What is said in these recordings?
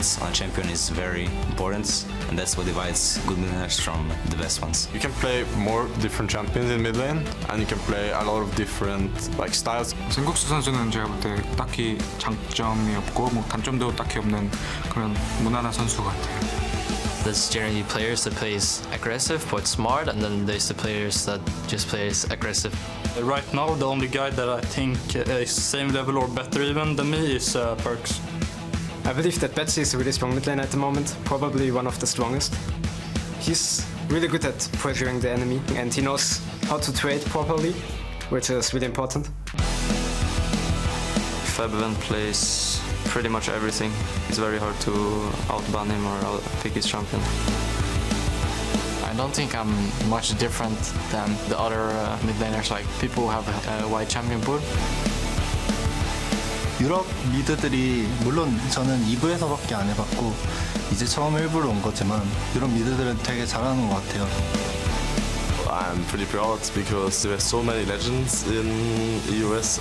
limits on a champion is very important, and that's what divides good mid laners from the best ones. You can play more different champions in mid lane, and you can play a lot of different styles. 생국수 선수는 제가 볼 때 딱히 장점이 없고 뭐 단점도 딱히 없는 그런 무난한 선수 같아요. There's generally players that plays aggressive but smart, and then there's the players that just plays aggressive. Right now, the only guy that I think is same level or better even than me is Perks. I believe that Betsy is a really strong mid lane at the moment, probably one of the strongest. He's really good at pressuring the enemy, and he knows how to trade properly, which is really important. Fabian plays pretty much everything. It's very hard to outban him or outpick his champion. I don't think I'm much different than the other mid laners, like people who have a wide champion pool. 유럽 미드들이 물론 저는 2부에서밖에 안 해봤고 이제 처음 1부로 온 거지만 유럽 미드들은 되게 잘하는 것 같아요. I'm pretty proud because there are so many legends in EUS.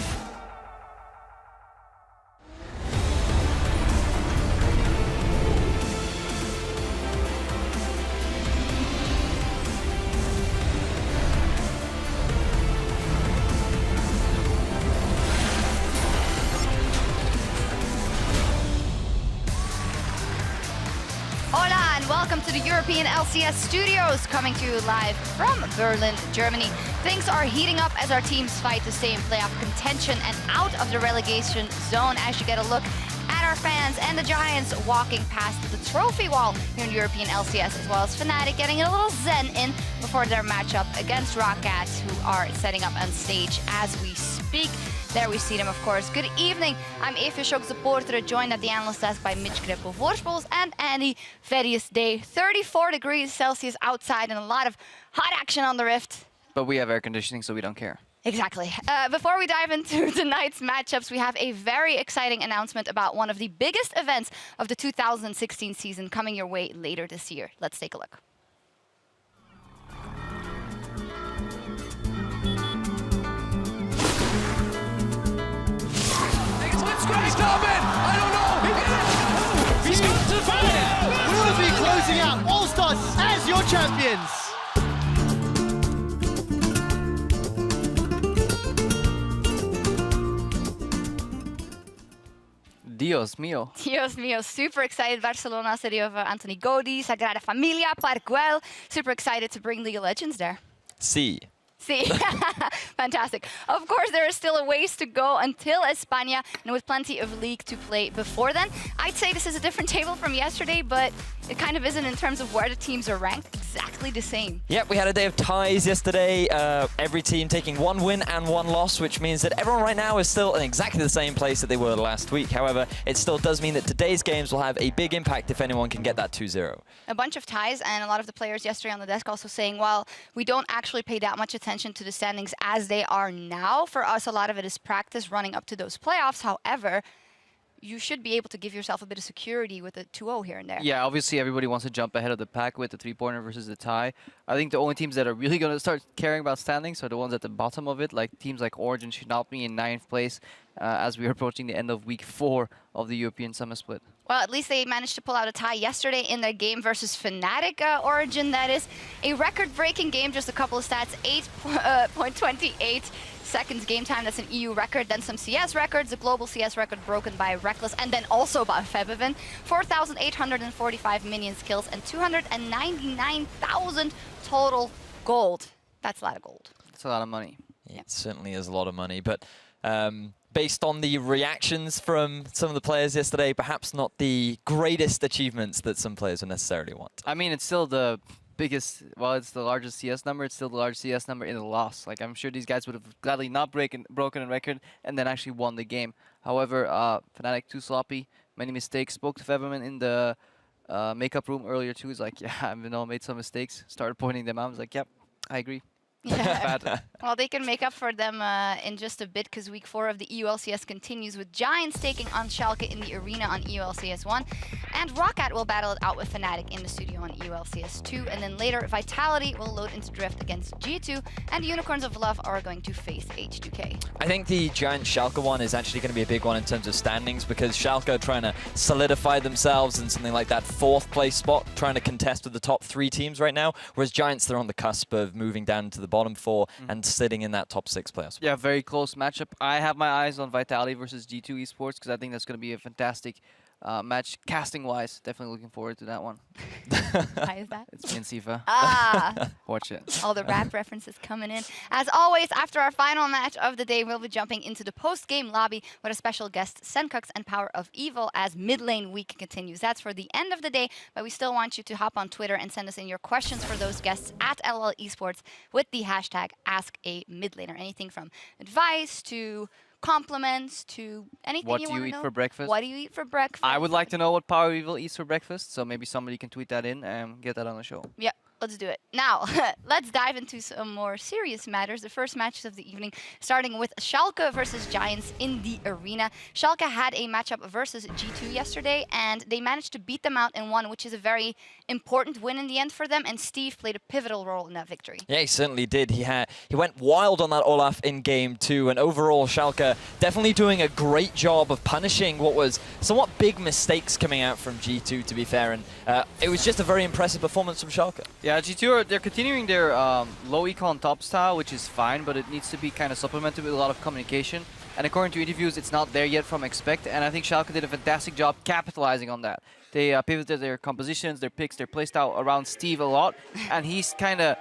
Hola and welcome to the European LCS studios, coming to you live from Berlin, Germany. Things are heating up as our teams fight to stay in playoff contention and out of the relegation zone, as you get a look at our fans and the Giants walking past the trophy wall here in European LCS, as well as Fnatic getting a little zen in before their matchup against Rockets, who are setting up on stage as we speak. There we see them, of course. Good evening. I'm Eva Schok, supporter, joined at the analyst desk by Mitch Greppel-Voorspels and Andy Vedius Day. 34 degrees Celsius outside and a lot of hot action on the Rift. But we have air conditioning, so we don't care. Exactly. Before we dive into tonight's matchups, we have a very exciting announcement about one of the biggest events of the 2016 season coming your way later this year. Let's take a look. I don't know. He's got to fire. We will be closing out All Stars as your champions. Dios mío. Dios mío, super excited. Barcelona, city of Anthony Gaudí, Sagrada Familia, Park Güell. Super excited to bring League of Legends there. See. See, fantastic. Of course, there is still a ways to go until España, and with plenty of league to play before then. I'd say this is a different table from yesterday, but it kind of isn't in terms of where the teams are ranked. Exactly the same. Yep, we had a day of ties yesterday. Every team taking one win and one loss, which means that everyone right now is still in exactly the same place that they were last week. However, it still does mean that today's games will have a big impact if anyone can get that 2-0. A bunch of ties, and a lot of the players yesterday on the desk also saying, well, we don't actually pay that much attention to the standings as they are now. For us, a lot of it is practice running up to those playoffs. However, you should be able to give yourself a bit of security with a 2-0 here and there. Yeah, obviously everybody wants to jump ahead of the pack with the 3-pointer versus the tie. I think the only teams that are really going to start caring about standings are the ones at the bottom of it, like teams like Origen should not be in 9th place as we are approaching the end of week 4 of the European Summer Split. Well, at least they managed to pull out a tie yesterday in their game versus Fnatic Origen. That is a record-breaking game, just a couple of stats, 8.28 seconds game time. That's an EU record. Then some CS records, a global CS record broken by Reckless, and then also by Febiven. 4,845 minions kills and 299,000 total gold. That's a lot of gold. That's a lot of money. It certainly is a lot of money, but based on the reactions from some of the players yesterday, perhaps not the greatest achievements that some players would necessarily want. I mean, it's still the biggest, well, it's the largest CS number. It's still the largest CS number in a loss. Like, I'm sure these guys would have gladly not broken a record and then actually won the game. However, Fnatic too sloppy, many mistakes. Spoke to Feberman in the makeup room earlier too. He's like, yeah, I made some mistakes. Started pointing them out. I was like, yep, I agree. Yeah. Bad. Well, they can make up for them in just a bit because week 4 of the EULCS continues with Giants taking on Schalke in the arena on EULCS1. And Roccat will battle it out with Fnatic in the studio on EULCS2. And then later, Vitality will load into Drift against G2. And Unicorns of Love are going to face H2K. I think the Giant Schalke one is actually going to be a big one in terms of standings because Schalke are trying to solidify themselves in something like that 4th place spot, trying to contest with the top 3 teams right now, whereas Giants, they're on the cusp of moving down into the bottom 4 and sitting in that top 6 playoffs. Yeah, very close matchup. I have my eyes on Vitality versus G2 Esports because I think that's going to be a fantastic match casting-wise. Definitely looking forward to that one. Why is that? It's me and Sifa. Ah. Watch it. All the rap references coming in. As always, after our final match of the day, we'll be jumping into the post-game lobby with a special guest, Senkux and Power of Evil, as mid-lane week continues. That's for the end of the day, but we still want you to hop on Twitter and send us in your questions for those guests at LL Esports with the hashtag AskAMidlaner. Anything from advice to compliments to anything What you do want you to eat know. for breakfast? What do you eat for breakfast? I would like to know what Power of Evil eats for breakfast, so maybe somebody can tweet that in and get that on the show. Yeah, let's do it. Now, let's dive into some more serious matters. The first matches of the evening, starting with Schalke versus Giants in the arena. Schalke had a matchup versus G2 yesterday, and they managed to beat them out in one, which is a very important win in the end for them, and Steve played a pivotal role in that victory. Yeah, he certainly did. He went wild on that Olaf in game 2, and overall Schalke definitely doing a great job of punishing what was somewhat big mistakes coming out from G2, to be fair, and it was just a very impressive performance from Schalke. Yeah, G2 they're continuing their low econ top style, which is fine, but it needs to be kind of supplemented with a lot of communication. And according to interviews, it's not there yet from Expect, and I think Schalke did a fantastic job capitalizing on that. They pivoted their compositions, their picks, their playstyle around Steve a lot, and he's kind of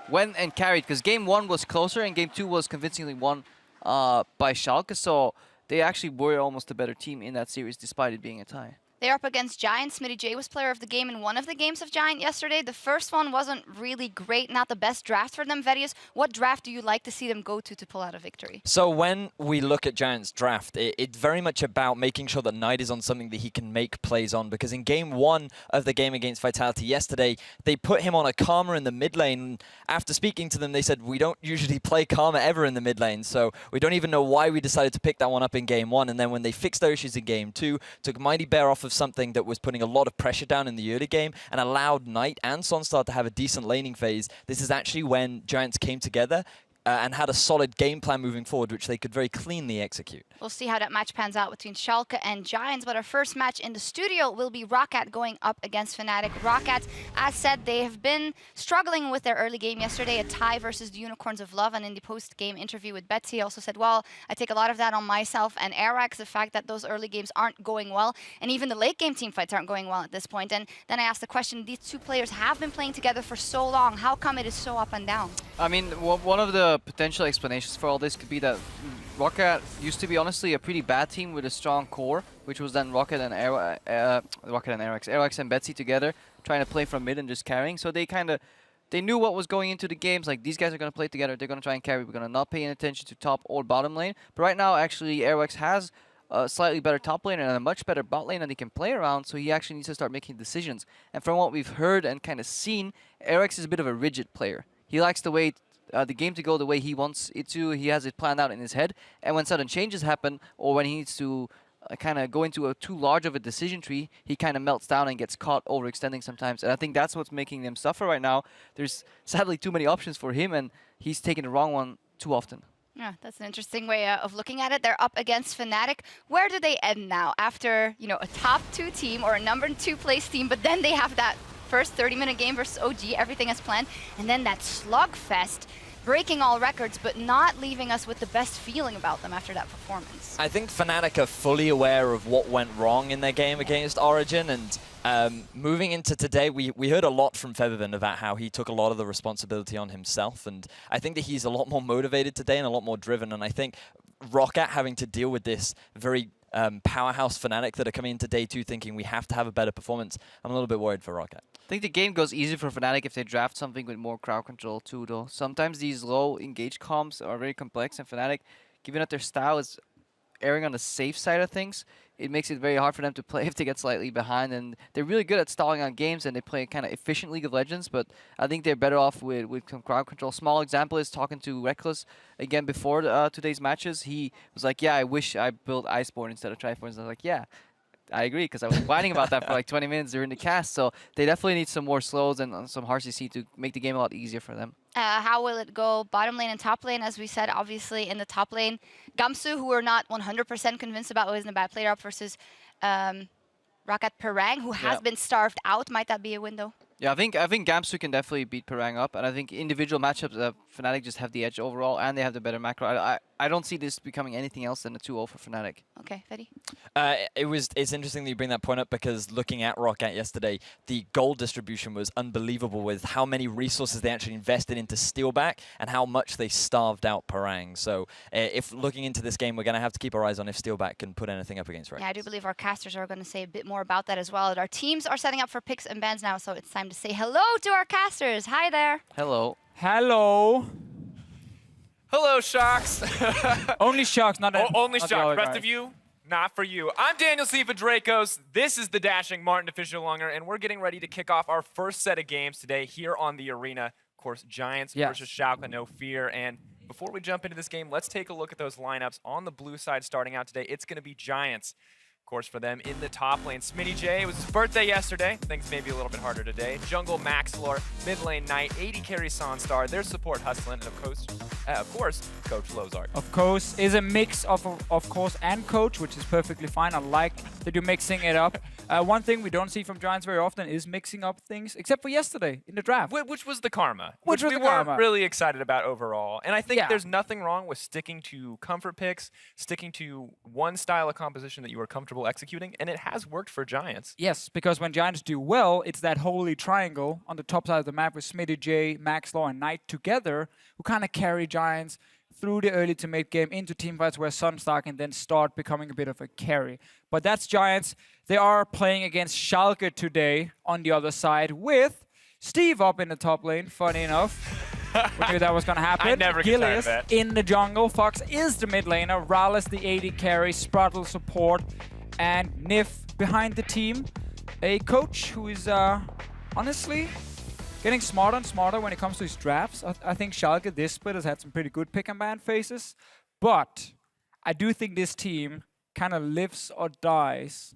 went and carried, because game 1 was closer and game 2 was convincingly won by Schalke, so they actually were almost a better team in that series despite it being a tie. They're up against Giant. Smitty J was player of the game in one of the games of Giant yesterday. The first one wasn't really great, not the best draft for them. Verius, what draft do you like to see them go to pull out a victory? So when we look at Giants' draft, it's very much about making sure that Knight is on something that he can make plays on, because in game 1 of the game against Vitality yesterday, they put him on a Karma in the mid lane. After speaking to them, they said, we don't usually play Karma ever in the mid lane, so we don't even know why we decided to pick that one up in game 1. And then when they fixed their issues in game 2, took Mighty Bear off of something that was putting a lot of pressure down in the early game and allowed Knight and Sunstar to have a decent laning phase. This is actually when Giants came together and had a solid game plan moving forward, which they could very cleanly execute. We'll see how that match pans out between Schalke and Giants, but our first match in the studio will be Roccat going up against Fnatic. Roccat, as said, they have been struggling with their early game yesterday, a tie versus the Unicorns of Love, and in the post-game interview with Betsy, also said, well, I take a lot of that on myself and Arax, the fact that those early games aren't going well, and even the late-game team fights aren't going well at this point. And then I asked the question, these two players have been playing together for so long, how come it is so up and down? I mean, one of the potential explanations for all this could be that Roccat used to be honestly a pretty bad team with a strong core, which was then Roccat and Arax and Betsy together, trying to play from mid and just carrying. So they knew what was going into the games. Like, these guys are going to play together. They're going to try and carry. We're going to not pay any attention to top or bottom lane. But right now, actually, Arax has a slightly better top lane and a much better bot lane that he can play around. So he actually needs to start making decisions. And from what we've heard and kind of seen, Arax is a bit of a rigid player. He likes to wait the game to go the way he wants it to. He has it planned out in his head, and when sudden changes happen, or when he needs to kind of go into a too large of a decision tree, he kind of melts down and gets caught overextending sometimes. And I think that's what's making them suffer right now. There's sadly too many options for him, and he's taking the wrong one too often. Yeah, that's an interesting way of looking at it. They're up against Fnatic. Where do they end now? After, you know, a top 2 team or a number 2 place team, but then they have that first 30-minute game versus OG, everything as planned, and then that slugfest, breaking all records, but not leaving us with the best feeling about them after that performance. I think Fnatic are fully aware of what went wrong in their game against Origen, and moving into today, we heard a lot from Featherman about how he took a lot of the responsibility on himself, and I think that he's a lot more motivated today and a lot more driven, and I think Roccat having to deal with this very powerhouse Fnatic that are coming into day 2 thinking we have to have a better performance, I'm a little bit worried for Roccat. I think the game goes easy for Fnatic if they draft something with more crowd control too, though. Sometimes these low engaged comps are very complex, and Fnatic, given that their style is erring on the safe side of things, it makes it very hard for them to play if they get slightly behind. And they're really good at stalling on games, and they play kind of efficient League of Legends, but I think they're better off with some crowd control. Small example is talking to Reckless again before today's matches. He was like, yeah, I wish I built Iceborne instead of Triforce. And I was like, yeah, I agree, because I was whining about that for like 20 minutes during the cast. So they definitely need some more slows and some hard CC to make the game a lot easier for them. How will it go bottom lane and top lane? As we said, obviously in the top lane, Gamsu, who we're not 100% convinced about, isn't a bad player up versus Rakat Perang, who has been starved out. Might that be a window? Yeah, I think Gamsu can definitely beat Perang up, and I think individual matchups, Fnatic just have the edge overall, and they have the better macro. I don't see this becoming anything else than a 2-0 for Fnatic. Okay, Fetty? It's interesting that you bring that point up, because looking at Rocket yesterday, the gold distribution was unbelievable with how many resources they actually invested into Steelback and how much they starved out Perang. So if looking into this game, we're going to have to keep our eyes on if Steelback can put anything up against Rex. Yeah, I do believe our casters are going to say a bit more about that as well. Our teams are setting up for picks and bans now, so it's time to say hello to our casters. Hi there. Hello. Hello. Hello, Shocks. Only Shocks, not only not Shocks. the Rest of you, not for you. I'm Daniel Sifa Dracos. This is the Dashing Martin Official Lunger, and we're getting ready to kick off our first set of games today here on the arena. Of course, Giants versus Schalke, no fear. And before we jump into this game, let's take a look at those lineups. On the blue side starting out today, it's going to be Giants. Of course, for them in the top lane, Smitty J. It was his birthday yesterday. Things may be a little bit harder today. Jungle Maxlor, mid lane Knight, 80 carry Sonstar, their support Hustlin, and of course, Coach Lozart. Of course, is a mix of course and Coach, which is perfectly fine. I like that you're mixing it up. One thing we don't see from Giants very often is mixing up things, except for yesterday in the draft. Which was the karma. Which was we the karma. weren't really excited about overall. And I think there's nothing wrong with sticking to comfort picks, sticking to one style of composition that you are comfortable executing, and it has worked for Giants. Yes, because when Giants do well, it's that holy triangle on the top side of the map with Smitty J, Maxlaw, and Knight together, who kind of carry Giants through the early to mid game into teamfights where Sunstar can then start becoming a bit of a carry. But that's Giants. They are playing against Schalke today on the other side with Steve up in the top lane, funny enough. We knew that was going to happen. I never get tired of Gilius that. in the jungle. Fox is the mid laner. Rallis the 80 carry. Spruttle support. And Nif behind the team. A coach who is honestly getting smarter and smarter when it comes to his drafts. I think Schalke this split has had some pretty good pick and ban phases. But I do think this team kind of lives or dies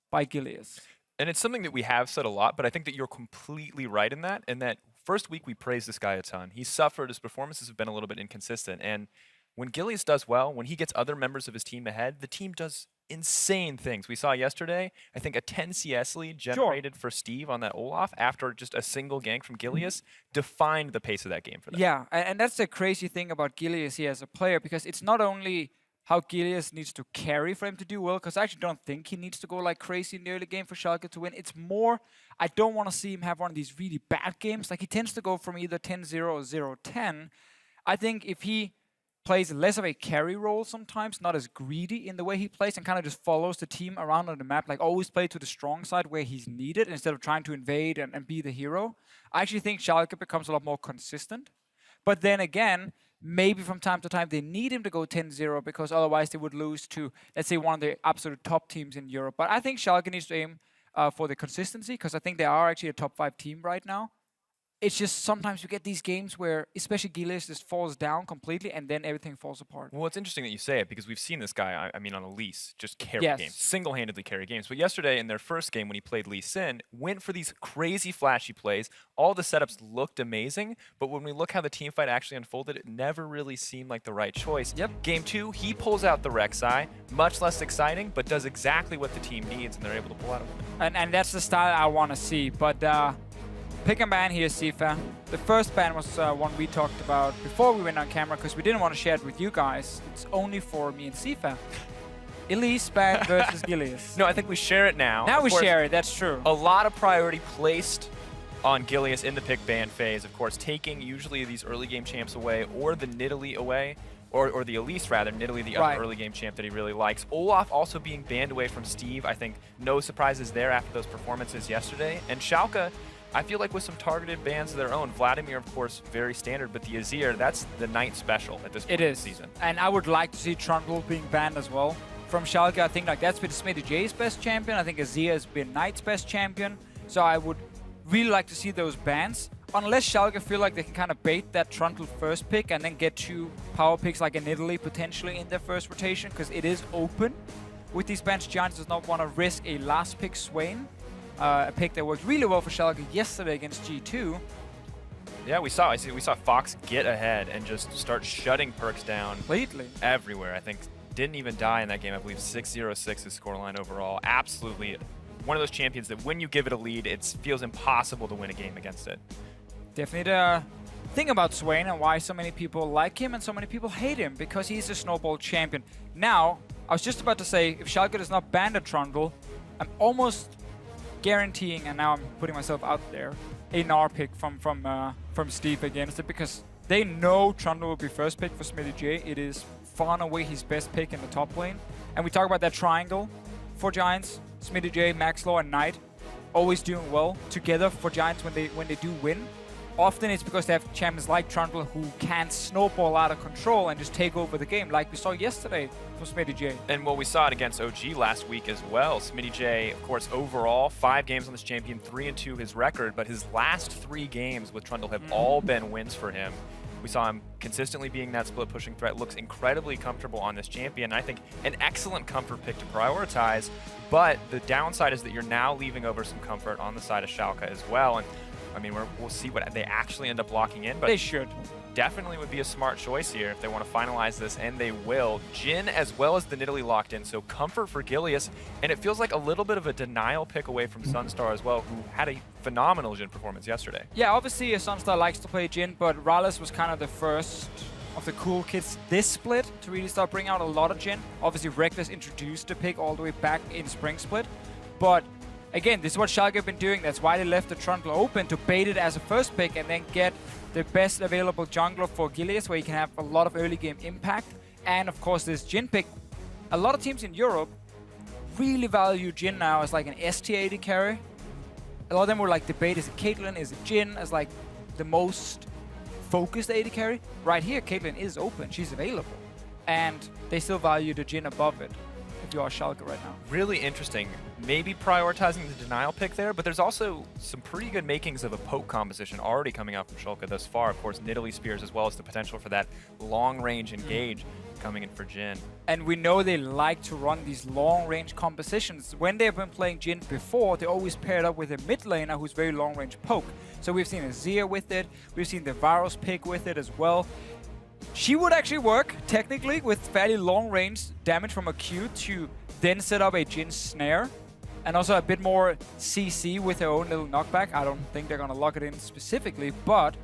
by Gilius. And it's something that we have said a lot, but I think that you're completely right in that. First week we praised this guy a ton. He suffered, his performances have been a little bit inconsistent. And when Gilius does well, when he gets other members of his team ahead, the team does insane things. We saw yesterday, I think a 10 CS lead generated for Steve on that Olaf after just a single gank from Gilius defined the pace of that game for them. Yeah, and that's the crazy thing about Gilius here as a player, because it's not only how Gilius needs to carry for him to do well, because I actually don't think he needs to go like crazy in the early game for Schalke to win. It's more, I don't want to see him have one of these really bad games. Like, he tends to go from either 10-0 or 0-10. I think if he plays less of a carry role sometimes, not as greedy in the way he plays, and kind of just follows the team around on the map, like always play to the strong side where he's needed instead of trying to invade and be the hero. I actually think Schalke becomes a lot more consistent. But then again, maybe from time to time they need him to go 10-0 because otherwise they would lose to, let's say, one of the absolute top teams in Europe. But I think Schalke needs to aim for the consistency, because I think they are actually a top 5 team right now. It's just sometimes you get these games where, especially Gilius, just falls down completely and then everything falls apart. Well, it's interesting that you say it, because we've seen this guy, I mean, on Elise, just carry games, single-handedly carry games. But yesterday, in their first game when he played Lee Sin, went for these crazy flashy plays. All the setups looked amazing, but when we look how the team fight actually unfolded, it never really seemed like the right choice. Game 2, he pulls out the Rek'Sai, much less exciting, but does exactly what the team needs, and they're able to pull out a win. And that's the style I want to see. But pick and ban here, Sifa. The first ban was one we talked about before we went on camera, because we didn't want to share it with you guys. It's only for me and Sifa. Elise ban versus Gilius. No, I think we share it now. Now we share it, that's true. A lot of priority placed on Gilius in the pick ban phase. Of course, taking usually these early game champs away, or the Nidalee away, or the Elise rather, Nidalee the other early game champ that he really likes. Olaf also being banned away from Steve. I think no surprises there after those performances yesterday. And Schalke, I feel like with some targeted bans of their own. Vladimir, of course, very standard, but the Azir, that's the Knight special at this point in the season. And I would like to see Trundle being banned as well. from Schalke. I think like that's been Smitty J's best champion. I think Azir has been Knight's best champion. So I would really like to see those bans. Unless Schalke feel like they can kind of bait that Trundle first pick and then get 2 power picks like in Italy potentially in their first rotation, because it is open. With these bans, Giants does not want to risk a last pick Swain, a pick that worked really well for Schalke yesterday against G2. Yeah, we saw Fox get ahead and just start shutting perks down completely everywhere. I think didn't even die in that game. I believe 6-0-6 is scoreline overall. Absolutely one of those champions that when you give it a lead, it feels impossible to win a game against it. Definitely the thing about Swain and why so many people like him and so many people hate him, because he's a snowball champion. Now, I was just about to say, if Schalke does not ban the Trundle, I'm almost guaranteeing, and now I'm putting myself out there, a Gnar pick from Steve against it, because they know Trundle will be first pick for Smitty J. It is far and away his best pick in the top lane. And we talk about that triangle for Giants, Smitty J, Maxlaw, and Knight, always doing well together for Giants when they do win. Often it's because they have champions like Trundle who can snowball out of control and just take over the game, like we saw yesterday from Smitty J. And well, we saw it against OG last week as well. Smitty J, of course, overall, 5 games on this champion, 3-2 his record, but his last 3 games with Trundle have all been wins for him. We saw him consistently being that split pushing threat, looks incredibly comfortable on this champion. I think an excellent comfort pick to prioritize, but the downside is that you're now leaving over some comfort on the side of Schalke as well. And I mean, we'll see what they actually end up locking in, but they should. Definitely would be a smart choice here if they want to finalize this, and they will. Jhin as well as the Nidalee locked in, so comfort for Gilius, and it feels like a little bit of a denial pick away from Sunstar as well, who had a phenomenal Jhin performance yesterday. Yeah, obviously Sunstar likes to play Jhin, but Rallis was kind of the first of the cool kids this split to really start bringing out a lot of Jhin. Obviously Reckless introduced the pick all the way back in Spring Split, but again, this is what Schalke have been doing. That's why they left the Trundle open to bait it as a first pick and then get the best available jungler for Gilius, where you can have a lot of early game impact. And of course, this Jhin pick, a lot of teams in Europe really value Jhin now as like an ST80 carry. A lot of them were like debate, is it Caitlyn, is it Jhin, as like the most focused AD carry. Right here, Caitlyn is open, she's available. And they still value the Jhin above it. You are Schalke right now. Really interesting. Maybe prioritizing the denial pick there, but there's also some pretty good makings of a poke composition already coming out from Schalke thus far. Of course, Nidalee Spears, as well as the potential for that long-range engage coming in for Jhin. And we know they like to run these long-range compositions. When they've been playing Jhin before, they always paired up with a mid laner who's very long-range poke. So we've seen Azir with it, we've seen the Varus pick with it as well. She would actually work, technically, with fairly long-range damage from a Q to then set up a Jhin snare. And also a bit more CC with their own little knockback. I don't think they're going to lock it in specifically, but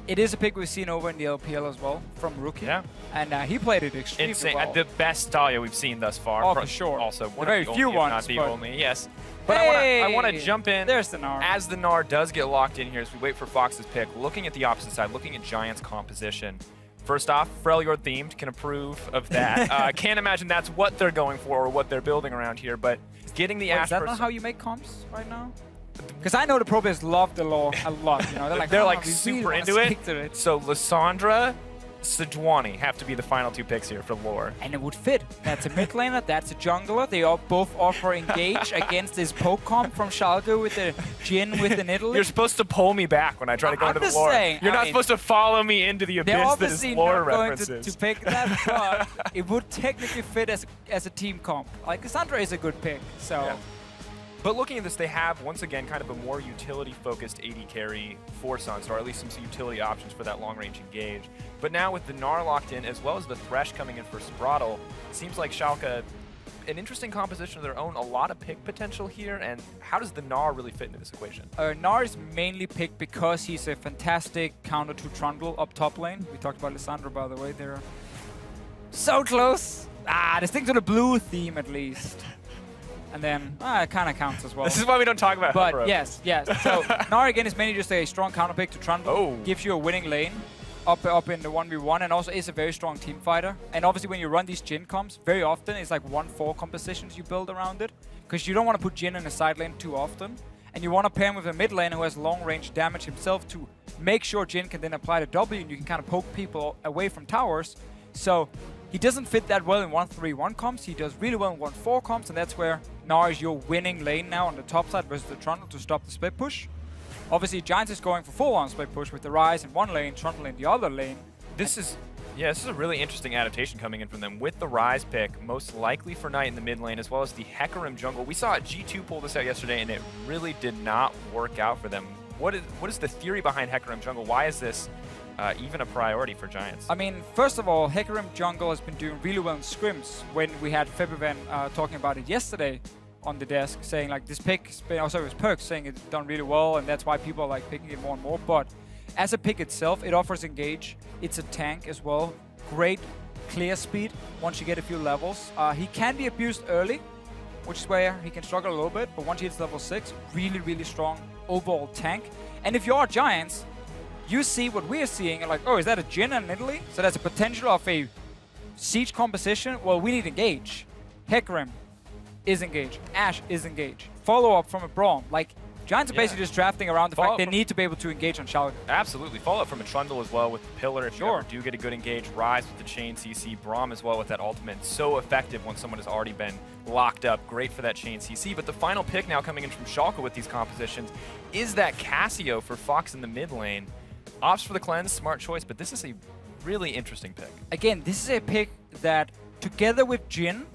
it is a pick we've seen over in the LPL as well from Rookie. Yeah. And he played it extremely well. The best Dahlia we've seen thus far. Oh, for sure. Also, one very of the few only, ones, not the but only, yes. But hey! I want to jump in. There's the Gnar. As the Gnar does get locked in here, as we wait for Fox's pick, looking at the opposite side, looking at Giants' composition. First off, Freljord themed, can approve of that. Can't imagine that's what they're going for or what they're building around here, but getting the Ash. Is that not how you make comps right now? Because I know the pro players love the lore a lot. You know, they're like super into it. So Lissandra, Sejuani have to be the final 2 picks here for lore. And it would fit. That's a mid laner, that's a jungler. They all both offer engage against this poke comp from Schalke with the Jhin with the Nidalee. You're supposed to pull me back when I try to go into the lore. You're not supposed to follow me into the abyss that is lore references. They're obviously not going to pick that, but it would technically fit as a team comp. Like, Lissandra is a good pick, so... Yeah. But looking at this, they have, once again, kind of a more utility-focused AD carry for Sunstar, or at least some utility options for that long-range engage. But now with the Gnar locked in, as well as the Thresh coming in for Spraddle, it seems like Schalke, an interesting composition of their own, a lot of pick potential here, and how does the Gnar really fit into this equation? Gnar is mainly picked because he's a fantastic counter to Trundle up top lane. We talked about Lissandra, by the way. They're so close. This thing's on a blue theme, at least. And then, it kind of counts as well. This is why we don't talk about But Bro. yes. So Gnar again is mainly just a strong counter pick to Trundle. Gives you a winning lane up in the 1v1, and also is a very strong team fighter. And obviously when you run these Jhin comps, very often it's like 1-4 compositions you build around it. Because you don't want to put Jhin in a side lane too often. And you want to pair him with a mid lane who has long range damage himself to make sure Jhin can then apply the W and you can kind of poke people away from towers. So He doesn't fit that well in 1-3-1 comps. He does really well in 1-4 comps, and that's where Gnar is your winning lane now on the top side versus the Trundle to stop the split push. Obviously, Giants is going for full-on split push with the Ryze in one lane, Trundle in the other lane. This is a really interesting adaptation coming in from them with the Ryze pick, most likely for Knight in the mid lane, as well as the Hecarim jungle. We saw G2 pull this out yesterday, and it really did not work out for them. What is the theory behind Hecarim jungle? Why is this even a priority for Giants? I mean, first of all, Hecarim jungle has been doing really well in scrims. When we had Febivan talking about it yesterday on the desk, saying like this pick, also his perks, saying it's done really well, and that's why people are like picking it more and more. But as a pick itself, it offers engage. It's a tank as well. Great clear speed once you get a few levels. He can be abused early, which is where he can struggle a little bit. But once he hits level 6, really, really strong overall tank. And if you are Giants, you see what we're seeing and like, oh, is that a Jhin in Italy? So that's a potential of a siege composition. Well, we need engage. Hecarim is engaged. Ashe is engaged. Follow-up from a Braum. Like, Giants are basically just drafting around the fact they need to be able to engage on Schalke. Absolutely. Follow-up from a Trundle as well with the Pillar if you ever do get a good engage. Ryze with the chain CC. Braum as well with that ultimate. So effective when someone has already been locked up. Great for that chain CC. But the final pick now coming in from Schalke with these compositions is that Cassio for Fox in the mid lane. Opts for the cleanse, smart choice, but this is a really interesting pick. Again, this is a pick that, together with Jhin,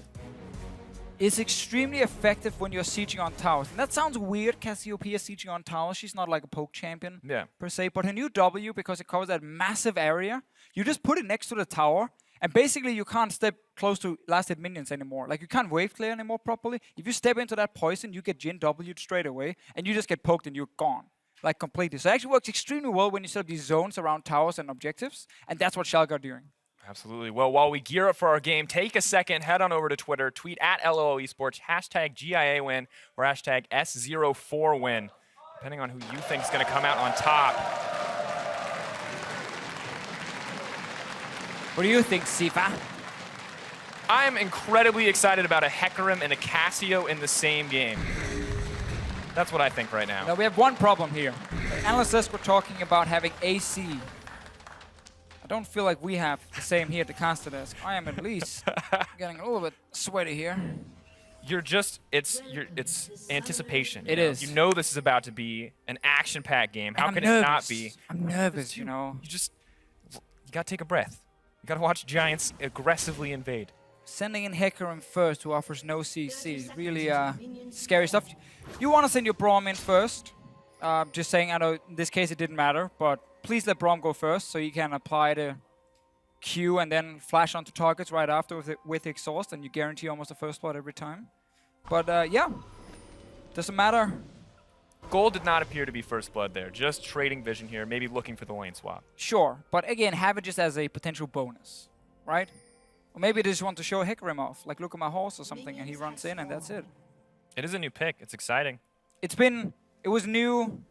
is extremely effective when you're sieging on towers. And that sounds weird, Cassiopeia sieging on towers. She's not like a poke champion per se, but her new W, because it covers that massive area, you just put it next to the tower, and basically you can't step close to last hit minions anymore. Like, you can't wave clear anymore properly. If you step into that poison, you get Jhin W'd straight away, and you just get poked and you're gone. Like, completely. So it actually works extremely well when you set up these zones around towers and objectives, and that's what Schalke are doing. Absolutely. Well, while we gear up for our game, take a second, head on over to Twitter, tweet at LOL Esports, hashtag GIA win, or hashtag S04 win, depending on who you think is going to come out on top. What do you think, Sifa? I'm incredibly excited about a Hecarim and a Cassio in the same game. That's what I think right now. Now, we have one problem here. The analysts were talking about having AC. I don't feel like we have the same here at the caster desk. I am at least getting a little bit sweaty here. It's anticipation. It is. You know this is about to be an action-packed game. How can it not be? I'm nervous, you know. You gotta take a breath. You gotta watch Giants aggressively invade. Sending in Hecarim first, who offers no CC. Really scary stuff. You want to send your Braum in first. Just saying, I know in this case it didn't matter, but please let Braum go first so you can apply the Q and then flash onto targets right after with exhaust, and you guarantee almost a first blood every time. But yeah, doesn't matter. Gold did not appear to be first blood there. Just trading vision here, maybe looking for the lane swap. Sure, but again, have it just as a potential bonus, right? Or maybe they just want to show Hecarim off, like look at my horse or something, and he runs in and that's it. It is a new pick. It's exciting. It was new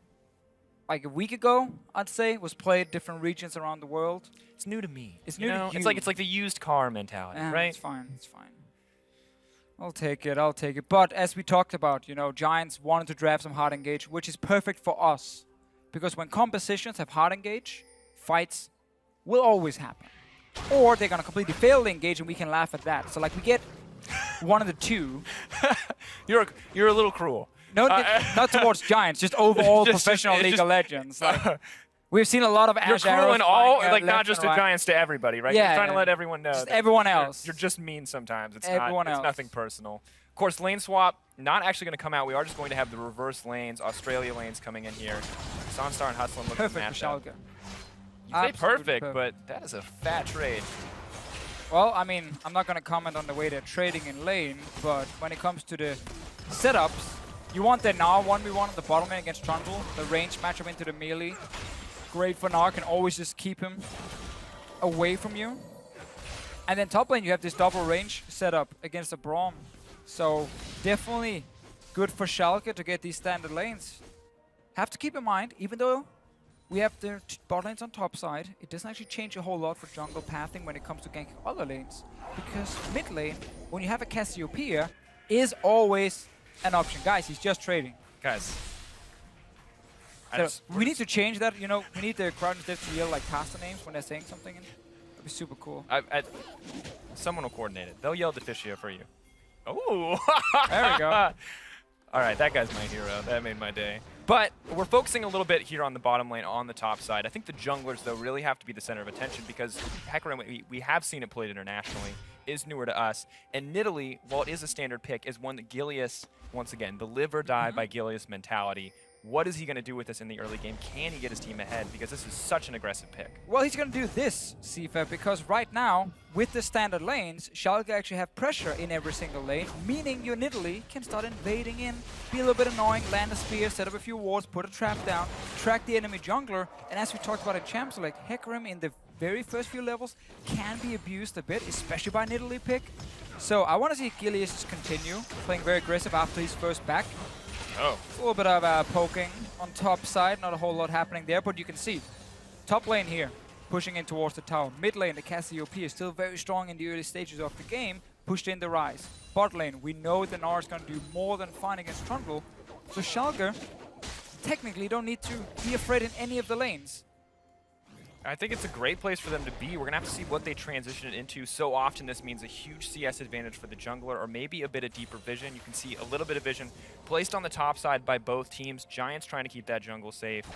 like a week ago, I'd say. It was played different regions around the world. It's new to me. It's new to you. It's like the used car mentality, right? It's fine. It's fine. I'll take it. I'll take it. But as we talked about, you know, Giants wanted to draft some hard engage, which is perfect for us. Because when compositions have hard engage, fights will always happen. Or they're going to completely fail the engage and we can laugh at that. So like we get one of the two. You're a little cruel. No, not towards Giants, just overall professional League of Legends. Like, we've seen a lot of You're cruel in all, like not just to Giants, to everybody, right? Yeah, you're trying to let everyone know. Just everyone else. You're just mean sometimes. It's everyone else. It's nothing personal. Of course, lane swap, not actually going to come out. We are just going to have the reverse lanes, Australia lanes coming in here. Sunstar and Hustling looking perfect for Schalke. You say perfect, but that is a fat trade. Well, I mean, I'm not going to comment on the way they're trading in lane, but when it comes to the setups, you want the Gnar 1v1 on the bottom lane against Trundle, the range matchup into the melee. Great for Gnar, can always just keep him away from you. And then top lane, you have this double range setup against the Braum. So definitely good for Schalke to get these standard lanes. Have to keep in mind, even though we have the bot lanes on top side, it doesn't actually change a whole lot for jungle pathing when it comes to ganking other lanes. Because mid lane, when you have a Cassiopeia, is always an option. Guys, he's just trading. Guys. So we need to change that, you know, we need the crowd instead to yell like caster names when they're saying something. That'd be super cool. Someone will coordinate it. They'll yell Deficio for you. Oh! There we go. All right, that guy's my hero. That made my day. But we're focusing a little bit here on the bottom lane, on the top side. I think the junglers, though, really have to be the center of attention because Hecarim, we have seen it played internationally, is newer to us. And Nidalee, while it is a standard pick, is one that Gilius, once again, the live or die by Gilius mentality. What is he going to do with this in the early game? Can he get his team ahead? Because this is such an aggressive pick. Well, he's going to do this, Sifa, because right now, with the standard lanes, Schalke actually have pressure in every single lane, meaning your Nidalee can start invading in, be a little bit annoying, land a spear, set up a few wards, put a trap down, track the enemy jungler, and as we talked about in Champs, like Hecarim in the very first few levels can be abused a bit, especially by Nidalee pick. So I want to see Gilius just continue playing very aggressive after his first back. Oh. A little bit of poking on top side, not a whole lot happening there, but you can see top lane here, pushing in towards the tower. Mid lane, the Cassiopeia is still very strong in the early stages of the game, pushed in the Rise. Bot lane, we know the Gnar is going to do more than fine against Trundle, so Schalke technically don't need to be afraid in any of the lanes. I think it's a great place for them to be. We're going to have to see what they transition it into. So often this means a huge CS advantage for the jungler or maybe a bit of deeper vision. You can see a little bit of vision placed on the top side by both teams. Giants trying to keep that jungle safe.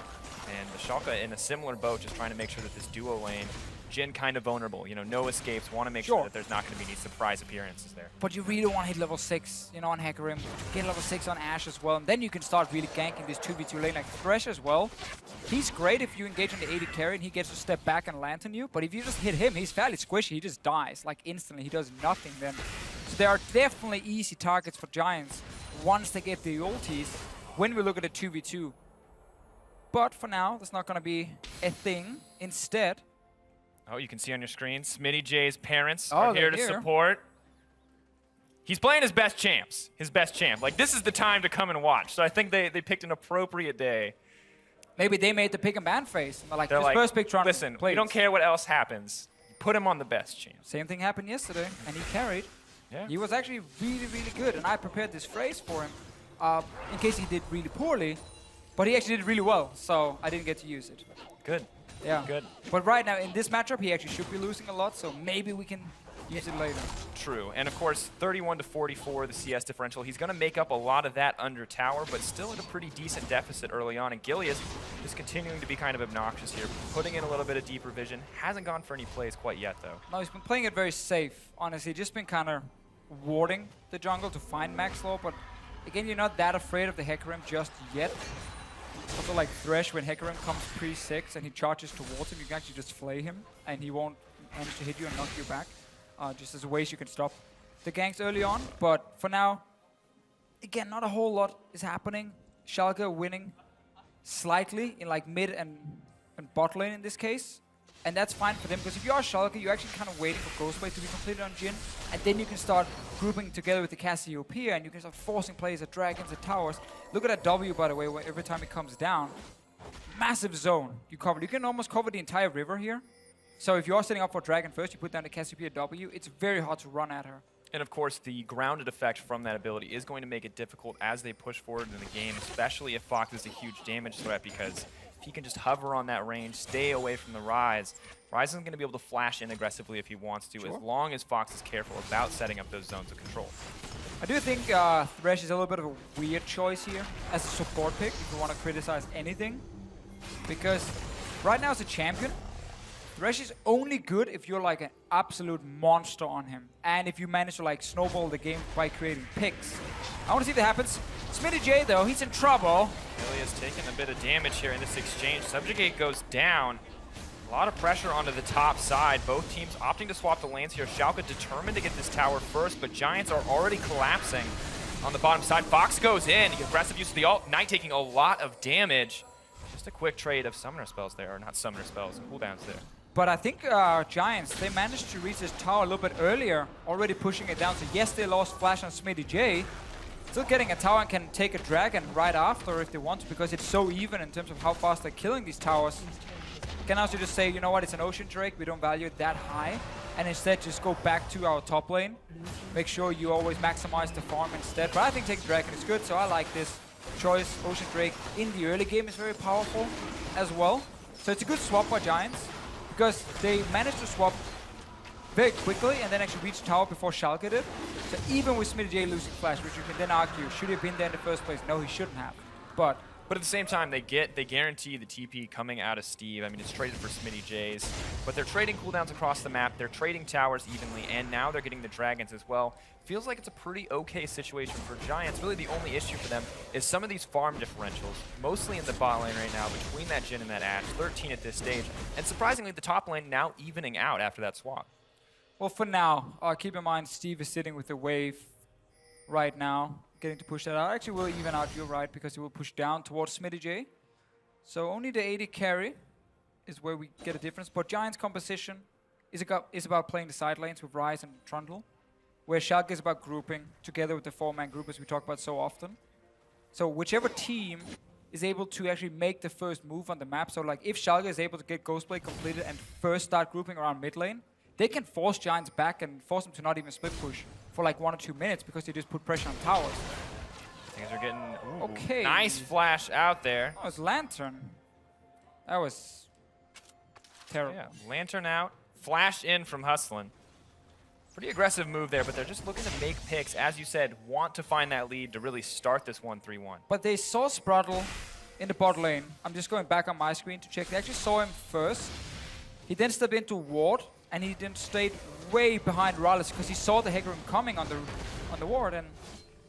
And the Schalke in a similar boat, just trying to make sure that this duo lane, Jhin kind of vulnerable. You know, no escapes. Want to make sure that there's not going to be any surprise appearances there. But you really want to hit level 6, you know, on Hecarim. Get level 6 on Ashe as well. And then you can start really ganking this 2v2 lane like Thresh as well. He's great if you engage in the AD carry and he gets to step back and land on you. But if you just hit him, he's fairly squishy. He just dies, like instantly. He does nothing then. So there are definitely easy targets for Giants once they get the ultis when we look at a 2v2. But for now, that's not going to be a thing. Instead... Oh, you can see on your screen, Smitty J's parents are here to support. He's playing his best champs, Like, this is the time to come and watch. So I think they picked an appropriate day. Maybe they made the pick and ban phase. They're like, first pick Trundle, listen, we don't care what else happens. Put him on the best champ. Same thing happened yesterday, and he carried. Yeah. He was actually really, really good, and I prepared this phrase for him in case he did really poorly. But he actually did really well, so I didn't get to use it. Good. Yeah. Good. But right now, in this matchup, he actually should be losing a lot, so maybe we can use it later. True. And of course, 31 to 44, the CS differential. He's going to make up a lot of that under tower, but still at a pretty decent deficit early on. And Gilius just continuing to be kind of obnoxious here, putting in a little bit of deeper vision. Hasn't gone for any plays quite yet, though. No, he's been playing it very safe, honestly. Just been kind of warding the jungle to find max low, but again, you're not that afraid of the Hecarim just yet. Also, like Thresh, when Hecarim comes pre-6 and he charges towards him, you can actually just flay him, and he won't manage to hit you and knock you back. Just as ways you can stop the ganks early on. But for now, again, not a whole lot is happening. Schalke winning slightly in like mid and bot lane in this case. And that's fine for them, because if you are Schalke, you're actually kind of waiting for Ghostblade to be completed on Jhin, and then you can start grouping together with the Cassiopeia, and you can start forcing plays at dragons, at towers. Look at that W, by the way, where every time it comes down. Massive zone you cover. You can almost cover the entire river here. So if you are setting up for dragon first, you put down the Cassiopeia W, it's very hard to run at her. And of course, the grounded effect from that ability is going to make it difficult as they push forward in the game, especially if Fox is a huge damage threat, because if he can just hover on that range, stay away from the Rise, Rise isn't going to be able to flash in aggressively if he wants to, as long as Fox is careful about setting up those zones of control. I do think Thresh is a little bit of a weird choice here as a support pick, if you want to criticize anything. Because right now as a champion, Thresh is only good if you're like an absolute monster on him, and if you manage to like snowball the game by creating picks. I want to see if that happens. Smitty J though, he's in trouble. Ilia's taking a bit of damage here in this exchange. Subjugate goes down. A lot of pressure onto the top side. Both teams opting to swap the lanes here. Schalke determined to get this tower first, but Giants are already collapsing on the bottom side. Fox goes in. Aggressive use of the ult. Knight taking a lot of damage. Just a quick trade of summoner spells there, or not summoner spells, cooldowns there. But I think Giants, they managed to reach this tower a little bit earlier, already pushing it down. So yes, they lost flash on Smitty J. Still getting a tower and can take a dragon right after if they want to, because it's so even in terms of how fast they're killing these towers. Can also just say, you know what, it's an Ocean Drake, we don't value it that high, and instead just go back to our top lane. Make sure you always maximize the farm instead. But I think taking dragon is good, so I like this choice. Ocean Drake in the early game is very powerful as well. So it's a good swap by Giants, because they managed to swap very quickly and then actually reached tower before Schalke did. So even with smittyj losing flash, which you can then argue, should he have been there in the first place? No, he shouldn't have. But at the same time, they guarantee the TP coming out of Steve. I mean, it's traded for smittyjs, but they're trading cooldowns across the map. They're trading towers evenly, and now they're getting the dragons as well. Feels like it's a pretty okay situation for Giants. Really, the only issue for them is some of these farm differentials, mostly in the bot lane right now, between that Jhin and that Ashe. 13 at this stage, and surprisingly, the top lane now evening out after that swap. well, for now, keep in mind Steve is sitting with the wave right now, getting to push that out. Actually, will even out, you're right, because he will push down towards smittyj. So only the 80 carry is where we get a difference. But Giants' composition is about playing the side lanes with Ryze and Trundle, where Schalke is about grouping together with the 4-man group, as we talk about so often. So whichever team is able to actually make the first move on the map, so like if Schalke is able to get Ghostblade completed and first start grouping around mid lane, they can force Giants back and force them to not even split push for like 1 or 2 minutes because they just put pressure on towers. Things are getting okay. Nice flash out there. Oh, it's Lantern. That was terrible. Yeah, Lantern out, flash in from Hustlin. Pretty aggressive move there, but they're just looking to make picks, as you said, want to find that lead to really start this 1-3-1. But they saw Spruttle in the bot lane. I'm just going back on my screen to check. They actually saw him first. He then stepped into ward, and he then stayed way behind Rallis because he saw the Hecarim coming on the ward, and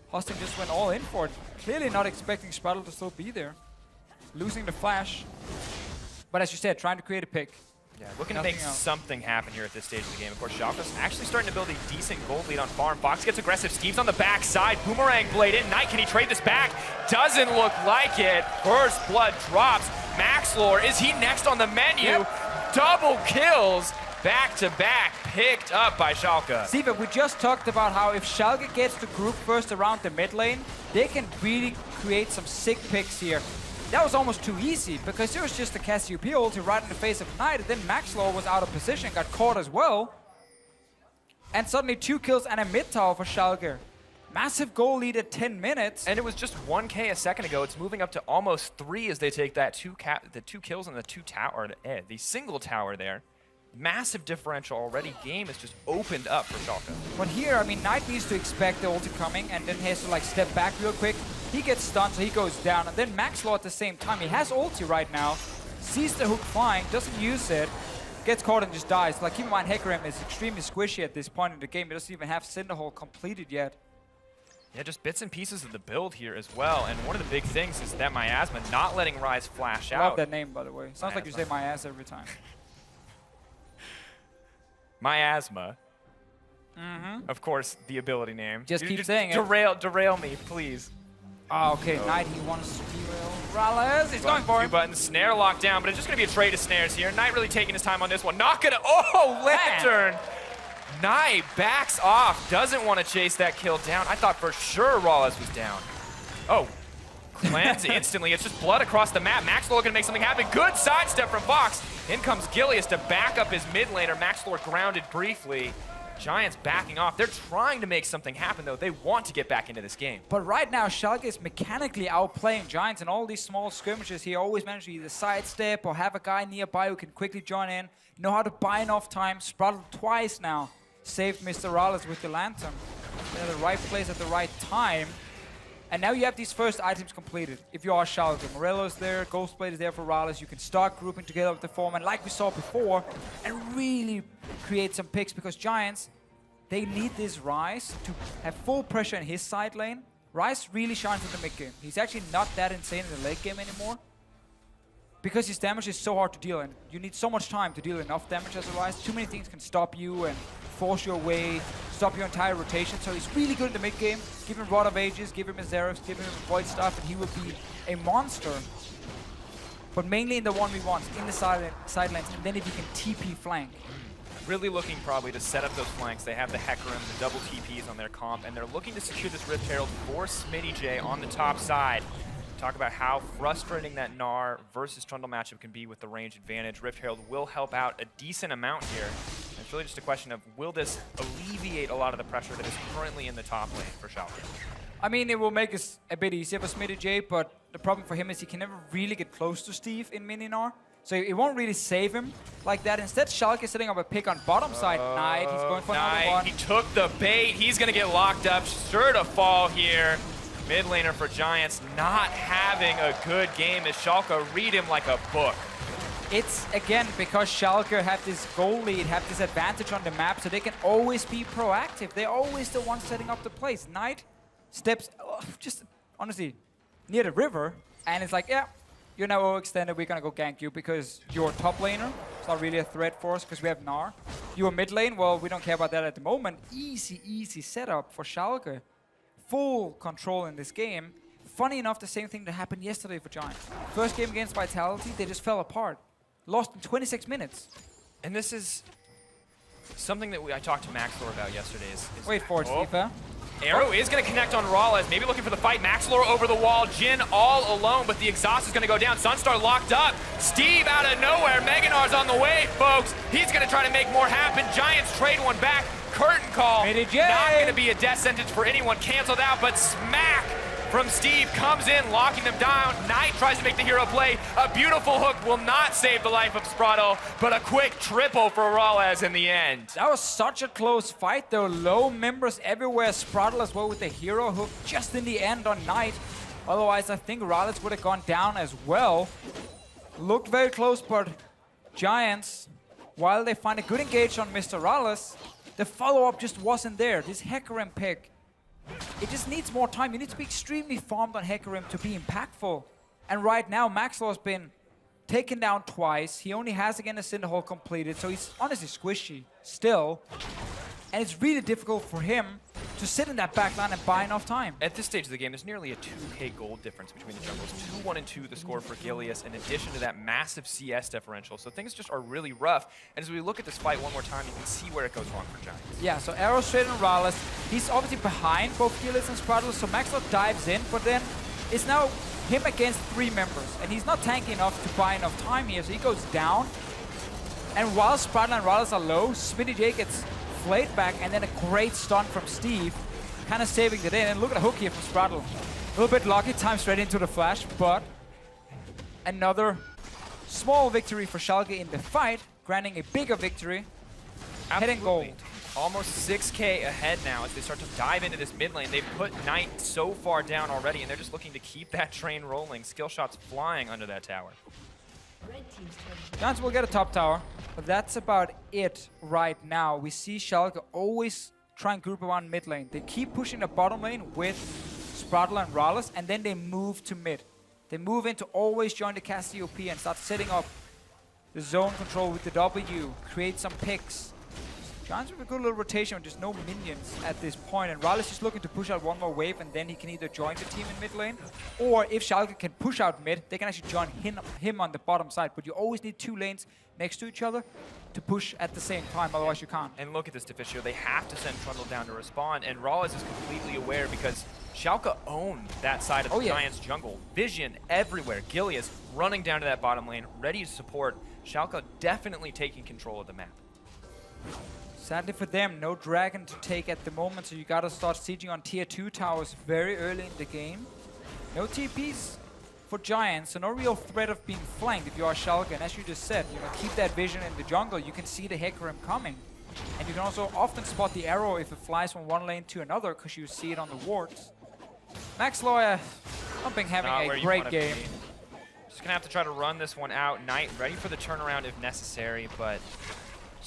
Hustlin just went all in for it. Clearly not expecting Spruttle to still be there. Losing the flash. But as you said, trying to create a pick. Yeah, looking to make something happen here at this stage of the game. Of course, Schalke's actually starting to build a decent gold lead on farm. Fox gets aggressive. Steve's on the back side. Boomerang blade in. Knight, can he trade this back? Doesn't look like it. First blood drops. Maxlore, is he next on the menu? Yep. Double kills. Back-to-back, picked up by Schalke. Steve, we just talked about how if Schalke gets the group first around the mid lane, they can really create some sick picks here. That was almost too easy, because there was just a Cassiopeia ulti right in the face of Knight, and then Maxlore was out of position, got caught as well. And suddenly 2 kills and a mid tower for Schalke. Massive goal lead at 10 minutes. And it was just 1K a second ago. It's moving up to almost 3 as they take that the 2 kills and the single tower there. Massive differential already. Game is just opened up for Schalke. But here, I mean, Knight needs to expect the ulti coming and then he has to like step back real quick. He gets stunned, so he goes down. And then Maxlore at the same time, he has ulti right now, sees the hook flying, doesn't use it, gets caught and just dies. Like, keep in mind, Hecarim is extremely squishy at this point in the game. He doesn't even have Cinderhole completed yet. Yeah, just bits and pieces of the build here as well. And one of the big things is that Miasma not letting Ryze flash out. I love that name, by the way. Sounds like you say my ass every time. Miasma. Of course, the ability name. Just keep saying it. Derail me, please. Oh, okay. Knight, he wants to derail Rallis. He's going for it. Buttons, snare locked down, but it's just going to be a trade of snares here. Knight really taking his time on this one. Not going to. Oh, Lantern. Knight backs off. Doesn't want to chase that kill down. I thought for sure Rallis was down. Oh. Lands instantly. It's just blood across the map. Maxlore looking to make something happen. Good sidestep from Fox. In comes Gilius to back up his mid laner. Maxlore grounded briefly. Giants backing off. They're trying to make something happen, though. They want to get back into this game. But right now, Schalke is mechanically outplaying Giants in all these small skirmishes. He always manages to either sidestep or have a guy nearby who can quickly join in, know how to buy enough time. Spruttle twice now saved Mr. Rallis with the Lantern. In the right place at the right time. And now you have these first items completed. If you are Schalke, Morello's there, Ghostblade is there for Rallis. You can start grouping together with the foreman like we saw before and really create some picks because Giants, they need this Ryze to have full pressure in his side lane. Ryze really shines in the mid game. He's actually not that insane in the late game anymore because his damage is so hard to deal and you need so much time to deal enough damage as a Ryze. Too many things can stop you and force your way, stop your entire rotation. So he's really good in the mid game. Give him Rod of Ages, give him his Xeraths, give him Void Stuff, and he will be a monster. But mainly in the 1v1s, in the side lanes, and then if he can TP flank. Really looking probably to set up those flanks. They have the Hecarim, the double TPs on their comp, and they're looking to secure this Rift Herald for smittyj on the top side. Talk about how frustrating that Gnar versus Trundle matchup can be with the range advantage. Rift Herald will help out a decent amount here. And it's really just a question of, will this alleviate a lot of the pressure that is currently in the top lane for Schalke? I mean, it will make it a bit easier for smittyj, but the problem for him is he can never really get close to Steve in mini Gnar. So it won't really save him like that. Instead, Schalke is setting up a pick on bottom side. Knight, he's going for another one. He took the bait. He's going to get locked up. Sure to fall here. Mid laner for Giants not having a good game as Schalke read him like a book. It's, again, because Schalke have this goal lead, have this advantage on the map, so they can always be proactive. They're always the ones setting up the plays. Knight steps just, honestly, near the river, and it's like, yeah, you're now overextended, we're gonna go gank you because you're top laner. It's not really a threat for us because we have Gnar. You're mid lane, well, we don't care about that at the moment. Easy, easy setup for Schalke. Full control in this game. Funny enough, the same thing that happened yesterday for Giants. First game against Vitality, they just fell apart. Lost in 26 minutes. And this is something that I talked to Maxlor about yesterday. Wait for it, Steve. Arrow is going to connect on Rawlez, maybe looking for the fight. Maxlor over the wall, Jin all alone, but the exhaust is going to go down. Sunstar locked up. Steve out of nowhere. Meganar's on the way, folks. He's going to try to make more happen. Giants trade one back. Curtain call. Not going to be a death sentence for anyone. Canceled out, but smack from Steve comes in, locking them down. Knight tries to make the hero play. A beautiful hook will not save the life of Spraddle, but a quick triple for Rawlez in the end. That was such a close fight, though. Low members everywhere. Spraddle as well with the hero hook just in the end on Knight. Otherwise, I think Rawlez would have gone down as well. Looked very close, but Giants, while they find a good engage on Mr. Rawlez, the follow-up just wasn't there. This Hecarim pick, it just needs more time. You need to be extremely farmed on Hecarim to be impactful. And right now, Maxwell has been taken down twice. He only has, again, a Cinderhole completed, so he's honestly squishy still. And it's really difficult for him to sit in that backline and buy enough time. At this stage of the game, there's nearly a 2k gold difference between the jungles. 2-1 and 2 the score for Gilius, in addition to that massive CS differential. So things just are really rough. And as we look at this fight one more time, you can see where it goes wrong for Giants. Yeah, so arrow straight on Rawlez. He's obviously behind both Gilius and Spraddle, so Maxwell dives in, but then it's now him against 3 members. And he's not tanky enough to buy enough time here, so he goes down. And while Spraddle and Rawlez are low, Smitty J gets flayed back, and then a great stun from Steve, kind of saving the day. And look at the hook here from Spraddle. A little bit lucky, time straight into the flash, but another small victory for Schalke in the fight, granting a bigger victory. Heading gold. Almost 6k ahead now as they start to dive into this mid lane. They've put Knight so far down already, and they're just looking to keep that train rolling. Skill shots flying under that tower. Giants will get a top tower, but that's about it right now. We see Schalke always try and group around mid lane. They keep pushing the bottom lane with Spraddle and Rawlez, and then they move to mid. They move in to always join the Cassiopeia and start setting up the zone control with the W, create some picks. Giants with a good little rotation with just no minions at this point, and Rawlez is looking to push out one more wave, and then he can either join the team in mid lane, or if Schalke can push out mid, they can actually join him on the bottom side. But you always need 2 lanes next to each other to push at the same time, otherwise you can't. And look at this Deficio. They have to send Trundle down to respond, and Rawlez is completely aware because Schalke owned that side of the Giants jungle. Vision everywhere. Gilius running down to that bottom lane, ready to support. Schalke definitely taking control of the map. Sadly for them, no dragon to take at the moment, so you gotta start sieging on tier 2 towers very early in the game. No TPs for Giants, so no real threat of being flanked if you are Schalke. And as you just said, you know, keep that vision in the jungle. You can see the Hecarim coming. And you can also often spot the arrow if it flies from one lane to another, because you see it on the wards. Max Lawyer, having a great game. Just gonna have to try to run this one out. Knight ready for the turnaround if necessary, but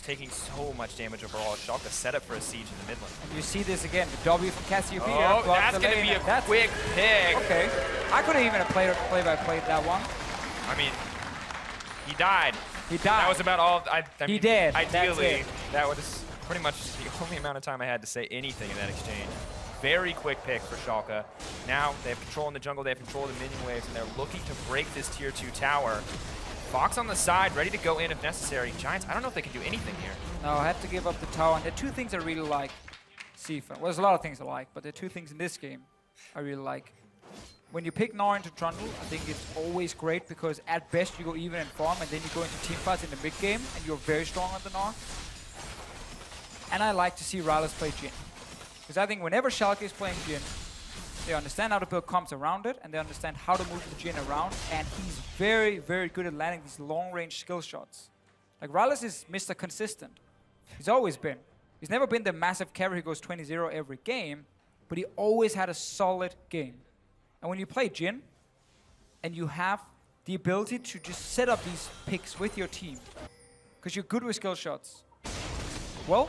taking so much damage overall. Schalke set up for a siege in the mid lane. And you see this again, the W from Cassiopeia. Oh, that's going to be a quick pick. Okay. I couldn't even have play-by-play that one. I mean, he died. He died. That was about all. I mean, he did. Ideally, that was pretty much the only amount of time I had to say anything in that exchange. Very quick pick for Schalke. Now they have control in the jungle, they have control of the minion waves, and they're looking to break this tier 2 tower. Fox on the side, ready to go in if necessary. Giants, I don't know if they can do anything here. No, I have to give up the tower. And there are 2 things I really like. Sifa. Well, there's a lot of things I like, but there are 2 things in this game I really like. When you pick Gnar into Trundle, I think it's always great because at best you go even in farm, and then you go into team fights in the mid game, and you're very strong on the Gnar. And I like to see Rawlez play Jhin. Because I think whenever Schalke is playing Jhin, they understand how to build comps around it, and they understand how to move the Jhin around, and he's very, very good at landing these long-range skill shots. Like, Rallis is Mr. Consistent. He's always been. He's never been the massive carry who goes 20-0 every game, but he always had a solid game. And when you play Jhin, and you have the ability to just set up these picks with your team, because you're good with skill shots, well,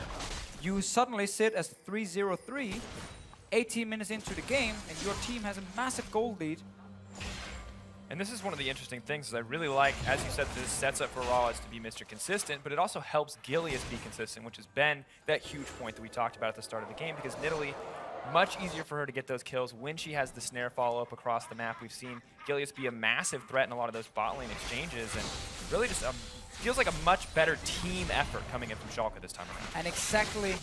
you suddenly sit as 3-0-3, 18 minutes into the game, and your team has a massive goal lead. And this is one of the interesting things is I really like, as you said, this sets up for Rallis to be Mr. Consistent, but it also helps Gilius be consistent, which has been that huge point that we talked about at the start of the game, because Nidalee, much easier for her to get those kills when she has the snare follow-up across the map. We've seen Gilius be a massive threat in a lot of those bot lane exchanges, and really just feels like a much better team effort coming in from Schalke this time around. And exactly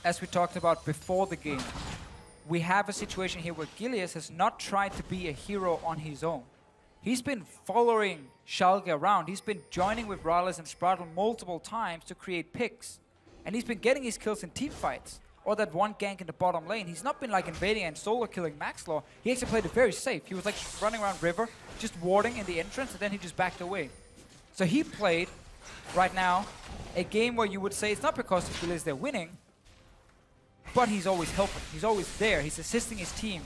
as we talked about before the game, we have a situation here where Gilius has not tried to be a hero on his own. He's been following Schalke around. He's been joining with Rallis and Sprattle multiple times to create picks. And he's been getting his kills in team fights, or that one gank in the bottom lane. He's not been like invading and solo killing Maxlaw. He actually played it very safe. He was like running around river, just warding in the entrance, and then he just backed away. So he played, right now, a game where you would say it's not because of Gilius they're winning, but he's always helping. He's always there. He's assisting his team.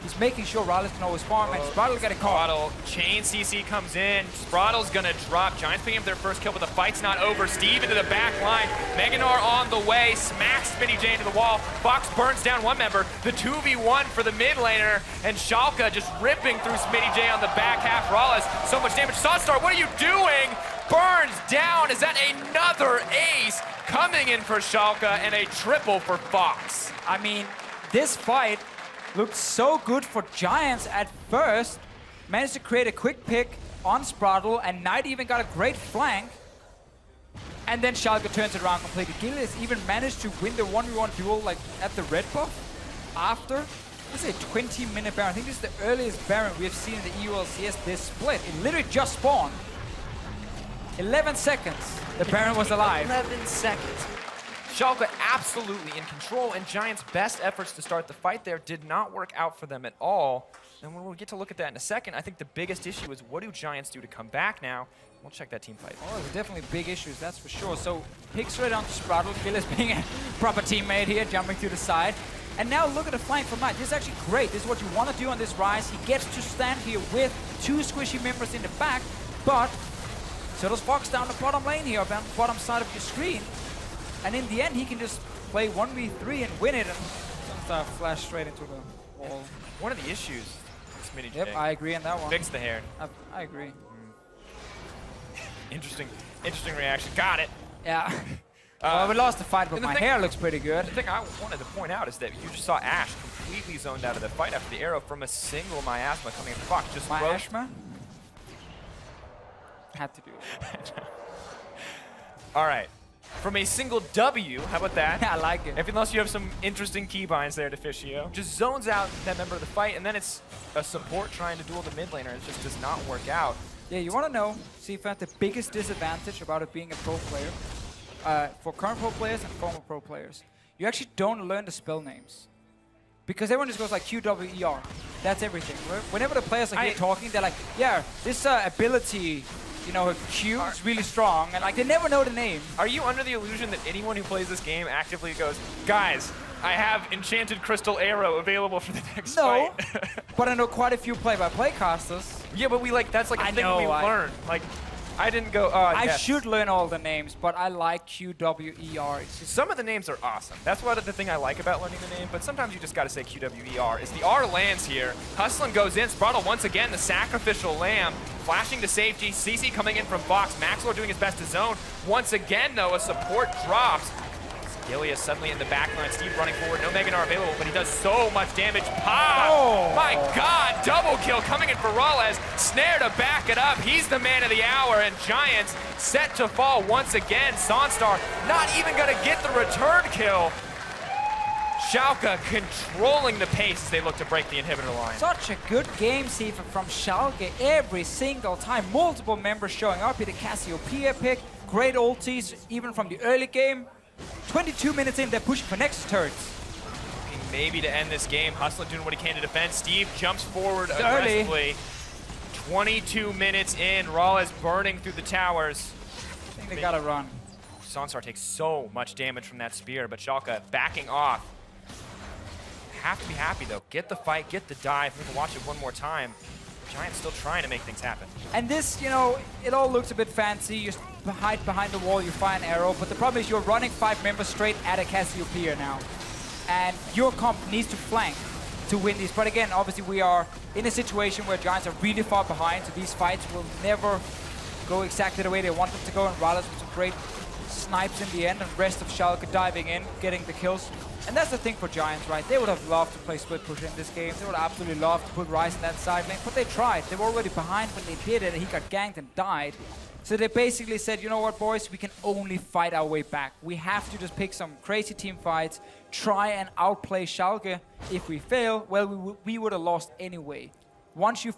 He's making sure Rallis can always farm, and Sprattle got a call. Sprattle, chain CC comes in. Sprattle's gonna drop. Giants picking up their first kill, but the fight's not over. Steve into the back line. Meganar on the way. Smacks Smitty J into the wall. Fox burns down one member. The 2v1 for the mid laner, and Schalke just ripping through Smitty J on the back half. Rallis, so much damage. Sunstar, what are you doing? Burns down. Is that another ace coming in for Schalke, and a triple for Fox? I mean, this fight looked so good for Giants at first. Managed to create a quick pick on Sprattle, and Knight even got a great flank. And then Schalke turns it around completely. Gilius even managed to win the 1v1 duel like at the red buff after, let's say, 20-minute Baron. I think this is the earliest Baron we have seen in the EULCS this split. It literally just spawned. 11 seconds, the Baron was alive. 11 seconds. Schalke absolutely in control, and Giants' best efforts to start the fight there did not work out for them at all. And when we get to look at that in a second, I think the biggest issue is what do Giants do to come back now? We'll check that team fight. Oh, there's definitely big issues, that's for sure. So, picks right onto Sprattle, Gilius being a proper teammate here, jumping to the side. And now look at the flank from Knight. This is actually great. This is what you want to do on this Rise. He gets to stand here with two squishy members in the back, but so does Fox down the bottom lane here, on the bottom side of your screen. And in the end, he can just play 1v3 and win it, and flash straight into the wall. One of the issues with Smitty J. Yep, I agree on that one. Fix the hair. I agree. Interesting reaction. Got it. Yeah. Well, we lost the fight, but my hair looks pretty good. The thing I wanted to point out is that you just saw Ash completely zoned out of the fight after the arrow from a single miasma coming in from Fox. Just miasma? Had to do it. All right. From a single W, how about that? I like it. Unless you have some interesting keybinds there, Deficio. Just zones out that member of the fight, and then it's a support trying to duel the mid laner. It just does not work out. Yeah, you want to know, Sifa, the biggest disadvantage about it being a pro player, for current pro players and former pro players, you actually don't learn the spell names. Because everyone just goes like QWER. That's everything. Whenever the players are here talking, they're like, yeah, this ability, you know, Q is really strong, and like they never know the name. Are you under the illusion that anyone who plays this game actively goes, guys, I have Enchanted Crystal Arrow available for the next fight? No, but I know quite a few play-by-play casters. Yeah, but that's like a thing we learn. Like, I didn't go, I should learn all the names, but I like QWER. Some of the names are awesome. That's the thing I like about learning the name, but sometimes you just gotta say QWER. As the R lands here, Hustlin goes in, Sprattle once again, the sacrificial lamb, flashing to safety, CC coming in from Fox, Maxwell doing his best to zone. Once again, though, a support drops. Gilius suddenly in the backline, Steve running forward, no Meganar available, but he does so much damage. Pop! Oh. My God, double kill coming in for Rallis. Snare to back it up. He's the man of the hour, and Giants set to fall once again. Sonstar not even gonna get the return kill. Schalke controlling the pace as they look to break the inhibitor line. Such a good game, Sifa, from Schalke every single time. Multiple members showing up here, the Cassiopeia pick, great ultis, even from the early game. 22 minutes in, they're pushing for next turrets. maybe to end this game. Hustler doing what he can to defend. Steve jumps forward aggressively. 22 minutes in, Rawless burning through the towers. I think they gotta run. Sansar takes so much damage from that spear, but Schalke backing off. Have to be happy though. Get the fight, get the dive. We can watch it one more time. Giants still trying to make things happen. And this, you know, it all looks a bit fancy. You hide behind the wall, you fire an arrow, but the problem is you're running 5 members straight at a Cassiopeia now. And your comp needs to flank to win these. But again, obviously we are in a situation where Giants are really far behind, so these fights will never go exactly the way they want them to go, and Rawless with some great snipes in the end, and rest of Schalke diving in, getting the kills. And that's the thing for Giants, right? They would have loved to play split push in this game. They would absolutely love to put Ryze in that side lane, but they tried. They were already behind when they did it, and he got ganked and died. So they basically said, you know what, boys, we can only fight our way back. We have to just pick some crazy team fights, try and outplay Schalke. If we fail, well, we would have lost anyway. Once you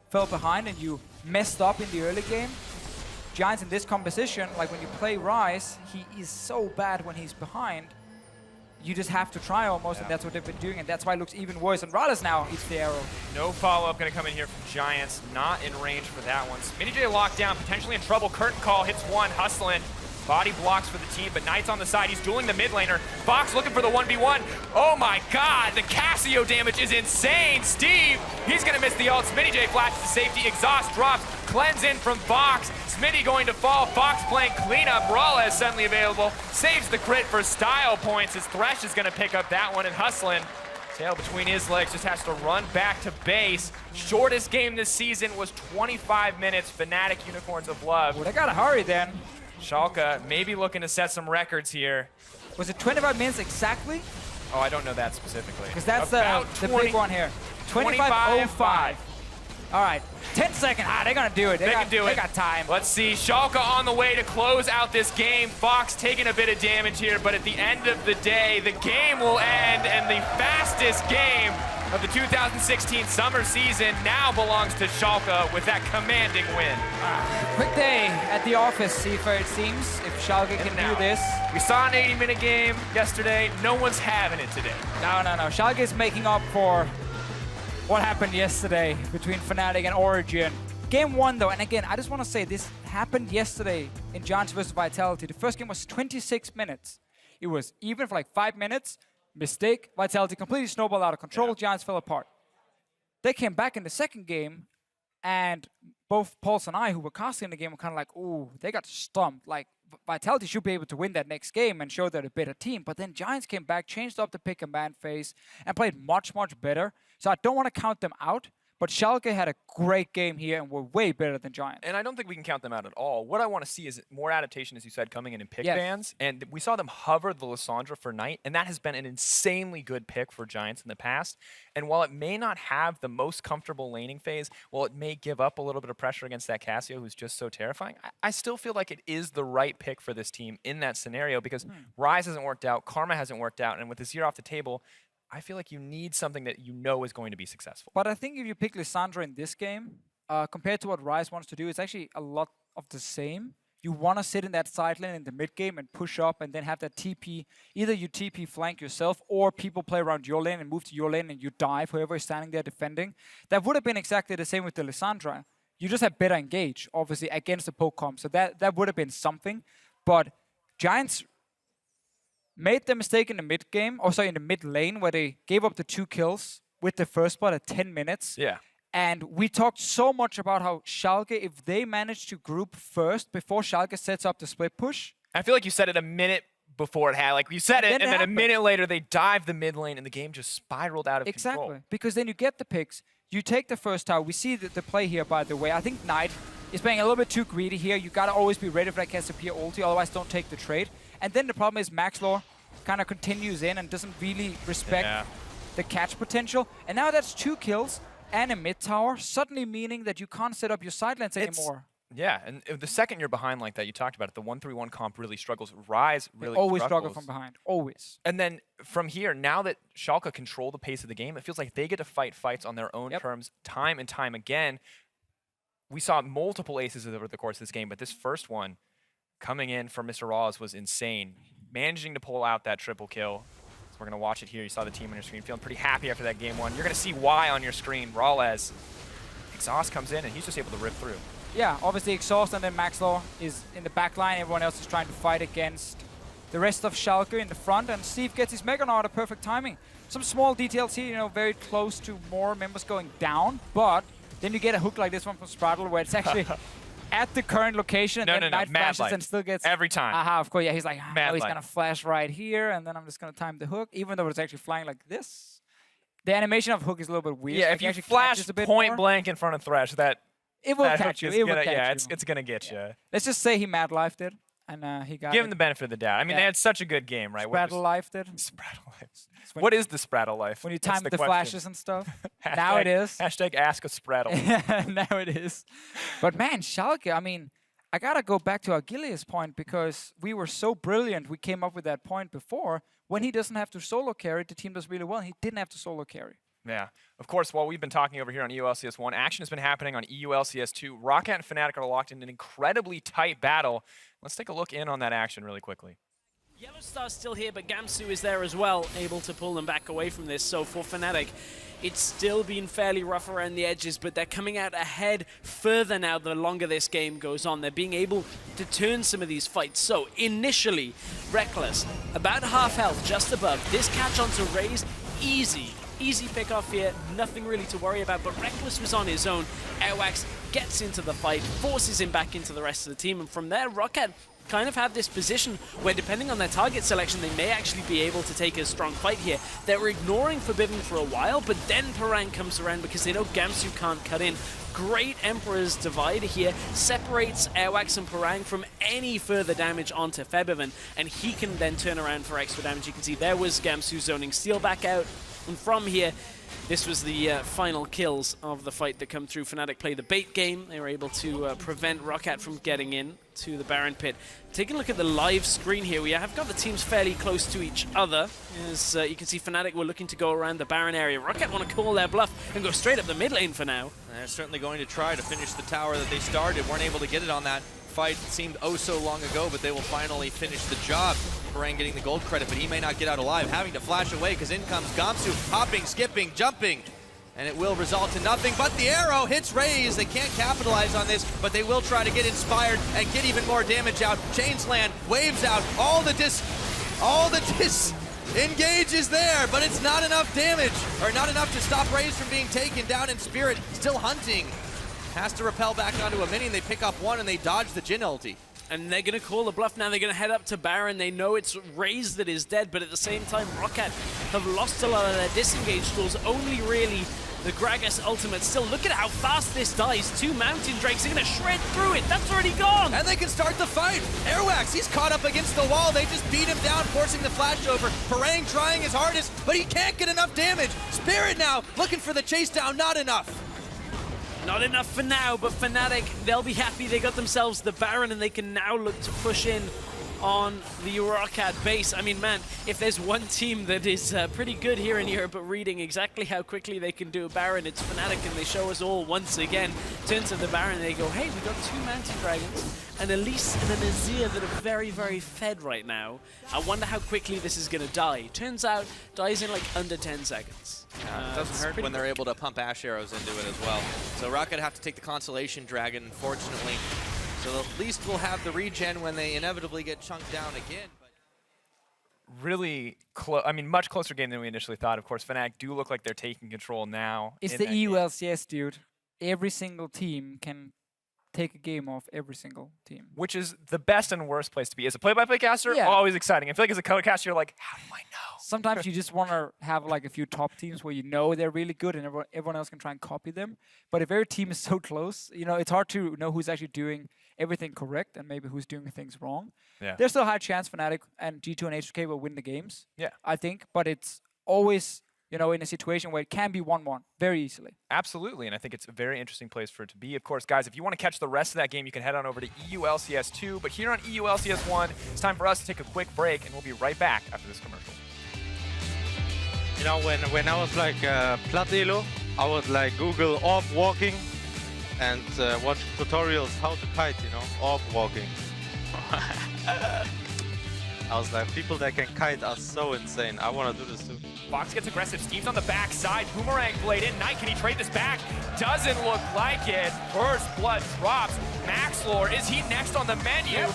fell behind and you messed up in the early game, Giants in this composition, like when you play Ryze, he is so bad when he's behind. You just have to try almost, and that's what they've been doing, and that's why it looks even worse. And Rawless now eats the arrow. No follow-up going to come in here from Giants. Not in range for that one. SmittyJ locked down, potentially in trouble. Curtain call hits one, hustling. Body blocks for the team, but Knight's on the side. He's dueling the mid laner. Fox looking for the 1v1. Oh my god, the Cassio damage is insane. Steve, he's going to miss the ult. SmittyJ flashes to safety. Exhaust drops. Cleanse in from Fox. Smitty going to fall. Fox playing cleanup. Rawless suddenly available. Saves the crit for style points. His Thresh is going to pick up that one, and hustling. Tail between his legs, just has to run back to base. Shortest game this season was 25 minutes. Fnatic Unicorns of Love. Well, they got to hurry then. Schalke maybe looking to set some records here. Was it 25 minutes exactly? Oh, I don't know that specifically. Because that's the big one here. 25:05. All right, 10 seconds. They're going to do it. They can do it. They got time. Let's see. Schalke on the way to close out this game. Fox taking a bit of damage here, but at the end of the day, the game will end, and the fastest game of the 2016 summer season now belongs to Schalke with that commanding win. Quick day at the office, Seifer, it seems, if Schalke can do this. We saw an 80-minute game yesterday. No one's having it today. No. Schalke is making up for what happened yesterday between Fnatic and Origen. Game 1, though, and again, I just want to say this happened yesterday in Giants vs Vitality. The first game was 26 minutes. It was even for like 5 minutes. Mistake. Vitality completely snowballed out of control. Yeah. Giants fell apart. They came back in the second game, and both Pulse and I, who were casting the game, were kind of like, ooh, they got stumped. Like, Vitality should be able to win that next game and show they're a better team. But then Giants came back, changed up the pick and ban phase, and played much, much better. So I don't want to count them out. But Schalke had a great game here and were way better than Giants. And I don't think we can count them out at all. What I want to see is more adaptation, as you said, coming in pick bans. And we saw them hover the Lissandra for Knight, and that has been an insanely good pick for Giants in the past. And while it may not have the most comfortable laning phase, while it may give up a little bit of pressure against that Cassio, who's just so terrifying, I still feel like it is the right pick for this team in that scenario, because Ryze hasn't worked out, Karma hasn't worked out, and with the 0 off the table, I feel like you need something that you know is going to be successful. But I think if you pick Lissandra in this game, compared to what Ryze wants to do, it's actually a lot of the same. You want to sit in that side lane in the mid game and push up and then have that TP. Either you TP flank yourself or people play around your lane and move to your lane and you dive, whoever is standing there defending. That would have been exactly the same with the Lissandra. You just have better engage, obviously, against the poke comp. So that would have been something. But Giants made the mistake in the mid game, also in the mid lane, where they gave up the 2 kills with the first spot at 10 minutes. Yeah. And we talked so much about how Schalke, if they manage to group first before Schalke sets up the split push. I feel like you said it a minute before it had. Like, you said it, and then a minute later, they dived the mid lane, and the game just spiraled out of control. Exactly. Because then you get the picks, you take the first tower. We see the play here, by the way. I think Knight is playing a little bit too greedy here. You got to always be ready for that Cassiopeia ulti, otherwise don't take the trade. And then the problem is Maxlore kind of continues in and doesn't really respect the catch potential. And now that's 2 kills and a mid tower, suddenly meaning that you can't set up your side lanes anymore. Yeah, and the second you're behind like that, you talked about it, the 1-3-1 comp really struggles. Ryze really always struggles. Struggle from behind, always. And then from here, now that Schalke control the pace of the game, it feels like they get to fight fights on their own terms time and time again. We saw multiple aces over the course of this game, but this first one coming in from Mr. Rawless was insane. Managing to pull out that triple kill. We're going to watch it here. You saw the team on your screen feeling pretty happy after that game one. You're going to see why on your screen. Rawlez, Exhaust comes in, and he's just able to rip through. Yeah, obviously Exhaust and then Maxlaw is in the back line. Everyone else is trying to fight against the rest of Schalke in the front, and Steve gets his Mega Nod at perfect timing. Some small details here, you know, very close to more members going down, but then you get a hook like this one from Sprattle where it's actually at the current location, and then Knight flashes and still gets... Every time. Aha, of course, yeah, he's like, Mad he's light. gonna flash right here, and then I'm just gonna time the hook, even though it's actually flying like this. The animation of hook is a little bit weird. Yeah, like if you actually flash catches a bit point more. blank in front of Thresh, it will catch you. It will catch you. Yeah, it's gonna get you. Let's just say he mad lifed it, and he got Give it. him the benefit of the doubt. I mean, they had such a good game, right? Sprattle lifed it. Sprattle life. What is the Sprattle life? When you That's time the question. flashes and stuff. Now it is. Hashtag ask a Sprattle. Now it is. But man, Schalke, I mean, I gotta go back to Agilius' point because we were so brilliant. We came up with that point before. When he doesn't have to solo carry, the team does really well. He didn't have to solo carry. Yeah. Of course, while we've been talking over here on EULCS1, action has been happening on EULCS2. Roccat and Fnatic are locked in an incredibly tight battle. Let's take a look in on that action really quickly. Yellow Star's still here, but Gamsu is there as well, able to pull them back away from this. So for Fnatic, it's still been fairly rough around the edges, but they're coming out ahead further now the longer this game goes on. They're being able to turn some of these fights. So initially, Reckless, about half health, just above. This catch onto Raze, easy pick off here, nothing really to worry about, but Reckless was on his own. Airwax gets into the fight, forces him back into the rest of the team, and from there, Roccat kind of have this position where, depending on their target selection, they may actually be able to take a strong fight here. They were ignoring Forbidden for a while, but then Parang comes around because they know Gamsu can't cut in. Great Emperor's Divide here separates Airwax and Parang from any further damage onto Febiven, and he can then turn around for extra damage. You can see there was Gamsu zoning Steel back out, and from here, this was the final kills of the fight that come through. Fnatic play the bait game. They were able to prevent Roccat from getting in to the Baron pit. Taking a look at the live screen here, we have got the teams fairly close to each other. As you can see, Fnatic were looking to go around the Baron area. Roccat want to call their bluff and go straight up the mid lane for now. They're certainly going to try to finish the tower that they started. Weren't able to get it on that fight. It seemed oh so long ago, but they will finally finish the job. Parang getting the gold credit, but he may not get out alive, having to flash away because in comes Gamsu, hopping, skipping, jumping, and it will result in nothing but the arrow hits Raze. They can't capitalize on this, but they will try to get inspired and get even more damage out. Chains land, waves out, all the dis engage is there, but it's not enough damage, or not enough to stop Raze from being taken down in Spirit, still hunting. Has to repel back onto a minion. They pick up one and they dodge the Jhin ulti. And they're going to call the bluff now. They're going to head up to Baron. They know it's Raze that is dead, but at the same time, Roccat have lost a lot of their disengage tools. Only really the Gragas ultimate. Still, look at how fast this dies. Two Mountain Drakes are going to shred through it. That's already gone. And they can start the fight. Airwax, he's caught up against the wall. They just beat him down, forcing the flash over. Parang trying his hardest, but he can't get enough damage. Spirit now looking for the chase down. Not enough. Not enough for now, but Fnatic, they'll be happy they got themselves the Baron and they can now look to push in on the Roccat base. I mean, man, if there's one team that is pretty good here in Europe at reading exactly how quickly they can do a Baron, it's Fnatic, and they show us all once again. Turn to the Baron and they go, hey, we got two Mountain Dragons, an Elise and an Azir that are very, very fed right now. I wonder how quickly this is going to die. Turns out, dies in like under 10 seconds. It doesn't hurt when they're able to pump Ash Arrows into it as well. So Roccat have to take the Constellation Dragon, unfortunately. So at least we'll have the regen when they inevitably get chunked down again. Really close. I mean, much closer game than we initially thought. Of course, Fnatic do look like they're taking control now. It's the EULCS, dude. Every single team can take a game off every single team. Which is the best and worst place to be. As a play-by-play caster, always exciting. I feel like as a color caster, you're like, how do I know? Sometimes you just want to have like a few top teams where you know they're really good and everyone else can try and copy them. But if every team is so close, you know, it's hard to know who's actually doing everything correct and maybe who's doing things wrong. Yeah. There's still a high chance Fnatic and G2 and H2K will win the games. Yeah. I think, but it's always, you know, in a situation where it can be 1-1 very easily. Absolutely, and I think it's a very interesting place for it to be. Of course, guys, if you want to catch the rest of that game, you can head on over to EULCS2. But here on EULCS1, it's time for us to take a quick break, and we'll be right back after this commercial. You know, when I was like Platilo, I would like Google orb walking and watch tutorials how to kite, you know, orb walking. I was like, people that can kite are so insane. I want to do this too. Fox gets aggressive. Steve's on the backside. Boomerang blade in. Knight, can he trade this back? Doesn't look like it. First blood drops. Maxlore, is he next on the menu?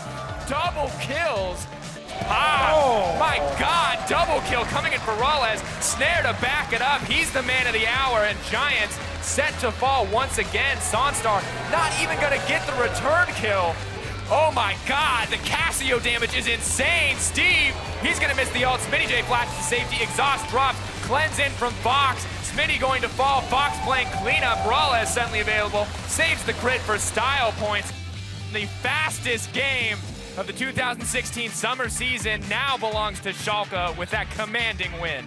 Double kills. My God, double kill coming in for Rales. Snare to back it up. He's the man of the hour, and Giants set to fall once again. Sonstar not even gonna get the return kill. Oh my God, the Casio damage is insane. Steve, he's gonna miss the ult. Smitty J flashes to safety. Exhaust drops. Cleanse in from Fox. Smitty going to fall. Fox playing cleanup. Rales suddenly available. Saves the crit for style points. The fastest game of the 2016 summer season now belongs to Schalke with that commanding win.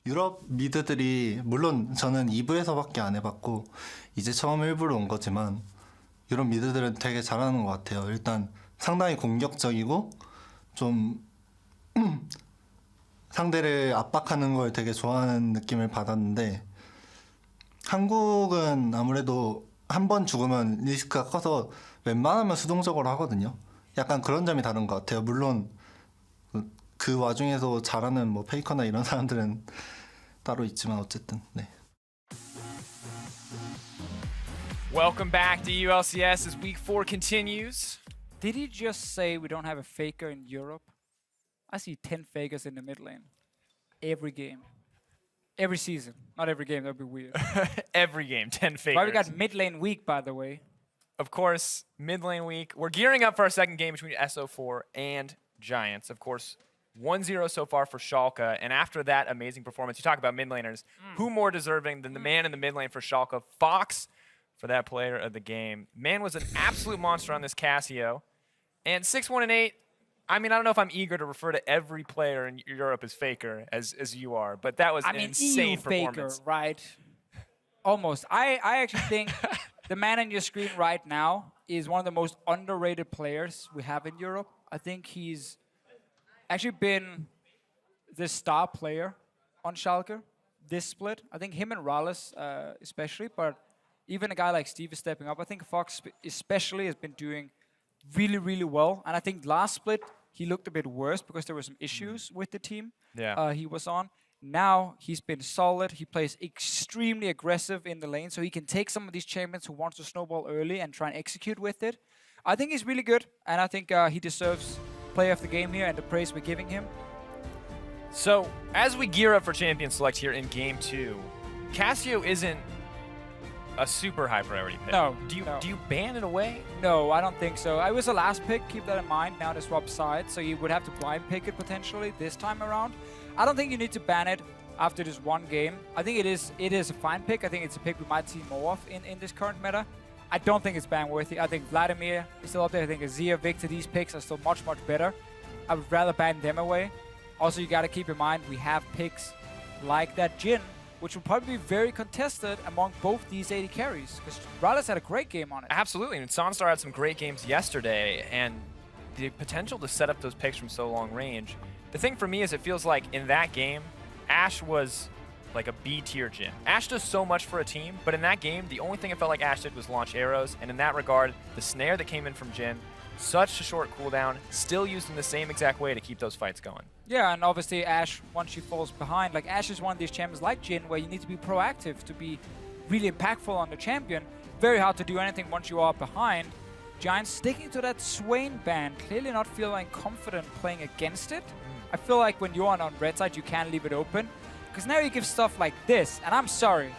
유럽 미드들이 물론 저는 2부에서밖에 안 해봤고 이제 처음 1부로 온 거지만 유럽 미드들은 되게 잘하는 것 같아요. 일단 상당히 공격적이고 좀 상대를 압박하는 걸 되게 좋아하는 느낌을 받았는데 한국은 아무래도 한 번 죽으면 리스크가 커서 웬만하면 수동적으로 하거든요. 약간 그런 점이 다른 것 같아요. 물론 그 와중에서 잘하는 뭐 페이커나 이런 사람들은 따로 있지만 어쨌든 네. Welcome back to EULCS as Week 4 continues. Did he just say we don't have a faker in Europe? I see 10 fakers in the mid lane. Every game. Every season. Not every game, that'd be weird. Every game, 10 fakers. Why we got mid lane week, by the way. Of course, mid lane week. We're gearing up for our second game between SO4 and Giants. Of course, 1-0 so far for Schalke. And after that amazing performance, you talk about mid laners. Who more deserving than the man in the mid lane for Schalke? Fox for that player of the game. Man was an absolute monster on this Casio. And 6-1-8, I mean, I don't know if I'm eager to refer to every player in Europe as faker as you are, but that was an insane EU performance. faker, right? Almost. I actually think the man on your screen right now is one of the most underrated players we have in Europe. I think he's actually been the star player on Schalke this split. I think him and Rallis especially, but even a guy like Steve is stepping up. I think Fox especially has been doing really, really well. And I think last split, he looked a bit worse because there were some issues with the team he was on. Now, he's been solid. He plays extremely aggressive in the lane, so he can take some of these champions who wants to snowball early and try and execute with it. I think he's really good, and I think he deserves player of the game here and the praise we're giving him. So, as we gear up for Champion Select here in Game 2, Casio isn't a super high priority pick. No. Do you ban it away? No, I don't think so. I was the last pick, keep that in mind. Now they swap sides, so you would have to blind pick it potentially this time around. I don't think you need to ban it after this one game. I think it is a fine pick. I think it's a pick we might see more of in this current meta. I don't think it's ban worthy. I think Vladimir is still up there. I think Azir, Victor, these picks are still much, much better. I would rather ban them away. Also, you got to keep in mind we have picks like that Jhin, which will probably be very contested among both these AD carries, because Rallis had a great game on it. Absolutely, and Sonstar had some great games yesterday, and the potential to set up those picks from so long range. The thing for me is it feels like in that game, Ashe was like a B-tier Jhin. Ashe does so much for a team, but in that game, the only thing it felt like Ashe did was launch arrows, and in that regard, the snare that came in from Jhin, such a short cooldown, still used in the same exact way to keep those fights going. Yeah, and obviously Ashe, once she falls behind, like Ashe is one of these champions like Jhin where you need to be proactive to be really impactful on the champion. Very hard to do anything once you are behind. Giants sticking to that Swain ban, clearly not feeling confident playing against it. I feel like when you're on red side, you can leave it open. Because now you give stuff like this, and I'm sorry,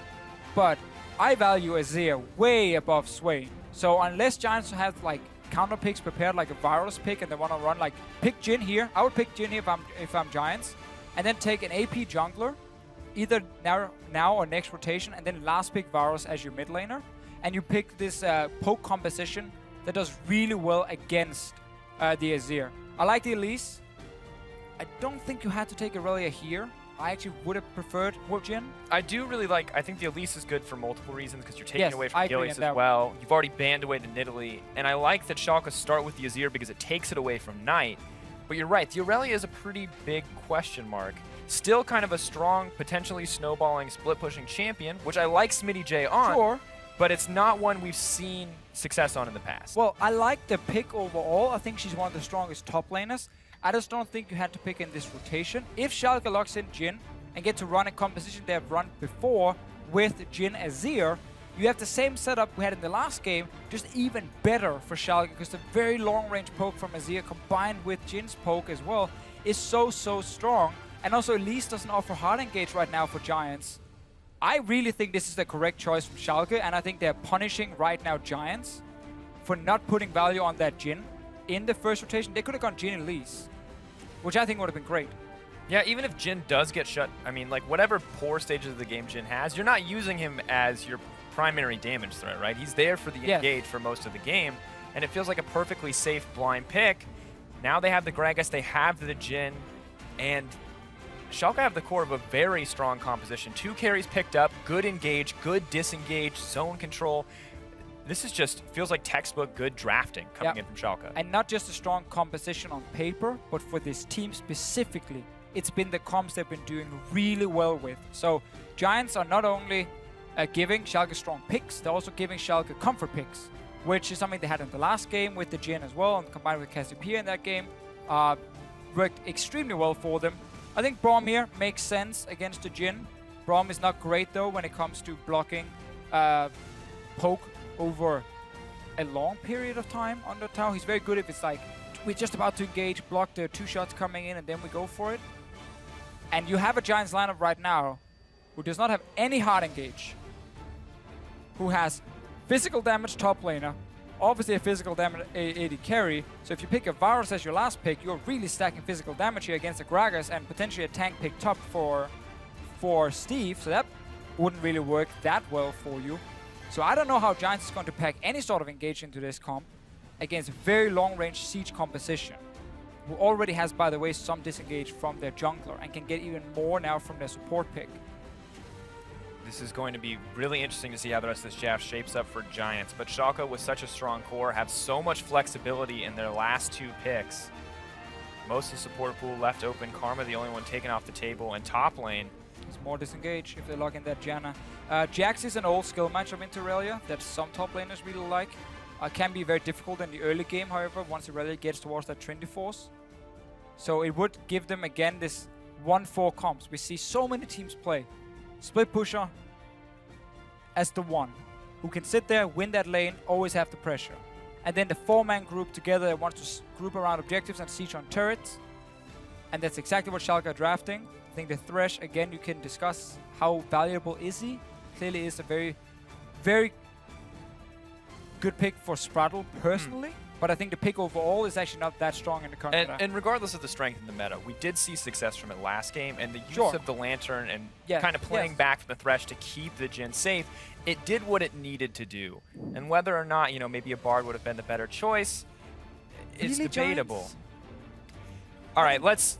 but I value Azir way above Swain. So unless Giants have like counter picks prepared like a Virus pick and they want to run like pick Jhin here. I would pick Jhin here if I'm Giants, and then take an AP jungler, either now or next rotation, and then last pick Virus as your mid laner, and you pick this poke composition that does really well against the Azir. I like the Elise. I don't think you had to take Aurelia here. I actually would have preferred Jhin. I do really like, I think the Elise is good for multiple reasons because you're taking Yes, away from I agree Gillies on as that well. You've already banned away the Nidalee, and I like that Schalke start with the Azir because it takes it away from Knight. But you're right, the Aurelia is a pretty big question mark. Still kind of a strong, potentially snowballing, split-pushing champion, which I like Smitty J on, Sure. but it's not one we've seen success on in the past. Well, I like the pick overall. I think she's one of the strongest top laners. I just don't think you had to pick in this rotation. If Schalke locks in Jhin and get to run a composition they have run before with Jhin Azir, you have the same setup we had in the last game, just even better for Schalke, because the very long-range poke from Azir combined with Jin's poke as well is so strong. And also Elise doesn't offer hard engage right now for Giants. I really think this is the correct choice from Schalke, and I think they're punishing right now Giants for not putting value on that Jhin in the first rotation. They could have gone Jhin Elise, which I think would have been great. Yeah, even if Jhin does get shut, I mean, like, whatever poor stages of the game Jhin has, you're not using him as your primary damage threat, right? He's there for the engage for most of the game, and it feels like a perfectly safe blind pick. Now they have the Gragas, they have the Jhin, and Schalke have the core of a very strong composition. 2 carries picked up, good engage, good disengage, zone control. This is just, feels like textbook good drafting coming in from Schalke. And not just a strong composition on paper, but for this team specifically, it's been the comps they've been doing really well with. So Giants are not only giving Schalke strong picks, they're also giving Schalke comfort picks, which is something they had in the last game with the Jhin as well, and combined with Cassiopeia in that game, worked extremely well for them. I think Braum here makes sense against the Jhin. Braum is not great though when it comes to blocking poke over a long period of time on the tower. He's very good if it's like, we're just about to engage, block the 2 shots coming in, and then we go for it. And you have a Giants lineup right now who does not have any hard engage, who has physical damage top laner, obviously a physical damage AD carry. So if you pick a Varus as your last pick, you're really stacking physical damage here against the Gragas and potentially a tank pick top for Steve. So that wouldn't really work that well for you. So I don't know how Giants is going to pack any sort of engage into this comp against a very long-range siege composition, who already has, by the way, some disengage from their jungler and can get even more now from their support pick. This is going to be really interesting to see how the rest of this draft shapes up for Giants. But Schalke, with such a strong core, have so much flexibility in their last 2 picks. Most of the support pool left open. Karma, the only one taken off the table. And top lane, it's more disengage if they lock in that Janna. Jax is an old skill matchup in Irelia that some top laners really like. Can be very difficult in the early game, however, once Irelia gets towards that Trinity Force. So it would give them, again, this 1-4 comps. We see so many teams play split pusher as the one who can sit there, win that lane, always have the pressure. And then the 4-man group together that wants to group around objectives and siege on turrets. And that's exactly what Schalke are drafting. I think the Thresh, again, you can discuss how valuable is he. Clearly is a very, very good pick for Spraddle personally. But I think the pick overall is actually not that strong in the current meta. And regardless of the strength in the meta, we did see success from it last game, and the use of the Lantern and kind of playing back from the Thresh to keep the Jhin safe, it did what it needed to do. And whether or not, you know, maybe a Bard would have been the better choice, it's debatable. Giants? All right, let's,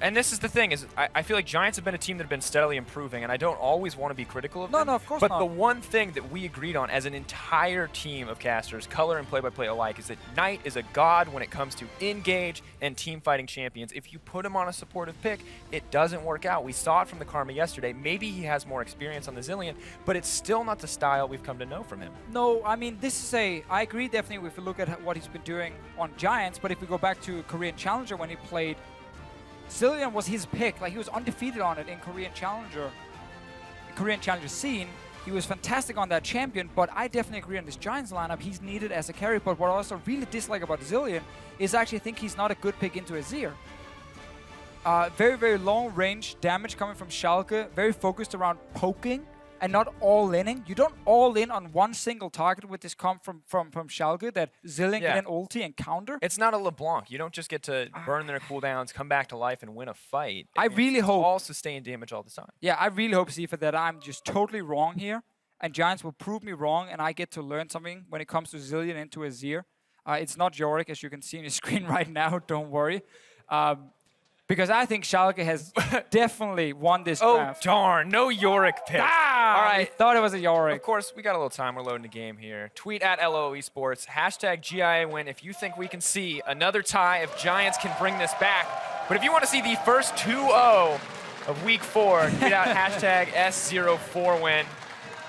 and this is the thing, is I feel like Giants have been a team that have been steadily improving, and I don't always want to be critical of them. No, of course but not. the one thing that we agreed on as an entire team of casters, color and play-by-play alike, is that Knight is a god when it comes to engage and team fighting champions. If you put him on a supportive pick, it doesn't work out. We saw it from the Karma yesterday. Maybe he has more experience on the Zillion, but it's still not the style we've come to know from him. No, I mean, this is I agree definitely if we look at what he's been doing on Giants, but if we go back to Korean Challenger when he played, Zillion was his pick. Like, he was undefeated on it in Korean Challenger scene. He was fantastic on that champion, but I definitely agree on this Giants lineup. He's needed as a carry, but what I also really dislike about Zillion is I actually think he's not a good pick into Azir. Very, very long range damage coming from Schalke, very focused around poking and not all-inning. You don't all-in on one single target with this comp from Schalke that Zillion can then ulti and counter. It's not a LeBlanc. You don't just get to burn their cooldowns, come back to life, and win a fight. I really hope all sustained damage all the time. Yeah, I really hope, Sifa, that I'm just totally wrong here, and Giants will prove me wrong, and I get to learn something when it comes to Zillion into Azir. It's not Yorick, as you can see on your screen right now. Don't worry. Because I think Schalke has definitely won this draft. Oh, darn. No Yorick pick. All right. I thought it was a Yorick. Of course, we got a little time. We're loading the game here. Tweet at LO Esports. Hashtag GIA win if you think we can see another tie, if Giants can bring this back. But if you want to see the first 2-0 of Week 4, tweet out hashtag S04 win.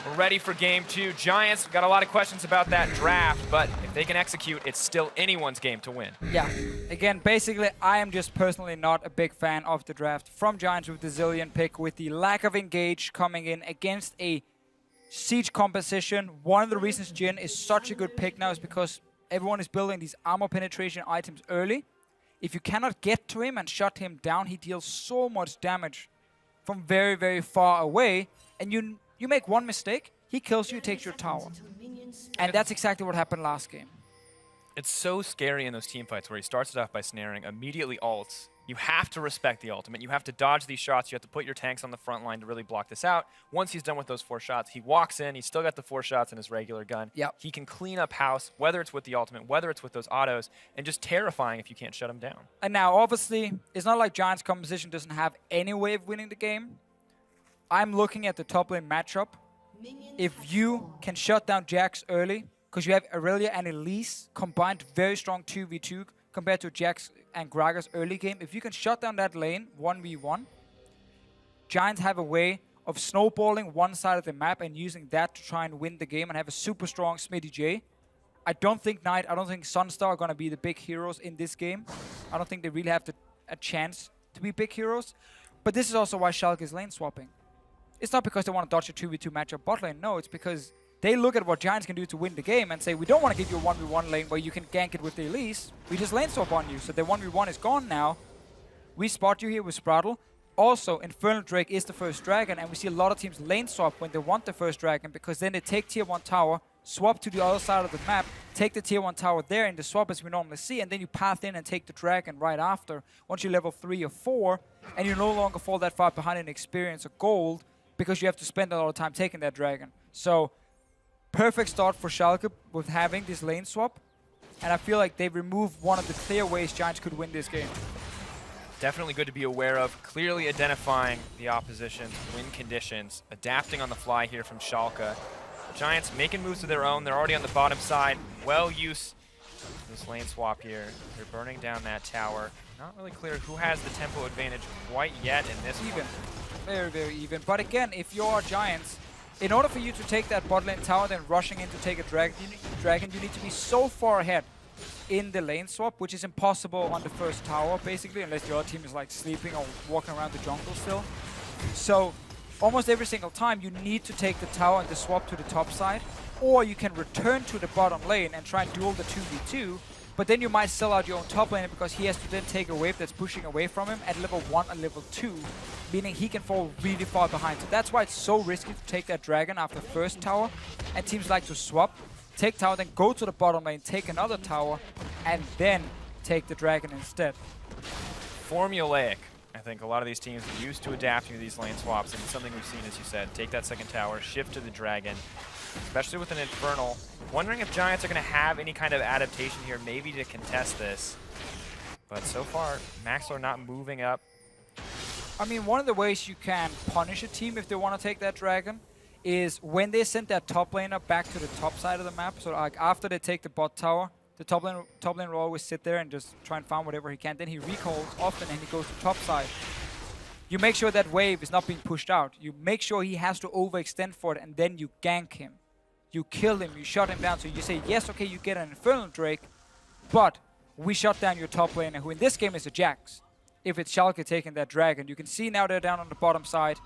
We're ready for Game 2. Giants, we've got a lot of questions about that draft, but if they can execute, it's still anyone's game to win. Yeah. Again, basically, I am just personally not a big fan of the draft from Giants with the Zillion pick, with the lack of engage coming in against a siege composition. One of the reasons Jhin is such a good pick now is because everyone is building these armor penetration items early. If you cannot get to him and shut him down, he deals so much damage from very, very far away, and you make one mistake, he kills you, takes your tower. And that's exactly what happened last game. It's so scary in those team fights where he starts it off by snaring, immediately ults. You have to respect the ultimate. You have to dodge these shots. You have to put your tanks on the front line to really block this out. Once he's done with those 4 shots, he walks in. He's still got the 4 shots in his regular gun. Yep. He can clean up house, whether it's with the ultimate, whether it's with those autos, and just terrifying if you can't shut him down. And now, obviously, it's not like Giants' composition doesn't have any way of winning the game. I'm looking at the top lane matchup. If you can shut down Jax early, because you have Irelia and Elise combined very strong 2v2 compared to Jax and Gragas early game. If you can shut down that lane 1v1, Giants have a way of snowballing one side of the map and using that to try and win the game and have a super strong Smitty J. I don't think Knight, I don't think Sunstar are going to be the big heroes in this game. I don't think they really have a chance to be big heroes. But this is also why Schalke is lane swapping. It's not because they want to dodge a 2v2 matchup bot lane. No, it's because they look at what Giants can do to win the game and say, we don't want to give you a 1v1 lane where you can gank it with the Elise. We just lane swap on you. So the 1v1 is gone now. We spot you here with Spraddle. Also, Infernal Drake is the first dragon, and we see a lot of teams lane swap when they want the first dragon, because then they take tier 1 tower, swap to the other side of the map, take the tier 1 tower there in the swap as we normally see, and then you path in and take the dragon right after. Once you level 3 or 4, and you no longer fall that far behind in experience or gold, because you have to spend a lot of time taking that dragon. So, perfect start for Schalke with having this lane swap, and I feel like they removed one of the clear ways Giants could win this game. Definitely good to be aware of. Clearly identifying the opposition's win conditions. Adapting on the fly here from Schalke. Giants making moves of their own. They're already on the bottom side. Well used to this lane swap here. They're burning down that tower. Not really clear who has the tempo advantage quite yet in this Even. one. Very, very even. But again, if you're Giants, in order for you to take that bot lane tower, then rushing in to take a dragon, you need to be so far ahead in the lane swap, which is impossible on the first tower, basically, unless the other team is like sleeping or walking around the jungle still. So almost every single time you need to take the tower and the swap to the top side, or you can return to the bottom lane and try and duel the 2v2, but then you might sell out your own top laner because he has to then take a wave that's pushing away from him at level 1 and level 2, meaning he can fall really far behind. So that's why it's so risky to take that dragon after first tower, and teams like to swap, take tower, then go to the bottom lane, take another tower, and then take the dragon instead. Formulaic. I think a lot of these teams are used to adapting to these lane swaps, and it's something we've seen, as you said. Take that second tower, shift to the dragon, especially with an Infernal. Wondering if Giants are going to have any kind of adaptation here, maybe to contest this. But so far, Maxlor not moving up. I mean, one of the ways you can punish a team if they want to take that dragon is when they send that top laner back to the top side of the map. So like after they take the bot tower, the top laner will always sit there and just try and farm whatever he can. Then he recalls often and he goes to top side. You make sure that wave is not being pushed out. You make sure he has to overextend for it, and then you gank him. You kill him, you shut him down. So you say, yes, okay, you get an Infernal Drake, but we shut down your top laner, who in this game is a Jax. If it's Schalke taking that dragon. You can see now they're down on the bottom side.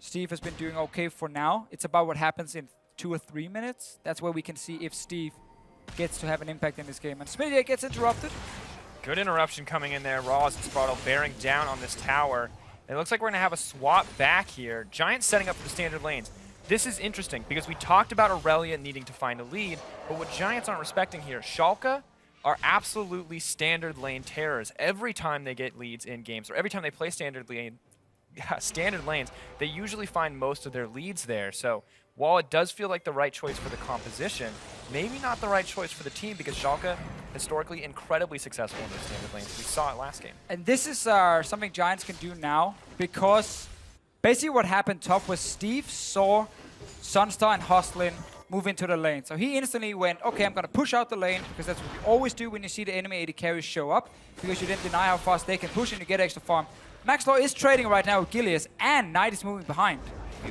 Steve has been doing okay for now. It's about what happens in 2 or 3 minutes. That's where we can see if Steve gets to have an impact in this game. And Smitty gets interrupted. Good interruption coming in there. Rawls and Spraddle bearing down on this tower. It looks like we're going to have a swap back here. Giants setting up for the standard lanes. This is interesting because we talked about Aurelia needing to find a lead, but what Giants aren't respecting here, Schalke are absolutely standard lane terrors. Every time they get leads in games, or every time they play standard lanes, they usually find most of their leads there. So while it does feel like the right choice for the composition, maybe not the right choice for the team, because Schalke historically incredibly successful in those standard lanes. We saw it last game. And this is something Giants can do now, because basically what happened top was Steve saw Sunstar and Hostlin move into the lane. So he instantly went, okay, I'm going to push out the lane, because that's what you always do when you see the enemy AD carries show up, because you didn't deny how fast they can push and you get extra farm. Maxlor is trading right now with Gilius, and Knight is moving behind.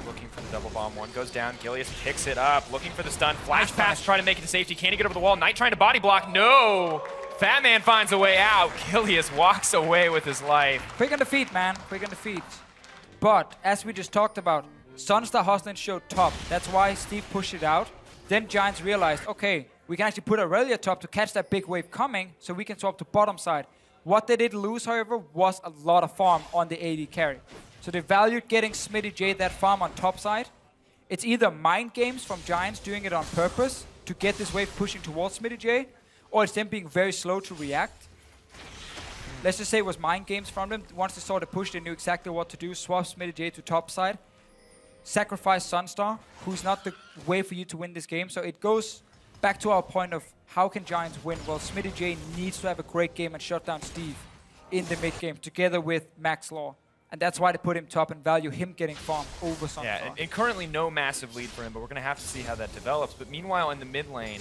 Looking for the double bomb. One goes down. Gilius picks it up. Looking for the stun. Flash pass, trying to make it to safety. Can he get over the wall? Knight trying to body block. No! Fat Man finds a way out. Gilius walks away with his life. Quick on the feet, man. Quick on the feet. But, as we just talked about, Sunstar Hostlin showed top. That's why Steve pushed it out. Then Giants realized, okay, we can actually put Aurelia top to catch that big wave coming, so we can swap to bottom side. What they did lose, however, was a lot of farm on the AD carry. So they valued getting Smitty J that farm on top side. It's either mind games from Giants doing it on purpose to get this wave pushing towards Smitty J, or it's them being very slow to react. Let's just say it was mind games from them. Once they saw the push, they knew exactly what to do. Swap Smitty J to top side. Sacrifice Sunstar, who's not the way for you to win this game. So it goes back to our point of how can Giants win? Well, Smitty J needs to have a great game and shut down Steve in the mid game together with Maxlor. And that's why they put him top and value him getting farm over Sunstar. Yeah, and currently no massive lead for him, but we're going to have to see how that develops. But meanwhile, in the mid lane,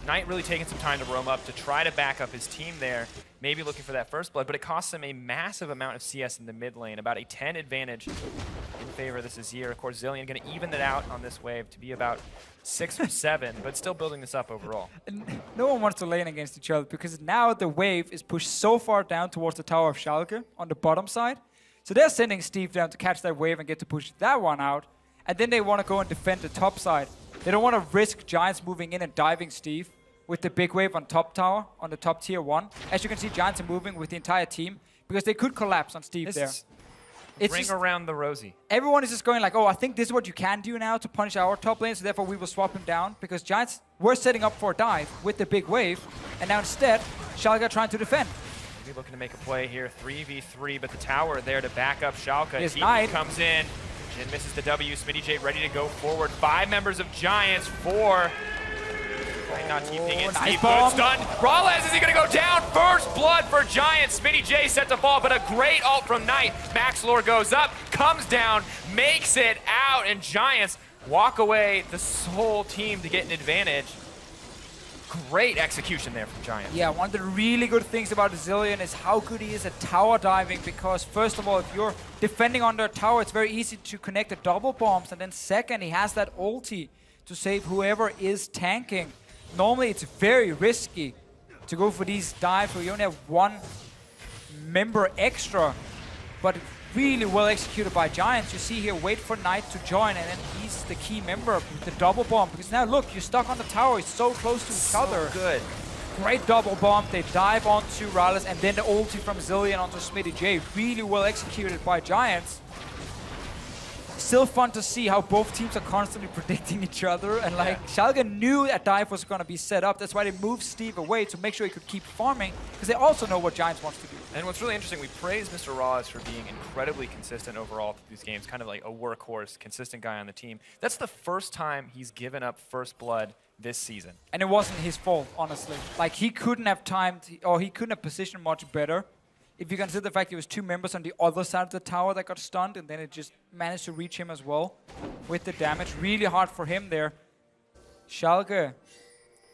Knight really taking some time to roam up to try to back up his team there, maybe looking for that first blood, but it costs him a massive amount of CS in the mid lane, about a 10 advantage in favor of this Azir. Of course, Zilean going to even it out on this wave to be about 6 or 7, but still building this up overall. No one wants to lane against each other, because now the wave is pushed so far down towards the tower of Schalke on the bottom side. So they're sending Steve down to catch that wave and get to push that one out. And then they want to go and defend the top side. They don't want to risk Giants moving in and diving Steve with the big wave on top tower, on the top tier 1. As you can see, Giants are moving with the entire team because they could collapse on Steve there. It's ring around the rosy. Everyone is just going like, oh, I think this is what you can do now to punish our top lane, so therefore we will swap him down, because Giants were setting up for a dive with the big wave, and now instead, Schalke are trying to defend. Maybe looking to make a play here, 3v3, but the tower there to back up Schalke. His TP knight comes in, Jin misses the W, SmittyJ ready to go forward. 5 members of Giants, 4. Not keeping it. Nice Steve bomb. Good stun. Rawlez, is he going to go down? First blood for Giants. SmittyJ set to fall, but a great ult from Knight. Maxlore goes up, comes down, makes it out, and Giants walk away the whole team to get an advantage. Great execution there from Giants. Yeah, one of the really good things about Zillion is how good he is at tower diving, because first of all, if you're defending under a tower, it's very easy to connect the double bombs, and then second, he has that ulti to save whoever is tanking. Normally, it's very risky to go for these dives where you only have 1 member extra, but really well executed by Giants. You see here, wait for Knight to join, and then he's the key member with the double bomb. Because now look, you're stuck on the tower, it's so close to each other. Good. Great double bomb, they dive onto Rallis, and then the ulti from Zillion onto SmittyJ. Really well executed by Giants. Still fun to see how both teams are constantly predicting each other, and like Schalke knew a dive was going to be set up. That's why they moved Steve away to make sure he could keep farming, because they also know what Giants wants to do. And what's really interesting, we praise Mr. Rawlez for being incredibly consistent overall through these games, kind of like a workhorse, consistent guy on the team. That's the first time he's given up first blood this season. And it wasn't his fault, honestly. Like, he couldn't have timed, or he couldn't have positioned much better. If you consider the fact there was 2 members on the other side of the tower that got stunned, and then it just managed to reach him as well with the damage. Really hard for him there. Schalke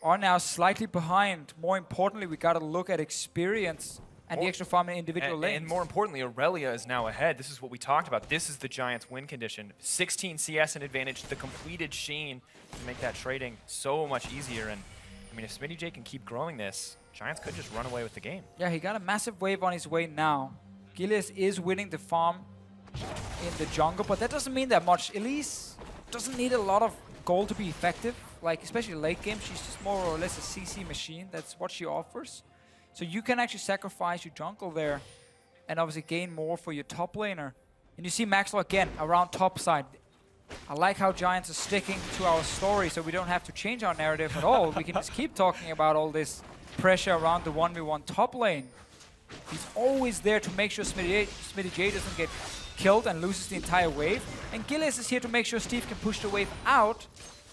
are now slightly behind. More importantly, we got to look at experience and the extra farm in individual lanes. And more importantly, Aurelia is now ahead. This is what we talked about. This is the Giants' win condition. 16 CS in advantage, the completed Sheen to make that trading so much easier. And I mean, if SmittyJ can keep growing this, Giants could just run away with the game. Yeah, he got a massive wave on his way now. Gilius is winning the farm in the jungle, but that doesn't mean that much. Elise doesn't need a lot of gold to be effective. Like, especially late game, she's just more or less a CC machine. That's what she offers. So you can actually sacrifice your jungle there and obviously gain more for your top laner. And you see Maxwell again around top side. I like how Giants are sticking to our story, so we don't have to change our narrative at all. We can just keep talking about all this pressure around the 1v1 top lane. He's always there to make sure SmittyJ doesn't get killed and loses the entire wave. And Gilius is here to make sure Steve can push the wave out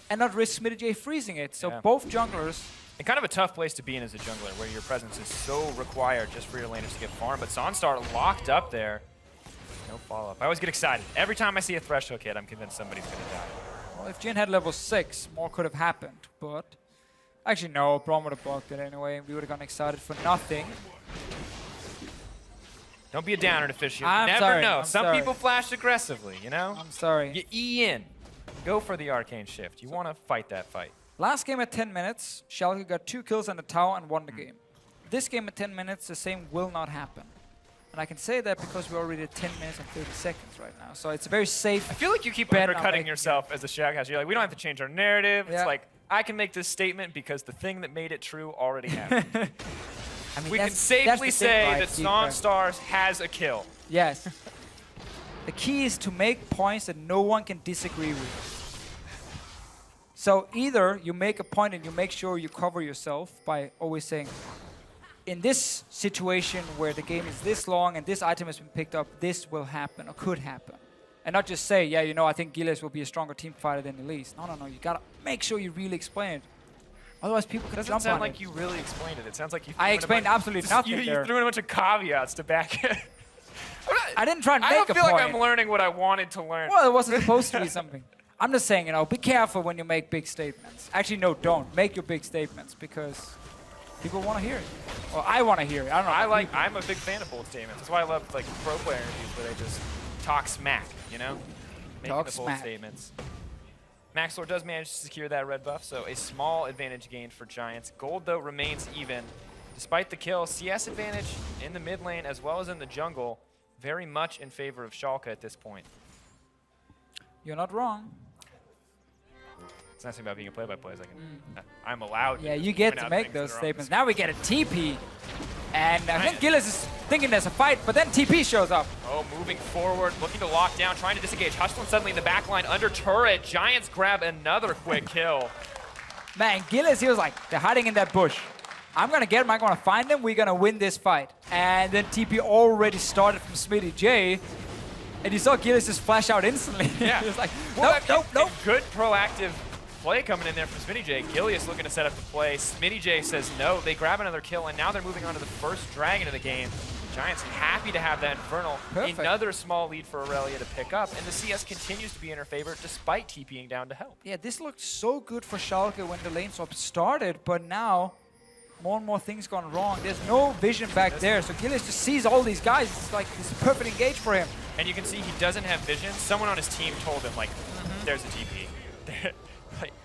and not risk SmittyJ freezing it. So both junglers... And kind of a tough place to be in as a jungler, where your presence is so required just for your laners to get farmed. But Sonstar locked up there. No follow-up. I always get excited. Every time I see a threshold hit, I'm convinced somebody's going to die. Well, if Jin had level 6, more could have happened. But actually, no. Braum would have blocked it anyway, and we would have gotten excited for nothing. Don't be a downer to fish. You I'm never sorry, know. I'm Some sorry. people flash aggressively, you know? I'm sorry. You E in. Go for the arcane shift. You want to fight that fight. Last game at 10 minutes, Schalke got 2 kills on the tower and won the game. This game at 10 minutes, the same will not happen. And I can say that because we're already at 10 minutes and 30 seconds right now. So it's a very safe. I feel like you keep bet undercutting yourself as a Shaghouse. You're like, we don't have to change our narrative. Yeah. It's like, I can make this statement because the thing that made it true already happened. I mean, we can that's safely the thing, say right, that Steve, Sonstar has a kill. Yes. The key is to make points that no one can disagree with. So either you make a point and you make sure you cover yourself by always saying, in this situation where the game is this long and this item has been picked up, this will happen or could happen. And not just say, yeah, you know, I think Gilius will be a stronger team fighter than Elise. No, no, no. You gotta make sure you really explain it. Otherwise, people can It jump doesn't sound on like it. you really explained it. It sounds like you. I explained absolutely nothing You there. threw in a bunch of caveats to back it. I didn't try and I make don't a feel point. like I'm learning what I wanted to learn. Well, it wasn't supposed to be something. I'm just saying, you know, be careful when you make big statements. Actually, no, don't. Make your big statements because people want to hear it. Well, I want to hear it. I don't know. I'm a big fan of bold statements. That's why I love like pro player interviews where they just talk smack, you know? Making Talk the bold smack. statements. Maxlore does manage to secure that red buff, so a small advantage gained for Giants. Gold, though, remains even. Despite the kill, CS advantage in the mid lane as well as in the jungle, very much in favor of Schalke at this point. You're not wrong. It's nice thing about being a play-by-play is I'm allowed. Yeah, to you just get point to out make things that those are on statements. the Now we get a TP. And I think Gillis is thinking there's a fight, but then TP shows up. Oh, moving forward, looking to lock down, trying to disengage. Hustlin suddenly in the back line under turret. Giants grab another quick kill. Man, Gillis, he was like, they're hiding in that bush. I'm going to get them, I'm going to find them, we're going to win this fight. And then TP already started from Smitty J. And you saw Gillis just flash out instantly. Yeah. He was like, Well, nope. Good proactive play coming in there from Smitty J. Gilius looking to set up the play. Smitty J says no. They grab another kill, and now they're moving on to the first dragon of the game. Giants happy to have that Infernal. Perfect. Another small lead for Aurelia to pick up, and the CS continues to be in her favor despite TPing down to help. Yeah, this looked so good for Schalke when the lane swap started, but now more and more things gone wrong. There's no vision back there, so Gillis just sees all these guys. It's like this is a perfect engage for him. And you can see he doesn't have vision. Someone on his team told him, like, there's a TP.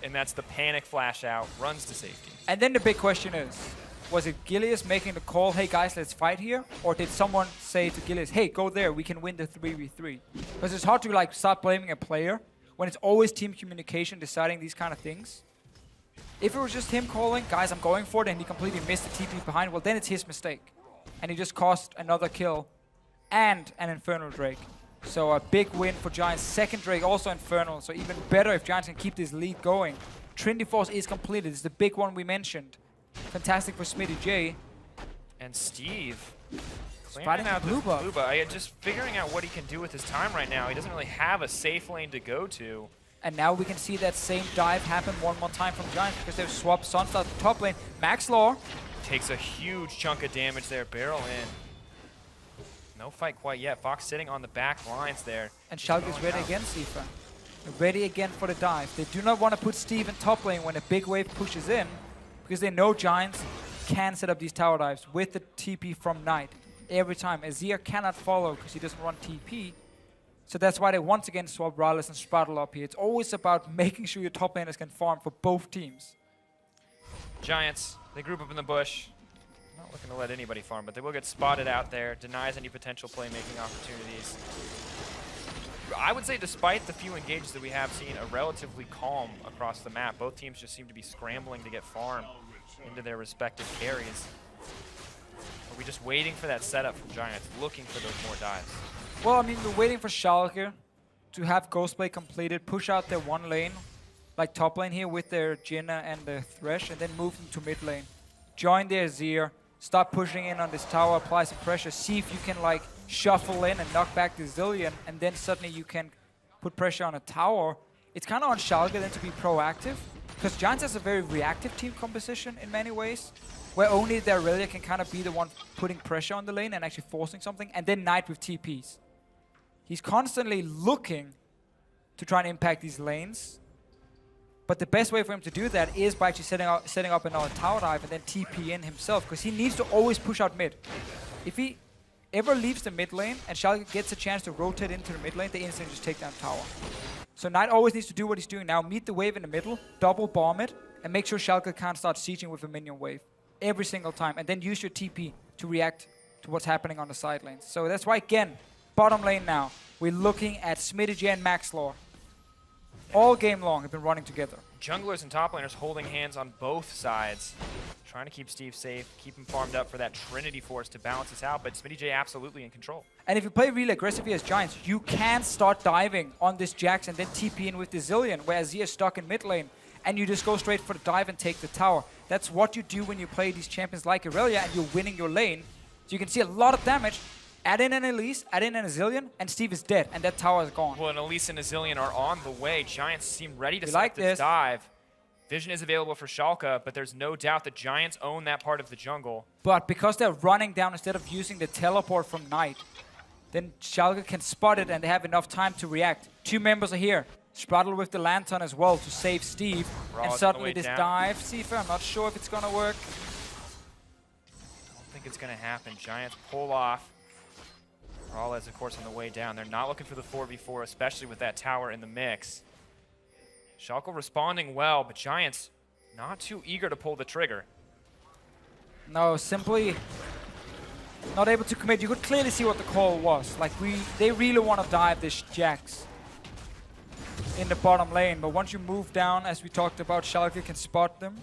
And that's the panic flash out, runs to safety. And then the big question is, was it Gilius making the call, hey guys, let's fight here? Or did someone say to Gilius, hey, go there, we can win the 3v3? Because it's hard to like start blaming a player when it's always team communication deciding these kind of things. If it was just him calling, guys, I'm going for it, and he completely missed the TP behind, well, then it's his mistake. And he just cost another kill and an Infernal Drake. So a big win for Giants. Second Drake, also Infernal, so even better if Giants can keep this lead going. Trinity Force is completed. It's the big one we mentioned. Fantastic for Smitty J. And Steve fighting out blue buff. Just figuring out what he can do with his time right now. He doesn't really have a safe lane to go to. And now we can see that same dive happen one more time from Giants because they've swapped Sunstar to top lane. Max Law takes a huge chunk of damage there. Barrel in. No fight quite yet. Fox sitting on the back lines there. And Schalke is ready again, Sifa. Ready again for the dive. They do not want to put Steve in top lane when a big wave pushes in because they know Giants can set up these tower dives with the TP from Knight every time. Azir cannot follow because he doesn't run TP. So that's why they once again swap Rallis and Spraddle up here. It's always about making sure your top laners can farm for both teams. Giants, they group up in the bush. Not looking to let anybody farm, but they will get spotted out there. Denies any potential playmaking opportunities. I would say despite the few engages that we have seen, a relatively calm across the map. Both teams just seem to be scrambling to get farm into their respective carries. Are we just waiting for that setup from Giants, looking for those more dives? Well, I mean, we're waiting for Schalke to have Ghostblade completed, push out their one lane, like top lane here with their Jinna and the Thresh, and then move them to mid lane. Join their Azir, start pushing in on this tower, apply some pressure, see if you can like shuffle in and knock back the Zillion, and then suddenly you can put pressure on a tower. It's kind of on Schalke then to be proactive, because Giants has a very reactive team composition in many ways, where only their Aurelia can kind of be the one putting pressure on the lane and actually forcing something, and then Knight with TPs. He's constantly looking to try and impact these lanes, but the best way for him to do that is by actually setting up another tower dive and then TP in himself, because he needs to always push out mid. If he ever leaves the mid lane and Schalke gets a chance to rotate into the mid lane, they instantly just take down tower. So Knight always needs to do what he's doing now, meet the wave in the middle, double bomb it, and make sure Schalke can't start sieging with a minion wave every single time, and then use your TP to react to what's happening on the side lanes. So that's why, again, bottom lane now, we're looking at Smitty J and Max Law. All game long have been running together. Junglers and top laners holding hands on both sides, trying to keep Steve safe, keep him farmed up for that Trinity Force to balance this out, but Smitty J absolutely in control. And if you play really aggressively as Giants, you can start diving on this Jax and then TP in with the Zillion, where Azir is stuck in mid lane, and you just go straight for the dive and take the tower. That's what you do when you play these champions like Aurelia and you're winning your lane. So you can see a lot of damage. Add in an Elise, add in an Azillion, and Steve is dead, and that tower is gone. Well, an Elise and Azillion are on the way. Giants seem ready to like set this dive. Vision is available for Schalke, but there's no doubt the Giants own that part of the jungle. But because they're running down instead of using the teleport from Knight, then Schalke can spot it and they have enough time to react. Two members are here. Spraddle with the Lantern as well to save Steve. And suddenly this dive, Sifa, I'm not sure if it's going to work. I don't think it's going to happen. Giants pull off. Rallis, of course, on the way down. They're not looking for the 4v4, especially with that tower in the mix. Schalke responding well, but Giants not too eager to pull the trigger. No, simply not able to commit. You could clearly see what the call was. Like, they really want to dive this Jax. in the bottom lane. But once you move down, as we talked about, Schalke can spot them,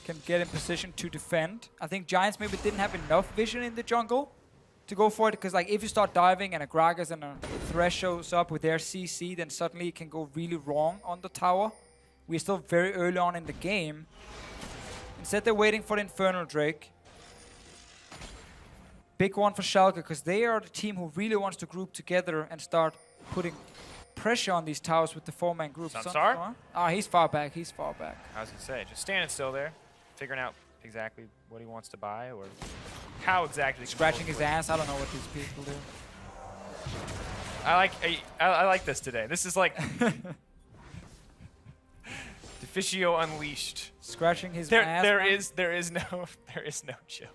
can get in position to defend. I think Giants maybe didn't have enough vision in the jungle to go for it, because like if you start diving and a Gragas and a Thresh shows up with their CC, then suddenly it can go really wrong on the tower. We're still very early on in the game. Instead, they're waiting for the Infernal Drake. Big one for Schalke, because they are the team who really wants to group together and start putting pressure on these towers with the 4-man group. Sunstar? Ah, he's far back, he's far back. I was going to say, just standing still there, figuring out exactly what he wants to buy or how exactly. Scratching his ass, I don't know what these people do. I like this today. This is like Deficio Unleashed. Scratching his ass. There is no chill.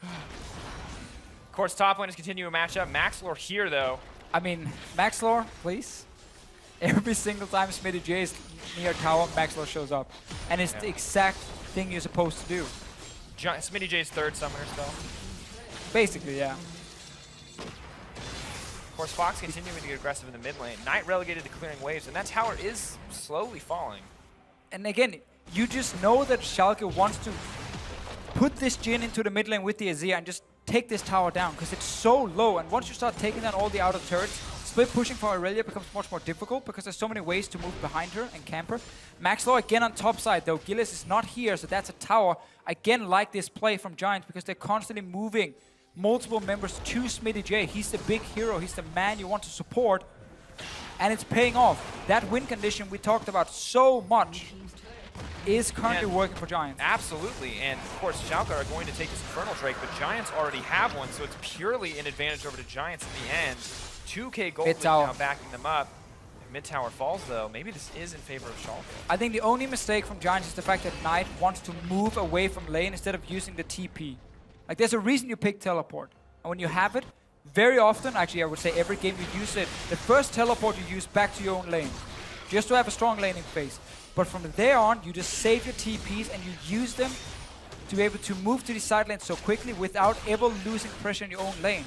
Of course, top lane is continuing a matchup. Maxlore here, though. I mean, Maxlore, please. Every single time Smitty J is near tower, Maxlore shows up. And it's the exact thing you're supposed to do. Smitty J's third summoner spell. Basically, yeah. Of course, Fox continuing to get aggressive in the mid lane. Knight relegated to clearing waves, and that tower is slowly falling. And again, you just know that Schalke wants to put this Jhin into the mid lane with the Azir and just take this tower down, because it's so low. And once you start taking down all the outer turrets, split pushing for Aurelia becomes much more difficult, because there's so many ways to move behind her and camp her. Maxlore again on top side, though. Gillis is not here, so that's a tower. Again, like this play from Giants, because they're constantly moving multiple members to Smitty J. He's the big hero. He's the man you want to support. And it's paying off. That win condition we talked about so much is currently working for Giants. Absolutely, and of course Schalke are going to take this Infernal Drake, but Giants already have one, so it's purely an advantage over to Giants in the end. 2k gold lead now backing them up. If mid tower falls though, maybe this is in favor of Schalke. I think the only mistake from Giants is the fact that Knight wants to move away from lane instead of using the TP. Like, there's a reason you pick teleport, and when you have it, very often, actually I would say every game you use it, the first teleport you use back to your own lane, just to have a strong laning phase. But from there on, you just save your TPs and you use them to be able to move to the side lane so quickly without ever losing pressure in your own lane.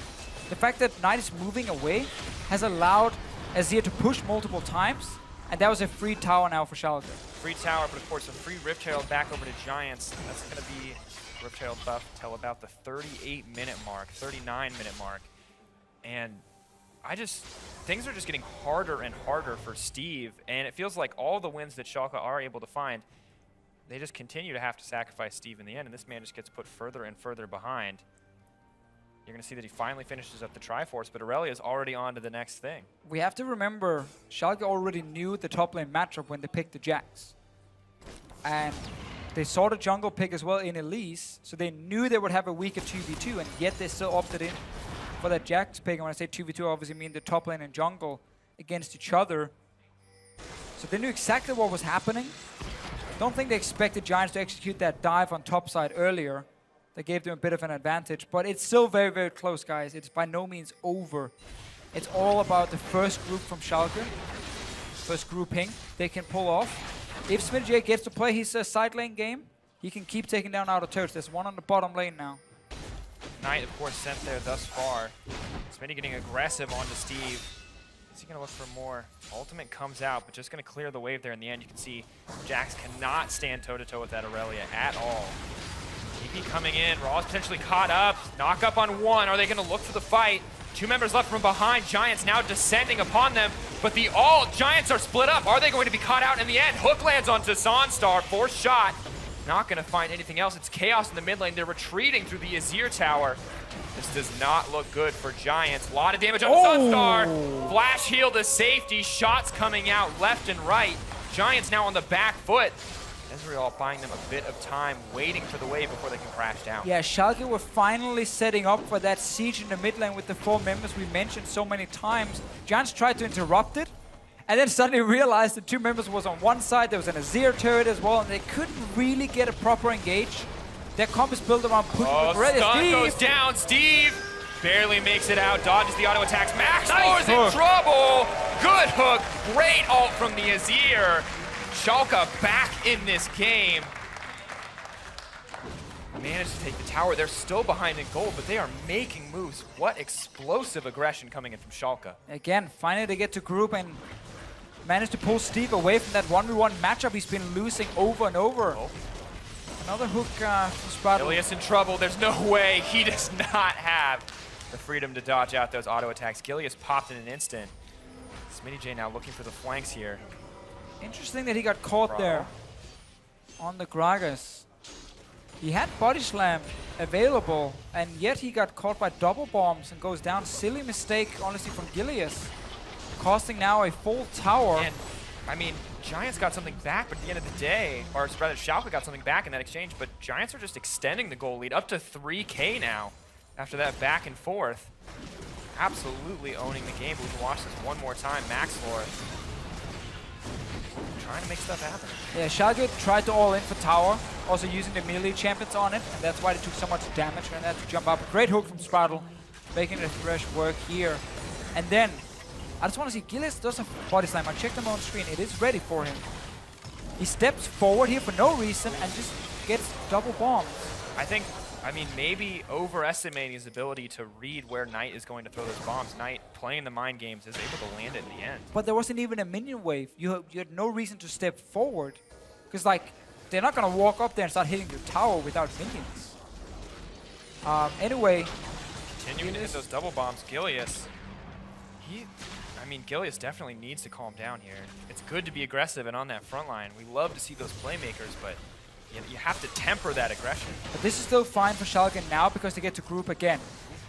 The fact that Knight is moving away has allowed Azir to push multiple times, and that was a free tower now for Schalke. Free tower, but of course a free Rift Herald back over to Giants. That's going to be Rift Herald buff till about the 38-minute mark, 39-minute mark. And things are just getting harder and harder for Steve, and it feels like all the wins that Schalke are able to find, they just continue to have to sacrifice Steve in the end, and this man just gets put further and further behind. You're going to see that he finally finishes up the Triforce, but Aurelia is already on to the next thing. We have to remember, Schalke already knew the top lane matchup when they picked the Jax. And they saw the jungle pick as well in Elise, so they knew they would have a weaker 2v2, and yet they still opted in for that Jax pick. And when I say 2v2, I obviously mean the top lane and jungle against each other. So they knew exactly what was happening. Don't think they expected Giants to execute that dive on top side earlier. That gave them a bit of an advantage, but it's still very, very close, guys. It's by no means over. It's all about the first group from Schalke. First grouping they can pull off. If Smitty J gets to play his side lane game, he can keep taking down outer turrets. There's one on the bottom lane now. Knight, of course, sent there thus far. Smitty getting aggressive onto Steve. Is he going to look for more? Ultimate comes out, but just going to clear the wave there in the end. You can see Jax cannot stand toe-to-toe with that Aurelia at all. TP coming in. Raw's potentially caught up. Knock up on one. Are they going to look for the fight? Two members left from behind. Giants now descending upon them, but the Giants are split up. Are they going to be caught out in the end? Hook lands onto Sunstar. Forced shot. Not going to find anything else. It's chaos in the mid lane. They're retreating through the Azir tower. This does not look good for Giants. A lot of damage on Sunstar. Flash heal to safety. Shots coming out left and right. Giants now on the back foot. Ezreal buying them a bit of time, waiting for the wave before they can crash down. Yeah, Schalke were finally setting up for that siege in the mid lane with the 4 members we mentioned so many times. Giants tried to interrupt it, and then suddenly realized the 2 members was on one side, there was an Azir turret as well, and they couldn't really get a proper engage. Their comp is built around pushing with Aurelia. Stun goes down. Steve barely makes it out, dodges the auto attacks. Maxlore is in trouble. Good hook. Great ult from the Azir. Schalke back in this game. Managed to take the tower. They're still behind in gold, but they are making moves. What explosive aggression coming in from Schalke. Again, finally they get to group, and managed to pull Steve away from that 1v1 matchup he's been losing over and over. Another hook from Splyce. Gilius in trouble. There's no way he does not have the freedom to dodge out those auto attacks. Gilius popped in an instant. SmittyJ now looking for the flanks here. Interesting that he got caught there on the Gragas. He had Body Slam available, and yet he got caught by double bombs and goes down. Silly mistake, honestly, from Gilius, costing now a full tower. And, I mean, Giants got something back, but at the end of the day, or rather, Schalke got something back in that exchange, but Giants are just extending the goal lead up to 3K now after that back and forth. Absolutely owning the game, but we can watch this one more time. Maxlor trying to make stuff happen. Yeah, Schalke tried to all in for tower, also using the melee champions on it, and that's why they took so much damage and had to jump up. Great hook from Spradle, making the thresh work here. And then, I just want to see, Gilius does a body slam. I checked him on screen, it is ready for him. He steps forward here for no reason and just gets double bombed. I mean, maybe overestimating his ability to read where Knight is going to throw those bombs. Knight, playing the mind games, is able to land it in the end. But there wasn't even a minion wave. You had no reason to step forward. Because, like, they're not going to walk up there and start hitting your tower without minions. Anyway. Continuing to hit those double bombs. Gilius, Gilius definitely needs to calm down here. It's good to be aggressive and on that front line. We love to see those playmakers, but you have to temper that aggression. But this is still fine for Schalke now because they get to group again.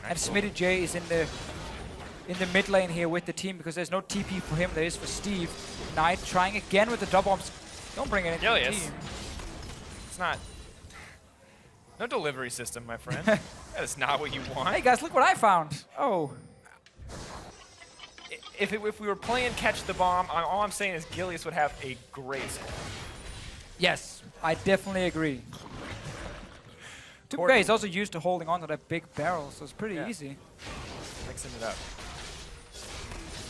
And SmittyJ is in the mid lane here with the team because there's no TP for him, there is for Steve. Knight trying again with the double bombs. Don't bring it into the team. It's not... No delivery system, my friend. That is not what you want. Hey guys, look what I found. Oh. If we were playing Catch the Bomb, all I'm saying is Gilius would have a great... Yes, I definitely agree. 2K is also used to holding on to that big barrel, so it's pretty easy. Mixing it up.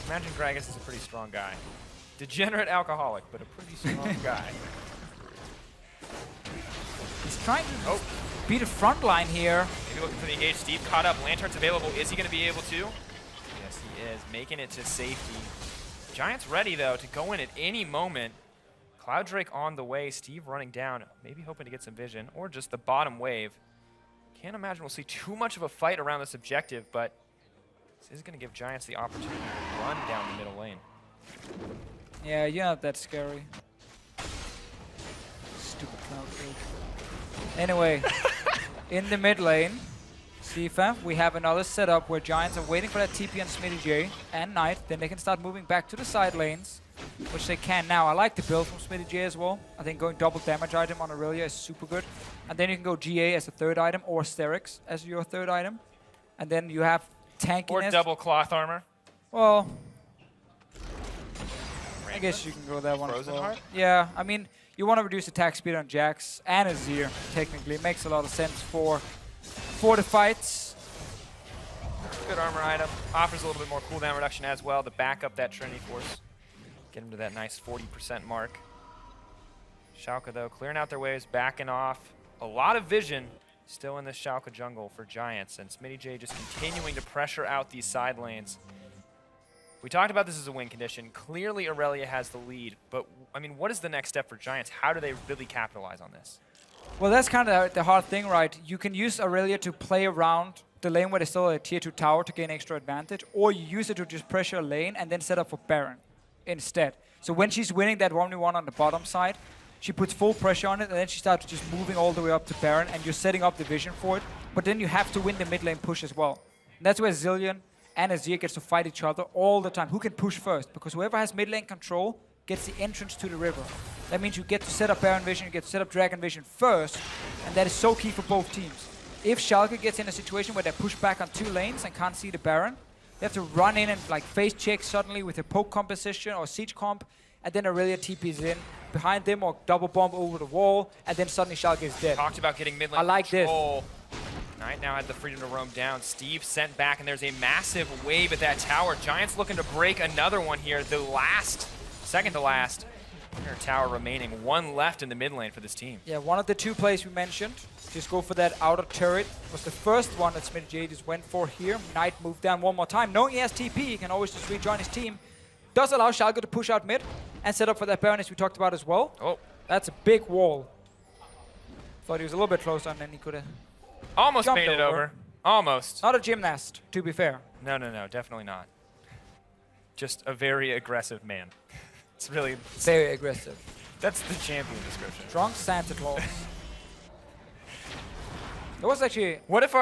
Imagine Gragas is a pretty strong guy. Degenerate alcoholic, but a pretty strong guy. He's trying to beat a front line here. Maybe looking for the engage. Steve caught up. Lantern's available. Is he going to be able to? Yes, he is. Making it to safety. Giants ready, though, to go in at any moment. Cloud Drake on the way. Steve running down. Maybe hoping to get some vision. Or just the bottom wave. Can't imagine we'll see too much of a fight around this objective, but this is going to give Giants the opportunity to run down the middle lane. Yeah, you're not that scary. Stupid Cloud Drake. Anyway, in the mid lane, CFA, we have another setup where Giants are waiting for that TP on SmittyJ and Knight. Then they can start moving back to the side lanes, which they can now. I like the build from SmittyJ as well. I think going double damage item on Aurelia is super good. And then you can go GA as a third item or Sterix as your third item. And then you have tankiness. Or double cloth armor. Well, I guess you can go that one as well. Heart? Yeah, I mean, you want to reduce attack speed on Jax and Azir, technically. It makes a lot of sense for the fights. Good armor item. Offers a little bit more cooldown reduction as well to back up that Trinity Force. Get him to that nice 40% mark. Schalke, though, clearing out their waves, backing off. A lot of vision still in this Schalke jungle for Giants, and SmittyJ just continuing to pressure out these side lanes. We talked about this as a win condition. Clearly, Aurelia has the lead, but, I mean, what is the next step for Giants? How do they really capitalize on this? Well, that's kind of the hard thing, right? You can use Aurelia to play around the lane where there's still a tier 2 tower to gain extra advantage, or you use it to just pressure a lane and then set up for Baron instead. So when she's winning that 1v1 on the bottom side, she puts full pressure on it, and then she starts just moving all the way up to Baron, and you're setting up the vision for it. But then you have to win the mid lane push as well. And that's where Zillion and Azir gets to fight each other all the time. Who can push first? Because whoever has mid lane control gets the entrance to the river. That means you get to set up Baron Vision, you get to set up Dragon Vision first, and that is so key for both teams. If Schalke gets in a situation where they push back on 2 lanes and can't see the Baron, they have to run in and like face check suddenly with a poke composition or siege comp, and then Aurelia TPs in behind them or double bomb over the wall, and then suddenly Schalke is dead. Talked about getting mid lane control. Knight now had the freedom to roam down. Steve sent back, and there's a massive wave at that tower. Giants looking to break another one here. The second to last tower remaining. 1 left in the mid lane for this team. Yeah, one of the 2 plays we mentioned, just go for that outer turret, was the first one that SmittyJ just went for here. Knight moved down one more time. Knowing he has TP, he can always just rejoin his team. Does allow Schalke to push out mid and set up for that Baron as we talked about as well. Oh. That's a big wall. Thought he was a little bit closer and then he could have almost made it over. Almost. Not a gymnast, to be fair. No, definitely not. Just a very aggressive man. It's really... Very aggressive. That's the champion description. Drunk Santa Claus. It was actually... What if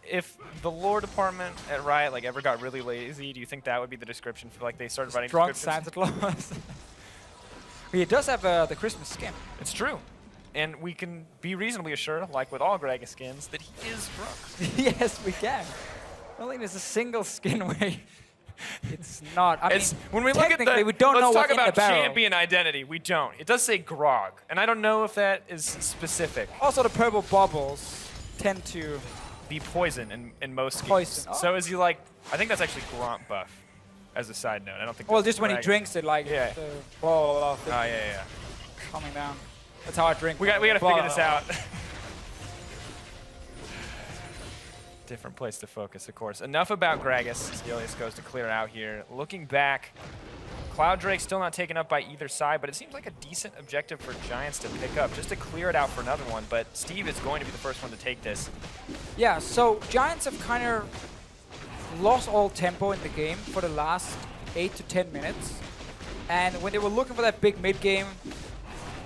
if the lore department at Riot ever got really lazy, do you think that would be the description for they started writing drunk descriptions? Santa Claus. He does have the Christmas skin. It's true. And we can be reasonably assured, like with all Gragas skins, that he is drunk. Yes, we can. I don't think there's a single skin where it's not. I mean, when we look at the, we don't know let's what's talk in the about barrel. champion identity. We don't. It does say Grog, and I don't know if that is specific. Also, the purple bubbles tend to be poison in most skins. Poison. Oh. So is he I think that's actually Gromp buff. As a side note, I don't think. Well, that's just when he drinks it, yeah. The blah, yeah. Coming down. That's how I drink. We got to figure this out. Different place to focus, of course. Enough about Gragas. Skirmishes goes to clear out here. Looking back, Cloud Drake still not taken up by either side, but it seems like a decent objective for Giants to pick up, just to clear it out for another one. But Steve is going to be the first one to take this. Yeah, so Giants have kind of lost all tempo in the game for the last 8 to 10 minutes. And when they were looking for that big mid-game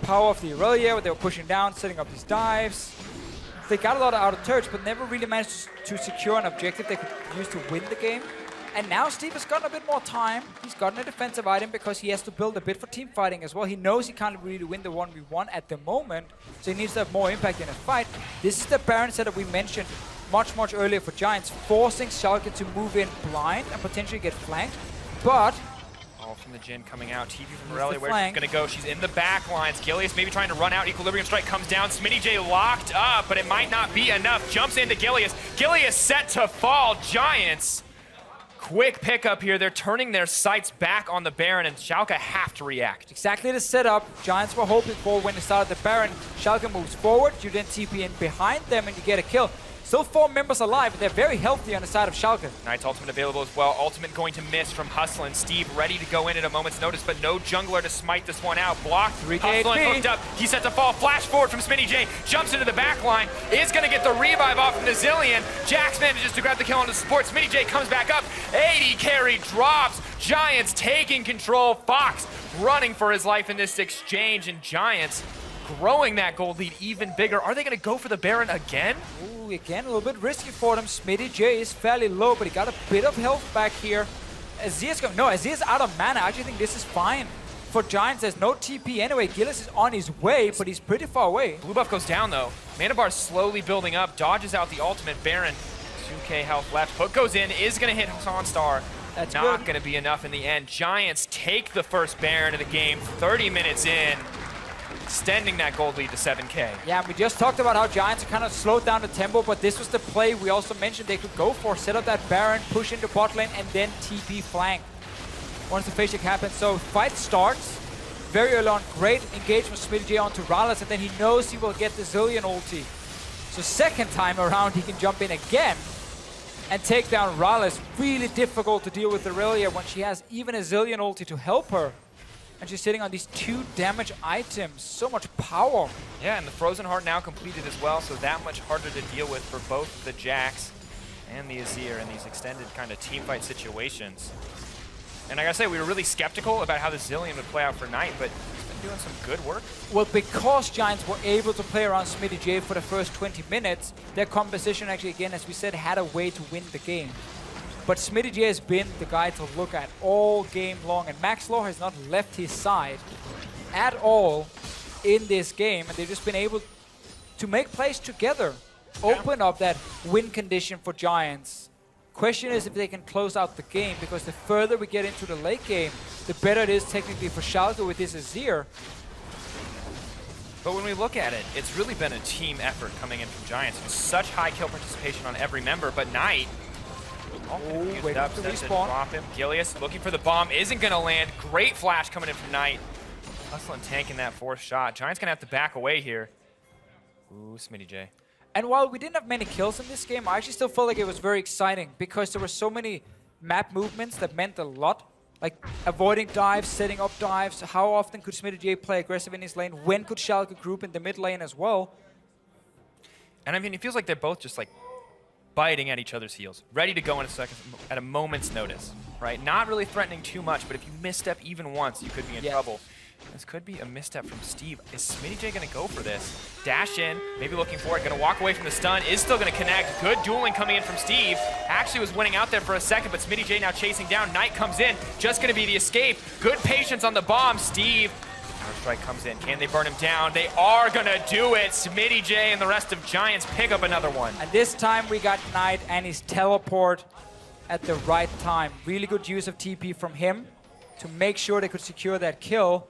power of the Aurelia, where they were pushing down, setting up these dives, they got a lot out of turrets, but never really managed to secure an objective they could use to win the game. And now Steve has gotten a bit more time. He's gotten a defensive item because he has to build a bit for team fighting as well. He knows he can't really win the 1v1 at the moment, so he needs to have more impact in a fight. This is the Baron setup we mentioned much earlier for Giants, forcing Schalke to move in blind and potentially get flanked. But all from the Jin coming out. TV from Aurelia, where she's going to go. She's in the back lines. Gilius maybe trying to run out. Equilibrium Strike comes down. SmittyJ locked up, but it might not be enough. Jumps into Gilius. Gilius set to fall. Giants. Quick pickup here. They're turning their sights back on the Baron, and Schalke have to react. Exactly the setup Giants were hoping for when they started the Baron. Schalke moves forward. You then TP in behind them, and you get a kill. Still 4 members alive, but they're very healthy on the side of Schalke. Knight's ultimate available as well. Ultimate going to miss from Hustlin. Steve ready to go in at a moment's notice, but no jungler to smite this one out. Blocked. Hustlin hooked up. He's set to fall. Flash forward from SmittyJ. Jumps into the back line. Is going to get the revive off from the Zillion. Jax manages to grab the kill on the support. SmittyJ comes back up. 80 carry drops. Giants taking control. Fox running for his life in this exchange, and Giants growing that gold lead even bigger. Are they going to go for the Baron again? Ooh, again, a little bit risky for them. SmittyJ is fairly low, but he got a bit of health back here. Azir's going. No, Azir's out of mana. I actually think this is fine for Giants. There's no TP anyway. Gillis is on his way, but he's pretty far away. Blue buff goes down, though. Mana bar slowly building up. Dodges out the ultimate Baron. 2k health left. Hook goes in. Is going to hit Sonstar. That's not going to be enough in the end. Giants take the first Baron of the game 30 minutes in, extending that gold lead to 7k. Yeah, we just talked about how Giants kind of slowed down the tempo, but this was the play we also mentioned they could go for. Set up that Baron, push into bot lane, and then TP flank once the phase check happens. So fight starts very early on. Great engagement from SmittyJ onto Rallis, and then he knows he will get the Zillion ulti. So second time around, he can jump in again and take down Rallis. Really difficult to deal with Aurelia when she has even a Zillion ulti to help her. And she's sitting on these 2 damage items. So much power. Yeah, and the Frozen Heart now completed as well, so that much harder to deal with for both the Jax and the Azir in these extended kind of team fight situations. And I gotta say, we were really skeptical about how the Zillion would play out for Knight, but he's been doing some good work. Well, because Giants were able to play around SmittyJ for the first 20 minutes, their composition actually, again, as we said, had a way to win the game. But SmittyJ has been the guy to look at all game long, and Maxlaw has not left his side at all in this game, and they've just been able to make plays together, open up that win condition for Giants. Question is if they can close out the game, because the further we get into the late game, the better it is technically for Schalke with this Azir. But when we look at it, it's really been a team effort coming in from Giants. Such high kill participation on every member, but Knight, wait up to respawn. Drop him. Gilius looking for the bomb, isn't going to land. Great flash coming in from Knight. Hustling tanking that 4th shot. Giants going to have to back away here. Ooh, SmittyJ. And while we didn't have many kills in this game, I actually still felt like it was very exciting because there were so many map movements that meant a lot like avoiding dives, setting up dives. How often could SmittyJ play aggressive in his lane? When could Schalke group in the mid lane as well? And I mean, it feels like they're both just like biting at each other's heels, ready to go in a second at a moment's notice, right? Not really threatening too much, but if you misstep even once, you could be in trouble. This could be a misstep from Steve. Is SmittyJ going to go for this? Dash in, maybe looking for it, going to walk away from the stun, is still going to connect. Good dueling coming in from Steve. Actually was winning out there for a second, but SmittyJ now chasing down. Knight comes in, just going to be the escape. Good patience on the bomb. Steve, Counter-Strike comes in. Can they burn him down? They are going to do it. SmittyJ and the rest of Giants pick up another one. And this time we got Knight and his teleport at the right time. Really good use of TP from him to make sure they could secure that kill.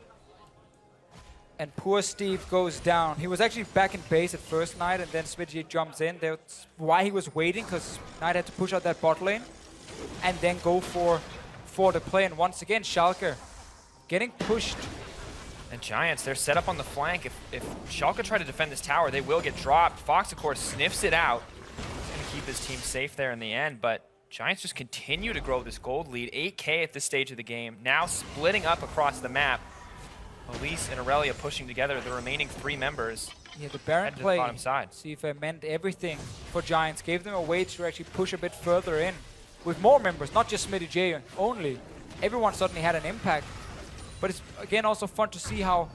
And poor Steve goes down. He was actually back in base at first, Knight, and then SmittyJ jumps in. That's why he was waiting, because Knight had to push out that bot lane and then go for the play. And once again, Schalke getting pushed. And Giants, they're set up on the flank. If Schalke try to defend this tower, they will get dropped. Fox, of course, sniffs it out. He's going to keep his team safe there in the end, but Giants just continue to grow this gold lead. 8K at this stage of the game, now splitting up across the map. Elise and Aurelia pushing together the remaining 3 members. Yeah, the Baron to play, the bottom side. see if it meant everything for Giants. Gave them a way to actually push a bit further in with more members, not just SmittyJ only. Everyone suddenly had an impact. But it's, again, also fun to see how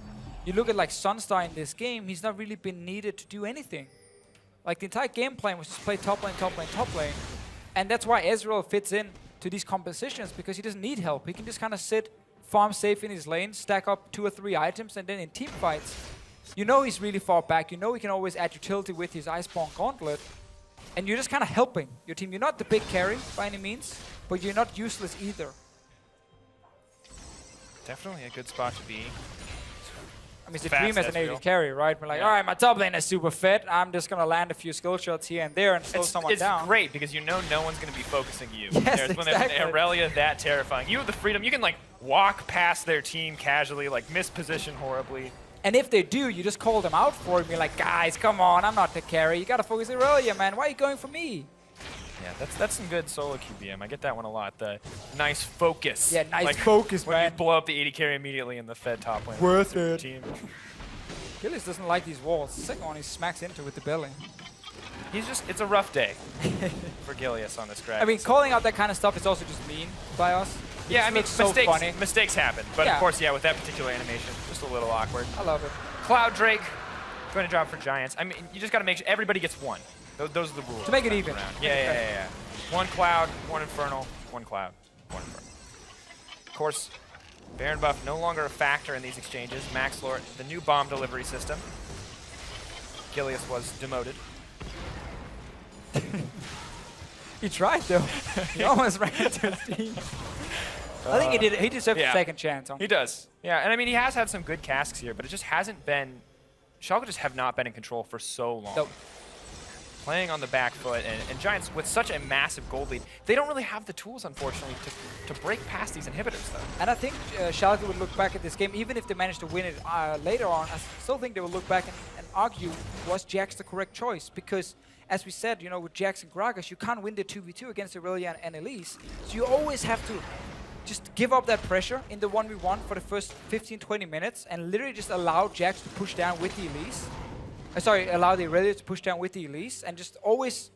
you look at like Sunstar in this game. He's not really been needed to do anything. Like the entire game plan was just play top lane, top lane, top lane. And that's why Ezreal fits in to these compositions, because he doesn't need help. He can just kind of sit, farm safe in his lane, stack up 2 or 3 items, and then in team fights, you know he's really far back. You know he can always add utility with his Iceborne Gauntlet. And you're just kind of helping your team. You're not the big carry by any means, but you're not useless either. Definitely a good spot to be. I mean, it's the dream as an AD carry, right? We're like, all right, my top lane is super fit. I'm just going to land a few skill shots here and there and slow someone down. It's great because you know no one's going to be focusing you. Yes, When Aurelia that terrifying. You have the freedom. You can like walk past their team casually, like miss position horribly. And if they do, you just call them out for it. Be like, guys, come on, I'm not the carry. You got to focus Aurelia, man. Why are you going for me? Yeah, that's some good solo QBM. I get that one a lot. The nice focus. Yeah, nice like focus, when man. you blow up the AD carry immediately in the Fed top lane. Worth it. Team. Gillis doesn't like these walls. The second one he smacks into with the belly. It's a rough day for Gilius on this dragon. I mean, calling out that kind of stuff is also just mean by us. Yeah, I mean, mistakes happen. But yeah. of course, yeah, with that particular animation, just a little awkward. I love it. Cloud Drake, going to drop for Giants. I mean, you just got to make sure everybody gets one. Those are the rules. To make it even. Yeah. One Cloud, one Infernal, one Cloud, one Infernal. Of course, Baron buff no longer a factor in these exchanges. Max Lord, the new bomb delivery system. Gilius was demoted. He tried though. He almost ran into his team. I think he did. He deserved a second chance. He does. Yeah, and I mean he has had some good casks here, but it just hasn't been. Schalke just have not been in control for so long. Nope. Playing on the back foot, and Giants with such a massive gold lead, they don't really have the tools, unfortunately, to break past these inhibitors, though. And I think Schalke would look back at this game, even if they managed to win it later on, I still think they would look back and argue, was Jax the correct choice? Because, as we said, you know, with Jax and Gragas, you can't win the 2v2 against Aurelia and Elise. So you always have to just give up that pressure in the 1v1 for the first 15-20 minutes and literally just allow Jax to push down with the Elise. Allow the Aurelia to push down with the Elise and just always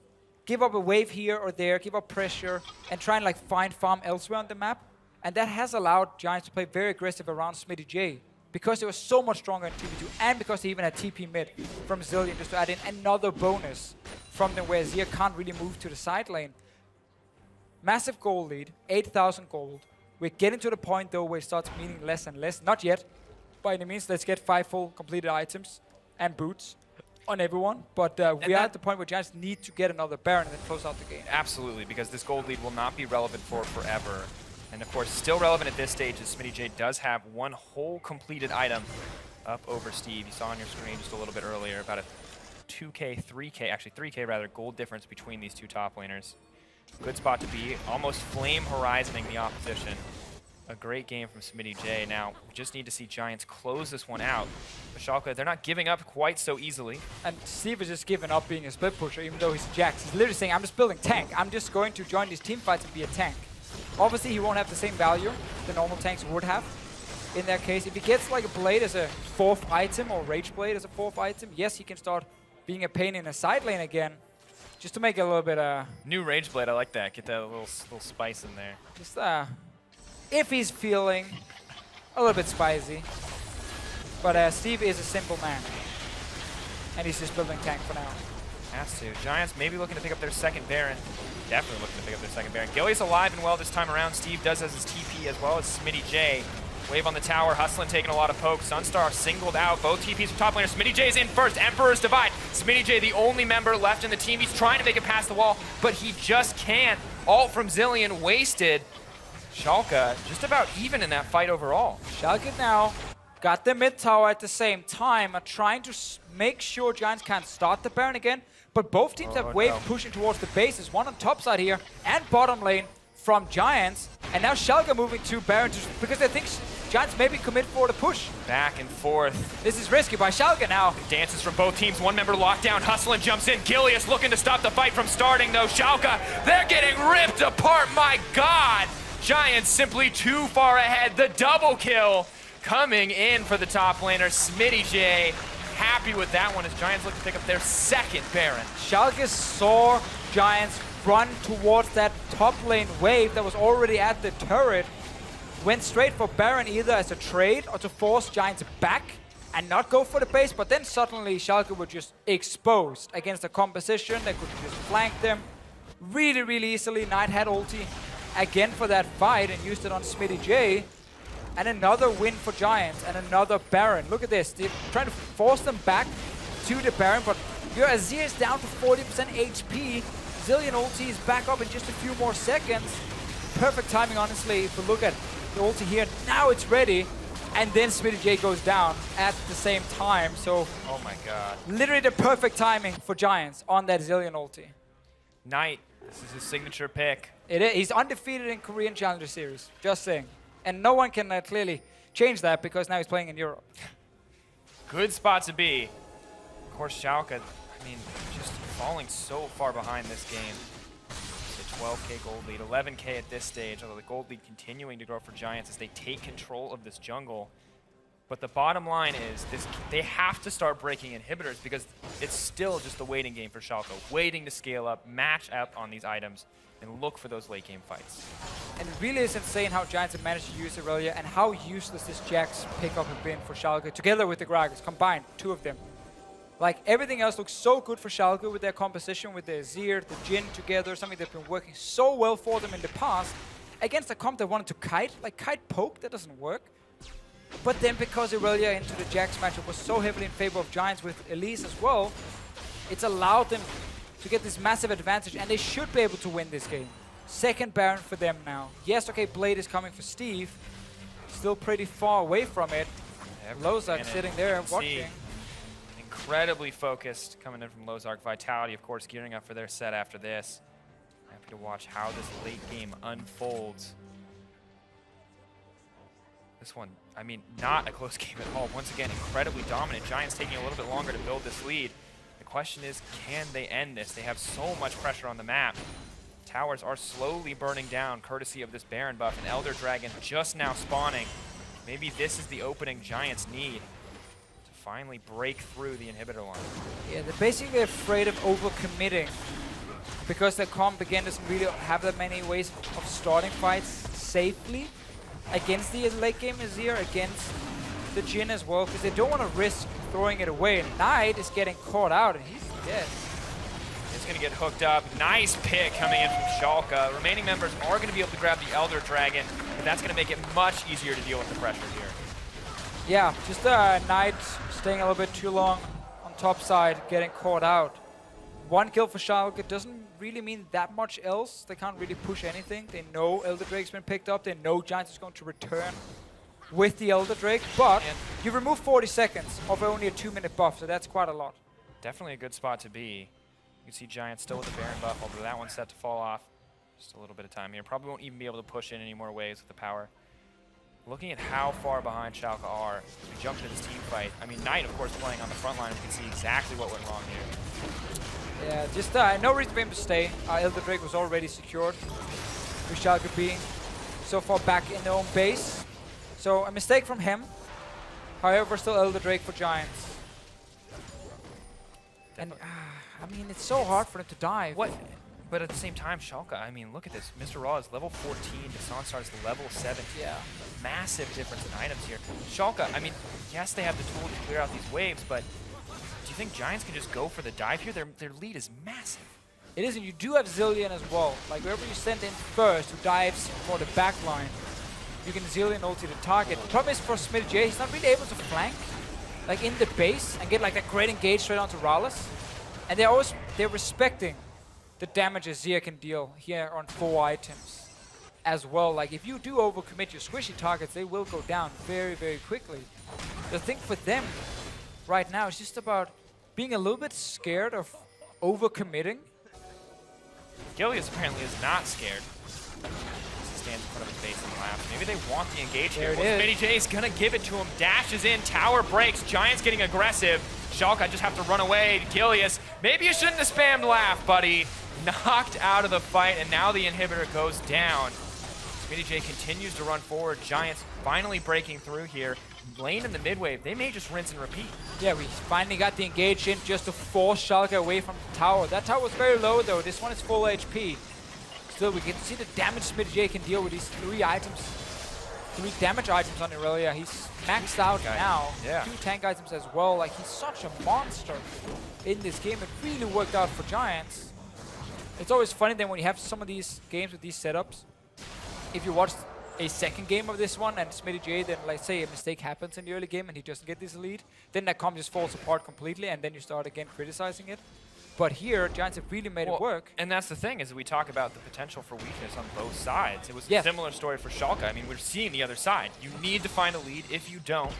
give up a wave here or there, give up pressure, and try and like find farm elsewhere on the map. And that has allowed Giants to play very aggressive around SmittyJ because they were so much stronger in 2v2 and because they even had TP mid from Zillion just to add in another bonus from them where Zia can't really move to the side lane. Massive gold lead, 8,000 gold. We're getting to the point though where it starts meaning less and less. Not yet, by any means. Let's get 5 full completed items and boots on everyone, but we are at the point where Giants need to get another Baron and then close out the game. Absolutely, because this gold lead will not be relevant for forever. And of course, still relevant at this stage is SmittyJ does have one whole completed item up over Steve. You saw on your screen just a little bit earlier about a 2K, 3K, actually 3K rather, gold difference between these two top laners. Good spot to be, almost flame horizoning the opposition. A great game from SmittyJ. Now, we just need to see Giants close this one out. But Schalke, they're not giving up quite so easily. And Steve is just giving up being a split pusher, even though he's Jax. He's literally saying, I'm just building tank. I'm just going to join these team fights and be a tank. Obviously, he won't have the same value the normal tanks would have in that case. If he gets like a blade as a 4th item or rage blade as a 4th item, yes, he can start being a pain in a side lane again, just to make it a little bit new rage blade. I like that. Get that little spice in there. Just if he's feeling a little bit spicy. But Steve is a simple man, and he's just building tank for now. Has to. Giants maybe looking to pick up their second Baron. Definitely looking to pick up their second Baron. Gilly's alive and well this time around. Steve does has his TP as well as Smitty J. Wave on the tower. Hustlin taking a lot of pokes. Sunstar singled out. Both TPs from top laner. Smitty J's in first. Emperor's Divide. Smitty J, the only member left in the team. He's trying to make it past the wall, but he just can't. Ult from Zilean wasted. Schalke just about even in that fight overall. Schalke now got the mid tower at the same time, are trying to make sure Giants can't start the Baron again, but both teams have wave pushing towards the bases. One on top side here and bottom lane from Giants, and now Schalke moving to Baron because they think Giants maybe commit for the push. Back and forth. This is risky by Schalke now. Dances from both teams. One member locked down. Hustlin jumps in. Gilius looking to stop the fight from starting though. Schalke, they're getting ripped apart. My God. Giants simply too far ahead. The double kill coming in for the top laner. Smitty J happy with that one as Giants look to pick up their second Baron. Schalke saw Giants run towards that top lane wave that was already at the turret. Went straight for Baron either as a trade or to force Giants back and not go for the base, but then suddenly Schalke were just exposed against the composition. They could just flank them really, really easily. Knight had ulti again for that fight and used it on Smitty J. And another win for Giants and another Baron. Look at this. They're trying to force them back to the Baron, but your Azir is down to 40% HP. Zilean ulti is back up in just a few more seconds. Perfect timing, honestly, if we look at the ulti here. Now it's ready. And then Smitty J goes down at the same time. So, oh my God. Literally the perfect timing for Giants on that Zilean ulti. Knight, this is his signature pick. It is. He's undefeated in Korean Challenger Series. Just saying. And no one can clearly change that because now he's playing in Europe. Good spot to be. Of course, Schalke, I mean, just falling so far behind this game. It's a 12k gold lead, 11k at this stage, although the gold lead continuing to grow for Giants as they take control of this jungle. But the bottom line is they have to start breaking inhibitors because it's still just a waiting game for Schalke, waiting to scale up, match up on these items, and look for those late game fights. And it really is insane how Giants have managed to use Aurelia and how useless this Jax pickup has been for Schalke, together with the Gragas, combined, two of them. Like, everything else looks so good for Schalke with their composition, with their Azir, the Jhin together, something that's been working so well for them in the past. Against a comp that wanted to kite, like kite poke, that doesn't work. But then because Aurelia into the Jax matchup was so heavily in favor of Giants with Elise as well, it's allowed them to get this massive advantage, and they should be able to win this game. Second Baron for them now. Yes, okay, Blade is coming for Steve. Still pretty far away from it. Lozak sitting there watching. Incredibly focused coming in from Lozark. Vitality, of course, gearing up for their set after this. Happy to watch how this late game unfolds. This one, I mean, not a close game at all. Once again, incredibly dominant. Giants taking a little bit longer to build this lead. The question is, can they end this? They have so much pressure on the map. Towers are slowly burning down, courtesy of this Baron buff. An Elder Dragon just now spawning. Maybe this is the opening Giants need to finally break through the inhibitor line. Yeah, they're basically afraid of overcommitting because their comp again doesn't really have that many ways of starting fights safely against the late game Azir, against the Jhin as well, because they don't want to risk throwing it away. And Knight is getting caught out and he's dead. It's going to get hooked up. Nice pick coming in from Schalke. Remaining members are going to be able to grab the Elder Dragon, but that's going to make it much easier to deal with the pressure here. Yeah, just Knight staying a little bit too long on top side, getting caught out. One kill for Schalke doesn't really mean that much else. They can't really push anything. They know Elder Drake's been picked up. They know Giants is going to return with the Elder Drake, but you remove 40 seconds of only a 2-minute buff, so that's quite a lot. Definitely a good spot to be. You can see Giants still with the Baron buff, although that one's set to fall off. Just a little bit of time here. Probably won't even be able to push in any more waves with the power. Looking at how far behind Schalke are, as we jump into this team fight. I mean, Knight, of course, playing on the front line. You can see exactly what went wrong here. Yeah, just no reason for him to stay. Elder Drake was already secured with Schalke B. so far back in their own base. So a mistake from him. However, still Elder Drake for Giants. And I mean, it's so hard for them to dive. What? But at the same time, Schalke, I mean, look at this. Mr. Raw is level 14, Desanstar is level 7. Yeah. Massive difference in items here. Schalke, I mean, yes, they have the tool to clear out these waves, but do you think Giants can just go for the dive here? Their lead is massive. It is, and you do have Zillion as well. Like, whoever you send in first who dives for the back line, you can Zillion ulti the target. The problem is for Smitty J, he's not really able to flank, like, in the base and get, like, that great engage straight onto Rallis. And they're respecting the damage Azir can deal here on 4 items as well. Like, if you do overcommit your squishy targets, they will go down very, very quickly. The thing for them right now is just about being a little bit scared of overcommitting. Gilius apparently is not scared. He stands in front of his base in the lab. Maybe they want the engage here. Well, Smitty J is gonna give it to him. Dashes in, tower breaks. Giants getting aggressive. Schalke just have to run away. Gilius, maybe you shouldn't have spammed laugh, buddy. Knocked out of the fight, and now the inhibitor goes down. Smitty J continues to run forward. Giants finally breaking through here. Lane in the mid wave, they may just rinse and repeat. Yeah, we finally got the engage in just to force Schalke away from the tower. That tower was very low though. This one is full HP. Still, we can see the damage Smitty J can deal with these 3 items. 3 damage items on Irelia. He's maxed out now. Yeah. 2 tank items as well. Like, he's such a monster in this game. It really worked out for Giants. It's always funny then when you have some of these games with these setups. If you watch a second game of this one and Smitty J, then like say a mistake happens in the early game and he doesn't get this lead, then that comp just falls apart completely and then you start again criticizing it. But here, Giants have really made it work. And that's the thing, is we talk about the potential for weakness on both sides. It was a similar story for Schalke. I mean, we're seeing the other side. You need to find a lead. If you don't,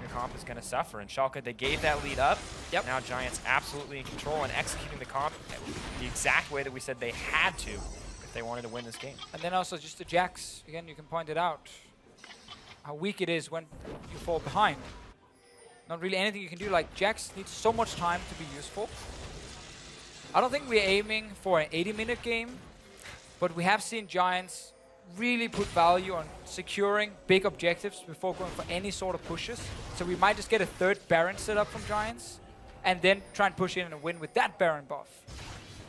your comp is going to suffer. And Schalke, they gave that lead up. Yep. Now Giants absolutely in control and executing the comp the exact way that we said they had to if they wanted to win this game. And then also just the Jax, again, you can point it out, how weak it is when you fall behind. Not really anything you can do. Like, Jax needs so much time to be useful. I don't think we're aiming for an 80-minute game, but we have seen Giants really put value on securing big objectives before going for any sort of pushes. So we might just get a 3rd Baron set up from Giants, and then try and push in and win with that Baron buff.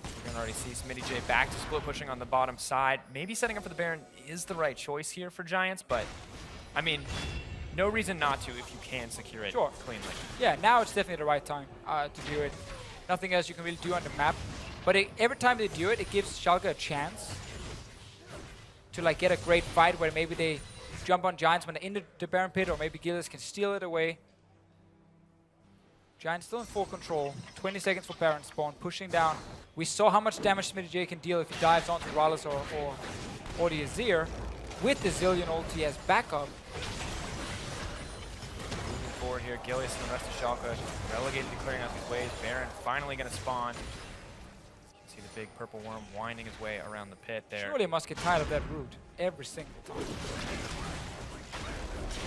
You can already see Smitty J back to split pushing on the bottom side. Maybe setting up for the Baron is the right choice here for Giants, but I mean, no reason not to if you can secure it cleanly. Yeah, now it's definitely the right time to do it. Nothing else you can really do on the map. But every time they do it, it gives Schalke a chance to like get a great fight where maybe they jump on Giants when they're in the Baron pit, or maybe Gilius can steal it away. Giants still in full control. 20 seconds for Baron spawn, pushing down. We saw how much damage Smitty J can deal if he dives onto Rallis or the Azir with the Zillion ulti as backup. Moving forward here, Gilius and the rest of Schalke relegated to clearing out these waves. Baron finally going to spawn. You can see the big purple worm winding his way around the pit there. Surely must get tired of that route every single time.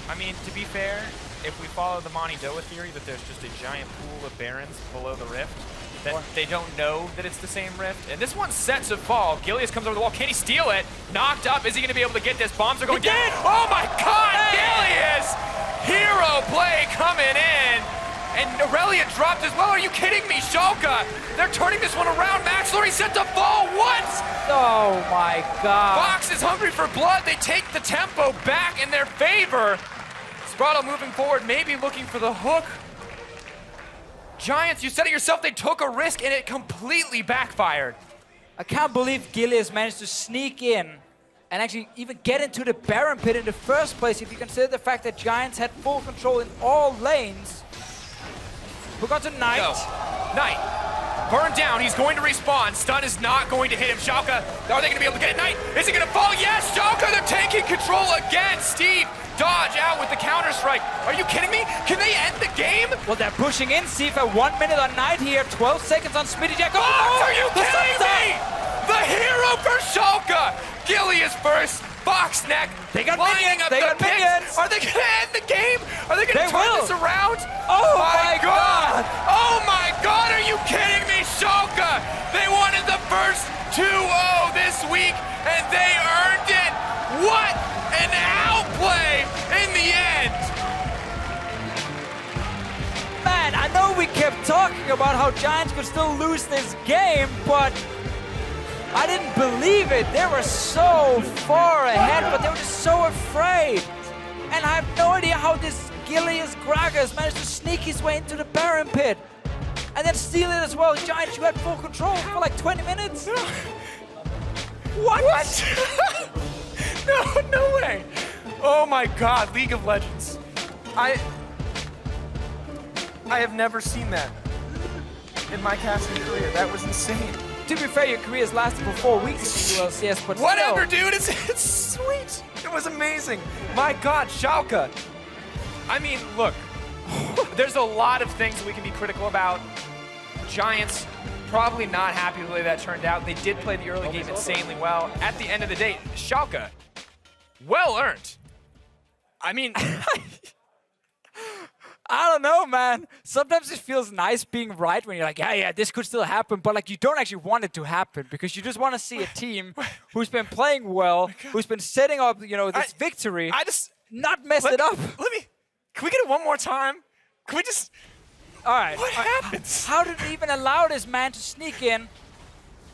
I mean, to be fair, if we follow the Monty Doa theory that there's just a giant pool of Barons below the rift, that they don't know that it's the same rift. And this one's set to fall. Gilius comes over the wall. Can he steal it? Knocked up. Is he going to be able to get this? Bombs are going down. Oh my God, Gilius! Hero play coming in. And Irelia dropped as well. Are you kidding me, Schalke? They're turning this one around. Maxlor set to fall once. Oh my God. Fox is hungry for blood. They take the tempo back in their favor. Sprado moving forward, maybe looking for the hook. Giants, you said it yourself, they took a risk and it completely backfired. I can't believe Gilius managed to sneak in and actually even get into the Baron pit in the first place if you consider the fact that Giants had full control in all lanes. We're going to Knight. No. Knight, burned down, he's going to respawn. Stun is not going to hit him. Schalke, are they going to be able to get it? Knight, is he going to fall? Yes, Schalke, they're taking control again. Steve, dodge out with the counter-strike. Are you kidding me? Can they end the game? Well, they're pushing in. Steve at 1 minute on Knight here. 12 seconds on Smitty Jack. Oh, are you kidding me? The hero for Schalke. Gilius first. Fox neck. They got minions. They got minions. Are they going to end the game? Are they going to turn this around? Oh my God. Oh my God. Are you kidding me, Schalke? They wanted the first 2-0 this week, and they earned it. What talking about how Giants could still lose this game, but I didn't believe it. They were so far ahead, but they were just so afraid. And I have no idea how this Gilius Gragas managed to sneak his way into the Baron pit and then steal it as well. Giants, you had full control for like 20 minutes. What? No way. Oh my God, League of Legends. I have never seen that in my casting career. That was insane. To be fair, your career's lasted for 4 weeks in the EULCS, but whatever, still. dude. It's sweet. It was amazing. My God, Schalke. I mean, look, there's a lot of things that we can be critical about. Giants probably not happy with the way that turned out. They did play the early game insanely well. At the end of the day, Schalke, well earned. I mean, I don't know, man. Sometimes it feels nice being right when you're like, yeah, this could still happen, but like you don't actually want it to happen because you just want to see a team who's been playing well, who's been setting up, this victory, not mess it up. Can we get it one more time? Can we just? All right. What happens? How did they even allow this man to sneak in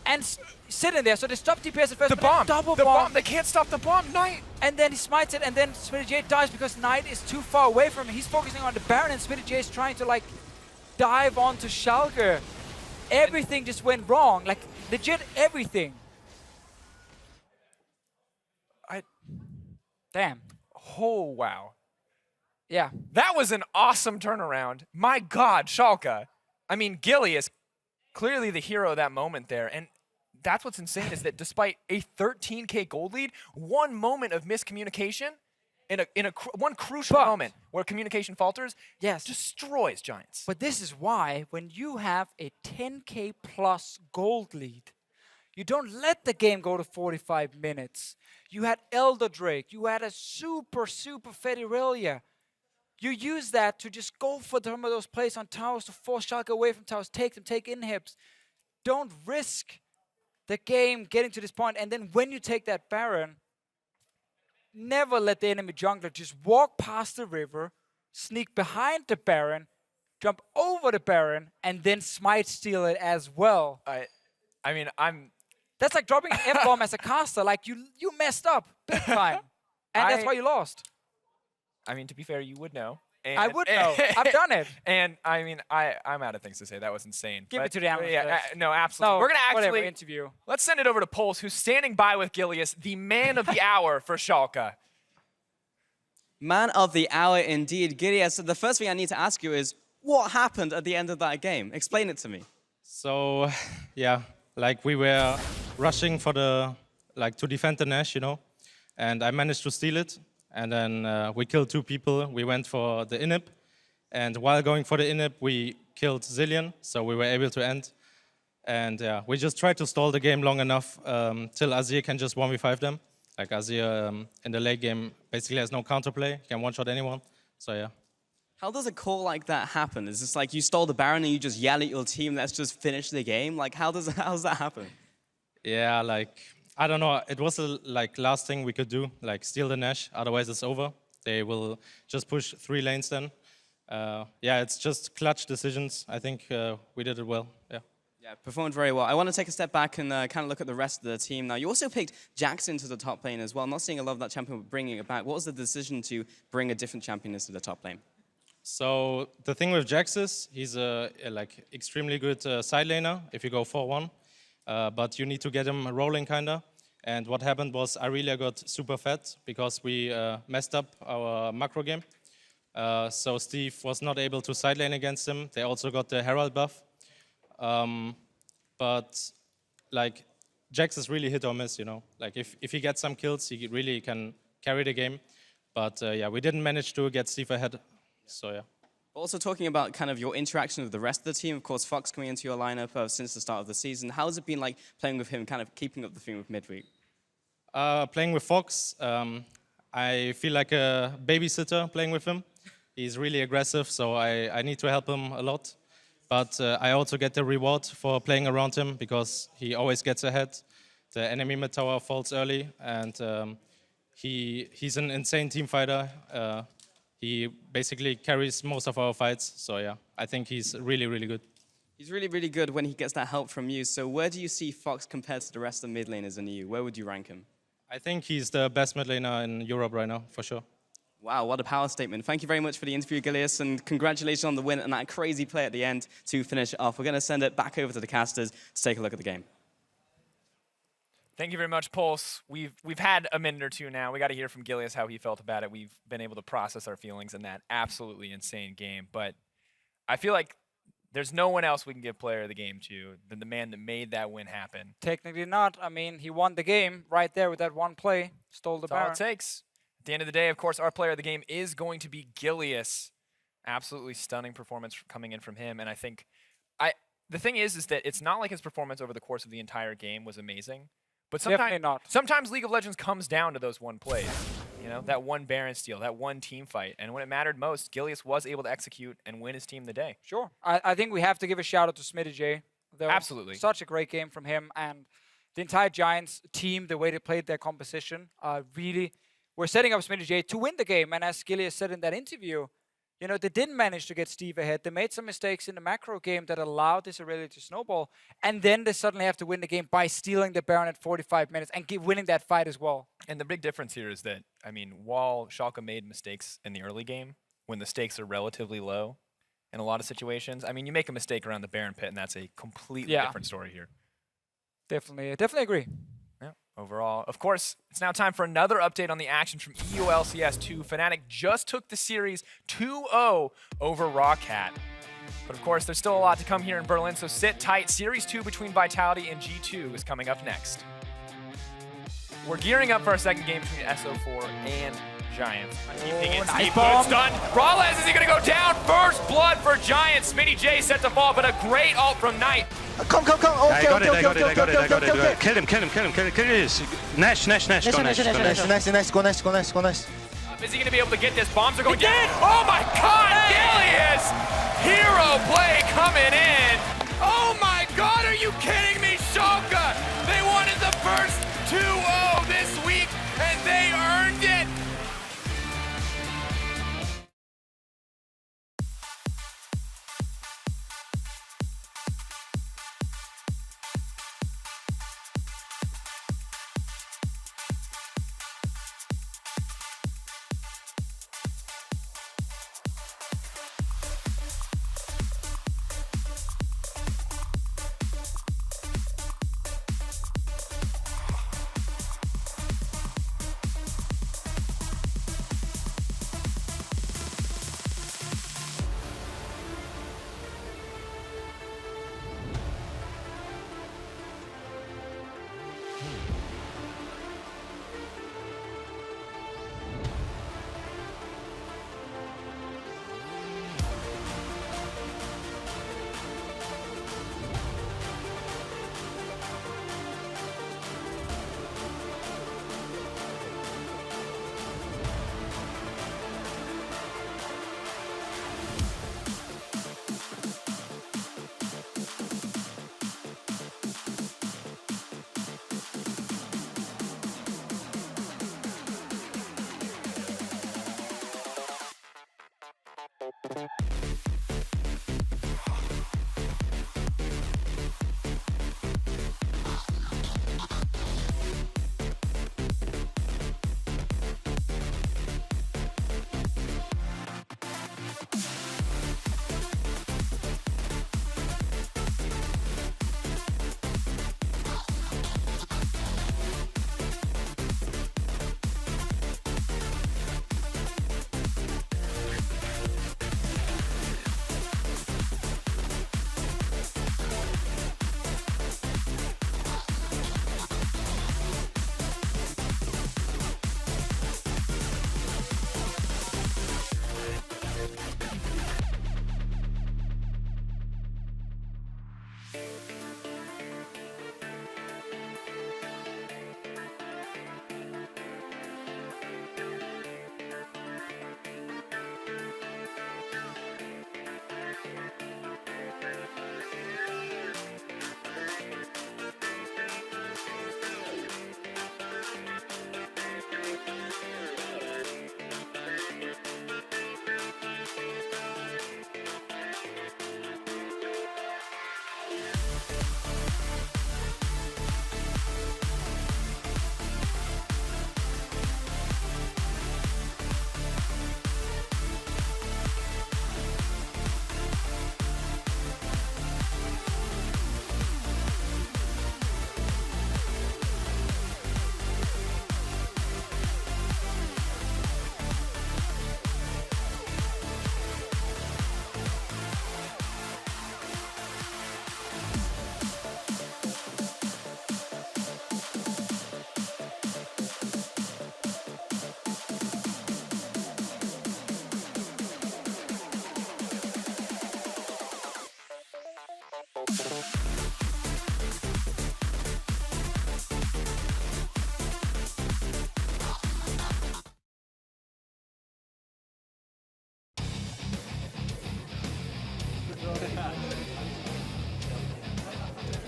and sit in there? So they stopped DPS at first. The bomb. Double the bomb. They can't stop the bomb. Knight. And then he smites it, and then Splyce dies because Knight is too far away from him. He's focusing on the Baron, and Splyce is trying to like dive onto Schalke. Everything just went wrong. Like legit everything. Damn. Oh wow. Yeah. That was an awesome turnaround. My God, Schalke. I mean, Gilly is clearly the hero of that moment there. And that's what's insane is that despite a 13K gold lead, one moment of miscommunication one crucial moment where communication falters destroys Giants. But this is why when you have a 10K plus gold lead, you don't let the game go to 45 minutes. You had Elder Drake. You had a super fed Irelia. You use that to just go for some of those plays on towers to force Schalke away from towers, take them, take inhibs. Don't risk the game getting to this point. And then when you take that Baron, never let the enemy jungler just walk past the river, sneak behind the Baron, jump over the Baron, and then smite steal it as well. I mean, That's like dropping an F-bomb as a caster. Like, you messed up big time. And that's why you lost. I mean, to be fair, you would know. I would know. I've done it. And I mean, I'm out of things to say. That was insane. Give it to the analyst. No, absolutely. No, We're gonna whatever, actually interview. Let's send it over to Pols, who's standing by with Gilius, the man of the hour for Schalke. Man of the hour indeed, Gilius. So the first thing I need to ask you is, what happened at the end of that game? Explain it to me. So, yeah, like we were rushing for to defend the Nash, and I managed to steal it. And then we killed 2 people. We went for the inhib. And while going for the inhib, we killed Zillion. So we were able to end. And we just tried to stall the game long enough till Azir can just 1v5 them. Like Azir in the late game basically has no counterplay. Can one-shot anyone. So yeah. How does a call like that happen? Is this like you stole the Baron and you just yell at your team, let's just finish the game? Like how does that happen? Yeah, like I don't know. It was the last thing we could do, like steal the Nash. Otherwise, it's over. They will just push 3 lanes then. Yeah, it's just clutch decisions. I think we did it well. Yeah. Yeah, performed very well. I want to take a step back and kind of look at the rest of the team now. You also picked Jax into the top lane as well. Not seeing a lot of that champion, but bringing it back. What was the decision to bring a different champion into the top lane? So the thing with Jax is he's a extremely good side laner if you go 4-1. But you need to get him rolling, kinda. And what happened was Irelia got super fat because we messed up our macro game. So Steve was not able to side lane against him. They also got the Herald buff. But like Jax is really hit or miss, Like if he gets some kills, he really can carry the game. But yeah, we didn't manage to get Steve ahead. So yeah. Also talking about kind of your interaction with the rest of the team, of course, Fox coming into your lineup since the start of the season. How has it been like playing with him, kind of keeping up the theme with midweek? Playing with Fox, I feel like a babysitter playing with him. He's really aggressive, so I need to help him a lot. But I also get the reward for playing around him because he always gets ahead. The enemy mid tower falls early, and he's an insane team fighter. He basically carries most of our fights. So yeah, I think he's really, really good. He's really, really good when he gets that help from you. So where do you see Fox compared to the rest of the mid laners in the EU? Where would you rank him? I think he's the best mid laner in Europe right now, for sure. Wow, what a power statement. Thank you very much for the interview, Gilius, and congratulations on the win and that crazy play at the end to finish it off. We're going to send it back over to the casters to take a look at the game. Thank you very much, Pulse. We've had a minute or two now. We got to hear from Gilius how he felt about it. We've been able to process our feelings in that absolutely insane game. But I feel like there's no one else we can give player of the game to than the man that made that win happen. Technically not. I mean, he won the game right there with that one play. Stole the That's all Baron. it takes. At the end of the day, of course, our player of the game is going to be Gilius. Absolutely stunning performance coming in from him. And I think the thing is that it's not like his performance over the course of the entire game was amazing. But sometimes League of Legends comes down to those one plays. You know, that one Baron steal, that one team fight. And when it mattered most, Gilius was able to execute and win his team the day. Sure. I think we have to give a shout out to Smitty J. Absolutely. Such a great game from him. And the entire Giants team, the way they played their composition, really were setting up Smitty J to win the game. And as Gilius said in that interview, you know, they didn't manage to get Steve ahead. They made some mistakes in the macro game that allowed this ability to snowball. And then they suddenly have to win the game by stealing the Baron at 45 minutes and winning that fight as well. And the big difference here is that, I mean, while Schalke made mistakes in the early game, when the stakes are relatively low in a lot of situations, I mean, you make a mistake around the Baron pit, and that's a completely different story here. Definitely agree. Yeah. Overall, of course, it's now time for another update on the action from EULCS 2. Fnatic just took the series 2-0 over Rawcat. But of course, there's still a lot to come here in Berlin, so sit tight. Series 2 between Vitality and G2 is coming up next. We're gearing up for our second game between SO4 and Giants. Nice bomb. Stun. Rawlez, is he going to go down? First blood for Giants. Smitty J set to fall, but a great ult from Knight. Come. Okay, I got it. Kill him. Kill this. Nash. Go Nash. Is he going to be able to get this? Bombs are going down. Oh my God, Gilius! Hero play coming in. Oh my God, are you kidding me, Schalke? They wanted the first 2-0 this week, and they earned it.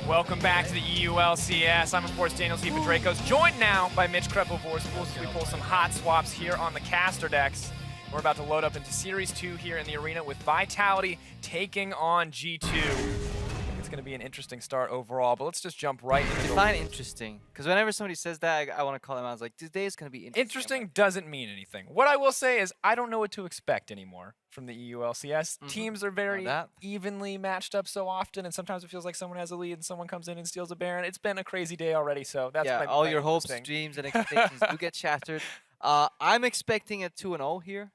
Welcome back to the EULCS. I'm, of course, Daniel Dracos, joined now by Mitch Kreppel-Vorspools as we pull some hot swaps here on the caster decks. We're about to load up into Series 2 here in the arena with Vitality taking on G2. I think it's going to be an interesting start overall, but let's just jump right into Define interesting, because whenever somebody says that, I want to call them out. I was like, today is going to be interesting. Interesting doesn't mean anything. What I will say is I don't know what to expect anymore from the EULCS. Teams are very evenly matched up so often, and sometimes it feels like someone has a lead and someone comes in and steals a Baron. It's been a crazy day already, so that's all your hopes, dreams, and expectations do get shattered. I'm expecting a 2-0 here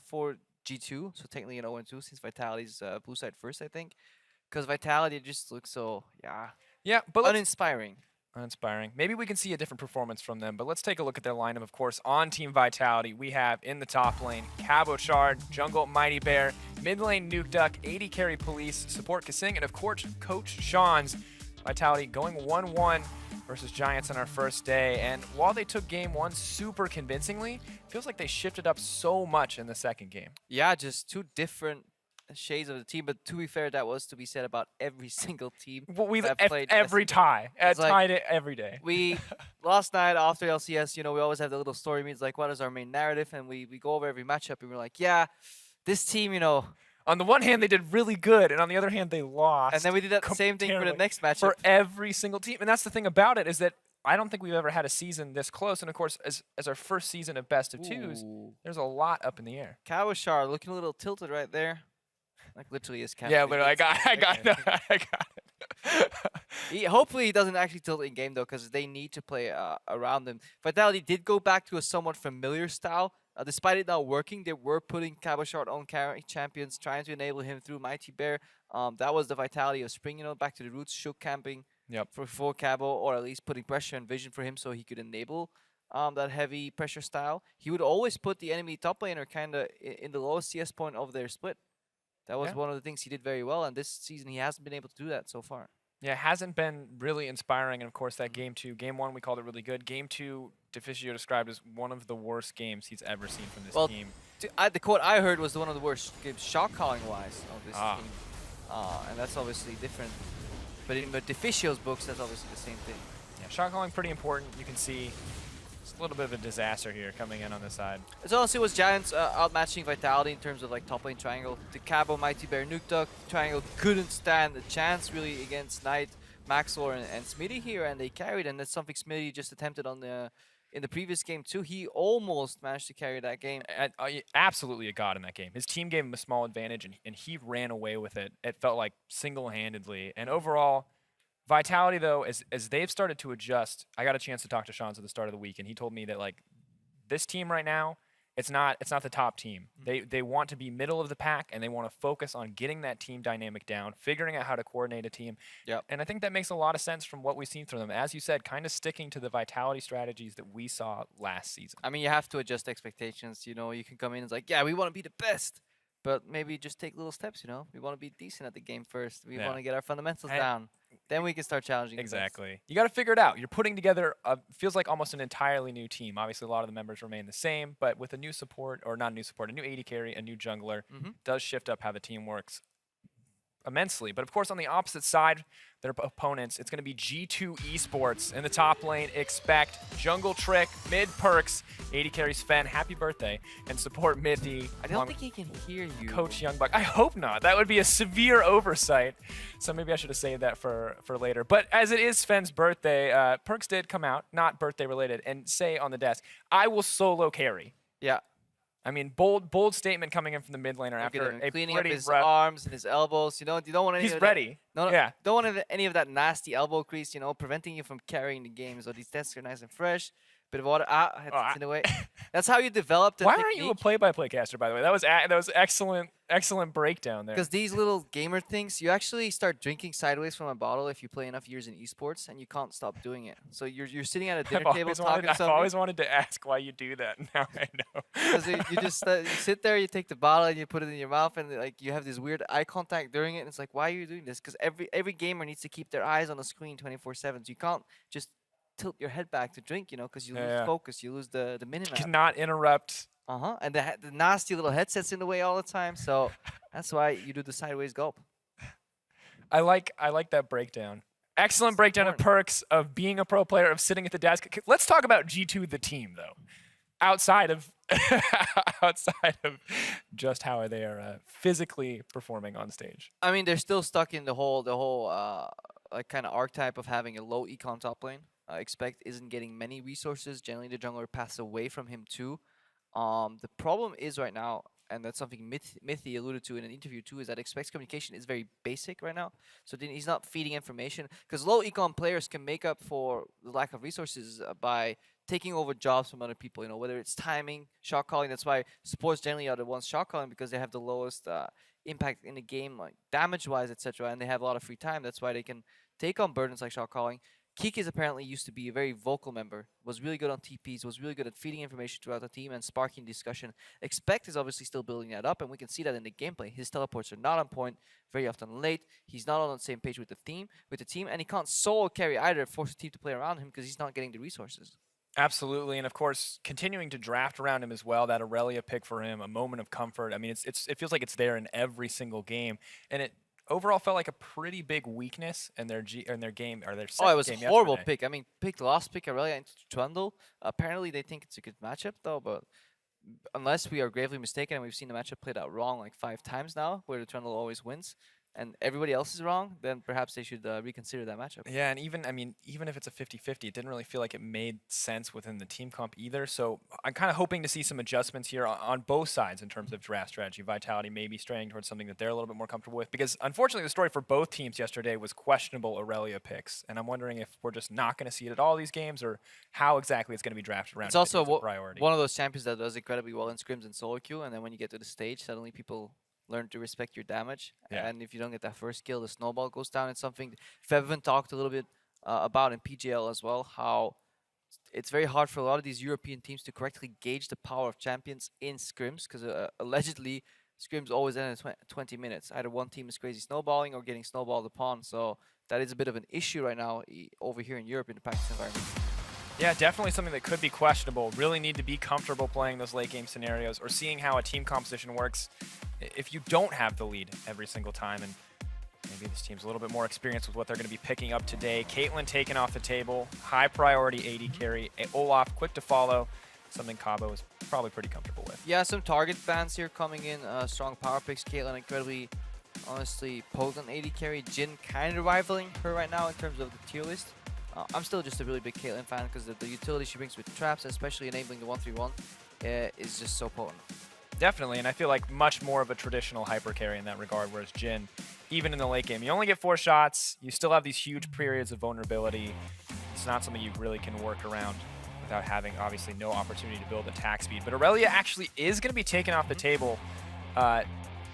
for G2, so technically an 0-2 since Vitality's blue side first, I think. Because Vitality just looks so, but uninspiring. Uninspiring. Maybe we can see a different performance from them, but let's take a look at their lineup. Of course, on Team Vitality, we have in the top lane, Cabochard, jungle Mighty Bear, mid lane Nuke Duck, AD carry Police, support Kasing, and of course, Coach Sean's. Vitality going 1-1 versus Giants on our first day, and while they took game 1 super convincingly, it feels like they shifted up so much in the second game. Yeah, just two different shades of the team, but to be fair, that was to be said about every single team. Well, we played every tie. Tied it every day. We last night after LCS, we always have the little story meets like, what is our main narrative, and we go over every matchup, and we're like, yeah, this team, on the one hand, they did really good, and on the other hand, they lost. And then we did that same thing for the next matchup. For every single team, and that's the thing about it is that I don't think we've ever had a season this close, and of course, as our first season of best of twos, there's a lot up in the air. Cabochard looking a little tilted right there. Like literally his cap. Yeah, literally, I got it. Hopefully he doesn't actually tilt in game though, because they need to play around him. Vitality did go back to a somewhat familiar style. Despite it not working, they were putting Cabochard on carry champions, trying to enable him through Mighty Bear. That was the Vitality of spring, back to the roots, shook camping for Cabo, or at least putting pressure and vision for him so he could enable that heavy pressure style. He would always put the enemy top laner kind of in the lowest CS point of their split. That was one of the things he did very well, and this season he hasn't been able to do that so far. Yeah, it hasn't been really inspiring, and of course that game 2. Game 1 we called it really good. Game 2, Deficio described as one of the worst games he's ever seen from this team. The quote I heard was one of the worst games shot calling wise of this team. And that's obviously different. But in Deficio's books, that's obviously the same thing. Yeah, shot calling pretty important. You can see it's a little bit of a disaster here coming in on this side. As honestly was Giants outmatching Vitality in terms of like top lane triangle. The Cabo, Mighty Bear, Nuke Duck triangle couldn't stand a chance really against Knight, Maxor, and Smitty here, and they carried. And that's something Smitty just attempted on in the previous game too. He almost managed to carry that game. Absolutely a god in that game. His team gave him a small advantage, and he ran away with it. It felt like single-handedly. And overall, Vitality, though, as they've started to adjust, I got a chance to talk to Sean at the start of the week, and he told me that like this team right now, it's not the top team. They want to be middle of the pack, and they want to focus on getting that team dynamic down, figuring out how to coordinate a team. And I think that makes a lot of sense from what we've seen from them. As you said, kind of sticking to the Vitality strategies that we saw last season. I mean, you have to adjust expectations. You can come in and it's like, yeah, we want to be the best. But maybe just take little steps, We want to be decent at the game first. We want to get our fundamentals down. Then we can start challenging. Exactly. You got to figure it out. You're putting together feels like almost an entirely new team. Obviously, a lot of the members remain the same, but with a new support, or not a new support, a new AD carry, a new jungler, does shift up how the team works immensely. But of course, on the opposite side, their opponents, it's going to be G2 Esports in the top lane. Expect Jungle Trick, mid Perks, AD carry Sven, happy birthday, and support Mithy. I don't think he can hear you. Coach Youngbuck. I hope not. That would be a severe oversight. So maybe I should have saved that for later. But as it is Sven's birthday, Perks did come out, not birthday related, and say on the desk, I will solo carry. Yeah. I mean, bold statement coming in from the mid laner after a cleaning pretty up his rough arms and his elbows. You don't want any. He's of ready. That, yeah. Don't want any of that nasty elbow crease. Preventing you from carrying the game. So these tests are nice and fresh. Bit of water. It's in the way. That's how you develop the Why technique. aren't you a play-by-play caster, by the way? That was excellent breakdown there. Because these little gamer things, you actually start drinking sideways from a bottle if you play enough years in esports, and you can't stop doing it. So you're sitting at a dinner table talking I've always wanted to ask why you do that. Now I know. Because you just you sit there, you take the bottle, and you put it in your mouth, and like you have this weird eye contact during it. And it's like, why are you doing this? Because every gamer needs to keep their eyes on the screen 24/7. So you can't just tilt your head back to drink, because you lose focus, you lose the minimap. Cannot interrupt. And the nasty little headsets in the way all the time. So that's why you do the sideways gulp. I like that breakdown. Excellent breakdown of perks of being a pro player, of sitting at the desk. Let's talk about G2 the team though. Outside of just how they are physically performing on stage. I mean, they're still stuck in the whole like kind of archetype of having a low econ top lane. Expect isn't getting many resources. Generally, the jungler passes away from him too. The problem is right now, and that's something Mithy alluded to in an interview too, is that Expect's communication is very basic right now. So then he's not feeding information, because low econ players can make up for the lack of resources by taking over jobs from other people. Whether it's timing, shot calling. That's why supports generally are the ones shot calling, because they have the lowest impact in the game, like damage-wise, etc. And they have a lot of free time. That's why they can take on burdens like shot calling. Kikis apparently used to be a very vocal member, was really good on TPs, was really good at feeding information throughout the team and sparking discussion. Expect is obviously still building that up, and we can see that in the gameplay. His teleports are not on point, very often late. He's not on the same page with the team, and he can't solo carry either, force the team to play around him because he's not getting the resources. Absolutely, and of course, continuing to draft around him as well. That Aurelia pick for him, a moment of comfort. I mean, it feels like it's there in every single game, and it overall felt like a pretty big weakness in their game or their second game. It was a horrible yesterday. pick. I mean, the last pick Aurelia into Trundle. Apparently, they think it's a good matchup though, but unless we are gravely mistaken, and we've seen the matchup played out wrong like 5 times now, where the Trundle always wins, and everybody else is wrong, then perhaps they should reconsider that matchup. Yeah, and even if it's a 50-50, it didn't really feel like it made sense within the team comp either. So I'm kind of hoping to see some adjustments here on both sides in terms of draft strategy. Vitality maybe straying towards something that they're a little bit more comfortable with, because unfortunately the story for both teams yesterday was questionable Aurelia picks, and I'm wondering if we're just not going to see it at all these games, or how exactly it's going to be drafted around. It's also priority. One of those champions that does incredibly well in scrims and solo queue, and then when you get to the stage, suddenly people learn to respect your damage. Yeah. And if you don't get that first kill, the snowball goes down. It's something Fevin talked a little bit about in PGL as well, how it's very hard for a lot of these European teams to correctly gauge the power of champions in scrims, because allegedly scrims always end in 20 minutes. Either one team is crazy snowballing or getting snowballed upon. So that is a bit of an issue right now over here in Europe in the practice environment. Yeah, definitely something that could be questionable. Really need to be comfortable playing those late game scenarios, or seeing how a team composition works if you don't have the lead every single time. And maybe this team's a little bit more experienced with what they're going to be picking up today. Caitlyn taken off the table, high priority AD carry. Olaf quick to follow, something Cabo is probably pretty comfortable with. Yeah, some target bans here coming in. Strong power picks. Caitlyn incredibly, honestly, potent AD carry. Jhin kind of rivaling her right now in terms of the tier list. I'm still just a really big Caitlyn fan, because the utility she brings with traps, especially enabling the 1-3-1, is just so potent. Definitely, and I feel like much more of a traditional hyper carry in that regard, whereas Jhin, even in the late game, you only get 4 shots, you still have these huge periods of vulnerability. It's not something you really can work around without having, obviously, no opportunity to build attack speed. But Aurelia actually is going to be taken off the table.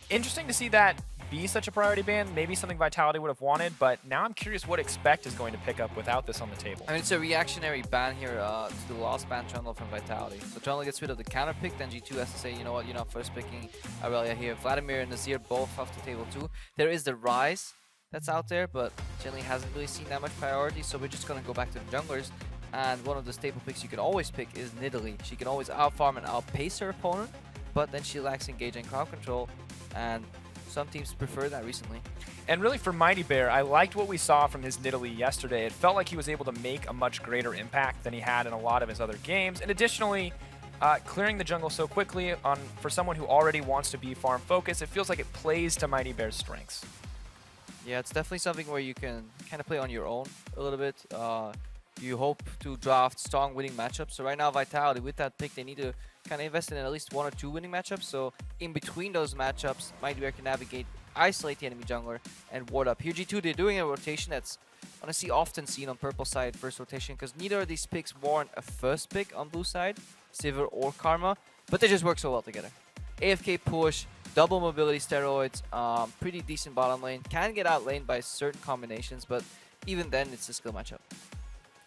Interesting to see that be such a priority ban, maybe something Vitality would have wanted, but now I'm curious what Expect is going to pick up without this on the table. I mean, it's a reactionary ban here to the last ban Trundle from Vitality. So Trundle gets rid of the counter pick, then G2 has to say, you know what, you're not first picking Aurelia here. Vladimir and Nazir both off the table too. There is the Rise that's out there, but generally hasn't really seen that much priority, so we're just going to go back to the junglers. And one of the staple picks you can always pick is Nidalee. She can always outfarm and outpace her opponent, but then she lacks engage and crowd control, and some teams prefer that recently. And really for Mighty Bear, I liked what we saw from his Nidalee yesterday. It felt like he was able to make a much greater impact than he had in a lot of his other games. And additionally, clearing the jungle so quickly for someone who already wants to be farm focused, it feels like it plays to Mighty Bear's strengths. Yeah, it's definitely something where you can kind of play on your own a little bit. You hope to draft strong winning matchups. So right now, Vitality, with that pick, they need to kind of invest in at least 1 or 2 winning matchups. So in between those matchups, Mighty Bear can navigate, isolate the enemy jungler, and ward up. Here, G2, they're doing a rotation that's honestly often seen on purple side first rotation, because neither of these picks warrant a first pick on blue side, Sivir or Karma, but they just work so well together. AFK push, double mobility steroids, pretty decent bottom lane, can get out laned by certain combinations, but even then it's a skill matchup.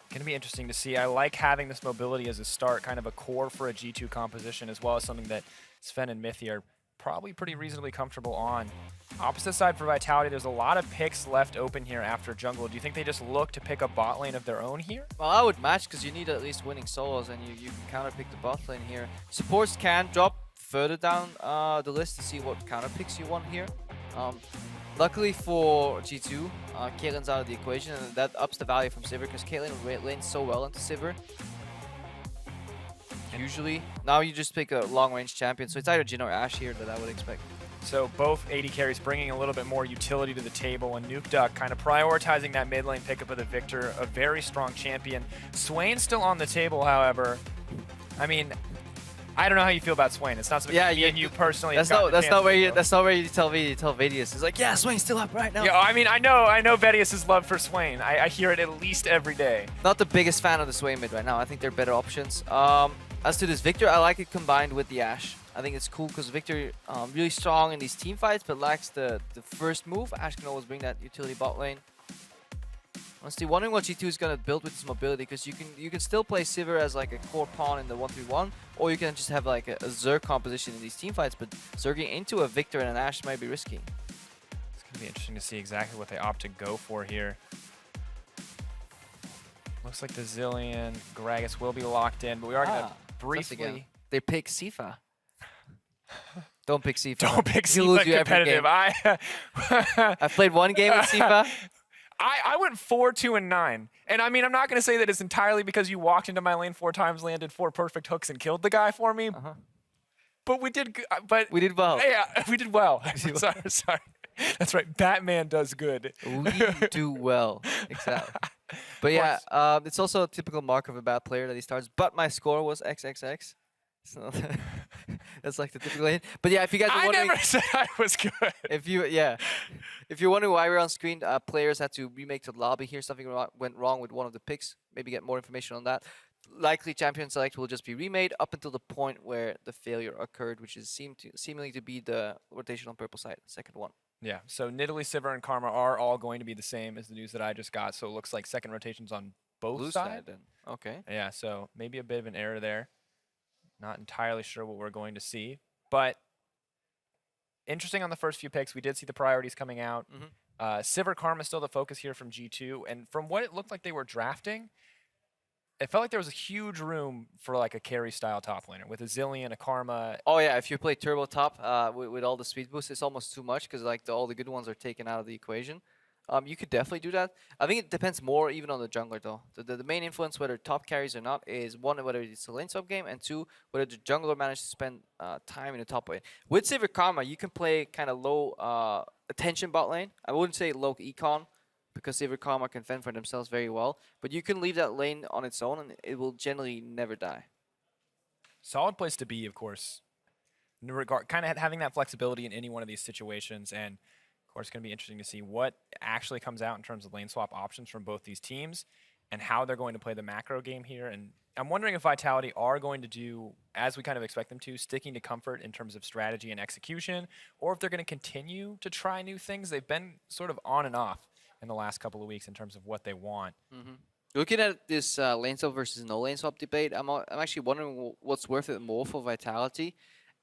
Going to be interesting to see. I like having this mobility as a start, kind of a core for a G2 composition, as well as something that Sven and Mythi are probably pretty reasonably comfortable on. Opposite side for Vitality, there's a lot of picks left open here after jungle. Do you think they just look to pick a bot lane of their own here? Well, I would match, because you need at least winning solos, and you can counter pick the bot lane here. Supports can drop further down the list to see what counter picks you want here. Luckily for G2, Caitlyn's out of the equation, and that ups the value from Sivir, because Caitlyn lanes so well into Sivir. Usually, now you just pick a long-range champion, so it's either Jhin or Ashe here that I would expect. So both AD carries bringing a little bit more utility to the table, and Nuke Duck kind of prioritizing that mid lane pickup of the Victor, a very strong champion. Swain's still on the table, however. I mean, I don't know how you feel about Swain. It's not something me and you personally. That's not where you tell Vedius. It's like, yeah, Swain's still up right now. Yeah, I mean, I know Vedius' love for Swain. I hear it at least every day. Not the biggest fan of the Swain mid right now. I think they're better options. As to this Victor, I like it combined with the Ashe. I think it's cool because Victor really strong in these team fights, but lacks the first move. Ashe can always bring that utility bot lane. Honestly, wondering what G2 is gonna build with this mobility, because you can still play Sivir as like a core pawn in the 1-3-1, or you can just have like a Zerg composition in these team fights. But Zerging into a Victor and an Ashe might be risky. It's gonna be interesting to see exactly what they opt to go for here. Looks like the Zillion Gragas will be locked in, but we are gonna briefly. They pick Sifa. Don't pick Sifa. Don't pick Sifa competitive. I've played one game with Sifa. I went 4-2-9. And I mean, I'm not going to say that it's entirely because you walked into my lane 4 times, landed 4 perfect hooks, and killed the guy for me. But we did we did well. Yeah, we did well. Sorry. That's right. Batman does good. We do well. Exactly. But yeah, it's also a typical mark of a bad player that he starts. But my score was XXX. So that's like the typical hit. But yeah, if you guys are wondering, I never said I was good. If you're wondering why we're on screen, players had to remake the lobby here. Something went wrong with one of the picks. Maybe get more information on that. Likely champion select will just be remade up until the point where the failure occurred, which is seemingly to be the rotation on purple side, the second one. Yeah, so Nidalee, Sivir, and Karma are all going to be the same as the news that I just got. So it looks like second rotations on both Blue sides. side then. Okay. Yeah, so maybe a bit of an error there. Not entirely sure what we're going to see, but interesting on the first few picks. We did see the priorities coming out. Sivir, Karma still the focus here from G2, and from what it looked like they were drafting, it felt like there was a huge room for like a carry style top laner with a Zillion, a Karma. Oh yeah, if you play turbo top with all the speed boosts, it's almost too much because like all the good ones are taken out of the equation. You could definitely do that. I think it depends more even on the jungler though. The main influence whether top carries or not is one, whether it's a lane swap game, and two, whether the jungler managed to spend time in the top lane. With Sivir Karma, you can play kind of low attention bot lane. I wouldn't say low econ, because Sivir Karma can fend for themselves very well. But you can leave that lane on its own and it will generally never die. Solid place to be, of course. In regard, kind of having that flexibility in any one of these situations, and of course, it's going to be interesting to see what actually comes out in terms of lane swap options from both these teams and how they're going to play the macro game here. And I'm wondering if Vitality are going to do, as we kind of expect them to, sticking to comfort in terms of strategy and execution, or if they're going to continue to try new things. They've been sort of on and off in the last couple of weeks in terms of what they want. Looking at this lane swap versus no lane swap debate, I'm actually wondering what's worth it more for Vitality.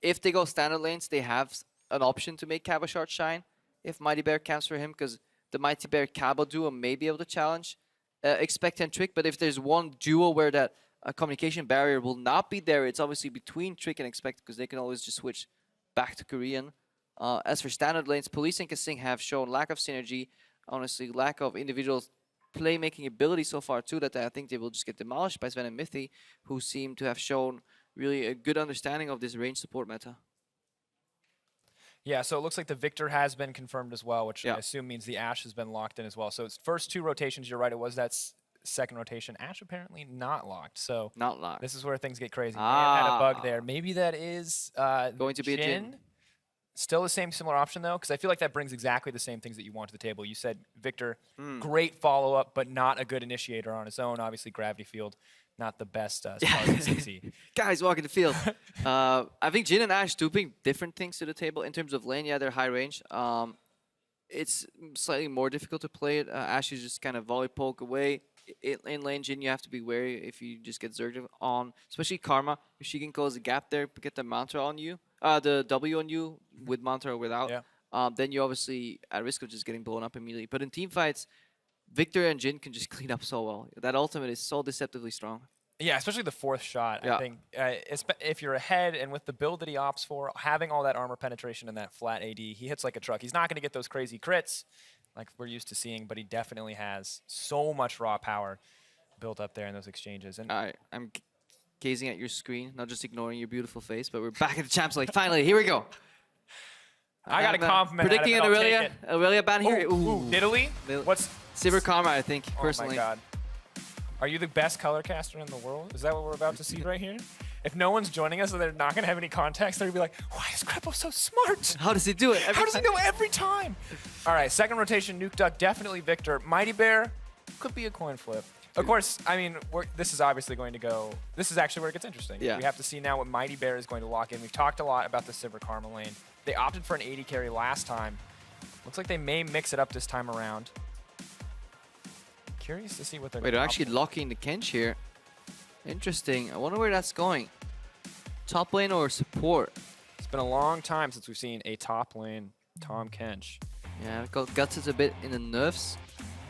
If they go standard lanes, they have an option to make Cabashard shine if Mighty Bear camps for him, because the Mighty Bear Cabo duo may be able to challenge Expect and Trick. But if there's one duo where that communication barrier will not be there, it's obviously between Trick and Expect, because they can always just switch back to Korean. As for standard lanes, Police and Kasing have shown lack of synergy, honestly lack of individual playmaking ability so far too, that I think they will just get demolished by Sven and Mythi, who seem to have shown really a good understanding of this range support meta. Yeah, so it looks like the Victor has been confirmed as well, which I assume means the Ashe has been locked in as well. So it's first two rotations, you're right, it was that second rotation. Ashe apparently not locked, so not locked. This is where things get crazy. Man had a bug there. Maybe that is going to be Jhin. Still the same similar option though, because I feel like that brings exactly the same things that you want to the table. You said Victor, great follow-up, but not a good initiator on his own. Obviously, Gravity Field, not the best CC. Guys walking the field. I think Jin and Ash do bring different things to the table in terms of lane. Yeah, they're high range. It's slightly more difficult to play it. Ash is just kind of volley poke away. In lane Jin, you have to be wary if you just get zerged on, especially Karma. If she can close a gap there, get the mantra on you, the W on you with mantra or without, then you're obviously at risk of just getting blown up immediately. But in team fights, Victor and Jin can just clean up so well. That ultimate is so deceptively strong. Yeah, especially the 4th shot. I think if you're ahead and with the build that he opts for, having all that armor penetration and that flat AD, he hits like a truck. He's not going to get those crazy crits like we're used to seeing, but he definitely has so much raw power built up there in those exchanges. And I'm gazing at your screen, not just ignoring your beautiful face, but we're back at the Champs League. Finally, here we go. I got a compliment. Predicting an Aurelia ban here. Ooh, Italy? What's Silver Karma, I think, personally. Oh my god. Are you the best color caster in the world? Is that what we're about to see right here? If no one's joining us and they're not going to have any context, they're going to be like, why is Krepo so smart? How does he do it? How does he know every time? All right, second rotation, Nuke Duck, definitely Victor. Mighty Bear could be a coin flip. Of course, I mean, this is obviously going to go, this is actually where it gets interesting. Yeah. We have to see now what Mighty Bear is going to lock in. We've talked a lot about the Silver Karma lane. They opted for an 80 carry last time. Looks like they may mix it up this time around. Curious to see what they're Wait, they're actually locking the Kench here. Interesting. I wonder where that's going. Top lane or support? It's been a long time since we've seen a top lane Tahm Kench. Yeah, Guts is a bit in the nerfs.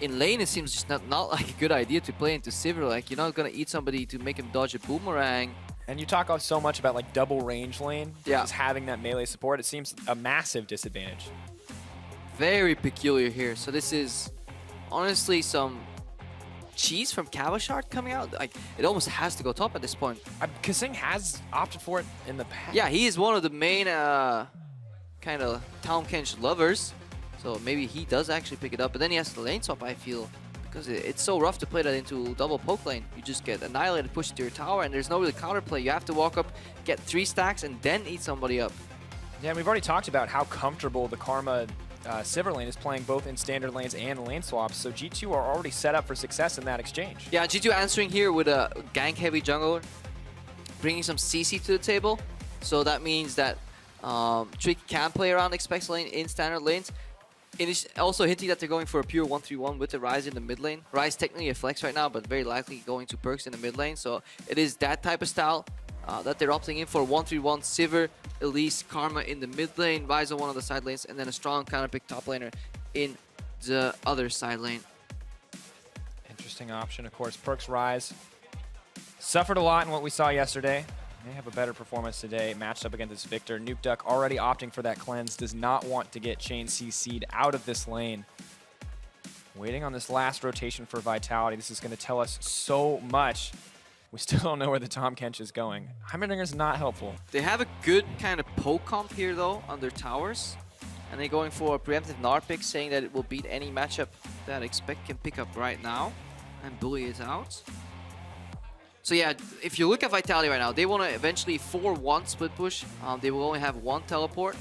In lane, it seems just not like a good idea to play into Sivir. Like, you're not going to eat somebody to make him dodge a boomerang. And you talk so much about like double range lane. Yeah. Just having that melee support, it seems a massive disadvantage. Very peculiar here. So this is honestly some cheese from Kavashard coming out. Like, it almost has to go top at this point. Kasing has opted for it in the past. Yeah, he is one of the main kind of Tahm Kench lovers. So maybe he does actually pick it up. But then he has the lane swap, I feel. Because it's so rough to play that into double poke lane. You just get annihilated, pushed into your tower, and there's no really counterplay. You have to walk up, get 3 stacks, and then eat somebody up. Yeah, we've already talked about how comfortable the Karma Sivir lane is playing both in standard lanes and lane swaps, so G2 are already set up for success in that exchange. Yeah, G2 answering here with a gank-heavy jungler, bringing some CC to the table. So that means that Trick can play around Xpex lane in standard lanes. It is also hinting that they're going for a pure 1-3-1 with the Ryze in the mid lane. Ryze technically a flex right now, but very likely going to Perks in the mid lane. So it is that type of style that they're opting in for. 1-3-1, Sivir, Elise, Karma in the mid lane, Ryze on one of the side lanes, and then a strong counter pick top laner in the other side lane. Interesting option, of course. Perks Ryze suffered a lot in what we saw yesterday. May have a better performance today, matched up against this Victor. Nuke Duck already opting for that cleanse, does not want to get Chain CC'd out of this lane. Waiting on this last rotation for Vitality. This is going to tell us so much. We still don't know where the Tahm Kench is going. Heimerdinger's not helpful. They have a good kind of poke comp here, though, on their towers. And they're going for a preemptive Gnar pick, saying that it will beat any matchup that Expect can pick up right now. And Bully is out. So yeah, if you look at Vitality right now, they want to eventually 4-1 split push. They will only have 1 teleport.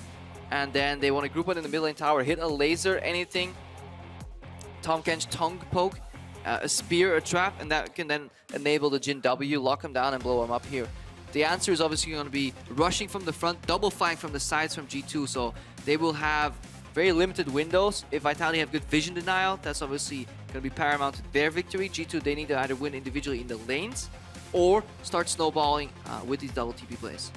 And then they want to group it in the mid lane tower, hit a laser, anything. Tahm Kench tongue poke, a spear, a trap, and that can then enable the Jhin W, lock him down and blow him up here. The answer is obviously going to be rushing from the front, double flank from the sides from G2. So they will have very limited windows. If Vitality have good vision denial, that's obviously going to be paramount to their victory. G2, they need to either win individually in the lanes or start snowballing with these double TP plays.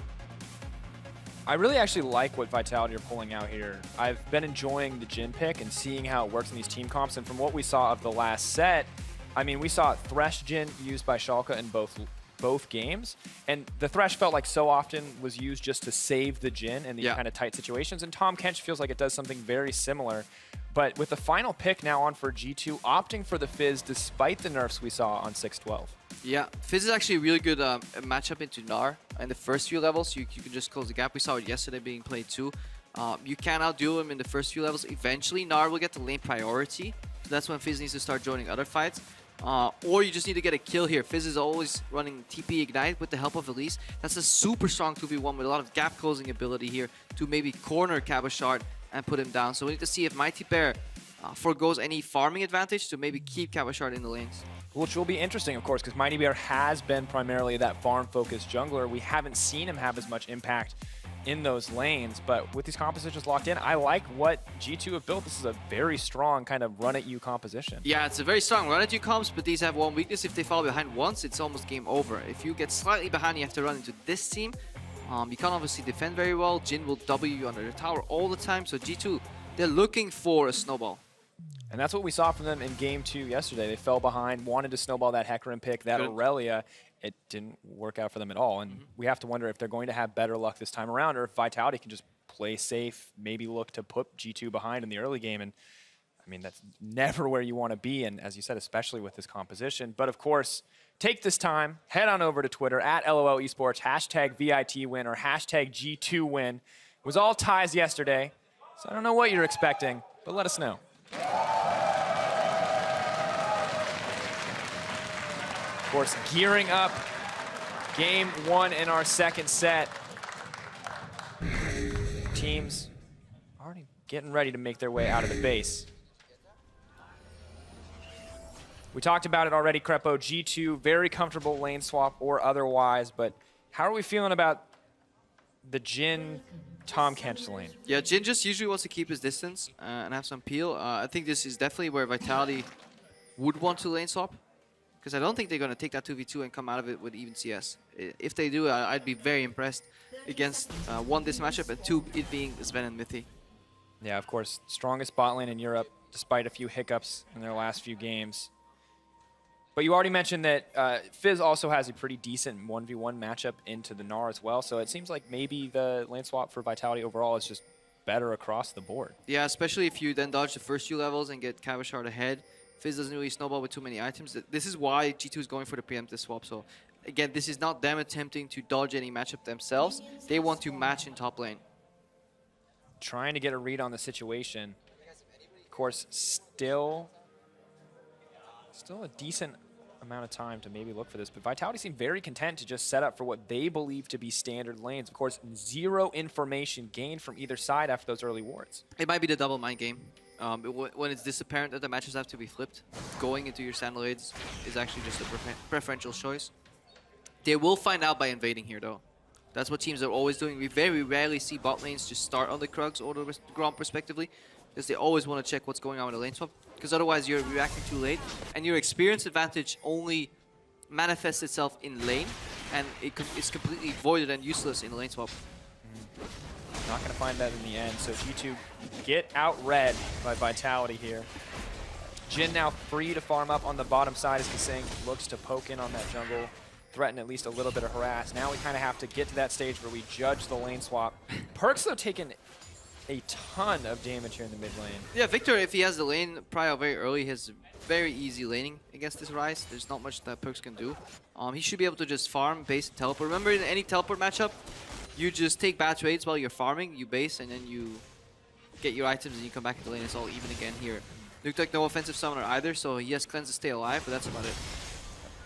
I really actually like what Vitality are pulling out here. I've been enjoying the Jhin pick and seeing how it works in these team comps, and from what we saw of the last set, I mean, we saw Thresh Jhin used by Schalke in both games, and the Thresh felt like so often was used just to save the Jhin in these kind of tight situations, and Tahm Kench feels like it does something very similar. But with the final pick now on for G2, opting for the Fizz despite the nerfs we saw on 6-12. Yeah, Fizz is actually a really good matchup into Gnar in the first few levels. You can just close the gap. We saw it yesterday being played too. You can outduel him in the first few levels. Eventually, Gnar will get the lane priority. So that's when Fizz needs to start joining other fights. or you just need to get a kill here. Fizz is always running TP Ignite with the help of Elise. That's a super strong 2v1 with a lot of gap closing ability here to maybe corner Cabashard and put him down. So we need to see if Mighty Bear forgoes any farming advantage to maybe keep Cabashard in the lanes. Which will be interesting, of course, because Mighty Bear has been primarily that farm-focused jungler. We haven't seen him have as much impact in those lanes, but with these compositions locked in, I like what G2 have built. This is a very strong kind of run-at-you composition. Yeah, it's a very strong run-at-you comps, but these have one weakness. If they fall behind once, it's almost game over. If you get slightly behind, you have to run into this team. You can't obviously defend very well. Jhin will W you under the tower all the time, so G2, they're looking for a snowball. And that's what we saw from them in Game 2 yesterday. They fell behind, wanted to snowball that Hecarim pick, that Aurelia. It didn't work out for them at all. And we have to wonder if they're going to have better luck this time around, or if Vitality can just play safe, maybe look to put G2 behind in the early game. And I mean, that's never where you want to be. And as you said, especially with this composition. But of course, take this time, head on over to Twitter at LOL Esports, hashtag VITwin or hashtag G2win. It was all ties yesterday. So I don't know what you're expecting, but let us know. Of course, gearing up game 1 in our second set. Teams already getting ready to make their way out of the base. We talked about it already, Crepo. G2, very comfortable lane swap or otherwise, but how are we feeling about the Jhin Tom Kench lane? Yeah, Jhin just usually wants to keep his distance and have some peel. I think this is definitely where Vitality would want to lane swap, because I don't think they're going to take that 2v2 and come out of it with even CS. If they do, I'd be very impressed against, one, this matchup, and two, it being Sven and Mythi. Yeah, of course, strongest bot lane in Europe, despite a few hiccups in their last few games. But you already mentioned that Fizz also has a pretty decent 1v1 matchup into the Gnar as well, so it seems like maybe the lane swap for Vitality overall is just better across the board. Yeah, especially if you then dodge the first few levels and get Cabashard ahead. Fizz doesn't really snowball with too many items. This is why G2 is going for the preemptive swap. So again, this is not them attempting to dodge any matchup themselves. They want to match in top lane. Trying to get a read on the situation. Of course, still a decent amount of time to maybe look for this, but Vitality seem very content to just set up for what they believe to be standard lanes. Of course, zero information gained from either side after those early wards. It might be the double mind game. When it's this apparent that the matches have to be flipped, going into your Sandalades is actually just a preferential choice. They will find out by invading here, though. That's what teams are always doing. We very rarely see bot lanes just start on the Krugs or the Grom respectively, because they always want to check what's going on with the lane swap, because otherwise you're reacting too late, and your experience advantage only manifests itself in lane, and it's completely voided and useless in the lane swap. Not going to find that in the end, so G2 get out-red by Vitality here. Jhin now free to farm up on the bottom side as Kasing looks to poke in on that jungle, threaten at least a little bit of harass. Now we kind of have to get to that stage where we judge the lane swap. Perkz, though, taking a ton of damage here in the mid lane. Yeah, Victor, if he has the lane prio very early, has very easy laning against this Ryze. There's not much that Perkz can do. He should be able to just farm, base, and teleport. Remember, in any teleport matchup, you just take bad trades while you're farming, you base, and then you get your items and you come back to the lane. It's all even again here. Nuketook no offensive summoner either, so he has cleanse to stay alive, but that's about it.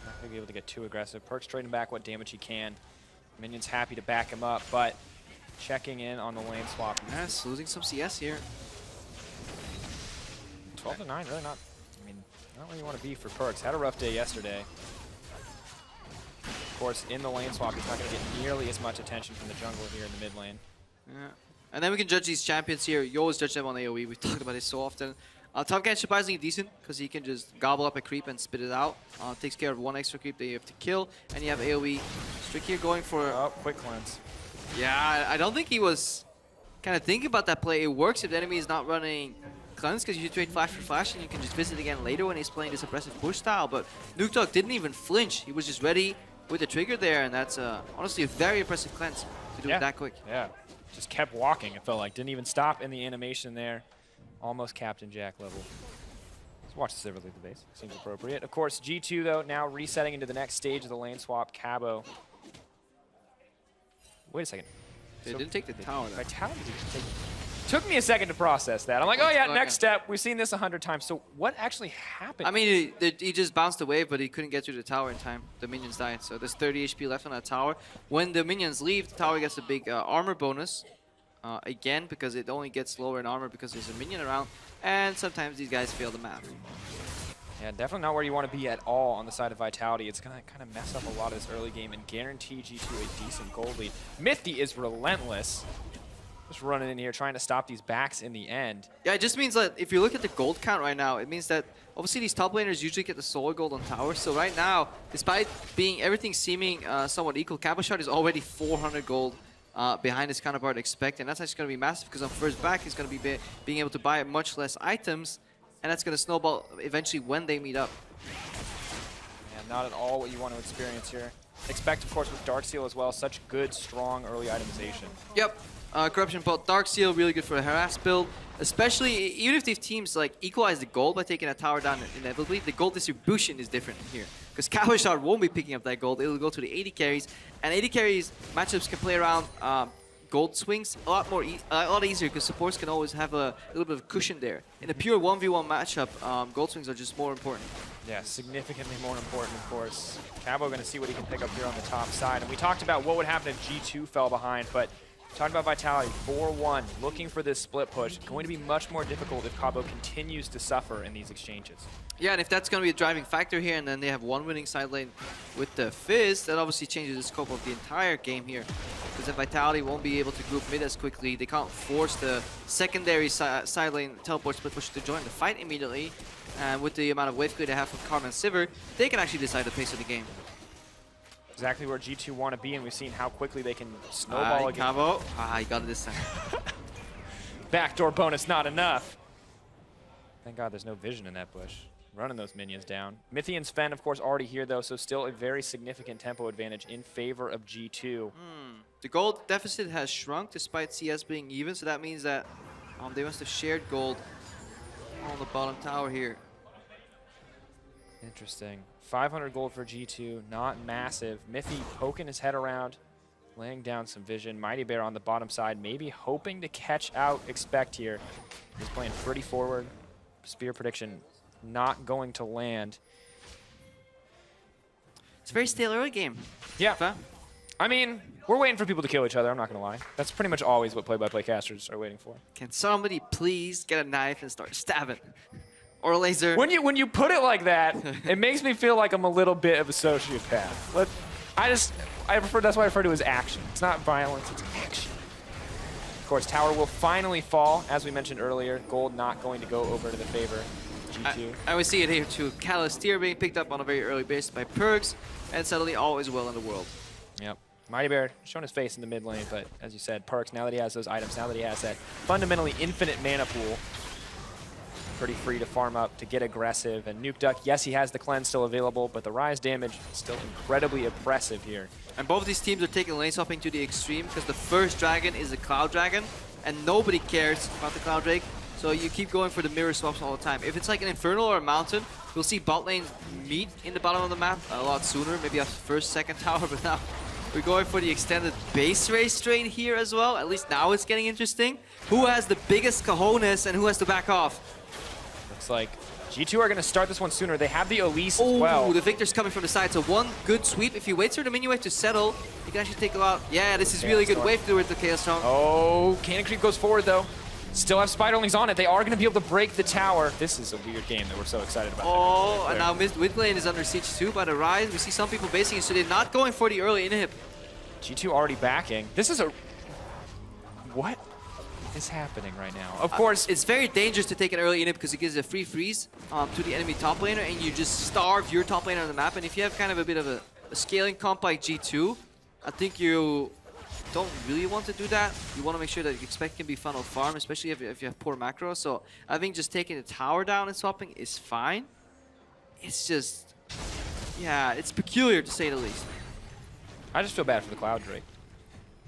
Not going to be able to get too aggressive. Perkz trading back what damage he can. Minions happy to back him up, but checking in on the lane swap. Yes, losing some CS here. 12-9, really not, I mean, not where you want to be for Perkz. Had a rough day yesterday. Of course, in the lane swap, he's not going to get nearly as much attention from the jungle here in the mid lane. Yeah. And then we can judge these champions here. You always judge them on AoE. We've talked about it so often. Tom Kench surprisingly decent, because he can just gobble up a creep and spit it out. Takes care of one extra creep that you have to kill. And you have AoE. Strick here going for... Oh, quick cleanse. Yeah, I don't think he was kind of thinking about that play. It works if the enemy is not running cleanse, because you trade flash for flash and you can just visit again later when he's playing this aggressive push style. But Nuketook didn't even flinch. He was just ready with the trigger there, and that's honestly a very impressive cleanse to do it that quick. Yeah, just kept walking, it felt like. Didn't even stop in the animation there. Almost Captain Jack level. Let's watch the Silver leave the base. Seems appropriate. Of course, G2, though, now resetting into the next stage of the lane swap. Cabo. Wait a second. They didn't take the tower, though. Vitality didn't take Took me a second to process that. I'm like, oh yeah, next step. We've seen this 100 times. So what actually happened? I mean, he just bounced away, but he couldn't get to the tower in time. The minions died, so there's 30 HP left on that tower. When the minions leave, the tower gets a big armor bonus. Again, because it only gets lower in armor because there's a minion around. And sometimes these guys fail the map. Yeah, definitely not where you want to be at all on the side of Vitality. It's going to kind of mess up a lot of this early game and guarantee G2 a decent gold lead. Mithy is relentless. Just running in here, trying to stop these backs in the end. Yeah, it just means that if you look at the gold count right now, it means that obviously these top laners usually get the solo gold on towers. So right now, despite being everything seeming somewhat equal, Cabochard is already 400 gold behind his counterpart Expect, and that's actually going to be massive because on first back he's going to be being able to buy much less items, and that's going to snowball eventually when they meet up. Yeah, not at all what you want to experience here. Expect, of course, with Darksteel as well. Such good, strong early itemization. Yep. Corruption Bolt, Darksteel, really good for a harass build. Especially, even if these teams like equalize the gold by taking a tower down inevitably, the gold distribution is different here. Because Cabochard won't be picking up that gold, it'll go to the AD carries. And AD carries matchups can play around gold swings a lot easier because supports can always have a little bit of cushion there. In a pure 1v1 matchup, gold swings are just more important. Yeah, significantly more important, of course. Cabo going to see what he can pick up here on the top side. And we talked about what would happen if G2 fell behind, but talking about Vitality, 4-1, looking for this split push. Going to be much more difficult if Cabo continues to suffer in these exchanges. Yeah, and if that's going to be a driving factor here, and then they have one winning side lane with the Fizz, that obviously changes the scope of the entire game here. Because if Vitality won't be able to group mid as quickly, they can't force the secondary side lane teleport split push to join the fight immediately. And with the amount of wave clear they have from Karma and Sivir, they can actually decide the pace of the game. Exactly where G2 want to be, and we've seen how quickly they can snowball again. Cabo. He got it this time. Backdoor bonus, not enough. Thank God there's no vision in that bush. Running those minions down. Mithy and Sven, of course, already here, though, so still a very significant tempo advantage in favor of G2. The gold deficit has shrunk despite CS being even, so that means that they must have shared gold on the bottom tower here. Interesting. 500 gold for G2, not massive. Mithy poking his head around, laying down some vision. Mighty Bear on the bottom side, maybe hoping to catch out Expect here. He's playing pretty forward. Spear prediction not going to land. It's a very stale early game. Yeah. I mean, we're waiting for people to kill each other, I'm not going to lie. That's pretty much always what play-by-play casters are waiting for. Can somebody please get a knife and start stabbing? Or a laser. When you put it like that, it makes me feel like I'm a little bit of a sociopath. I prefer, that's why I refer to as action. It's not violence, it's action. Of course, tower will finally fall, as we mentioned earlier. Gold not going to go over to the favor G2. I would see it here too. Calisteer being picked up on a very early base by Perks, and suddenly all is well in the world. Yep. Mighty Bear showing his face in the mid lane, but as you said, Perks, now that he has those items, now that he has that fundamentally infinite mana pool, pretty free to farm up, to get aggressive. And Nuke Duck, yes, he has the cleanse still available, but the rise damage is still incredibly oppressive here. And both these teams are taking lane swapping to the extreme because the first dragon is a Cloud Dragon, and nobody cares about the Cloud Drake. So you keep going for the mirror swaps all the time. If it's like an Infernal or a Mountain, we'll see bot lanes meet in the bottom of the map a lot sooner, maybe after first, second tower, but now we're going for the extended base race strain here as well. At least now it's getting interesting. Who has the biggest cojones and who has to back off? Looks like G2 are going to start this one sooner. They have the Elise as well. The Victor's coming from the side, so one good sweep. If he waits for the minion wave to settle, he can actually take a out. Yeah, this is really good wave through with the Chaos Storm. Oh, Cannon Creep goes forward though. Still have Spiderlings on it. They are going to be able to break the tower. This is a weird game that we're so excited about. Oh, and now mid lane is under siege too by the Rise. We see some people basing it, so they're not going for the early inhib. G2 already backing. This is a... What is happening right now? Of course, it's very dangerous to take an early inhib because it gives a free freeze to the enemy top laner, and you just starve your top laner on the map. And if you have kind of a bit of a scaling comp like G2, I think you don't really want to do that. You want to make sure that Expect can be funnel farm, especially if you have poor macro. So I think just taking the tower down and swapping is fine. It's just, yeah, it's peculiar to say the least. I just feel bad for the Cloud Drake.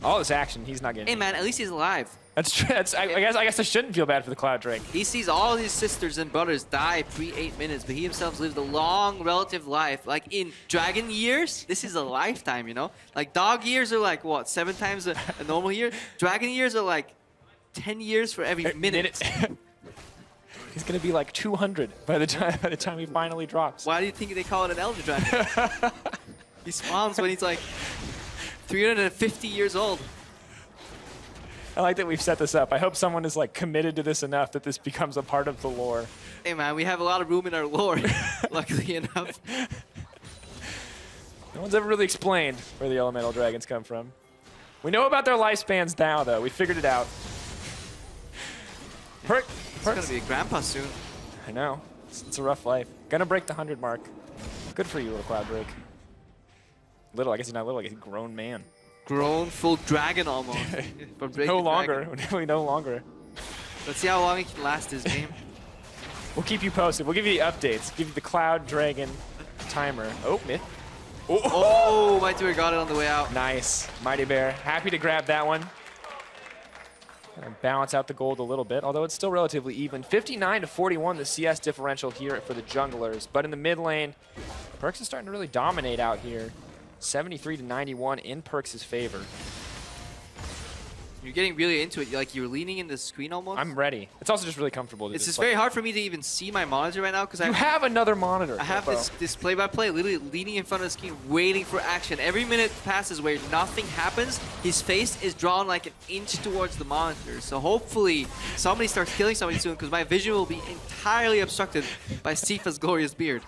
All this action, he's not getting. Hey man, at least he's alive. That's true. I guess I shouldn't feel bad for the Cloud Drake. He sees all his sisters and brothers die pre-8 minutes, but he himself lived a long relative life. Like in dragon years, this is a lifetime, you know? Like dog years are like, what, 7 times a normal year? Dragon years are like 10 years for every minute. He's gonna be like 200 by the time he finally drops. Why do you think they call it an Elder Dragon? He spawns when he's like 350 years old. I like that we've set this up. I hope someone is like committed to this enough that this becomes a part of the lore. Hey man, we have a lot of room in our lore, luckily enough. No one's ever really explained where the elemental dragons come from. We know about their lifespans now, though. We figured it out. It's gonna be a grandpa soon. I know. It's a rough life. Gonna break the 100 mark. Good for you, little Cloudbreak. Little, I guess he's not little, I guess he's a grown man. Grown, full dragon almost. No longer. Definitely no longer. Let's see how long he can last this game. We'll keep you posted. We'll give you the updates. Give you the Cloud Dragon timer. Oh, myth. Oh, Mighty Bear got it on the way out. Nice. Mighty Bear. Happy to grab that one. Gonna balance out the gold a little bit, although it's still relatively even. 59-41, the CS differential here for the junglers. But in the mid lane, Perkz is starting to really dominate out here. 73-91 in Perkz' favor. You're getting really into it. You're leaning in the screen almost. I'm ready. It's also just really comfortable. To It's just very hard for me to even see my monitor right now because I have another monitor. I have this play-by-play, literally leaning in front of the screen, waiting for action. Every minute passes where nothing happens, his face is drawn like an inch towards the monitor. So hopefully somebody starts killing somebody soon because my vision will be entirely obstructed by Sifa's glorious beard.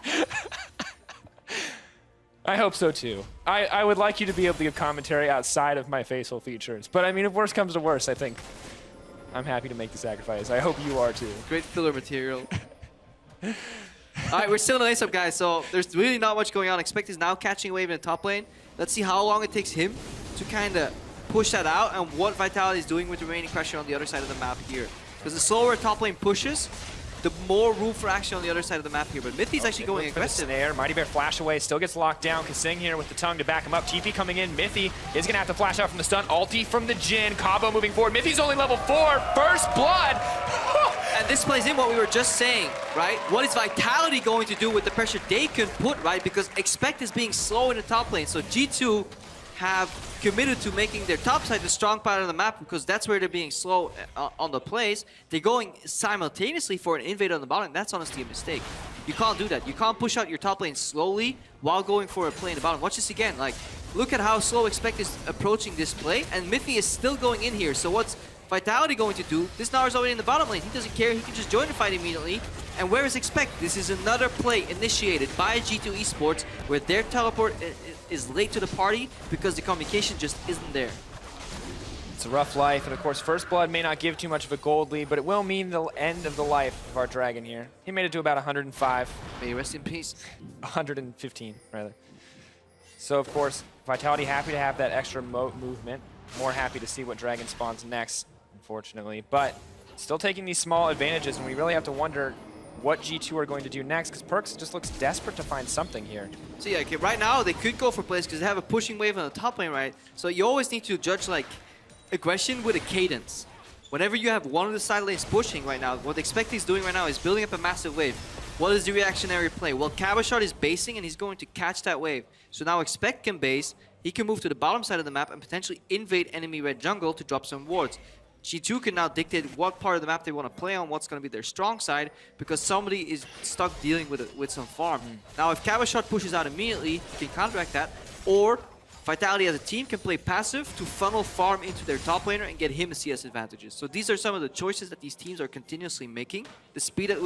I hope so too. I would like you to be able to give commentary outside of my facial features. But I mean, if worse comes to worse, I think I'm happy to make the sacrifice. I hope you are too. Great filler material. All right, we're still in the lace up, guys. So there's really not much going on. Expect is now catching a wave in the top lane. Let's see how long it takes him to kind of push that out and what Vitality is doing with the remaining pressure on the other side of the map here. Because the slower top lane pushes, the more room for action on the other side of the map here. But Mithy's actually going aggressive. Snare. Mighty Bear flash away, still gets locked down. Kasing here with the tongue to back him up. TP coming in. Mithy is gonna have to flash out from the stun. Ulti from the Jhin. Cabo moving forward. Mithy's only level 4. First blood. And this plays in what we were just saying, right? What is Vitality going to do with the pressure they can put, right? Because Expect is being slow in the top lane. So G2 have committed to making their top side the strong part of the map because that's where they're being slow on the plays. They're going simultaneously for an invade on the bottom. That's honestly a mistake. You can't do that. You can't push out your top lane slowly while going for a play in the bottom. Watch this again. Like, look at how slow Expect is approaching this play, and Mithy is still going in here. So what's Vitality going to do? This Gnar's already in the bottom lane. He doesn't care. He can just join the fight immediately. And where is Expect? This is another play initiated by G2 Esports where their teleport is late to the party because the communication just isn't there. It's a rough life, and of course First Blood may not give too much of a gold lead, but it will mean the end of the life of our dragon here. He made it to about 105. May you rest in peace. 115, rather. So of course, Vitality happy to have that extra movement. More happy to see what dragon spawns next, unfortunately. But still taking these small advantages, and we really have to wonder what G2 are going to do next, because Perkz just looks desperate to find something here. So yeah, okay, right now they could go for plays because they have a pushing wave on the top lane, right? So you always need to judge like aggression with a cadence. Whenever you have one of the side lanes pushing right now, what Expect is doing right now is building up a massive wave. What is the reactionary play? Well, Cabashot is basing and he's going to catch that wave. So now Expect can base, he can move to the bottom side of the map and potentially invade enemy red jungle to drop some wards. G2 can now dictate what part of the map they want to play on, what's going to be their strong side, because somebody is stuck dealing with some farm. Now, if Cabashot pushes out immediately, he can counteract that, or Vitality as a team can play passive to funnel farm into their top laner and get him CS advantages. So these are some of the choices that these teams are continuously making. The speed at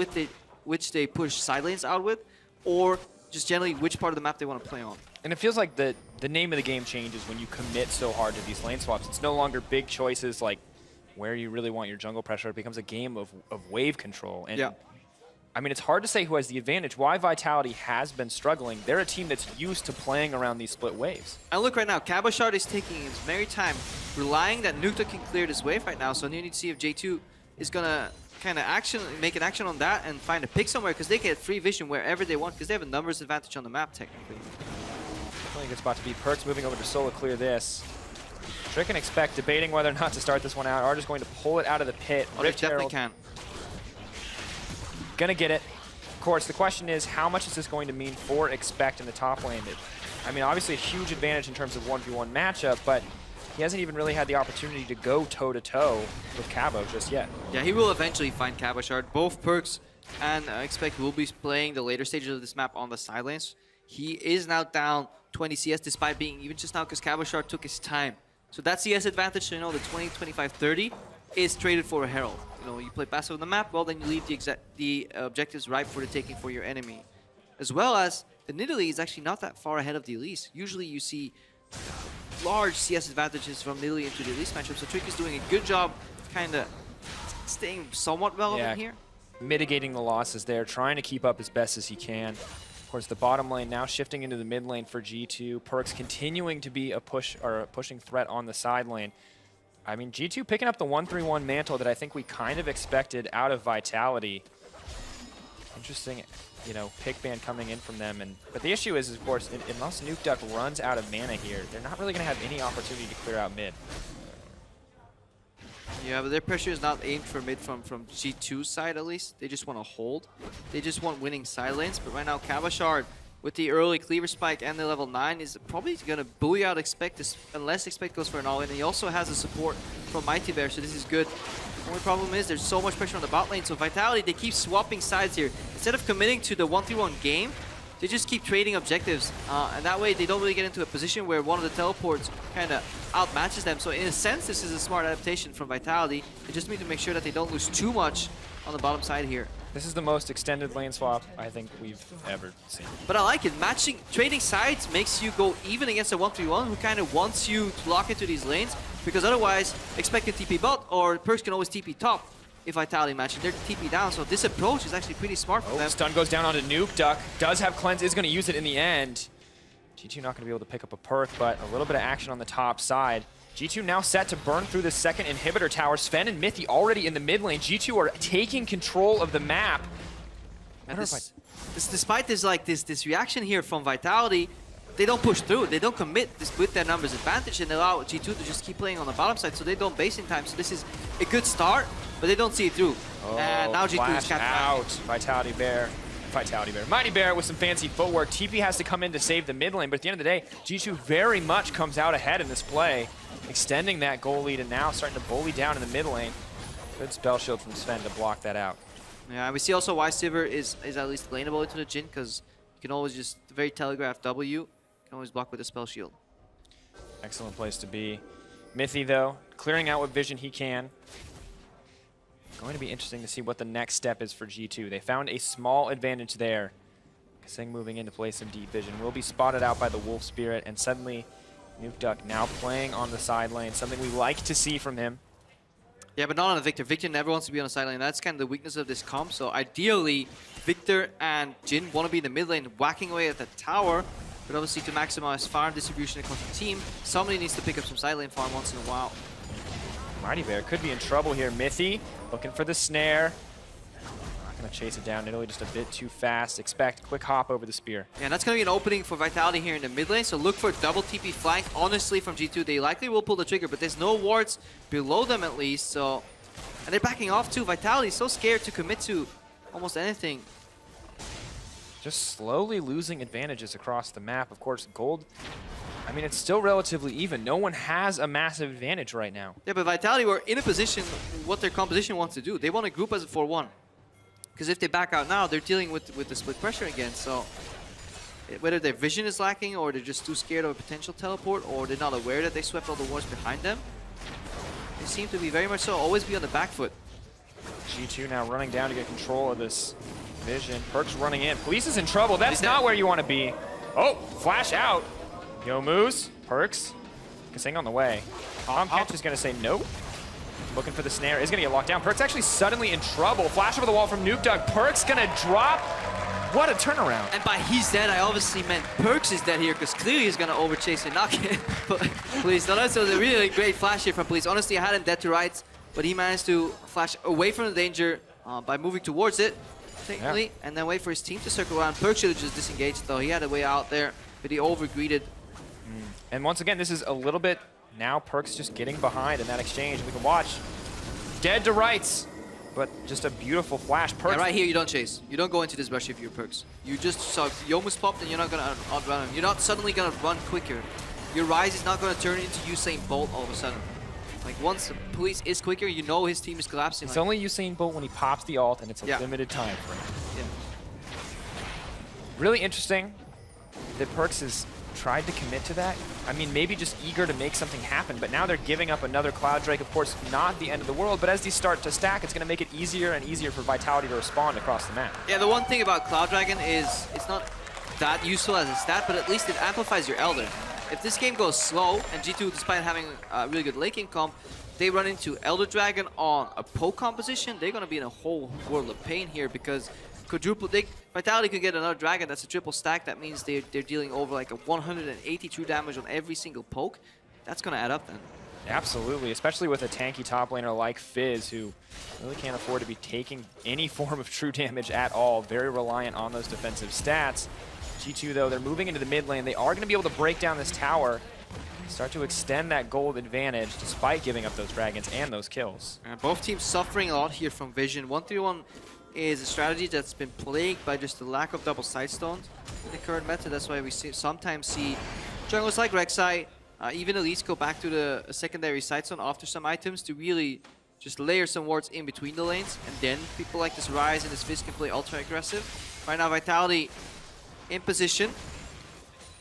which they push side lanes out with, or just generally which part of the map they want to play on. And it feels like the name of the game changes when you commit so hard to these lane swaps. It's no longer big choices like where you really want your jungle pressure. It becomes a game of wave control. And yeah. I mean, it's hard to say who has the advantage. Why Vitality has been struggling. They're a team that's used to playing around these split waves. And look right now, Cabashot is taking his merry time, relying that Nukta can clear this wave right now. So you need to see if J2 is going to kind of make an action on that and find a pick somewhere, because they get free vision wherever they want, because they have a numbers advantage on the map, technically. Definitely a good spot to be. Perkz moving over to solo clear this. Trick and Expect debating whether or not to start this one out. Are just going to pull it out of the pit. Oh, they definitely can. Gonna get it. Of course, the question is, how much is this going to mean for Expect in the top lane? I mean, obviously a huge advantage in terms of 1v1 matchup, but he hasn't even really had the opportunity to go toe-to-toe with Cabo just yet. Yeah, he will eventually find Cabashard. Both Perks and I expect will be playing the later stages of this map on the side lanes. He is now down 20 CS despite being even just now because Cabashard took his time. So that CS advantage, you know, the 20, 25, 30 is traded for a Herald. You know, you play passive on the map, well, then you leave the objectives ripe for the taking for your enemy. As well as the Nidalee is actually not that far ahead of the Elise. Usually you see large CS advantages from Nidalee into the Elise matchup, so Trick is doing a good job kind of staying somewhat relevant here. Mitigating the losses there, trying to keep up as best as he can. Of course, the bottom lane now shifting into the mid lane for G2. Perks continuing to be a pushing threat on the side lane. I mean, G2 picking up the 1-3-1 mantle that I think we kind of expected out of Vitality. Interesting, you know, pick ban coming in from them. But the issue is, of course, unless Nukeduck runs out of mana here, they're not really going to have any opportunity to clear out mid. Yeah, but their pressure is not aimed for mid from G2's side at least. They just want to hold. They just want winning side lanes. But right now, Cabashard with the early cleaver spike and the level 9 is probably going to bully out Expect unless Expect goes for an all-in. And he also has the support from Mighty Bear, so this is good. The only problem is there's so much pressure on the bot lane. So Vitality, they keep swapping sides here. Instead of committing to the 1-3-1 game, they just keep trading objectives. And that way, they don't really get into a position where one of the teleports kind of outmatches them. So in a sense, this is a smart adaptation from Vitality. They just need to make sure that they don't lose too much on the bottom side here. This is the most extended lane swap I think we've ever seen. But I like it. Trading sides makes you go even against a 1-3-1 who kind of wants you to lock into these lanes, because otherwise, Expect can TP bot or Perks can always TP top if Vitality matches. They're TP down, so this approach is actually pretty smart for them. Stun goes down onto Nukeduck. Does have Cleanse, is going to use it in the end. G2 not going to be able to pick up a perk, but a little bit of action on the top side. G2 now set to burn through the second inhibitor tower. Sven and Mythy already in the mid lane. G2 are taking control of the map. And despite this reaction here from Vitality, they don't push through. They don't commit with their numbers advantage and allow G2 to just keep playing on the bottom side, so they don't base in time. So this is a good start, but they don't see it through. And now G2 is capped out. Vitality Bear. Mighty Bear with some fancy footwork. TP has to come in to save the mid lane, but at the end of the day, G2 very much comes out ahead in this play, extending that goal lead and now starting to bully down in the mid lane. Good spell shield from Sven to block that out. Yeah, we see also why Sivir is at least laneable into the Jhin, because you can always just very telegraph W. You can always block with a spell shield. Excellent place to be. Mythy, though, clearing out what vision he can. Going to be interesting to see what the next step is for G2. They found a small advantage there. Kaseng moving in to play some deep vision. Will be spotted out by the Wolf Spirit, and suddenly Nukeduck now playing on the side lane, something we like to see from him. Yeah, but not on a Victor. Victor never wants to be on the side lane. That's kind of the weakness of this comp. So ideally, Victor and Jhin want to be in the mid lane, whacking away at the tower. But obviously, to maximize farm distribution across the team, somebody needs to pick up some side lane farm once in a while. Mighty Bear could be in trouble here. Mythy looking for the snare. Not going to chase it down. Italy just a bit too fast. Expect quick hop over the spear. Yeah, and that's going to be an opening for Vitality here in the mid lane. So look for double TP flank. Honestly, from G2, they likely will pull the trigger, but there's no wards below them at least. So, and they're backing off too. Vitality is so scared to commit to almost anything. Just slowly losing advantages across the map. Of course, gold, I mean, it's still relatively even. No one has a massive advantage right now. Yeah, but Vitality were in a position what their composition wants to do. They want to group as a 4-1. Because if they back out now, they're dealing with the split pressure again. So whether their vision is lacking, or they're just too scared of a potential teleport, or they're not aware that they swept all the wards behind them, they seem to be very much so always be on the back foot. G2 now running down to get control of this vision. Perks running in. Police is in trouble. That's not where you want to be. Oh, flash out. Yo Moose, Perks, Kaseng on the way. Catch is going to say nope. Looking for the snare, is going to get locked down. Perks actually suddenly in trouble. Flash over the wall from Nukeduck. Perks going to drop. What a turnaround. And by he's dead, I obviously meant Perks is dead here, because clearly he's going to overchase and knock it. But Police, no, that's a really great flash here from Police. Honestly, I had him dead to rights, but he managed to flash away from the danger by moving towards it, technically, and then wait for his team to circle around. Perks should have just disengaged, though. He had a way out there, but he over-greeted. And once again, this is a little bit, now Perks just getting behind in that exchange. We can watch. Dead to rights, but just a beautiful flash. Perks. Yeah, right here, you don't chase. You don't go into this rush if you're Perks. You just saw Yomus popped and you're not going to outrun him. You're not suddenly going to run quicker. your Rise is not going to turn into Usain Bolt all of a sudden. Like once Police is quicker, you know his team is collapsing. It's only Usain Bolt when he pops the ult and it's a limited time frame. Yeah. Really interesting that Perkz has tried to commit to that. I mean, maybe just eager to make something happen, but now they're giving up another Cloud Drake. Of course, not the end of the world, but as these start to stack, it's going to make it easier and easier for Vitality to respond across the map. Yeah, the one thing about Cloud Dragon is it's not that useful as a stat, but at least it amplifies your Elder. If this game goes slow, and G2, despite having a really good late game comp, they run into Elder Dragon on a poke composition, they're going to be in a whole world of pain here because Vitality could get another Dragon that's a triple stack. That means they're dealing over like a 182 damage on every single poke. That's going to add up then. Absolutely, especially with a tanky top laner like Fizz, who really can't afford to be taking any form of true damage at all. Very reliant on those defensive stats. G2, though, they're moving into the mid lane. They are going to be able to break down this tower, start to extend that gold advantage despite giving up those dragons and those kills. Both teams suffering a lot here from Vision. 1-3-1 is a strategy that's been plagued by just the lack of double sidestones in the current meta. That's why we sometimes see junglers like Rek'Sai, even Elites go back to the secondary sidestone after some items to really just layer some wards in between the lanes. And then people like this Ryze and this Fizz can play ultra aggressive. Right now, Vitality in position,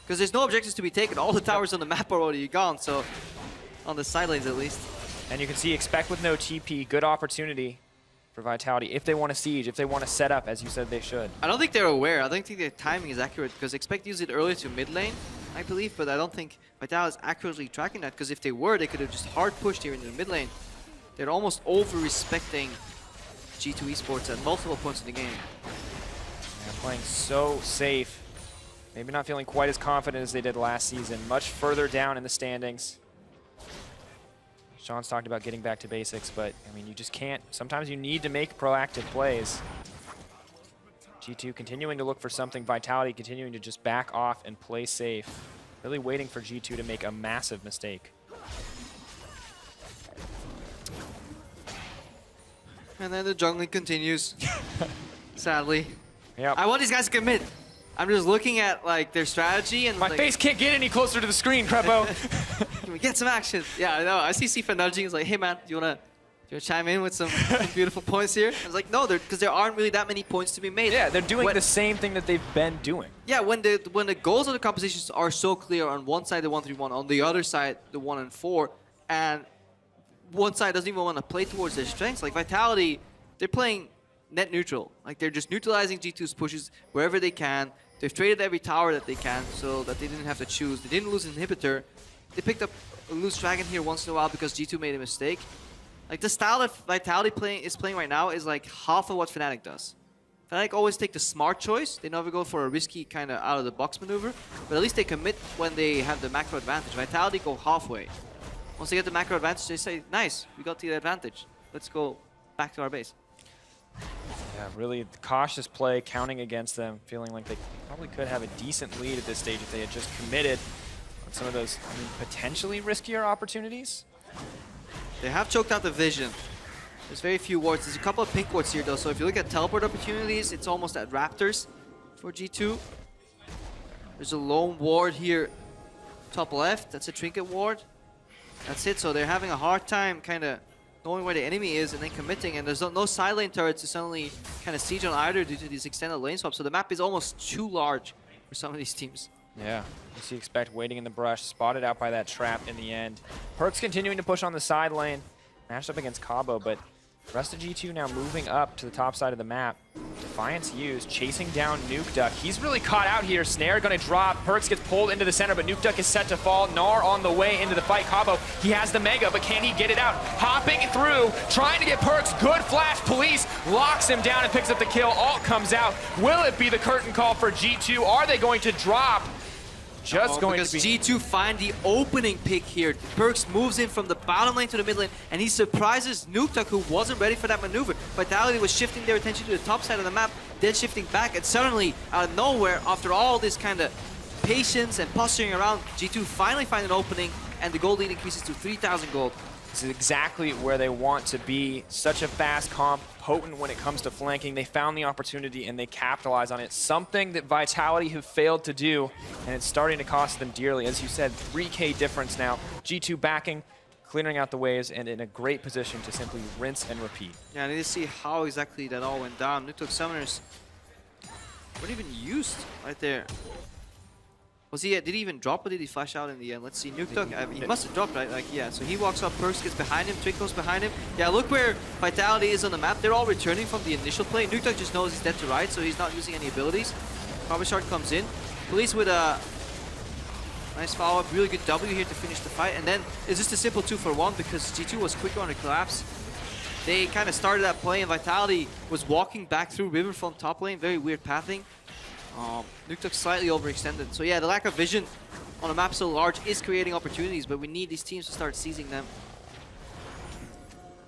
because there's no objectives to be taken. All the towers on the map are already gone, so on the side lanes at least. And you can see Expect with no TP, good opportunity for Vitality if they want to siege, if they want to set up as you said they should. I don't think they're aware. I don't think their timing is accurate because Expect used it earlier to mid lane, I believe, but I don't think Vitality is accurately tracking that because if they were, they could have just hard pushed here into the mid lane. They're almost over-respecting G2 Esports at multiple points in the game. They're playing so safe. Maybe not feeling quite as confident as they did last season. Much further down in the standings. Sean's talked about getting back to basics, but I mean, you just can't. Sometimes you need to make proactive plays. G2 continuing to look for something. Vitality continuing to just back off and play safe. Really waiting for G2 to make a massive mistake. And then the jungling continues, sadly. Yep. I want these guys to commit. I'm just looking at like their strategy and my face can't get any closer to the screen, Crepo. Can we get some action? Yeah, I know. I see Sifa nudging. He's like, hey man, do you wanna chime in with some beautiful points here? I was like, no, because there aren't really that many points to be made. Yeah, they're doing the same thing that they've been doing. Yeah, when the goals of the compositions are so clear, on one side the 1-3-1, on the other side the 1-4, and one side doesn't even want to play towards their strengths. Like Vitality, they're playing net neutral. Like they're just neutralizing G2's pushes wherever they can. They've traded every tower that they can so that they didn't have to choose. They didn't lose an inhibitor. They picked up a loose dragon here once in a while because G2 made a mistake. Like the style that Vitality is playing right now is like half of what Fnatic does. Fnatic always take the smart choice. They never go for a risky kind of out of the box maneuver, but at least they commit when they have the macro advantage. Vitality go halfway. Once they get the macro advantage, they say, nice, we got the advantage. Let's go back to our base. Yeah, really cautious play, counting against them, feeling like they probably could have a decent lead at this stage if they had just committed on some of those, I mean, potentially riskier opportunities. They have choked out the vision. There's very few wards. There's a couple of pink wards here though, so if you look at teleport opportunities, it's almost at Raptors for G2. There's a lone ward here, top left. That's a trinket ward. That's it, so they're having a hard time kind of knowing where the enemy is and then committing, and there's no side lane turrets to suddenly kind of siege on either due to these extended lane swaps, so the map is almost too large for some of these teams. Yeah, you see Expect waiting in the brush, spotted out by that trap in the end. Perkz continuing to push on the side lane, matched up against Cabo, but the rest of G2 now moving up to the top side of the map. Defiance used, chasing down Nukeduck. He's really caught out here. Snare gonna drop. Perkz gets pulled into the center, but Nukeduck is set to fall. Gnar on the way into the fight. Cabo, he has the Mega, but can he get it out? Hopping through, trying to get Perkz. Good flash. Police locks him down and picks up the kill. Ult comes out. Will it be the curtain call for G2? Are they going to drop? Just going to be... G2 find the opening pick here. Perkz moves in from the bottom lane to the mid lane, and he surprises Nukeduck, who wasn't ready for that maneuver. Vitality was shifting their attention to the top side of the map, then shifting back, and suddenly, out of nowhere, after all this kind of patience and posturing around, G2 finally find an opening, and the gold lead increases to 3,000 gold. This is exactly where they want to be. Such a fast comp, potent when it comes to flanking. They found the opportunity and they capitalized on it. Something that Vitality have failed to do, and it's starting to cost them dearly. As you said, 3K difference now. G2 backing, clearing out the waves, and in a great position to simply rinse and repeat. Yeah, I need to see how exactly that all went down. Nuktuk Summoners weren't even used right there. Was he? Did he even drop or did he flash out in the end? Let's see. Nuktuk, he must have dropped, right? Like, yeah, so he walks up, Perks gets behind him, Trick goes behind him. Yeah, look where Vitality is on the map. They're all returning from the initial play. Nuktuk just knows he's dead to right, so he's not using any abilities. Carbashard comes in. Police with a nice follow-up, really good W here to finish the fight. And then it's just a simple 2-for-1 because G2 was quicker on the collapse. They kind of started that play and Vitality was walking back through river from top lane. Very weird pathing. Nuktuk slightly overextended. So yeah, the lack of vision on a map so large is creating opportunities, but we need these teams to start seizing them.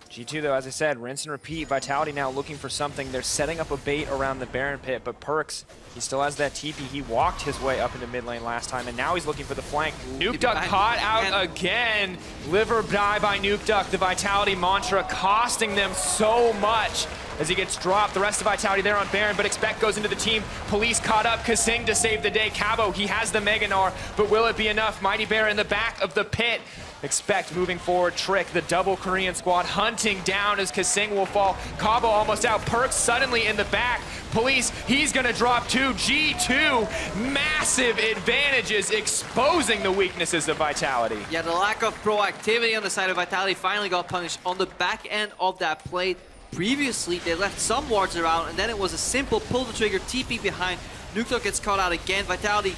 G2 though, as I said, rinse and repeat. Vitality now looking for something. They're setting up a bait around the Baron pit, but Perks, he still has that TP. He walked his way up into mid lane last time, and now he's looking for the flank. Nukeduck caught out again. Liver die by Nukeduck. The Vitality mantra costing them so much as he gets dropped. The rest of Vitality there on Baron, but Expect goes into the team. Police caught up. Kasing to save the day. Cabo, he has the Mega Gnar, but will it be enough? Mighty Bear in the back of the pit. Expect moving forward. Trick, the double Korean squad, hunting down as Kasing will fall. Cabo almost out. Perks suddenly in the back. Police, he's gonna drop too. G2, massive advantages, exposing the weaknesses of Vitality. Yeah, the lack of proactivity on the side of Vitality finally got punished on the back end of that play. Previously, they left some wards around, and then it was a simple pull the trigger, TP behind. Nukeduck gets caught out again. Vitality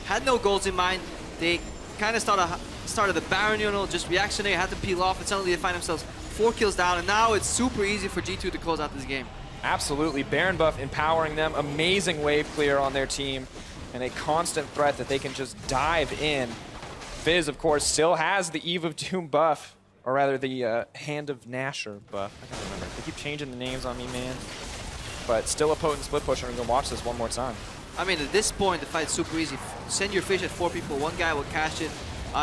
had no goals in mind. They kind of started the Baron, you know, just reactionary, had to peel off, and suddenly they find themselves 4 kills down, and now it's super easy for G2 to close out this game. Absolutely. Baron buff empowering them. Amazing wave clear on their team, and a constant threat that they can just dive in. Fizz, of course, still has the Eve of Doom buff, or rather the Hand of Nasher buff. I can't remember. They keep changing the names on me, man. But still a potent split pusher. I'm going to watch this one more time. I mean, at this point, the fight's super easy. Send your fish at 4 people. One guy will cash it.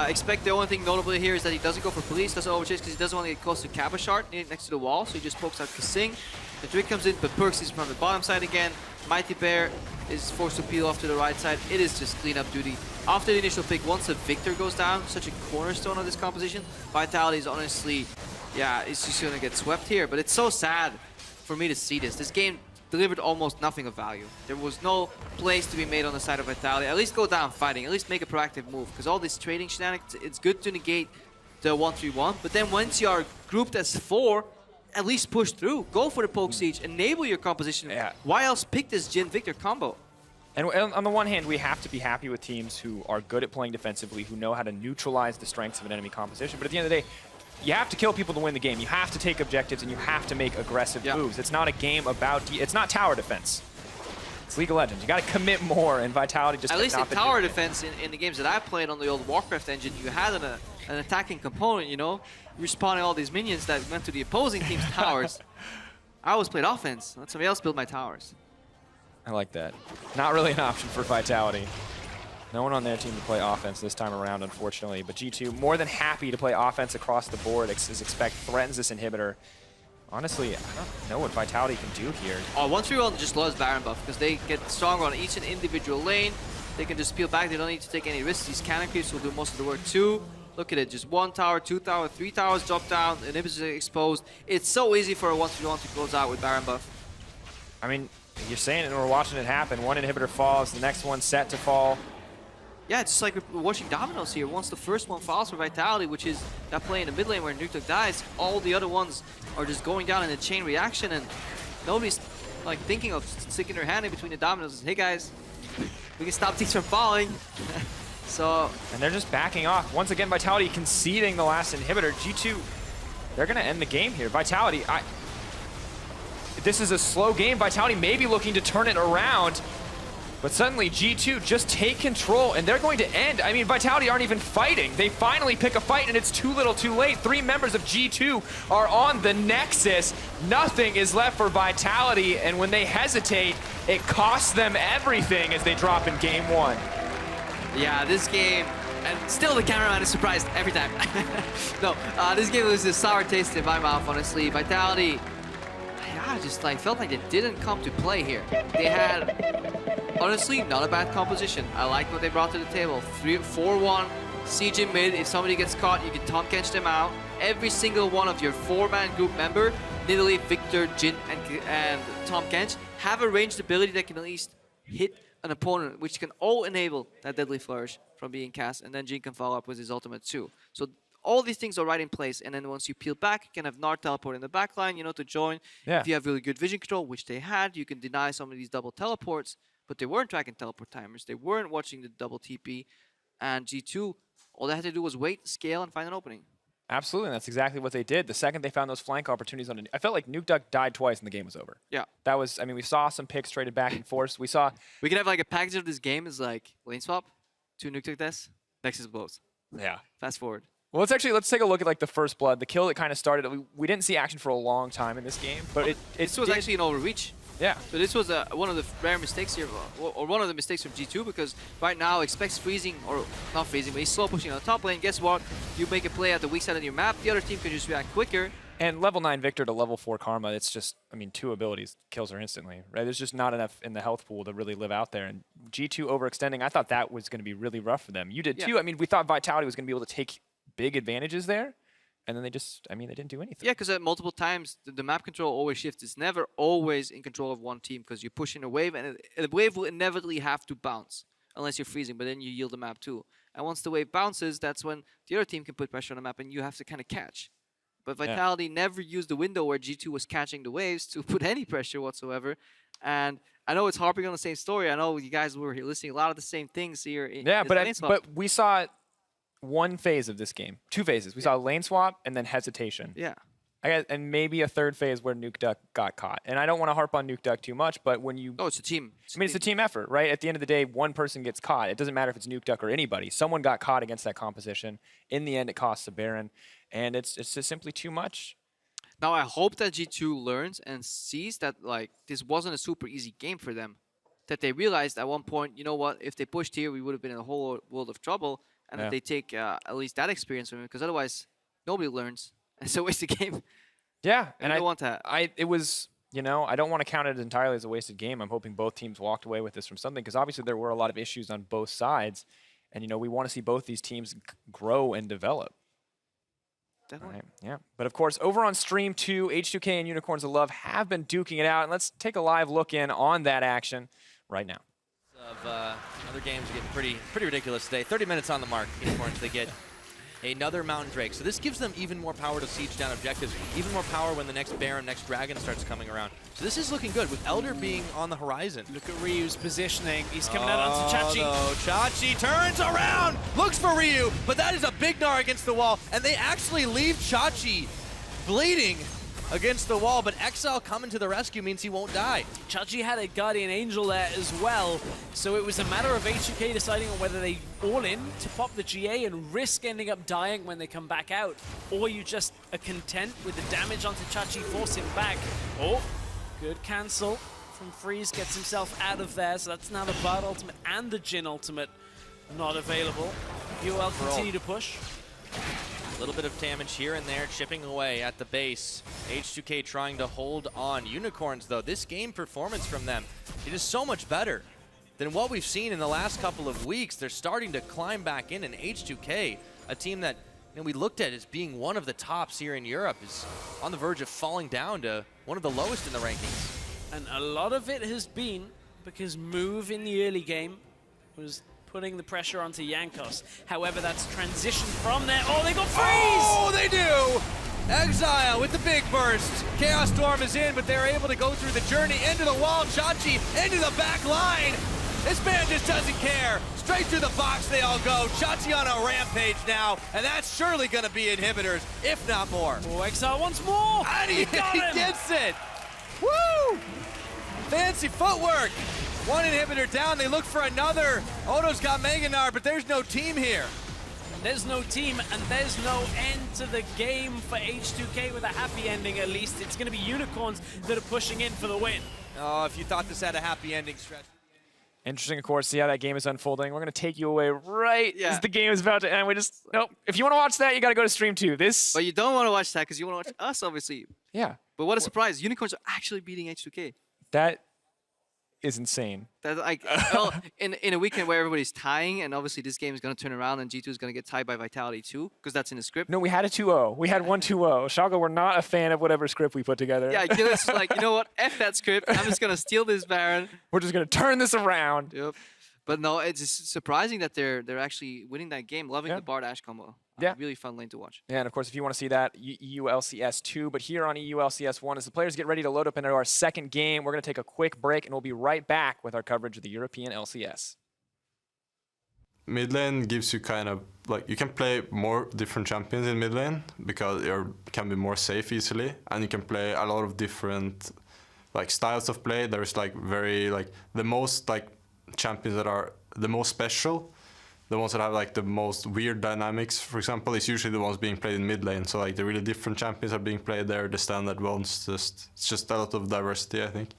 Expect the only thing notable here is that he doesn't go for police, doesn't overchase because he doesn't want to get close to Cabashard next to the wall, so he just pokes out Kasing. The Drake comes in, but Perks is from the bottom side again. Mighty Bear is forced to peel off to the right side. It is just cleanup duty. After the initial pick, once the Victor goes down, such a cornerstone of this composition, Vitality is honestly, yeah, it's just going to get swept here. But it's so sad for me to see this. This game delivered almost nothing of value. There was no plays to be made on the side of Vitality. At least go down fighting. At least make a proactive move. Because all this trading shenanigans, it's good to negate the 1-3-1. But then once you are grouped as 4, at least push through. Go for the poke siege. Enable your composition. Yeah. Why else pick this Jhin Victor combo? And on the one hand, we have to be happy with teams who are good at playing defensively, who know how to neutralize the strengths of an enemy composition. But at the end of the day, you have to kill people to win the game. You have to take objectives, and you have to make aggressive moves. It's not a game about... it's not tower defense. It's League of Legends. You got to commit more, and Vitality just... At least in tower defense, in the games that I played on the old Warcraft engine, you had an attacking component, you know? Respawning all these minions that went to the opposing team's towers. I always played offense. Let somebody else build my towers. I like that. Not really an option for Vitality. No one on their team to play offense this time around, unfortunately. But G2 more than happy to play offense across the board as Expect threatens this inhibitor. Honestly, I don't know what Vitality can do here. Oh, 1-3-1 just loves Baron buff because they get stronger on each and individual lane. They can just peel back. They don't need to take any risks. These cannon creeps will do most of the work too. Look at it, just 1 tower, 2 tower, 3 towers drop down, inhibitors are exposed. It's so easy for a 1-3-1 to close out with Baron buff. I mean, you're saying it and we're watching it happen. One inhibitor falls, the next one set to fall. Yeah, it's just like we're watching dominoes here. Once the first one falls for Vitality, which is that play in the mid lane where Nukeduck dies, all the other ones are just going down in a chain reaction, and nobody's like thinking of sticking their hand in between the dominoes. Hey guys, we can stop these from falling. So, and they're just backing off. Once again, Vitality conceding the last inhibitor. G2, they're gonna end the game here. Vitality, this is a slow game. Vitality may be looking to turn it around. But suddenly G2 just take control and they're going to end. I mean, Vitality aren't even fighting. They finally pick a fight and it's too little too late. 3 members of G2 are on the Nexus. Nothing is left for Vitality, and when they hesitate, it costs them everything as they drop in game 1. Yeah, this game And still the cameraman is surprised every time. No, this game was a sour taste in my mouth, honestly. Vitality, yeah, just like felt like they didn't come to play here. They had, honestly, not a bad composition. I like what they brought to the table. 4-1, siege in mid. If somebody gets caught, you can Tom Kench them out. Every single one of your 4-man group member, Nidalee, Victor, Jin, and Tom Kench, have a ranged ability that can at least hit an opponent, which can all enable that deadly flourish from being cast, and then Jin can follow up with his ultimate too. So all these things are right in place, and then once you peel back, you can have Nard teleport in the backline, you know, to join. Yeah. If you have really good vision control, which they had, you can deny some of these double teleports, but they weren't tracking teleport timers, they weren't watching the double TP, and G2, all they had to do was wait, scale, and find an opening. Absolutely, and that's exactly what they did. The second they found those flank opportunities I felt like Nukeduck died twice and the game was over. Yeah. That was, I mean, we saw some picks traded back and forth. We saw... We could have like a package of this game is like lane swap, 2 Nukeduck deaths, Nexus blows. Yeah. Fast forward. Well, let's take a look at like the first blood, the kill that kind of started. We didn't see action for a long time in this game, but this was actually an overreach. Yeah. So this was one of the rare mistakes here, or one of the mistakes from G2, because right now expects freezing, or not freezing, but he's slow pushing on the top lane. Guess what? You make a play at the weak side of your map, the other team can just react quicker. And level 9 Victor to level 4 Karma, it's just, I mean, 2 abilities kills her instantly, right? There's just not enough in the health pool to really live out there. And G2 overextending, I thought that was going to be really rough for them. You did too. I mean, we thought Vitality was going to be able to take big advantages there. And then they just, I mean, they didn't do anything. Yeah, because multiple times the map control always shifts. It's never always in control of one team, because you're pushing a wave, and the wave will inevitably have to bounce unless you're freezing, but then you yield the map too. And once the wave bounces, that's when the other team can put pressure on the map, and you have to kind of catch. But Vitality never used the window where G2 was catching the waves to put any pressure whatsoever. And I know it's harping on the same story. I know you guys were listening a lot of the same things here. Yeah, but we saw one phase of this game, 2 phases. We saw lane swap and then hesitation. Yeah. And maybe a third phase where Nukeduck got caught. And I don't want to harp on Nukeduck too much, but when you... Oh, it's a team. It's a team effort, right? At the end of the day, one person gets caught. It doesn't matter if it's Nukeduck or anybody. Someone got caught against that composition. In the end, it costs a Baron. And it's just simply too much. Now, I hope that G2 learns and sees that like this wasn't a super easy game for them. That they realized at one point, you know what, if they pushed here, we would have been in a whole world of trouble. And that they take at least that experience from it, because otherwise nobody learns. It's a wasted game. Yeah, and I don't want that. It was, you know, I don't want to count it entirely as a wasted game. I'm hoping both teams walked away with this from something, because obviously there were a lot of issues on both sides. And, you know, we want to see both these teams grow and develop. Definitely. Right, yeah. But of course, over on Stream 2, H2K and Unicorns of Love have been duking it out. And let's take a live look in on that action right now. Other games are getting pretty ridiculous today. 30 minutes on the mark. Unicorns, they get another Mountain Drake. So this gives them even more power to siege down objectives, even more power when the next Baron, next Dragon starts coming around. So this is looking good, with Elder being on the horizon. Look at Ryu's positioning. He's coming out onto Chachi. No. Chachi turns around, looks for Ryu, but that is a big Gnar against the wall, and they actually leave Chachi bleeding against the wall, but Exile coming to the rescue means he won't die. Chachi had a Guardian Angel there as well, so it was a matter of H2K deciding on whether they all in to pop the GA and risk ending up dying when they come back out, or you just are content with the damage onto Chachi, force him back. Oh, good cancel from Freeze, gets himself out of there, so that's now the Bard ultimate and the Jin ultimate not available. EUL continue to push. A little bit of damage here and there, chipping away at the base. H2K trying to hold on. Unicorns, though, this game performance from them, it is so much better than what we've seen in the last couple of weeks. They're starting to climb back in, and H2K, a team that we looked at as being one of the tops here in Europe, is on the verge of falling down to one of the lowest in the rankings. And a lot of it has been because Move in the early game was putting the pressure onto Jankos. However, that's transitioned from there. Oh, they got Freeze! Oh, they do! Exile with the big burst. Chaos Storm is in, but they're able to go through the journey into the wall. Chachi into the back line. This man just doesn't care. Straight through the box they all go. Chachi on a rampage now, and that's surely going to be inhibitors, if not more. Oh, Exile once more! And he gets it! Woo! Fancy footwork. One inhibitor down, they look for another. Odo's got Mega Gnar, but there's no team here. There's no team, and there's no end to the game for H2K with a happy ending at least. It's going to be Unicorns that are pushing in for the win. Oh, if you thought this had a happy ending stretch. Interesting, of course, see how that game is unfolding. We're going to take you away right as the game is about to end. Nope. If you want to watch that, you got to go to stream 2. But you don't want to watch that because you want to watch us, obviously. Yeah. But what a surprise. Unicorns are actually beating H2K. That is insane. That, like, well, in a weekend where everybody's tying, and obviously this game is going to turn around and G2 is going to get tied by Vitality too, because that's in the script. No, we had a 2-0. We had 1-2-0. Schalke were not a fan of whatever script we put together. Yeah, Gillis is like, you know what? F that script. I'm just going to steal this Baron. We're just going to turn this around. Yep. But no, it's surprising that they're actually winning that game. Loving the Bard Ashe combo. Yeah. Really fun lane to watch. Yeah, and of course, if you want to see that, EULCS2. But here on EULCS1, as the players get ready to load up into our second game, we're going to take a quick break, and we'll be right back with our coverage of the European LCS. Mid lane gives you kind of, like, you can play more different champions in mid lane because you can be more safe easily, and you can play a lot of different, like, styles of play. There's, like, the most, like, champions that are the most special, the ones that have like the most weird dynamics, for example, is usually the ones being played in mid lane. So like the really different champions are being played there, the standard ones, it's just a lot of diversity, I think.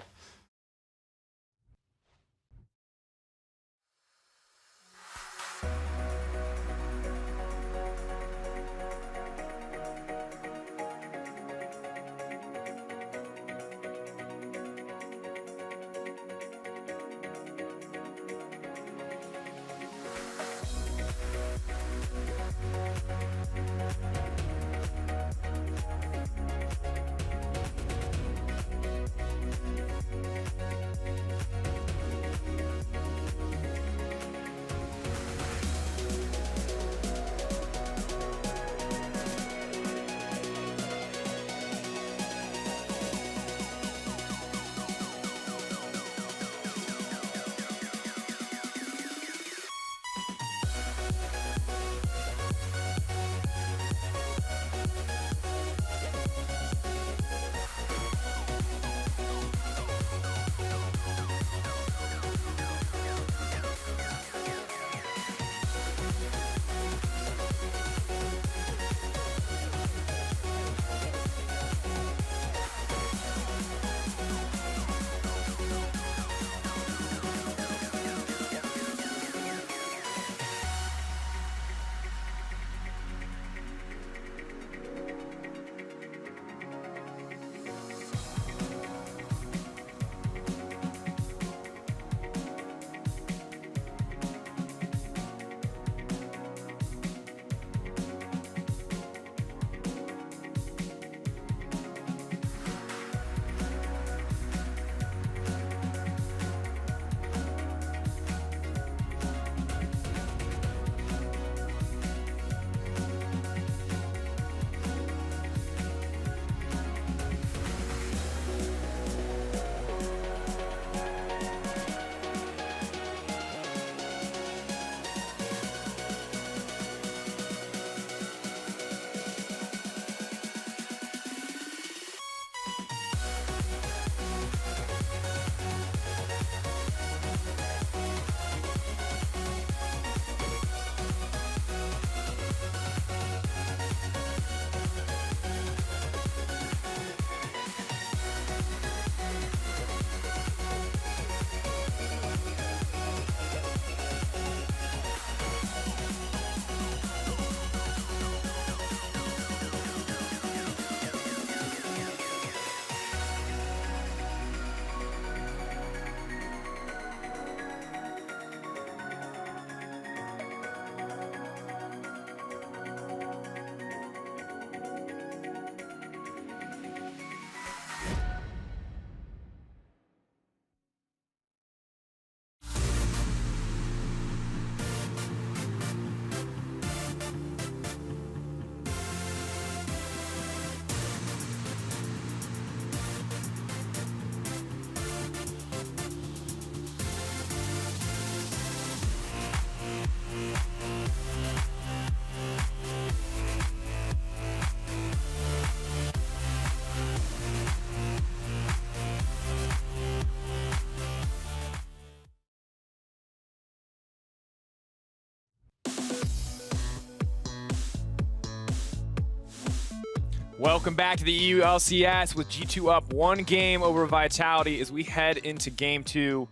Welcome back to the EULCS with G2 up 1 game over Vitality as we head into game 2.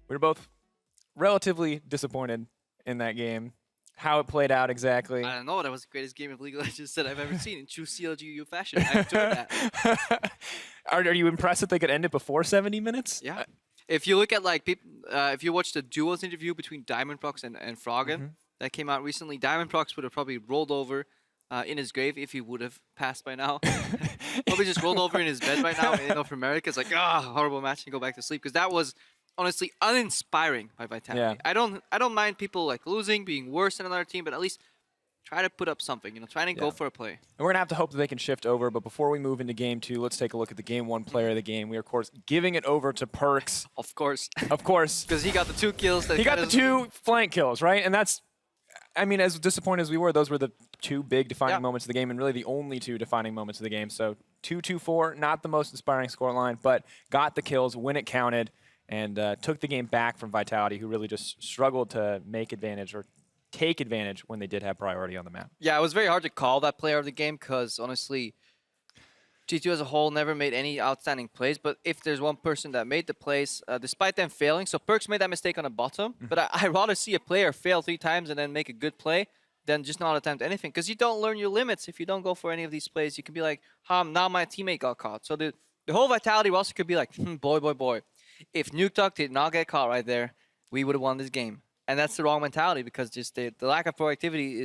We're both relatively disappointed in that game. How it played out exactly. I don't know. That was the greatest game of League of Legends that I've ever seen in true CLGU fashion. I enjoyed that. Are you impressed that they could end it before 70 minutes? Yeah. If you look at like if you watch the duels interview between Diamondprox and Froggen that came out recently, Diamondprox would have probably rolled over in his grave if he would have passed by now. Probably just rolled over in his bed right now in North America. It's like, horrible match, and go back to sleep, because that was honestly uninspiring by Vitality. Yeah. I don't mind people like losing, being worse than another team, but at least try to put up something, you know, try and go for a play. And we're going to have to hope that they can shift over, but before we move into Game 2, let's take a look at the Game 1 player of the game. We are, of course, giving it over to Perks. Of course. Of course. Because he got the 2 kills. He got the 2 flank kills, right? And that's, I mean, as disappointed as we were, those were the 2 big defining moments of the game, and really the only 2 defining moments of the game. So 2-2-4, not the most inspiring scoreline, but got the kills when it counted, and took the game back from Vitality, who really just struggled to make advantage or take advantage when they did have priority on the map. Yeah, it was very hard to call that player of the game because, honestly, G2 as a whole never made any outstanding plays, but if there's one person that made the plays, despite them failing, so Perks made that mistake on the bottom, but I'd rather see a player fail 3 times and then make a good play than just not attempt anything, because you don't learn your limits if you don't go for any of these plays. You can be like, now my teammate got caught. So the whole Vitality roster could be like, boy. If Nukeduck did not get caught right there, we would have won this game. And that's the wrong mentality, because just the lack of proactivity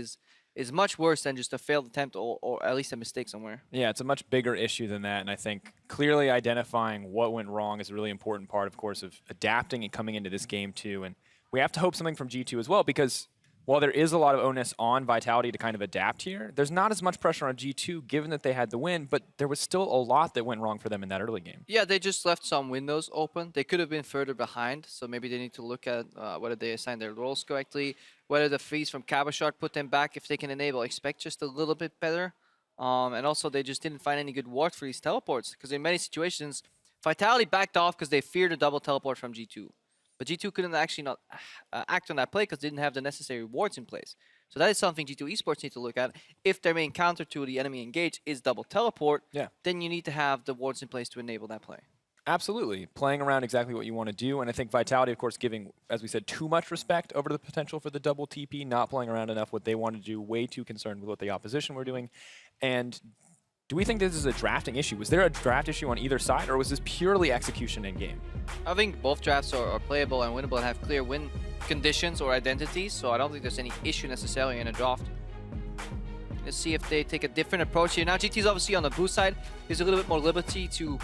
is much worse than just a failed attempt or at least a mistake somewhere. Yeah, it's a much bigger issue than that, and I think clearly identifying what went wrong is a really important part, of course, of adapting and coming into this game too. And we have to hope something from G2 as well, because while there is a lot of onus on Vitality to kind of adapt here, there's not as much pressure on G2 given that they had the win, but there was still a lot that went wrong for them in that early game. Yeah, they just left some windows open. They could have been further behind, so maybe they need to look at whether they assigned their roles correctly, whether the freeze from Cabashard put them back if they can enable Expect just a little bit better. And also, they just didn't find any good wards for these teleports, because in many situations, Vitality backed off because they feared a double teleport from G2. But G2 couldn't actually not act on that play because they didn't have the necessary wards in place. So that is something G2 Esports need to look at. If their main counter to the enemy engage is double teleport, then you need to have the wards in place to enable that play. Absolutely. Playing around exactly what you want to do. And I think Vitality, of course, giving, as we said, too much respect over the potential for the double TP, not playing around enough what they want to do, way too concerned with what the opposition were doing. And do we think this is a drafting issue? Was there a draft issue on either side, or was this purely execution in game? I think both drafts are playable and winnable and have clear win conditions or identities, so I don't think there's any issue necessarily in a draft. Let's see if they take a different approach here. Now GT's obviously on the boost side. There's a little bit more liberty to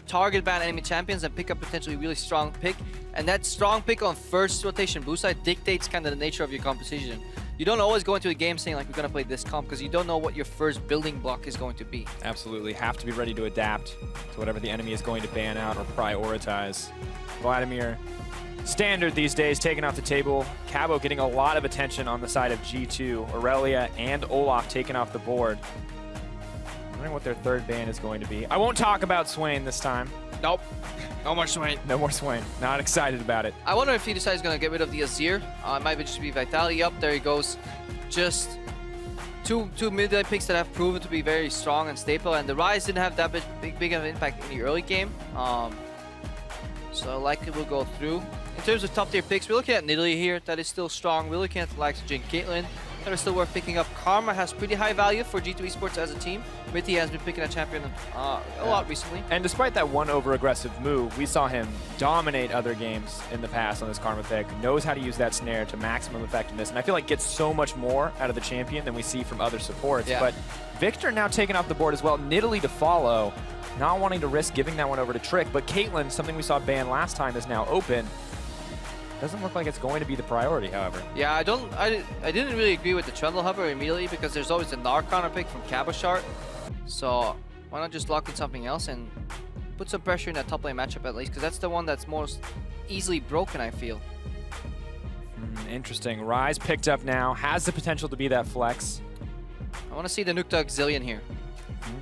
target ban enemy champions and pick up potentially really strong pick. And that strong pick on first rotation boost side dictates kind of the nature of your composition. You don't always go into a game saying like we're going to play this comp because you don't know what your first building block is going to be. Absolutely. Have to be ready to adapt to whatever the enemy is going to ban out or prioritize. Vladimir, standard these days, taken off the table. Cabo getting a lot of attention on the side of G2. Aurelia and Olaf taken off the board. Wondering what their third ban is going to be. I won't talk about Swain this time. Nope. No more Swain. No more Swain. Not excited about it. I wonder if he decides going to get rid of the Azir. It might just be Vitality up. There he goes. Just two mid-lane picks that have proven to be very strong and stable. And the Rise didn't have that big of an impact in the early game. So likely will go through. In terms of top tier picks, we're looking at Nidalee here. That is still strong. We're looking at the likes of Jin Caitlyn. That are still worth picking up. Karma has pretty high value for G2 Esports as a team. Mitty has been picking a champion a lot recently. And despite that one over-aggressive move, we saw him dominate other games in the past on this Karma pick. Knows how to use that snare to maximum effectiveness. And I feel like gets so much more out of the champion than we see from other supports. Yeah. But Victor now taken off the board as well. Nidalee to follow. Not wanting to risk giving that one over to Trick. But Caitlyn, something we saw banned last time, is now open. Doesn't look like it's going to be the priority, however. Yeah, I didn't really agree with the Trundle Hover immediately because there's always a Gnar counter pick from Cabashard. So why not just lock in something else and put some pressure in that top lane matchup at least, because that's the one that's most easily broken, I feel. Interesting. Rise picked up now. Has the potential to be that flex. I want to see the Nukeduck Zillion here.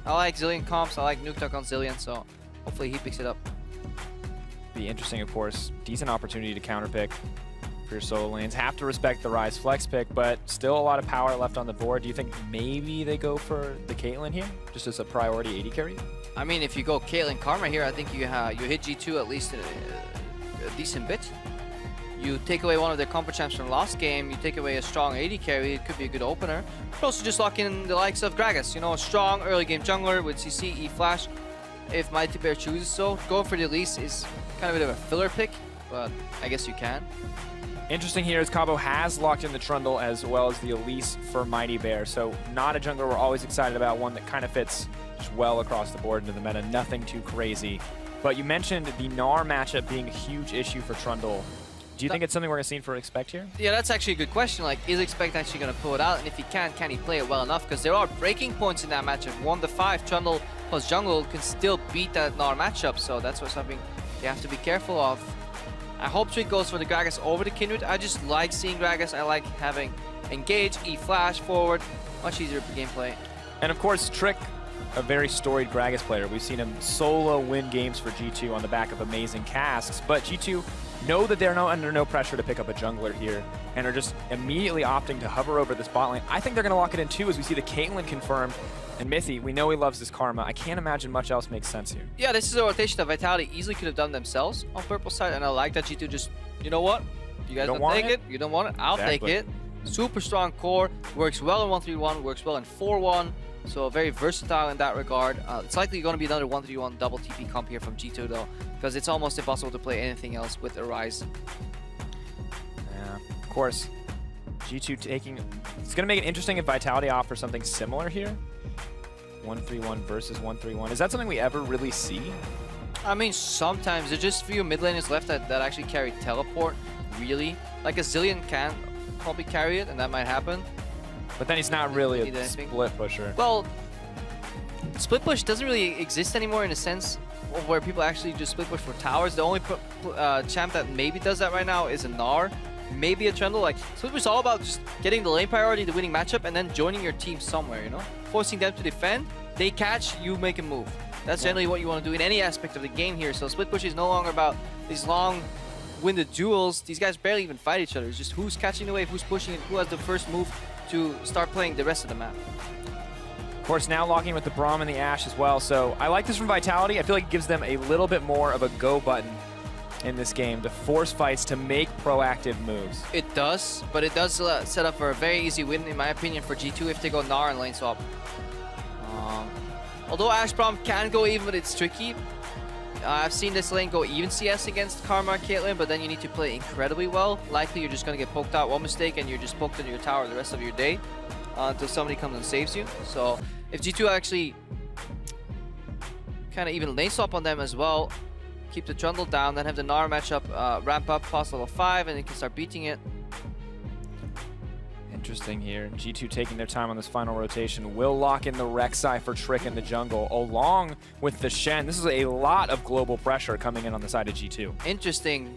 I like Zillion comps. I like Nukeduck on Zillion, so hopefully he picks it up. Be interesting, of course. Decent opportunity to counterpick for your solo lanes. Have to respect the Rise flex pick, but still a lot of power left on the board. Do you think maybe they go for the Caitlyn here, just as a priority 80 carry? I mean, if you go Caitlyn Karma here, I think you hit G2 at least a decent bit. You take away one of their compo champs from last game, you take away a strong AD carry, it could be a good opener. But also just lock in the likes of Gragas, you know, a strong early game jungler with CC, E-Flash. If Mighty Bear chooses so, going for the Elise is kind of a bit of a filler pick, but I guess you can. Interesting here is Cabo has locked in the Trundle as well as the Elise for Mighty Bear. So not a jungler we're always excited about, one that kind of fits just well across the board into the meta, nothing too crazy. But you mentioned the Gnar matchup being a huge issue for Trundle. Do you think it's something we're going to see for Expect here? Yeah, that's actually a good question. Like, is Expect actually going to pull it out? And if he can he play it well enough? Because there are breaking points in that matchup. 1-5, Trundle plus jungle can still beat that Gnar matchup. So that's something you have to be careful of. I hope Trick goes for the Gragas over the Kindred. I just like seeing Gragas. I like having Engage, E-Flash forward. Much easier for gameplay. And of course, Trick, a very storied Gragas player. We've seen him solo win games for G2 on the back of amazing casks. But G2 know that they're under no pressure to pick up a jungler here and are just immediately opting to hover over this bot lane. I think they're going to lock it in too as we see the Caitlyn confirmed. And Mythy, we know he loves this Karma. I can't imagine much else makes sense here. Yeah, this is a rotation that Vitality easily could have done themselves on purple side, and I like that G2 just, you know what? You guys don't take it? You don't want it? I'll take it. Super strong core, works well in 1-3-1, works well in 4-1, so very versatile in that regard. It's likely going to be another 1-3-1 double TP comp here from G2 though, because it's almost impossible to play anything else with Arise. Yeah, of course. G2 taking... It's going to make it interesting if Vitality offers something similar here. 1-3-1 versus 1-3-1. Is that something we ever really see? I mean, sometimes. There's just few mid laners left that actually carry teleport, really. Like a Zilean can probably carry it, and that might happen. But then he's not really a split pusher. Well, split push doesn't really exist anymore in a sense of where people actually just split push for towers. The only champ that maybe does that right now is a Gnar. Maybe a Trundle. Like, split push is all about just getting the lane priority, the winning matchup, and then joining your team somewhere, you know? Forcing them to defend, they catch, you make a move. That's generally what you want to do in any aspect of the game here. So split push is no longer about these long-winded duels. These guys barely even fight each other. It's just who's catching the wave, who's pushing it, who has the first move to start playing the rest of the map. Of course, now locking with the Braum and the Ashe as well. So I like this from Vitality. I feel like it gives them a little bit more of a go button in this game to force fights, to make proactive moves. It does, but it does set up for a very easy win, in my opinion, for G2 if they go Gnar and lane swap. Although Ashe Braum can go even, but it's tricky. I've seen this lane go even CS against Karma and Caitlyn, but then you need to play incredibly well. Likely you're just going to get poked out one mistake and you're just poked into your tower the rest of your day until somebody comes and saves you. So if G2 actually kind of even lane swap on them as well, keep the Trundle down, then have the Gnar matchup ramp up past level 5, and they can start beating it. Interesting here. G2 taking their time on this final rotation. Will lock in the Rek'Sai for Trick in the jungle, along with the Shen. This is a lot of global pressure coming in on the side of G2. Interesting.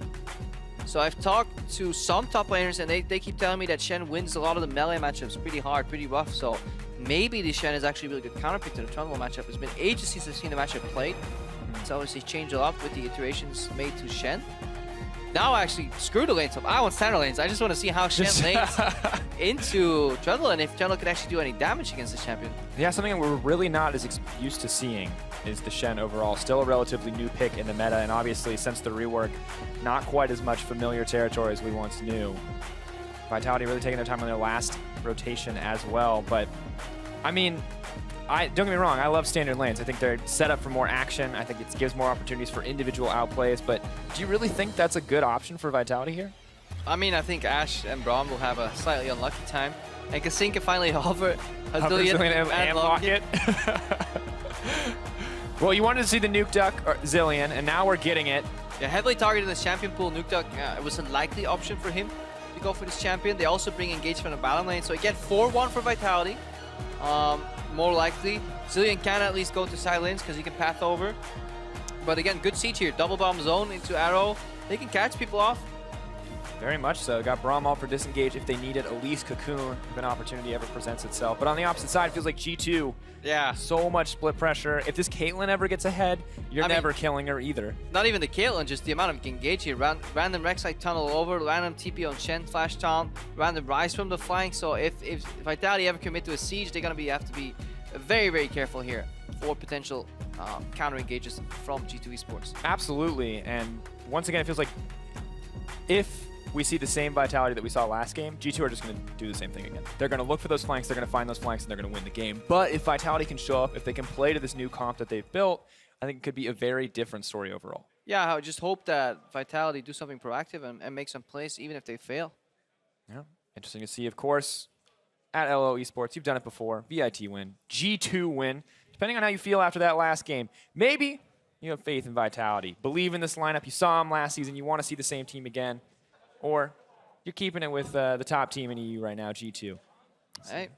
So I've talked to some top laners, and they keep telling me that Shen wins a lot of the melee matchups pretty hard, pretty rough. So maybe the Shen is actually a really good counterpick to the Trundle matchup. It's been ages since I've seen the matchup played. It's obviously changed a lot with the iterations made to Shen. Now actually, screw the lane swap. I want standard lanes. I just want to see how Shen lanes into Trundle, and if Trundle could actually do any damage against this champion. Yeah, something that we're really not as used to seeing is the Shen overall. Still a relatively new pick in the meta, and obviously since the rework, not quite as much familiar territory as we once knew. Vitality really taking their time on their last rotation as well, but I mean, don't get me wrong, I love standard lanes. I think they're set up for more action. I think it gives more opportunities for individual outplays, but do you really think that's a good option for Vitality here? I mean, I think Ashe and Braum will have a slightly unlucky time. And Kassin can finally hover Zilean and lock it. Well, you wanted to see the Nuke Duck or Zilean, and now we're getting it. Yeah, heavily targeted this champion pool. Nuke Duck, it was a likely option for him to go for this champion. They also bring engage from the bottom lane. So again, 4-1 for Vitality. More likely. Zilean can at least go to side lanes because he can path over. But again, good siege here. Double bomb zone into arrow. They can catch people off. Very much so. Got Braum all for disengage if they need it. Elise, Cocoon, if an opportunity ever presents itself. But on the opposite side, it feels like G2. Yeah. So much split pressure. If this Caitlyn ever gets ahead, you're never killing her either. Not even the Caitlyn, just the amount of engage here. Random Rek'Sai tunnel over, random TP on Shen, flash taunt, random rise from the flank. So if Vitality ever commit to a siege, they're going to have to be very, very careful here for potential counter engages from G2 Esports. Absolutely. And once again, it feels like if we see the same Vitality that we saw last game, G2 are just going to do the same thing again. They're going to look for those flanks, they're going to find those flanks, and they're going to win the game. But if Vitality can show up, if they can play to this new comp that they've built, I think it could be a very different story overall. Yeah, I just hope that Vitality do something proactive and make some plays, even if they fail. Yeah, interesting to see, of course. At LO Esports, you've done it before. VIT win, G2 win. Depending on how you feel after that last game, maybe you have faith in Vitality. Believe in this lineup. You saw them last season. You want to see the same team again. Or you're keeping it with the top team in EU right now, G2. Hey.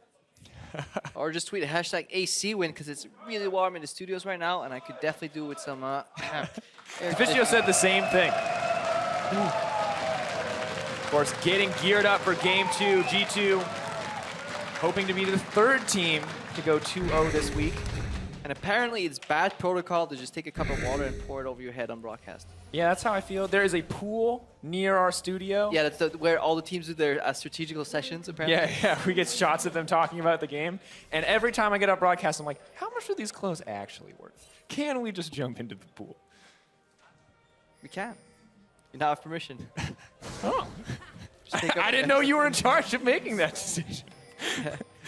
Or just tweet a hashtag AC win because it's really warm in the studios right now, and I could definitely do with some. Fischio said the same thing. Of course, getting geared up for game 2, G2. Hoping to be the third team to go 2-0 this week. And apparently it's bad protocol to just take a cup of water and pour it over your head on broadcast. Yeah, that's how I feel. There is a pool near our studio. Yeah, that's where all the teams do their strategical sessions, apparently. Yeah, we get shots of them talking about the game. And every time I get up broadcast, I'm like, how much are these clothes actually worth? Can we just jump into the pool? We can. You now have permission. Oh. I didn't know you were in charge of making that decision.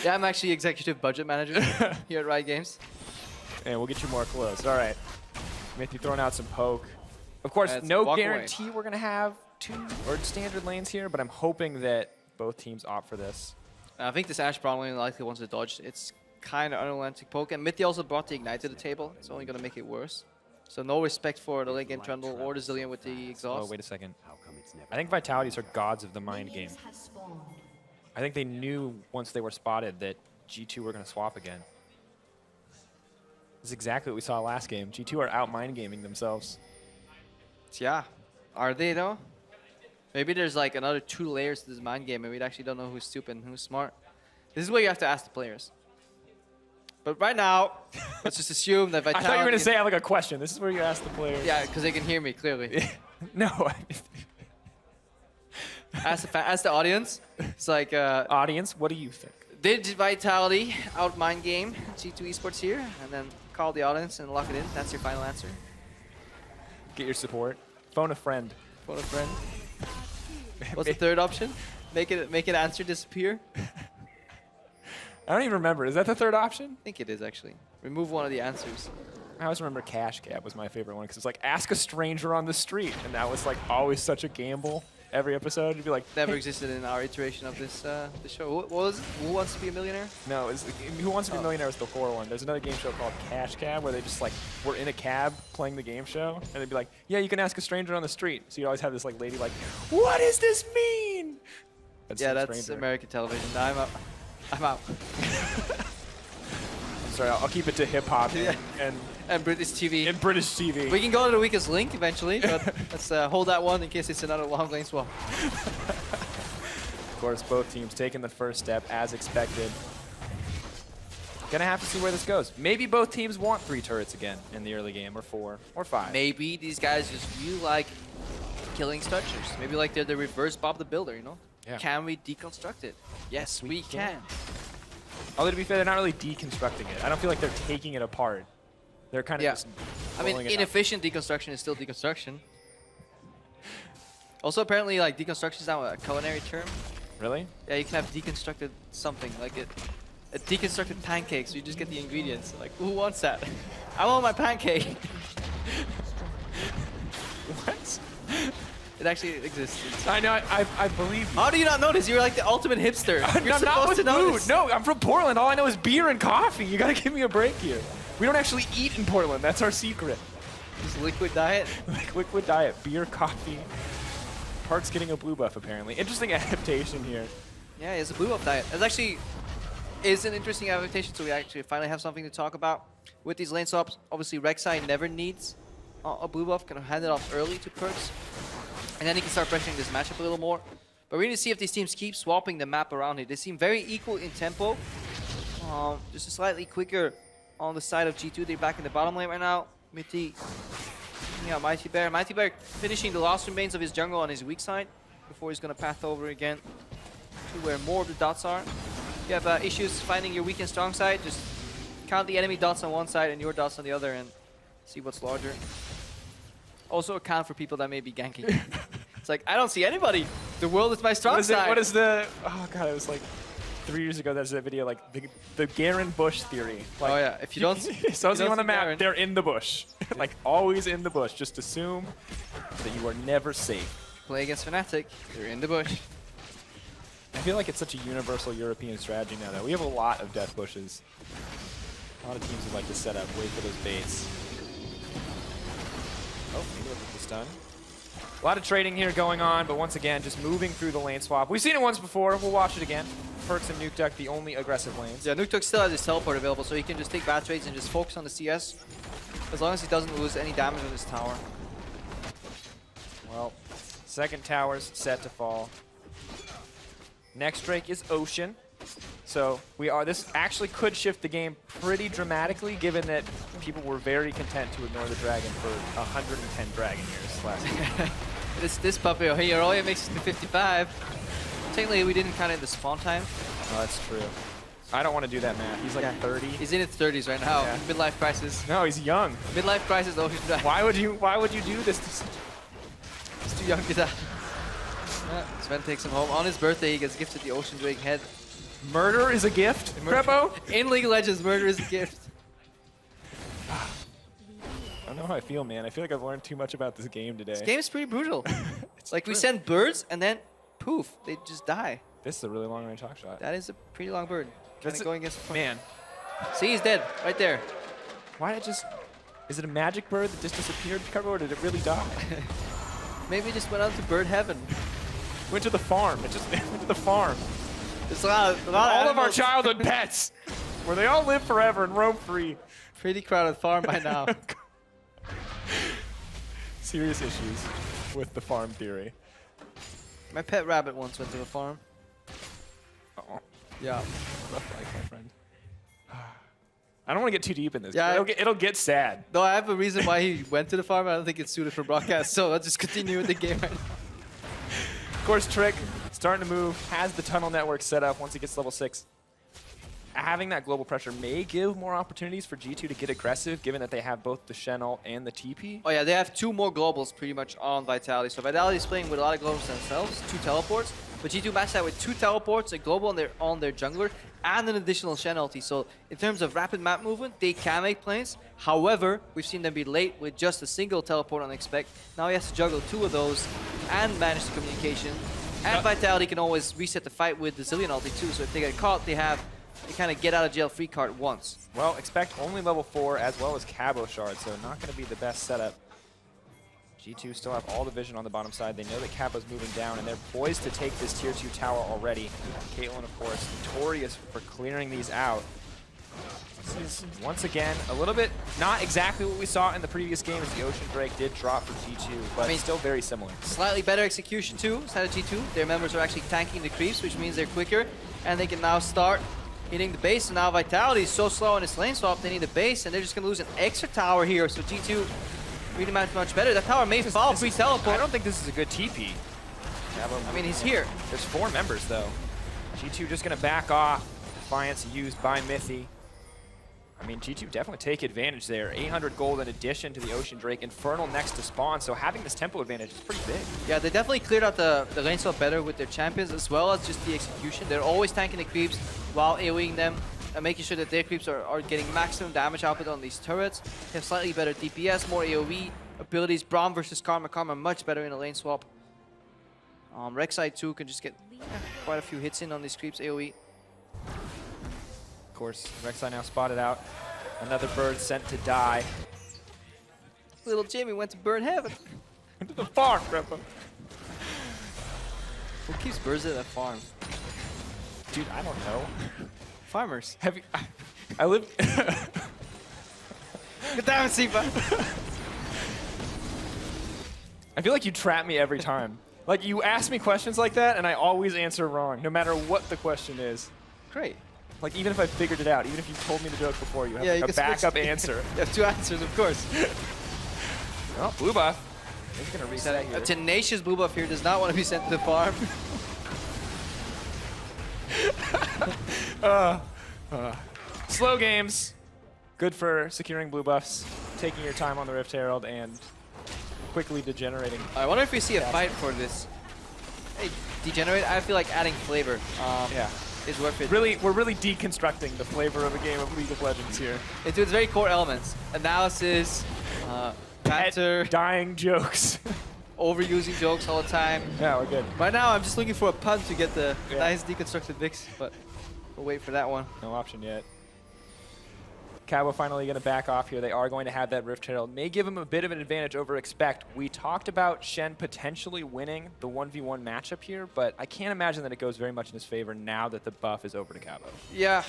Yeah, I'm actually executive budget manager here at Riot Games. And we'll get you more clothes. All right. Matthew throwing out some poke. Of course, no guarantee we're going to have 2 or standard lanes here, but I'm hoping that both teams opt for this. I think this Ashe Brown lane likely wants to dodge. It's kind of unrelenting poke. And Mitty also brought the Ignite to the table. It's only going to make it worse. So no respect for the late game Trundle or the Zillion with the exhaust. Oh, wait a second. I think Vitalities are gods of the mind game. I think they knew once they were spotted that G2 were going to swap again. This is exactly what we saw last game. G2 are out mind gaming themselves. Yeah. Are they though? Maybe there's like another 2 layers to this mind game and we actually don't know who's stupid and who's smart. This is what you have to ask the players. But right now, let's just assume that Vitality... I thought you were going to say I have like a question. This is where you ask the players. Yeah, because they can hear me clearly. No. Ask the audience. It's like... audience, what do you think? Did Vitality out mind game G2 Esports here? And then call the audience and lock it in. That's your final answer. Get your support. Phone a friend. Phone a friend. What's the third option? Make it answer disappear? I don't even remember. Is that the third option? I think it is, actually. Remove one of the answers. I always remember Cash Cab was my favorite one because it's like, ask a stranger on the street. And that was like always such a gamble. Every episode, you'd be like... Never existed in our iteration of this show. What was it? Who Wants to Be a Millionaire? No, Who Wants to Be a Millionaire was the horror one. There's another game show called Cash Cab where they just like were in a cab playing the game show. And they'd be like, yeah, you can ask a stranger on the street. So you always have this like lady like, what does this mean? That's American television. No, I'm out. I'm out. I'm sorry, I'll keep it to hip-hop and British TV. And British TV. We can go to the weakest link eventually, but let's hold that one in case it's another long lane swap. Of course, both teams taking the first step as expected. Gonna have to see where this goes. Maybe both teams want 3 turrets again in the early game, or 4, or 5. Maybe these guys just really like killing structures. Maybe like they're the reverse Bob the Builder, you know? Yeah. Can we deconstruct it? Yes, we can. Although to be fair, they're not really deconstructing it. I don't feel like they're taking it apart. They're kind of just inefficient deconstruction is still deconstruction. Also, apparently, like, deconstruction is now a culinary term. Really? Yeah, you can have deconstructed something, like a deconstructed pancake, so you just get the ingredients. Like, who wants that? I want my pancake. What? It actually exists. I know, I believe you. How do you not notice? You're like the ultimate hipster. You're I'm not supposed with to notice. food. No, I'm from Portland. All I know is beer and coffee. You gotta give me a break here. We don't actually eat in Portland. That's our secret. Just liquid diet? Like liquid diet. Beer, coffee. Park's getting a blue buff, apparently. Interesting adaptation here. Yeah, it's a blue buff diet. It actually is an interesting adaptation, so we actually finally have something to talk about. With these lane swaps, obviously Rek'Sai never needs a blue buff. Can hand it off early to Perks. And then he can start pressuring this matchup a little more. But we need to see if these teams keep swapping the map around here. They seem very equal in tempo. Just a slightly quicker on the side of G2. They're back in the bottom lane right now. Mitty, yeah, Mighty Bear. Mighty Bear finishing the last remains of his jungle on his weak side before he's going to path over again to where more of the dots are. If you have issues finding your weak and strong side, just count the enemy dots on one side and your dots on the other and see what's larger. Also account for people that may be ganking. It's like, I don't see anybody. The world is my strong side. What is the? Oh god, it was like 3 years ago. There's a video like the Garen bush theory. Like, oh yeah, if you don't, so see on the map, they're in the bush, like always in the bush. Just assume that you are never safe. Play against Fnatic, you're in the bush. I feel like it's such a universal European strategy now that we have a lot of death bushes. A lot of teams would like to set up, wait for those baits. Oh, maybe with the stun. A lot of trading here going on, but once again, just moving through the lane swap. We've seen it once before. We'll watch it again. Perks and Nukeduck, the only aggressive lanes. Yeah, Nukeduck still has his teleport available, so he can just take bad trades and just focus on the CS. As long as he doesn't lose any damage on his tower. Well, second tower's set to fall. Next Drake is Ocean. So this actually could shift the game pretty dramatically, given that people were very content to ignore the dragon for 110 dragon years last year. This puppy here only makes it to 55. Technically, we didn't count in the spawn time. Oh, that's true. I don't want to do that math. He's like 30. He's in his 30s right now. Yeah. Midlife crisis. No, he's young. Midlife crisis. Ocean Dragon. Why would you do this to such? He's too young to die. Yeah, Sven takes him home. On his birthday, he gets gifted the Ocean Drake head. Murder is a gift, Crepo? In League of Legends, murder is a gift. I don't know how I feel, man. I feel like I've learned too much about this game today. This game is pretty brutal. It's like we send birds and then poof, they just die. This is a really long range hawk shot. That is a pretty long bird. That's going against man. See, he's dead right there. Why did it just? Is it a magic bird that just disappeared, Crepo, or did it really die? Maybe it just went out to bird heaven. Went to the farm. It just went to the farm. There's a lot all of our childhood pets, where they all live forever and roam free. Pretty crowded farm by now. Serious issues with the farm theory. My pet rabbit once went to a farm. Oh. Yeah. Rough life, my friend. I don't want to get too deep in this. Yeah, it'll get sad. No, I have a reason why he went to the farm. I don't think it's suited for broadcast, so I'll just continue with the game right now. Of course, Trick starting to move, has the tunnel network set up once he gets level 6. Having that global pressure may give more opportunities for G2 to get aggressive, given that they have both the Shen ult and the TP. Oh yeah, they have 2 more globals pretty much on Vitality. So Vitality is playing with a lot of globals themselves, 2 teleports. But G2 matched that with 2 teleports, a global on their jungler, and an additional Shen ulti. So in terms of rapid map movement, they can make plays. However, we've seen them be late with just a single teleport on Expect. Now he has to juggle 2 of those and manage the communication. And Vitality can always reset the fight with the Zillion ulti too. So if they get caught, they kind of get out of jail free card once. Well, Expect only level 4 as well as Cabo Shard, so not going to be the best setup. G2 still have all the vision on the bottom side. They know that Cabo's moving down, and they're poised to take this tier 2 tower already. Caitlyn, of course, notorious for clearing these out. This is, once again, a little bit not exactly what we saw in the previous game as the Ocean Drake did drop for G2, but still very similar. Slightly better execution too, side of G2. Their members are actually tanking the creeps, which means they're quicker, and they can now start hitting the base. And now Vitality is so slow in its lane swap, they need the base, and they're just going to lose an extra tower here. So G2 really much better. That tower may fall free teleport. I don't think this is a good TP. I mean, he's here. There's 4 members though. G2 just going to back off. Defiance used by Mythy. I mean, G2 definitely take advantage there. 800 gold in addition to the Ocean Drake. Infernal next to spawn, so having this tempo advantage is pretty big. Yeah, they definitely cleared out the lane swap better with their champions, as well as just the execution. They're always tanking the creeps while AoEing them and making sure that their creeps are getting maximum damage output on these turrets. They have slightly better DPS, more AoE abilities. Braum versus Karma. Karma much better in a lane swap. Rek'Sai too can just get quite a few hits in on these creeps AoE. Of course, Rek'Sai now spotted out. Another bird sent to die. Little Jimmy went to bird heaven. Went to the farm, Grandpa. Who keeps birds at that farm? Dude, I don't know. Farmers. Have you? I live. Get down, Sipa. I feel like you trap me every time. Like, you ask me questions like that, and I always answer wrong, no matter what the question is. Great. Like, even if I figured it out, even if you told me the joke before, you have like a backup answer. You have 2 answers, of course. Oh, blue buff. He's going to reset here. A tenacious blue buff here does not want to be sent to the farm. Slow games. Good for securing blue buffs, taking your time on the Rift Herald, and quickly degenerating. I wonder if we see a fight for this. Hey, Degenerate, I feel like adding flavor. Yeah. Is worth it. We're really deconstructing the flavor of a game of League of Legends here. Into its very core elements. Analysis, banter, dying jokes. Overusing jokes all the time. Yeah, we're good. Right now, I'm just looking for a pun to get the nice deconstructed mix, but we'll wait for that one. No option yet. Cabo finally going to back off here. They are going to have that Rift Herald. May give him a bit of an advantage over Expect. We talked about Shen potentially winning the 1v1 matchup here, but I can't imagine that it goes very much in his favor now that the buff is over to Cabo. Yeah,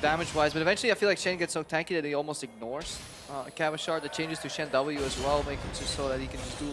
damage-wise, but eventually I feel like Shen gets so tanky that he almost ignores Cabo Shard. The changes to Shen W as well, making it so that he can just do...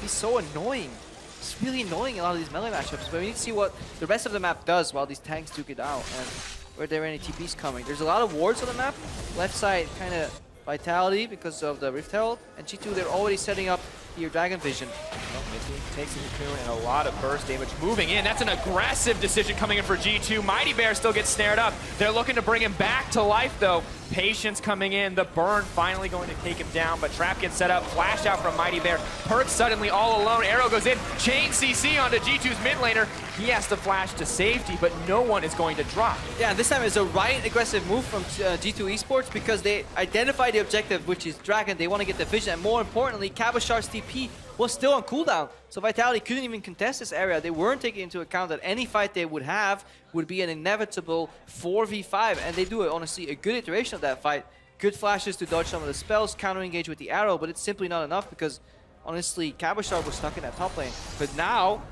He's so annoying. It's really annoying in a lot of these melee matchups, but we need to see what the rest of the map does while these tanks duke it out. And were there any TPs coming? There's a lot of wards on the map. Left side kind of Vitality because of the Rift Herald. And G2, they're already setting up your Dragon Vision. Well, Mithy takes the cocoon and a lot of burst damage moving in. That's an aggressive decision coming in for G2. Mighty Bear still gets snared up. They're looking to bring him back to life though. Patience coming in. The burn finally going to take him down, but Trap gets set up. Flash out from Mighty Bear. Perk suddenly all alone. Arrow goes in. Chain CC onto G2's mid laner. He has to flash to safety, but no one is going to drop. Yeah, this time it's a right aggressive move from G2 Esports because they identify the objective, which is Dragon. They want to get the vision, and more importantly, Cabashar's TP was still on cooldown. So Vitality couldn't even contest this area. They weren't taking into account that any fight they would have would be an inevitable 4v5, and they do it, honestly, a good iteration of that fight. Good flashes to dodge some of the spells, counter-engage with the arrow, but it's simply not enough because, honestly, Cabashar was stuck in that top lane. But now,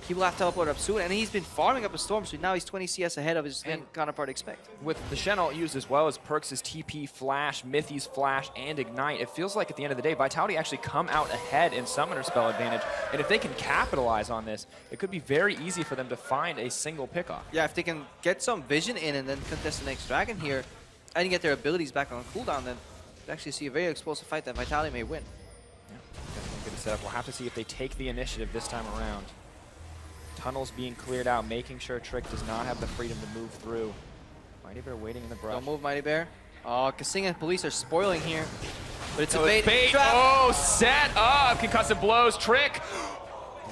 he will have to teleport up soon, and he's been farming up a storm, so now he's 20 CS ahead of his counterpart Expect. With the Shen ult used as well as Perks' TP, Flash, Mithy's Flash, and Ignite, it feels like at the end of the day, Vitality actually come out ahead in Summoner spell advantage, and if they can capitalize on this, it could be very easy for them to find a single pickoff. Yeah, if they can get some vision in and then contest the next Dragon here, and get their abilities back on cooldown, then we'll actually see a very explosive fight that Vitality may win. Yeah, definitely good setup. We'll have to see if they take the initiative this time around. Tunnels being cleared out, making sure Trick does not have the freedom to move through. Mighty Bear waiting in the brush. Don't move, Mighty Bear. Oh, Kasing and Police are spoiling here. But it's a bait. Trap. Oh, set up. Concussive blows. Trick.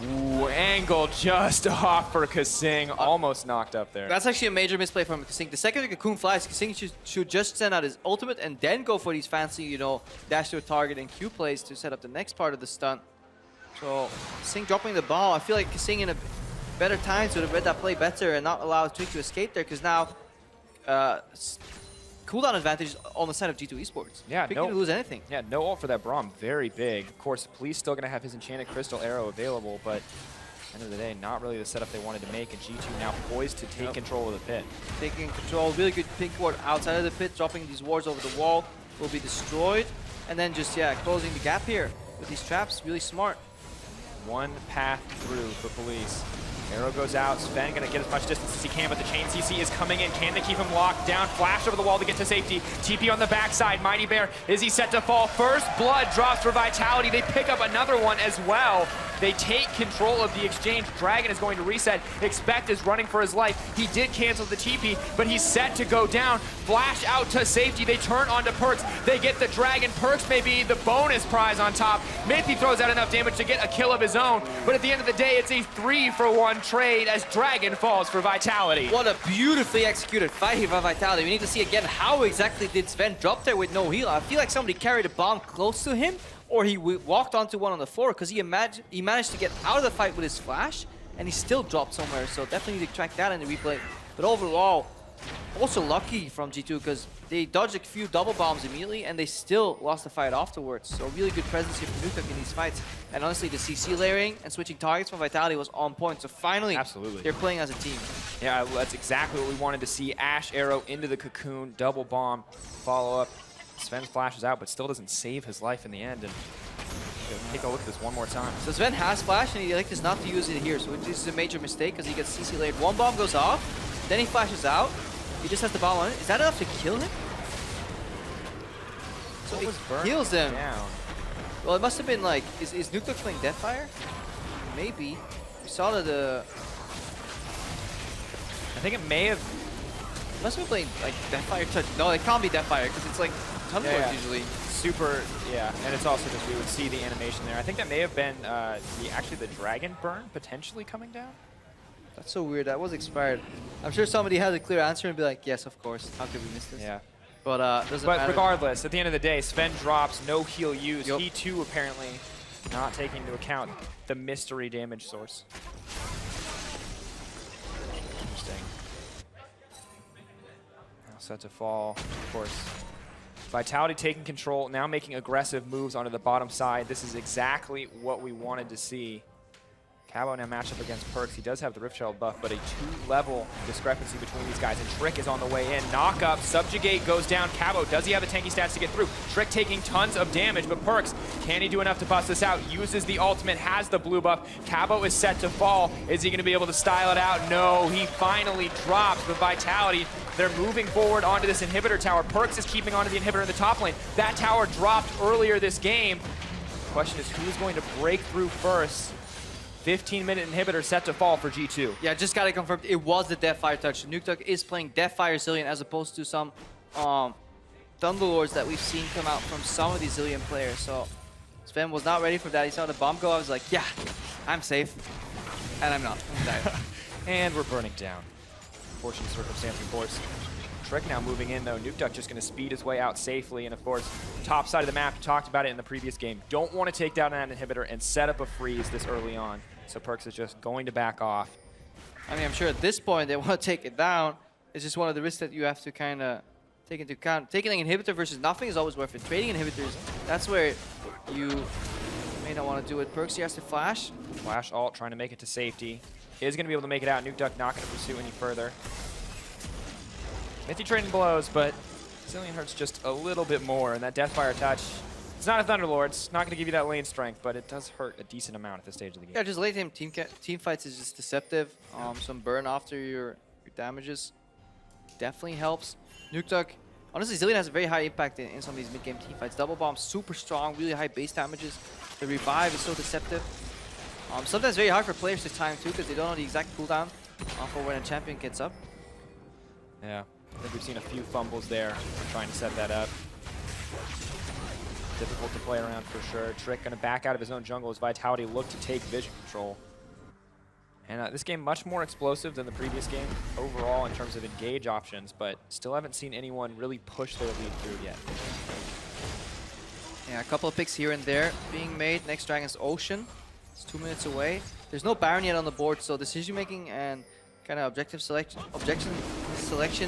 Ooh, angle just off for Kasing. Almost knocked up there. That's actually a major misplay from Kasing. The second the Cocoon flies, Kasing should just send out his ultimate and then go for these fancy, you know, dash to a target and Q plays to set up the next part of the stunt. So, Kasing dropping the ball. I feel like Kasing in a better times would have read that play better and not allow Trick to escape there, because now cooldown advantage on the side of G2 Esports. Yeah, Pick didn't lose anything. Yeah, no ult for that Braum. Very big. Of course, Police still going to have his Enchanted Crystal Arrow available, but at the end of the day, not really the setup they wanted to make, and G2 now poised to take control of the pit. Taking control, really good pink ward outside of the pit, dropping these wards over the wall, will be destroyed, and then just, yeah, closing the gap here with these traps, really smart. One path through for Police. Arrow goes out. Sven going to get as much distance as he can, but the chain CC is coming in. Can they keep him locked down? Flash over the wall to get to safety. TP on the backside. Mighty Bear, is he set to fall? First blood drops for Vitality. They pick up another one as well. They take control of the exchange. Dragon is going to reset. Expect is running for his life. He did cancel the TP, but he's set to go down. Flash out to safety. They turn onto Perks. They get the Dragon. Perks may be the bonus prize on top. Mithy throws out enough damage to get a kill of his own, but at the end of the day, it's a 3-for-1 trade as Dragon falls for Vitality. What a beautifully executed fight here by Vitality. We need to see again how exactly did Sven drop there with no heal. I feel like somebody carried a bomb close to him, or he walked onto one on the floor, because he managed to get out of the fight with his flash, and he still dropped somewhere, so definitely need to track that in the replay. But overall, also lucky from G2, because they dodged a few double bombs immediately, and they still lost the fight afterwards. So really good presence here from Nukuk in these fights. And honestly, the CC layering and switching targets from Vitality was on point. So finally, they're playing as a team. Yeah, that's exactly what we wanted to see. Ash Arrow into the cocoon, double bomb, follow up. Sven flashes out, but still doesn't save his life in the end. And take a look at this one more time. So Sven has flash, and he elects not to use it here. So this is a major mistake, because he gets CC layered. One bomb goes off, then he flashes out. He just has the bomb on it. Is that enough to kill him? So he heals him. Down. Well, it must have been like, is Nukuk playing Deathfire? Maybe. We saw that I think it may have... It must have been playing like Deathfire touch. No, it can't be Deathfire, because it's like Thunderbolt usually. super, yeah, and it's also just we would see the animation there. I think that may have been actually the dragon burn potentially coming down. That's so weird. That was expired. I'm sure somebody has a clear answer and be like, yes, of course. How could we miss this? Yeah. But doesn't matter. But regardless, at the end of the day, Sven drops, no heal used. He too apparently not taking into account the mystery damage source. Interesting. Now set to fall, of course. Vitality taking control, now making aggressive moves onto the bottom side. This is exactly what we wanted to see. Cabo now matched up against Perks. He does have the Rift Shell buff, but a 2-level discrepancy between these guys. And Trick is on the way in. Knock up, Subjugate goes down. Cabo, does he have the tanky stats to get through? Trick taking tons of damage, but Perks, can he do enough to bust this out? Uses the ultimate, has the blue buff. Cabo is set to fall. Is he going to be able to style it out? No, he finally drops. But Vitality, they're moving forward onto this inhibitor tower. Perks is keeping onto the inhibitor in the top lane. That tower dropped earlier this game. The question is who's going to break through first? 15-minute inhibitor set to fall for G2. Yeah, just got it confirmed. It was the Deathfire touch. Nukeduck is playing Deathfire Zilean as opposed to some Thunderlords that we've seen come out from some of these Zilean players. So Sven was not ready for that. He saw the bomb go. I was like, yeah, I'm safe. And I'm not. And we're burning down. Fortunate circumstance, of course. Trick now moving in, though. Nukeduck just going to speed his way out safely. And, of course, top side of the map, talked about it in the previous game. Don't want to take down that inhibitor and set up a freeze this early on. So Perks is just going to back off. I mean, I'm sure at this point they want to take it down. It's just one of the risks that you have to kind of take into account. Taking an inhibitor versus nothing is always worth it. Trading inhibitors, that's where you may not want to do it. Perks, he has to flash. Flash ult, trying to make it to safety. Is going to be able to make it out. Nukeduck not going to pursue any further. Mithy trading blows, but Zilean hurts just a little bit more. And that Deathfire touch, it's not a Thunderlord. It's not going to give you that lane strength, but it does hurt a decent amount at this stage of the game. Yeah, just late game team fights is just deceptive. Some burn after your damages definitely helps. Nukeduck, honestly, Zilean has a very high impact in some of these mid-game team fights. Double bomb, super strong, really high base damages. The revive is so deceptive. Sometimes very hard for players to time too, because they don't know the exact cooldown for when a champion gets up. Yeah, I think we've seen a few fumbles there trying to set that up. Difficult to play around for sure. Trick going to back out of his own jungle as Vitality look to take vision control. And this game much more explosive than the previous game overall in terms of engage options, but still haven't seen anyone really push their lead through yet. Yeah, a couple of picks here and there being made. Next Dragon's Ocean. It's 2 minutes away. There's no Baron yet on the board, so decision making and kind of objective selection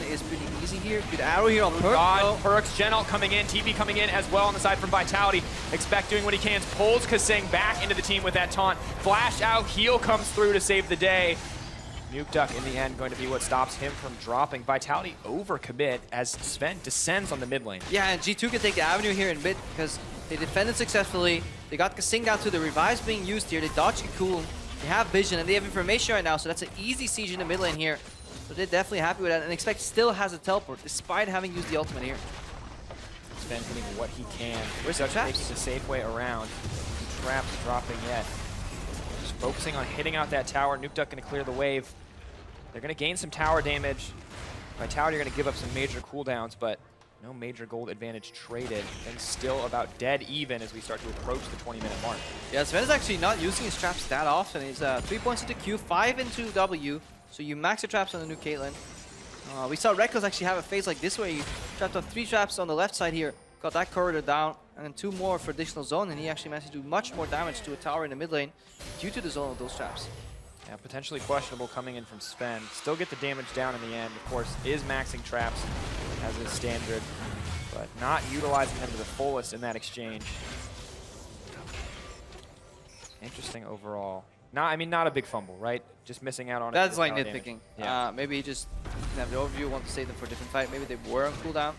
is pretty easy here. Good arrow here on Perks. Perks, Gen ult coming in, TP coming in as well on the side from Vitality. Expect doing what he can. Pulls Kasing back into the team with that taunt. Flash out, heal comes through to save the day. Nukeduck in the end going to be what stops him from dropping. Vitality overcommit as Sven descends on the mid lane. Yeah, and G2 can take the avenue here in mid because they defended successfully. They got Kasing down to the revives being used here. They dodge cool. They have vision and they have information right now, so that's an easy siege in the mid lane here. So they're definitely happy with that, and Expect still has a teleport despite having used the ultimate here. Sven hitting what he can. Where's the traps? Taking the safe way around. No traps dropping yet. Just focusing on hitting out that tower. Nukeduck going to clear the wave. They're going to gain some tower damage. Vitality are going to give up some major cooldowns, but no major gold advantage traded, and still about dead even as we start to approach the 20-minute mark. Yeah, Sven is actually not using his traps that often. He's 3 points into Q, 5 into W, so you max your traps on the new Caitlyn. We saw Rekos actually have a phase like this where he trapped on 3 traps on the left side here, got that corridor down, and then 2 more for additional zone, and he actually managed to do much more damage to a tower in the mid lane due to the zone of those traps. Yeah, potentially questionable coming in from Sven. Still get the damage down in the end. Of course, is maxing traps as is standard, but not utilizing them to the fullest in that exchange. Interesting overall. Not a big fumble, right? Just missing out on it. That's like nitpicking. Yeah. Maybe he just didn't have the overview, want to save them for a different fight. Maybe they were on cooldown.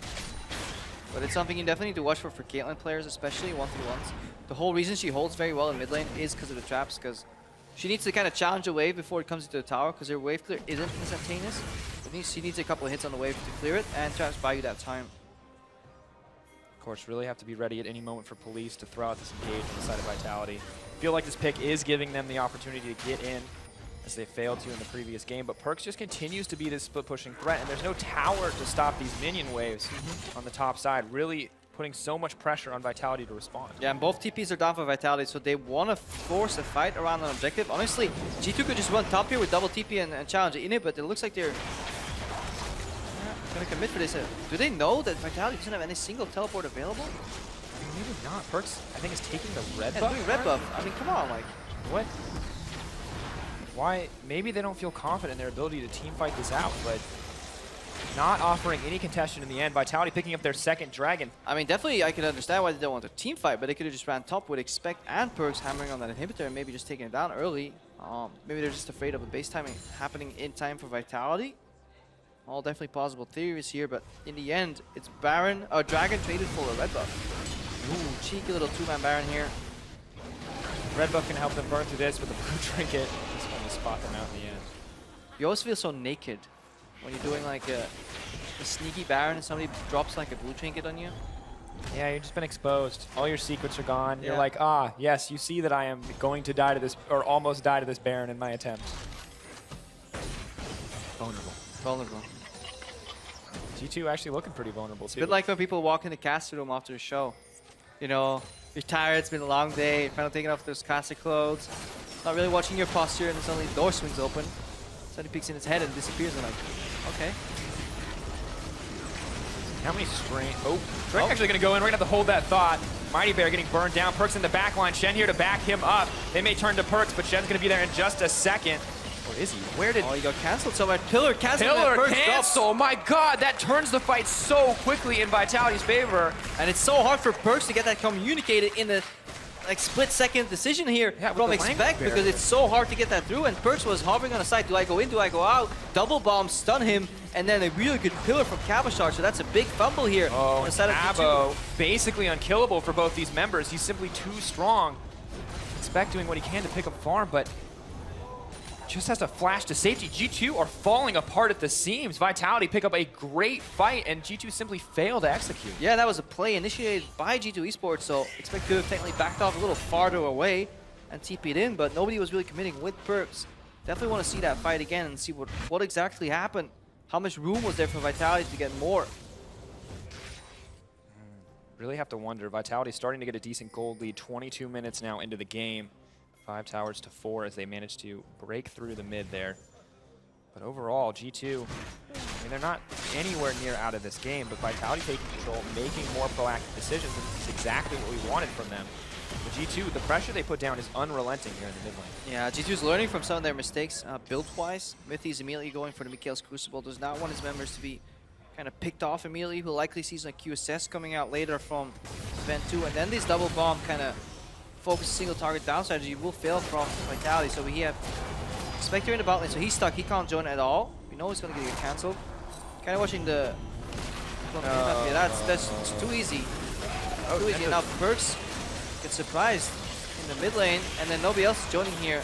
But it's something you definitely need to watch for Caitlyn players, especially 1v1s. The whole reason she holds very well in mid lane is because of the traps, because she needs to kind of challenge a wave before it comes into the tower, because her wave clear isn't instantaneous. She needs a couple of hits on the wave to clear it, and traps buy you that time. Of course, really have to be ready at any moment for Police to throw out this engage on the side of Vitality. Feel like this pick is giving them the opportunity to get in, as they failed to in the previous game, but Perks just continues to be this split pushing threat, and there's no tower to stop these minion waves on the top side. Really putting so much pressure on Vitality to respond. Yeah, and both TPs are down for Vitality, so they want to force a fight around an objective. Honestly, G2 could just run top here with double TP and challenge in it, but it looks like they're going to commit for this. Do they know that Vitality doesn't have any single teleport available? I mean, maybe not. Perks, I think, is taking the red Yeah, buff. doing red buff. I mean, come on, like. What? Why? Maybe they don't feel confident in their ability to team fight this out, but not offering any contestation in the end. Vitality picking up their second dragon. I mean, definitely I can understand why they don't want to team fight, but they could have just ran top with Expect and Perks hammering on that inhibitor and maybe just taking it down early. Maybe they're just afraid of a base timing happening in time for Vitality. All definitely possible theories here, but in the end, it's Baron, Dragon traded for a red buff. Ooh, cheeky little two-man Baron here. Red buff can help them burn through this with the blue trinket. Just going to spot them out in the end. You always feel so naked when you're doing like a sneaky Baron and somebody drops like a blue trinket on you. Yeah, you've just been exposed. All your secrets are gone. Yeah. You're like, ah, yes, you see that I am going to die to this, or almost die to this Baron in my attempt. Vulnerable. Vulnerable. G2 actually looking pretty vulnerable It's too. a bit like when people walk in the caster room after a show. You know, you're tired, it's been a long day, you're finally taking off those caster clothes, not really watching your posture, and then suddenly the door swings open. Somebody peeks in his head and disappears, and like, okay. How many string? Oh, Drake actually going to go in. We're going to have to hold that thought. Mighty Bear getting burned down. Perks in the back line. Shen here to back him up. They may turn to Perks, but Shen's going to be there in just a second. Where is he? Where did... Oh, he got cancelled somewhere. Pillar canceled. Pillar cancel! My God, that turns the fight so quickly in Vitality's favor. And it's so hard for Perks to get that communicated in the like split-second decision here from Expect, because it's so hard to get that through, and Perks was hovering on the side. Do I go in? Do I go out? Double bomb, stun him, and then a really good pillar from Cabashar, so that's a big fumble here. Oh, and Abo, basically unkillable for both these members. He's simply too strong. Expect doing what he can to pick up farm, but just has to flash to safety. G2 are falling apart at the seams. Vitality pick up a great fight, and G2 simply fail to execute. Yeah, that was a play initiated by G2 Esports, so Expect could have technically backed off a little farther away and TP'd in, but nobody was really committing with Perks. Definitely want to see that fight again and see what exactly happened. How much room was there for Vitality to get more? Really have to wonder. Vitality starting to get a decent gold lead. 22 minutes now into the game. 5 towers to 4 as they manage to break through the mid there. But overall, G2, I mean, they're not anywhere near out of this game, but Vitality taking control, making more proactive decisions, and this is exactly what we wanted from them. But G2, the pressure they put down is unrelenting here in the mid lane. Yeah, G2's learning from some of their mistakes build-wise. Mythi's immediately going for the Mikhail's Crucible. Does not want his members to be kind of picked off immediately. He'll likely see some QSS coming out later from Event 2, and then this double bomb kind of focus single target down strategy will fail from Vitality. So we have Spectre in the bot lane, so he's stuck. He can't join at all. We know he's going to get cancelled. Kind of watching the... yeah, that's too easy. Too easy. Now Perks gets surprised in the mid lane, and then nobody else is joining here.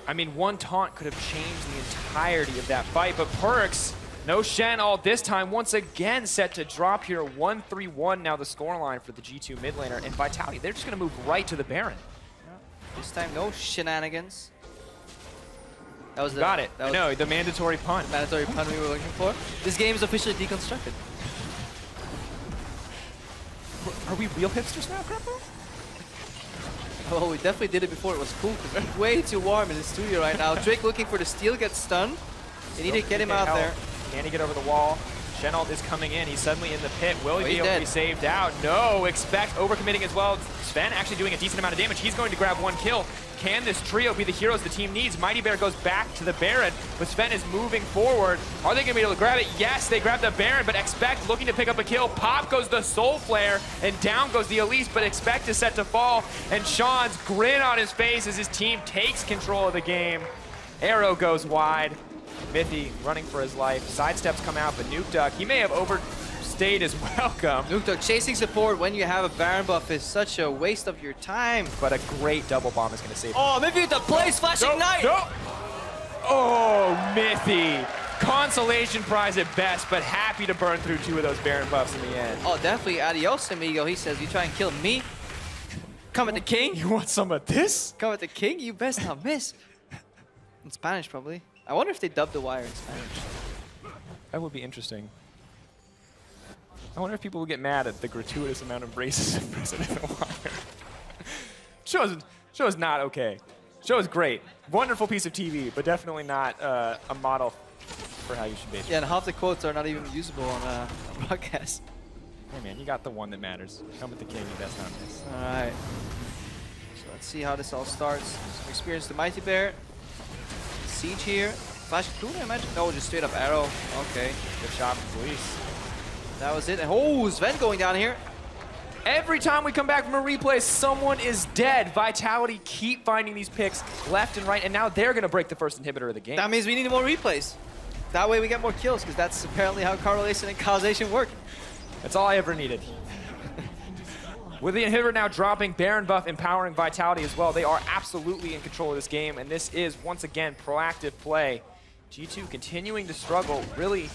I mean, one taunt could have changed the entirety of that fight, but Perks, no Shen all this time, once again set to drop here. 1-3-1 now the scoreline for the G2 mid laner, and Vitality, they're just going to move right to the Baron. This time, no shenanigans. That was Got it. That was no, the mandatory pun. Mandatory pun we were looking for. This game is officially deconstructed. Are we real hipsters now, Grandpa? Oh, we definitely did it before it was cool, because it's way too warm in the studio right now. Drake looking for the steal, gets stunned. They need to get him out there. Can he get over the wall? Shenald is coming in. He's suddenly in the pit. Will he be able to be saved out? No. Expect overcommitting as well. Sven actually doing a decent amount of damage. He's going to grab 1 kill. Can this trio be the heroes the team needs? Mighty Bear goes back to the Baron, but Sven is moving forward. Are they going to be able to grab it? Yes, they grab the Baron, but Expect looking to pick up a kill. Pop goes the Soul Flare, and down goes the Elise, but Expect is set to fall, and Sean's grin on his face as his team takes control of the game. Arrow goes wide. Mythy running for his life. Sidesteps come out, but Nuke Duck, he may have overstayed his welcome. Nuke Duck chasing support when you have a Baron buff is such a waste of your time. But a great double bomb is going to save him. Oh, Mythy with the place, flashing knight! No. Oh, Mythy. Consolation prize at best, but happy to burn through 2 of those Baron buffs in the end. Oh, definitely. Adios, amigo. He says, you try and kill me? Come at the king? You want some of this? Come at the king? You best not miss. In Spanish, probably. I wonder if they dubbed the wire in Spanish. That would be interesting. I wonder if people will get mad at the gratuitous amount of braces in President Wire. Show is not okay. Show is great. Wonderful piece of TV, but definitely not a model for how you should base. Yeah, and half the quotes are not even usable on broadcast. Hey man, you got the one that matters. Come with the king, you best not miss. All right. So let's see how this all starts. Some experience to Mighty Bear. Siege here. Flash Cocoon, I imagine? No, just straight up arrow. Okay. Good shot from Splyce. That was it. And oh, Sven going down here. Every time we come back from a replay, someone is dead. Vitality keep finding these picks left and right, and now they're going to break the first inhibitor of the game. That means we need more replays. That way we get more kills, because that's apparently how correlation and causation work. That's all I ever needed. With the inhibitor now dropping, Baron buff empowering Vitality as well. They are absolutely in control of this game, and this is, once again, proactive play. G2 continuing to struggle, really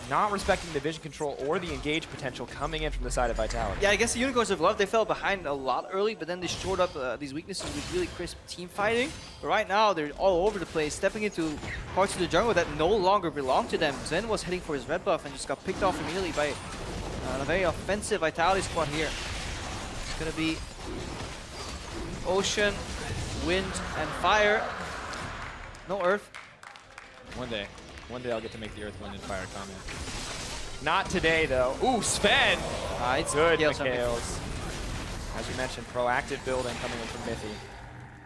not respecting the vision control or the engage potential coming in from the side of Vitality. Yeah, I guess the Unicorns of Love, they fell behind a lot early, but then they shored up these weaknesses with really crisp team fighting. But right now, they're all over the place, stepping into parts of the jungle that no longer belong to them. Zen was heading for his red buff and just got picked off immediately by a very offensive Vitality squad here. It's going to be Ocean, Wind, and Fire. No Earth. One day I'll get to make the Earth, Wind, and Fire comment. Not today, though. Ooh, Sven! It's good, Mikhails. As you mentioned, proactive building coming in from Mithy.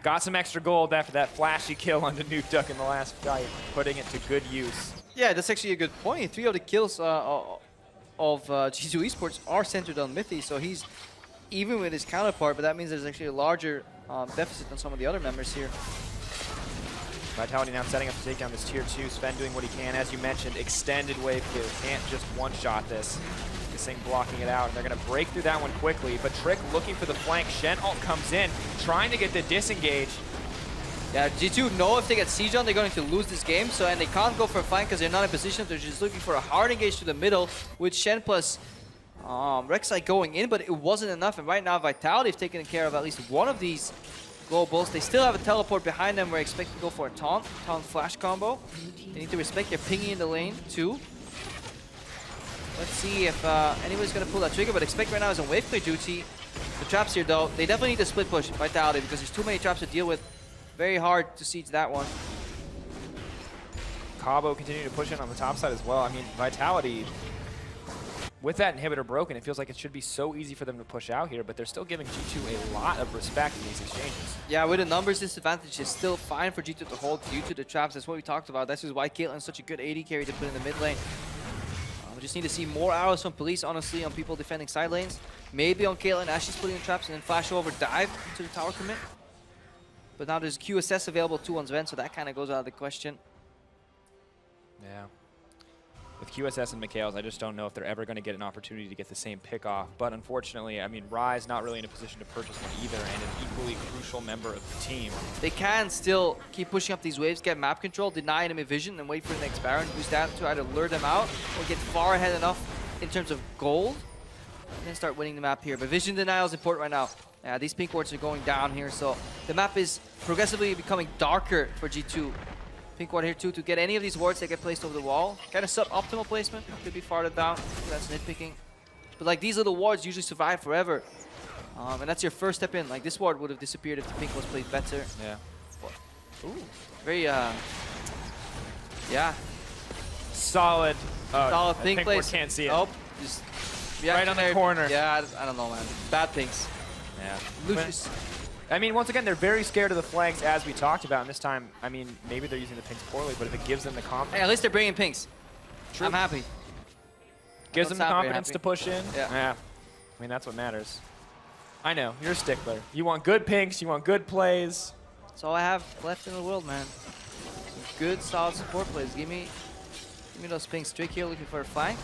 Got some extra gold after that flashy kill onto Nuke Duck in the last fight, putting it to good use. Yeah, that's actually a good point. 3 of the kills of G2 Esports are centered on Mithy, so he's even with his counterpart, but that means there's actually a larger deficit than some of the other members here. Vitality now setting up to take down this tier 2. Sven doing what he can, as you mentioned, extended wave kill. Can't just one-shot this. This thing blocking it out, and they're going to break through that one quickly. But Trick looking for the flank. Shen ult comes in, trying to get the disengage. Yeah, G2 know if they get siege on, they're going to lose this game, so and they can't go for a flank because they're not in position. They're just looking for a hard engage to the middle with Shen plus Rek'Sai going in, but it wasn't enough. And right now, Vitality have taken care of at least one of these globals. They still have a teleport behind them. We're expecting to go for a taunt flash combo. They need to respect their pinging in the lane too. Let's see if anybody's going to pull that trigger, but expect right now is on wave clear duty. The traps here though, they definitely need to split push Vitality because there's too many traps to deal with. Very hard to siege that one. Cabo continuing to push in on the top side as well. I mean, Vitality, with that inhibitor broken, it feels like it should be so easy for them to push out here, but they're still giving G2 a lot of respect in these exchanges. Yeah, with the numbers disadvantage, it's still fine for G2 to hold due to the traps. That's what we talked about. That's just why Caitlyn's such a good AD carry to put in the mid lane. We just need to see more arrows from Police, honestly, on people defending side lanes. Maybe on Caitlyn as she's putting in traps and then flash over, dive into the tower commit. But now there's QSS available too on Sven, so that kind of goes out of the question. Yeah. With QSS and Mikhails, I just don't know if they're ever going to get an opportunity to get the same pick off. But unfortunately, I mean, Ryze not really in a position to purchase one either, and an equally crucial member of the team. They can still keep pushing up these waves, get map control, deny enemy vision, and wait for the next Baron. Use that to either lure them out or get far ahead enough in terms of gold, and then start winning the map here. But vision denial is important right now. Yeah, these pink wards are going down here, so the map is progressively becoming darker for G2. Pink ward here too, to get any of these wards that get placed over the wall. Kind of suboptimal placement, could be farther down, that's nitpicking. But like these little wards usually survive forever. And that's your first step in. Like this ward would have disappeared if the pink was played better. Yeah. Ooh, very, yeah. Solid. Solid pink ward place. Can't see it. Nope. Just right on the corner. Yeah, I don't know, man. Bad things. Yeah. Lucius. I mean, once again, they're very scared of the flanks, as we talked about. And this time, I mean, maybe they're using the pinks poorly, but if it gives them the confidence. Hey, at least they're bringing pinks. True. I'm happy. Gives them the confidence to push in. Yeah. I mean, that's what matters. I know, you're a stickler. You want good pinks, you want good plays. That's all I have left in the world, man. Some good, solid support plays. Give me those pinks. Trick here looking for a flank.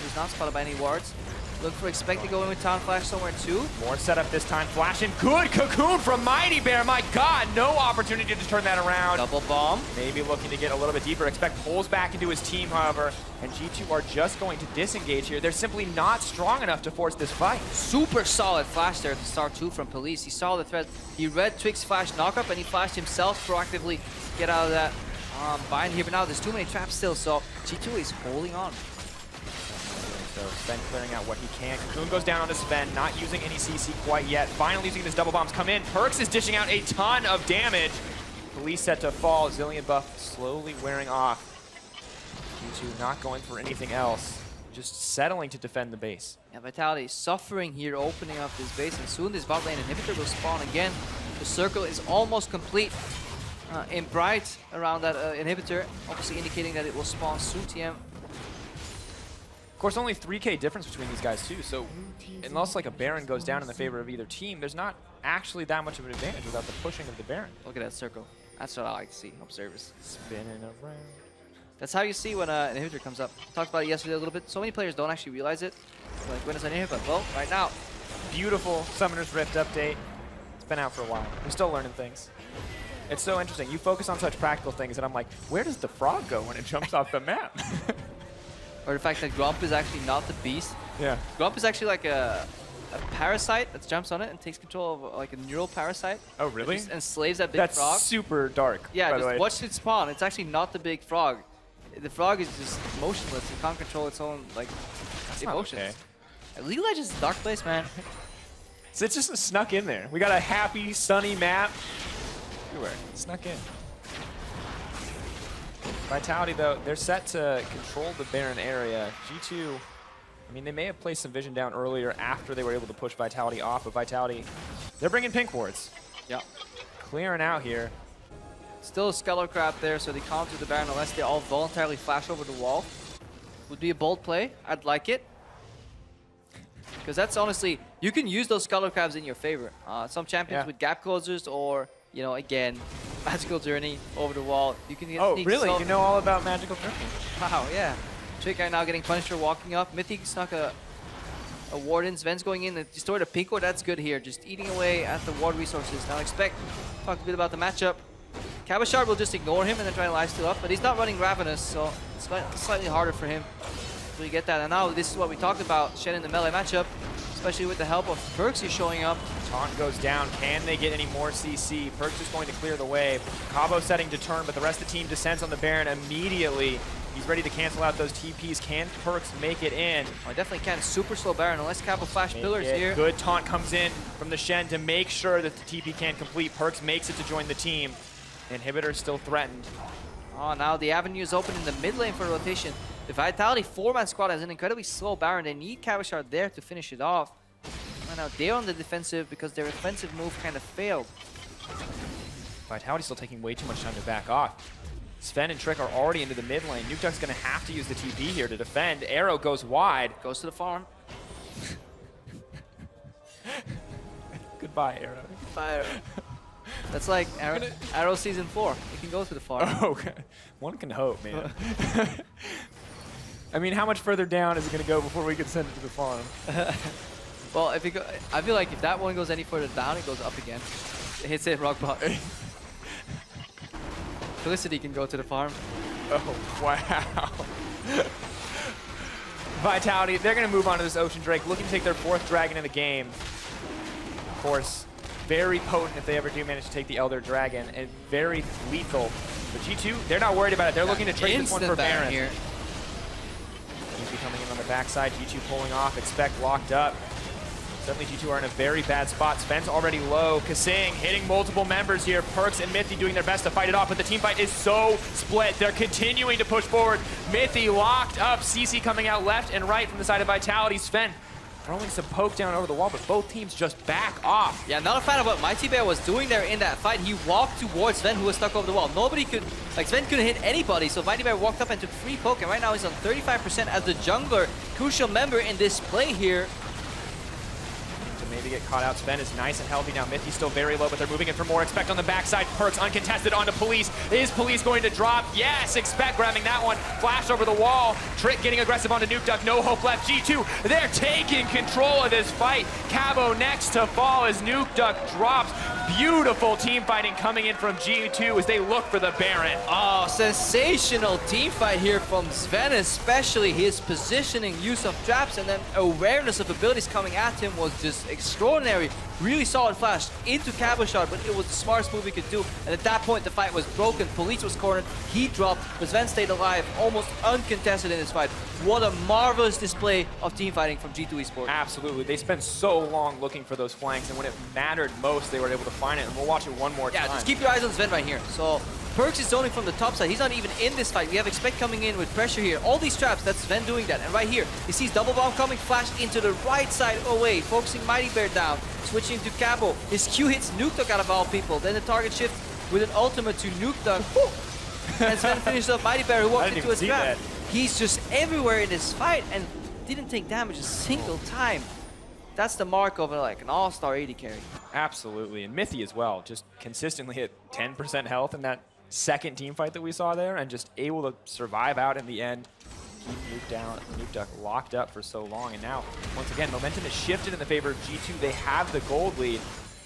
He's not spotted by any wards. Look for expect to go in with Town Flash somewhere too. More setup this time. Flashing. Good cocoon from Mighty Bear. My God, no opportunity to turn that around. Double bomb. Maybe looking to get a little bit deeper. Expect pulls back into his team, however. And G2 are just going to disengage here. They're simply not strong enough to force this fight. Super solid flash there at the start too from Police. He saw the threat. He read Twig's flash knockup and he flashed himself proactively. Get out of that bind here. But now there's too many traps still, so G2 is holding on. So Sven clearing out what he can. Kaboom goes down onto Sven, not using any CC quite yet. Finally using his double bombs come in. Perks is dishing out a ton of damage. Police set to fall. Zillion buff slowly wearing off. G2 not going for anything else. Just settling to defend the base. Yeah, Vitality suffering here, opening up this base, and soon this bot lane inhibitor will spawn again. The circle is almost complete. In bright around that inhibitor, obviously indicating that it will spawn soon. TM. Of course, only 3k difference between these guys too, so unless like a Baron goes down in the favor of either team, there's not actually that much of an advantage without the pushing of the Baron. Look at that circle. That's what I like to see, observers. Spinning around. That's how you see when an inhibitor comes up. Talked about it yesterday a little bit. So many players don't actually realize it. Like, when is an inhibitor? Well, right now. Beautiful Summoner's Rift update. It's been out for a while. We're still learning things. It's so interesting. You focus on such practical things, and I'm like, where does the frog go when it jumps off the map? Or the fact that Grump is actually not the beast. Yeah. Grump is actually like a parasite that jumps on it and takes control of like a neural parasite. Oh, really? Just enslaves that big That's frog. That's super dark. Yeah, by the just way. watch it spawn. It's actually not the big frog. The frog is just motionless. It can't control its own like emotions. League of Legends is a dark place, man. So it's just snuck in there. We got a happy, sunny map. Everywhere. Snuck in. Vitality, though, they're set to control the Baron area. G2, I mean, they may have placed some vision down earlier after they were able to push Vitality off, but Vitality, they're bringing pink wards. Yeah. Clearing out here. Still a Skeller Crab there, so they can't do the Baron unless they all voluntarily flash over the wall. Would be a bold play. I'd like it. Because that's honestly, you can use those Skeller Crabs in your favor. Some champions with gap closers or, you know, again, Magical Journey over the wall. You can get really? You know all about Magical Journey? Wow, yeah. Trick right now getting punished for walking up. Mythic snuck a Warden. Sven's going in. Destroyed a pink ward. That's good here. Just eating away at the ward resources. Now expect, talk a bit about the matchup. Cabashard will just ignore him and then try to lifesteal up, but he's not running Ravenous, so it's slightly harder for him to get that. And now this is what we talked about, Shen in the melee matchup, especially with the help of Perksy showing up. Taunt goes down. Can they get any more CC? Perks is going to clear the way. Cabo setting to turn, but the rest of the team descends on the Baron immediately. He's ready to cancel out those TPs. Can Perks make it in? Oh, I definitely can. Super slow Baron, unless Cabo flash pillars here. Good taunt comes in from the Shen to make sure that the TP can't complete. Perks makes it to join the team. Inhibitor still threatened. Oh, now the avenue is open in the mid lane for rotation. The Vitality 4-man squad has an incredibly slow Baron. They need Cabashard there to finish it off. And now they're on the defensive because their offensive move kind of failed. Vitality still taking way too much time to back off. Sven and Trick are already into the mid lane. Nukeduck's going to have to use the TP here to defend. Arrow goes wide. Goes to the farm. Goodbye, Arrow. Goodbye, Arrow. That's like Arrow Season 4. You can go to the farm. Oh, okay. One can hope, man. I mean, how much further down is it going to go before we can send it to the farm? Well, if it go, I feel like if that one goes any further down, it goes up again. It hits it rock bottom. Felicity can go to the farm. Oh, wow. Vitality, they're going to move on to this Ocean Drake, looking to take their 4th dragon in the game. Of course, very potent if they ever do manage to take the Elder Dragon, and very lethal. But G2, they're not worried about it. They're looking to trade this one for Baron. Here. G2 coming in on the backside, G2 pulling off, expect locked up. Suddenly G2 are in a very bad spot. Sven's already low. Kasing hitting multiple members here. Perks and Mythy doing their best to fight it off, but the team fight is so split. They're continuing to push forward. Mythy locked up. CC coming out left and right from the side of Vitality. Sven throwing some poke down over the wall, but both teams just back off. Yeah, not a fan of what Mighty Bear was doing there in that fight. He walked towards Sven, who was stuck over the wall. Nobody could, like Sven couldn't hit anybody, so Mighty Bear walked up and took free poke, and right now he's on 35% as the jungler. Crucial member in this play here. Maybe get caught out. Sven is nice and healthy now. Mythy's still very low, but they're moving in for more. Expect on the backside. Perks uncontested onto Police. Is Police going to drop? Yes, Expect grabbing that one. Flash over the wall. Trick getting aggressive onto Nukeduck. No hope left. G2, they're taking control of this fight. Cabo next to fall as Nukeduck drops. Beautiful team fighting coming in from G2 as they look for the Baron. Oh, sensational team fight here from Sven, especially his positioning, use of traps, and then awareness of abilities coming at him was just extreme. extraordinary, really solid flash into Cabo shot, but it was the smartest move he could do. And at that point, the fight was broken. Police was cornered, he dropped, but Sven stayed alive, almost uncontested in this fight. What a marvelous display of team fighting from G2 Esports. Absolutely. They spent so long looking for those flanks, and when it mattered most, they were able to find it. And we'll watch it one more time. Yeah, just keep your eyes on Sven right here. So Perkz is zoning from the top side. He's not even in this fight. We have Expect coming in with pressure here. All these traps, that's Sven doing that. And right here, he sees double bomb coming, flash into the right side away, focusing Mighty Bear down, switching to Cabo. His Q hits Nuke Duck out of all people. Then the target shift with an ultimate to Nuke Duck. And Sven finishes up Mighty Bear, who walked into a trap. He's just everywhere in this fight and didn't take damage a single time. That's the mark of like an all-star AD carry. Absolutely, and Mythy as well, just consistently hit 10% health in that second team fight that we saw there, and just able to survive out in the end. Keep Nuke Duck locked up for so long, and now, once again, momentum is shifted in the favor of G2. They have the gold lead.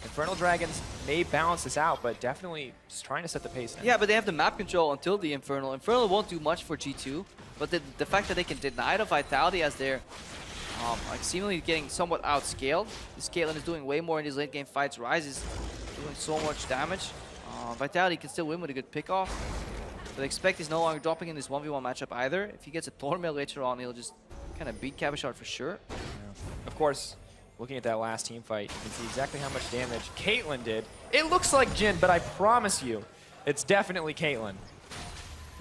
Infernal Dragons may balance this out, but definitely just trying to set the pace now. Yeah, but they have the map control until the Infernal. Infernal won't do much for G2, but the fact that they can deny the Vitality as they're like seemingly getting somewhat outscaled. This Caitlyn is doing way more in these late game fights. Ryze is doing so much damage. Vitality can still win with a good pickoff. But Expect is no longer dropping in this 1v1 matchup either. If he gets a Thornmail later on, he'll just kind of beat Cabashard for sure. Yeah. Of course, looking at that last team fight, you can see exactly how much damage Caitlyn did. It looks like Jhin, but I promise you, it's definitely Caitlyn.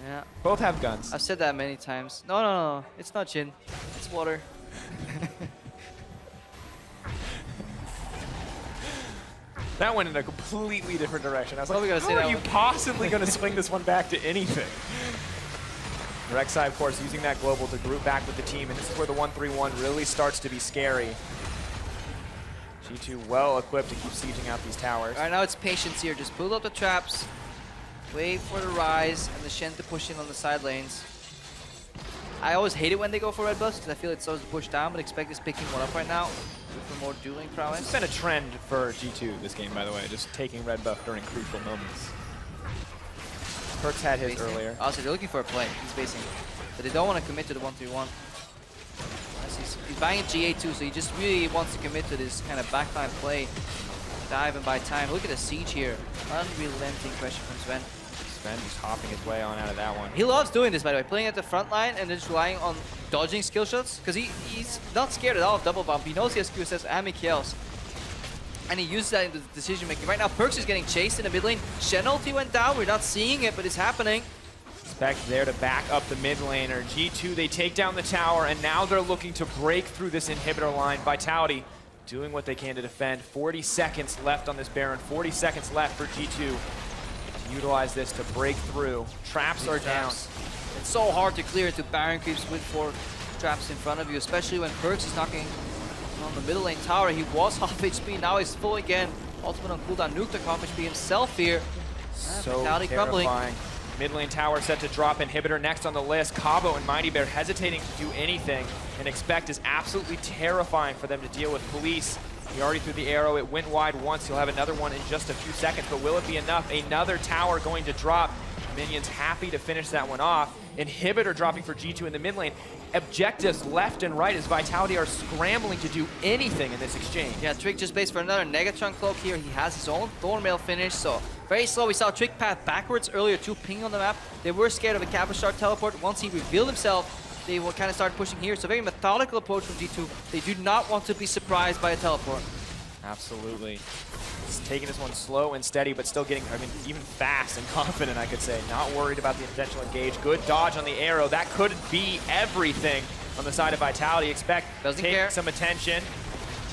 Yeah. Both have guns. I've said that many times. No. It's not Jhin. It's water. That went in a completely different direction. I was What like, are we gonna how say are you that possibly going to swing this one back to anything? Rek'Sai, of course, using that global to group back with the team, and this is where the 1-3-1 really starts to be scary. G2 well equipped to keep sieging out these towers. Right now it's patience here. Just build up the traps, wait for the Ryze and the Shen to push in on the side lanes. I always hate it when they go for red buffs because I feel it starts to push down, but Expect is picking one up right now for more dueling prowess. It's been a trend for G2 this game, by the way, just taking red buff during crucial moments. Perkz had his earlier. Also, they're looking for a play. He's basing, but they don't want to commit to the 1-3-1. He's banging GA too, so he just really wants to commit to this kind of backline play, dive and buy time. Look at the siege here. Unrelenting pressure from Sven. Sven just hopping his way on out of that one. He loves doing this, by the way, playing at the front line and just relying on dodging skill shots, because he's not scared at all of double bump. He knows he has QSS and Mikhails, and he uses that in the decision making. Right now, Perkz is getting chased in the mid lane. Shen ulti went down. We're not seeing it, but it's happening. Expect there to back up the mid laner. G2, they take down the tower, and now they're looking to break through this inhibitor line. Vitality doing what they can to defend. 40 seconds left on this Baron. 40 seconds left for G2. Utilize this to break through. Traps are down. It's so hard to clear into Baron creeps with 4 traps in front of you, especially when Perkz is knocking on the middle lane tower. He was half HP, now he's full again. Ultimate on cooldown, Nuke Duck half HP himself here. So terrifying. Mid lane tower set to drop. Inhibitor next on the list. Cabo and Mighty Bear hesitating to do anything, and Expect is absolutely terrifying for them to deal with. Police, he already threw the arrow. It went wide once. He'll have another one in just a few seconds, but will it be enough? Another tower going to drop. Minions happy to finish that one off. Inhibitor dropping for G2 in the mid lane. Objectives left and right as Vitality are scrambling to do anything in this exchange. Yeah, Trick just based for another Negatron Cloak here. He has his own Thornmail finish, so very slow. We saw Trick path backwards earlier, 2 ping on the map. They were scared of a Cabashard teleport. Once he revealed himself, they will kind of start pushing here. So very methodical approach from G2. They do not want to be surprised by a teleport. Absolutely. Just taking this one slow and steady, but still getting, even fast and confident, I could say. Not worried about the intentional engage. Good dodge on the arrow. That could be everything on the side of Vitality. Expect Doesn't take care. some attention.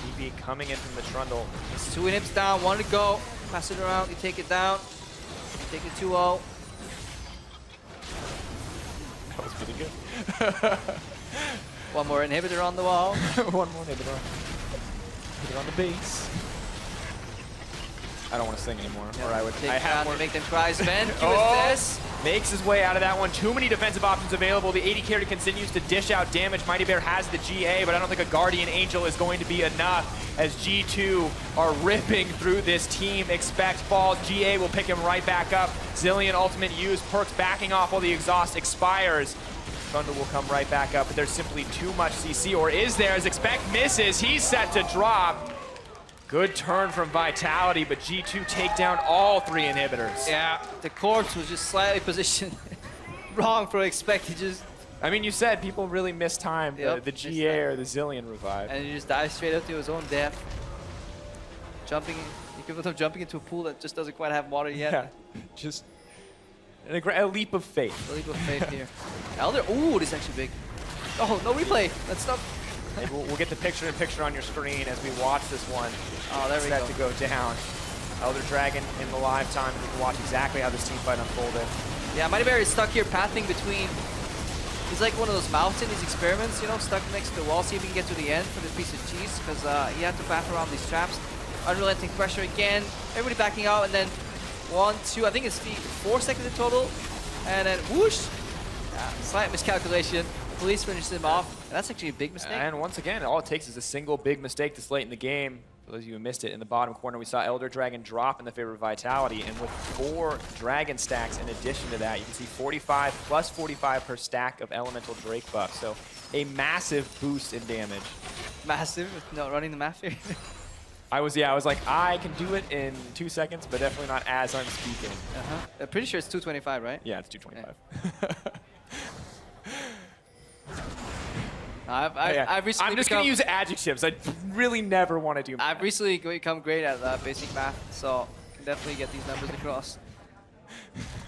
TP coming in from the trundle. It's 2 inhibs down, 1 to go. Pass it around, you take it down. Take it 2-0. That was pretty good. 1 more inhibitor on the wall. 1 more inhibitor. Put it on the base. I don't want to sing anymore. Yeah, or I would. take I have more. to make them cry. Sven, this makes his way out of that one. Too many defensive options available. The AD carry continues to dish out damage. Mighty Bear has the GA, but I don't think a Guardian Angel is going to be enough as G2 are ripping through this team. Expect falls. GA will pick him right back up. Zillion ultimate used. Perkz backing off while the exhaust expires. Thunder will come right back up, but there's simply too much CC, or is there? As Expect misses, he's set to drop. Good turn from Vitality, but G2 take down all 3 inhibitors. Yeah, the corpse was just slightly positioned wrong for expect. He just... I mean, you said people really mistimed the GA or the Zillion revive. And he just dives straight up to his own death. Jumping, equivalent of jumping into a pool that just doesn't quite have water yet. Yeah, just a leap of faith. A leap of faith here. Elder, ooh, this is actually big. Oh, no replay. That's not... We'll get the picture-in-picture on your screen as we watch this one. Oh, there we Set go. to go down. Elder Dragon in the live time. We can watch exactly how this team fight unfolded. Yeah, Mighty Bear is stuck here pathing between... He's like one of those mouths in these experiments, you know, stuck next to the wall, see if he can get to the end for the piece of cheese, because he had to path around these traps. Unrelenting pressure again. Everybody backing out, and then 1, 2, I think it's 4 seconds in total. And then whoosh! Slight miscalculation. Police finishes him off. And that's actually a big mistake. And once again, all it takes is a single big mistake this late in the game. For those of you who missed it, in the bottom corner, we saw Elder Dragon drop in the favor of Vitality. And with 4 Dragon stacks in addition to that, you can see 45 plus 45 per stack of Elemental Drake buff. So a massive boost in damage. Massive, with no running the math here. I was like, I can do it in 2 seconds, but definitely not as I'm speaking. I'm pretty sure it's 225, right? Yeah, it's 225. I've recently I'm just going to use adjectives. I really never want to do math. I've recently become great at basic math, so can definitely get these numbers across.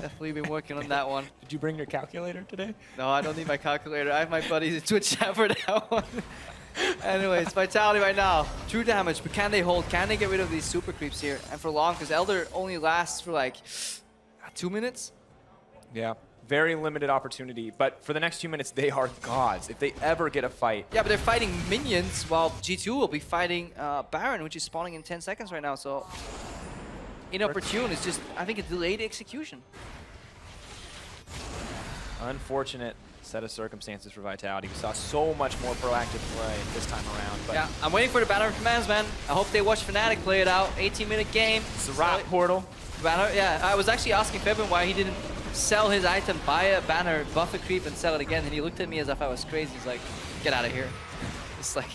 Definitely been working on that one. Did you bring your calculator today? No, I don't need my calculator. I have my buddies in Twitch chat for that one. Anyways, Vitality right now. True damage, but can they hold? Can they get rid of these super creeps here? And for long, because Elder only lasts for like 2 minutes? Yeah. Very limited opportunity, but for the next 2 minutes, they are gods. If they ever get a fight. Yeah, but they're fighting minions, while G2 will be fighting Baron, which is spawning in 10 seconds right now, so inopportune. It's just, I think, a delayed execution. Unfortunate set of circumstances for Vitality. We saw so much more proactive play this time around. But yeah, I'm waiting for the banner of commands, man. I hope they watch Fnatic play it out. 18-minute game. It's a rot portal. Banner, yeah, I was actually asking Febin why he didn't sell his item, buy a banner, buff a creep, and sell it again. And he looked at me as if I was crazy. He's like, get out of here. It's like...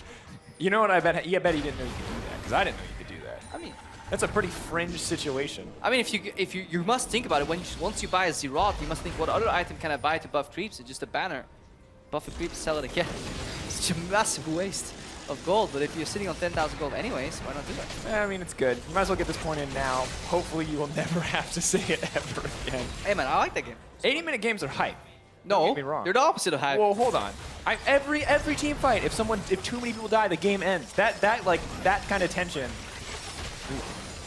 You know what, I bet he didn't know you could do that, because I didn't know you could do that. I mean... That's a pretty fringe situation. I mean, if you must think about it, once you buy a Zeroth, you must think, what other item can I buy to buff creeps? It's just a banner. Buff a creep, sell it again. It's such a massive waste of gold, but if you're sitting on 10,000 gold anyways, why not do that? Yeah, I mean, it's good. You might as well get this point in now. Hopefully you will never have to say it ever again. Hey man, I like that game. 80-minute games are hype. No, don't get me wrong. They're the opposite of hype. Well, hold on. Every team fight, if too many people die, the game ends. That kind of tension.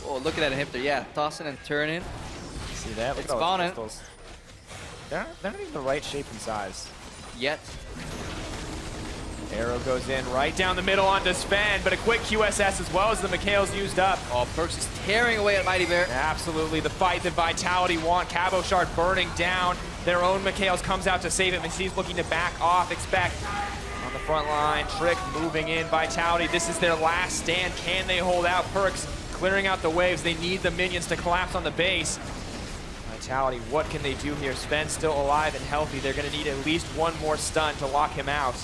Oh, look at that Hipter. Yeah, tossing and turning. See that? Look It's at all those spawning. crystals. They're not even the right shape and size. Yet. Arrow goes in right down the middle onto Sven, but a quick QSS as well as the Mikhail's used up. Oh, Perks is tearing away at Mighty Bear. Absolutely, the fight that Vitality want. Cabo Shard burning down. Their own Mikhail's comes out to save him, and he's looking to back off. Expect on the front line. Trick moving in. Vitality, this is their last stand. Can they hold out? Perks clearing out the waves. They need the minions to collapse on the base. Vitality, what can they do here? Sven's still alive and healthy. They're going to need at least one more stun to lock him out.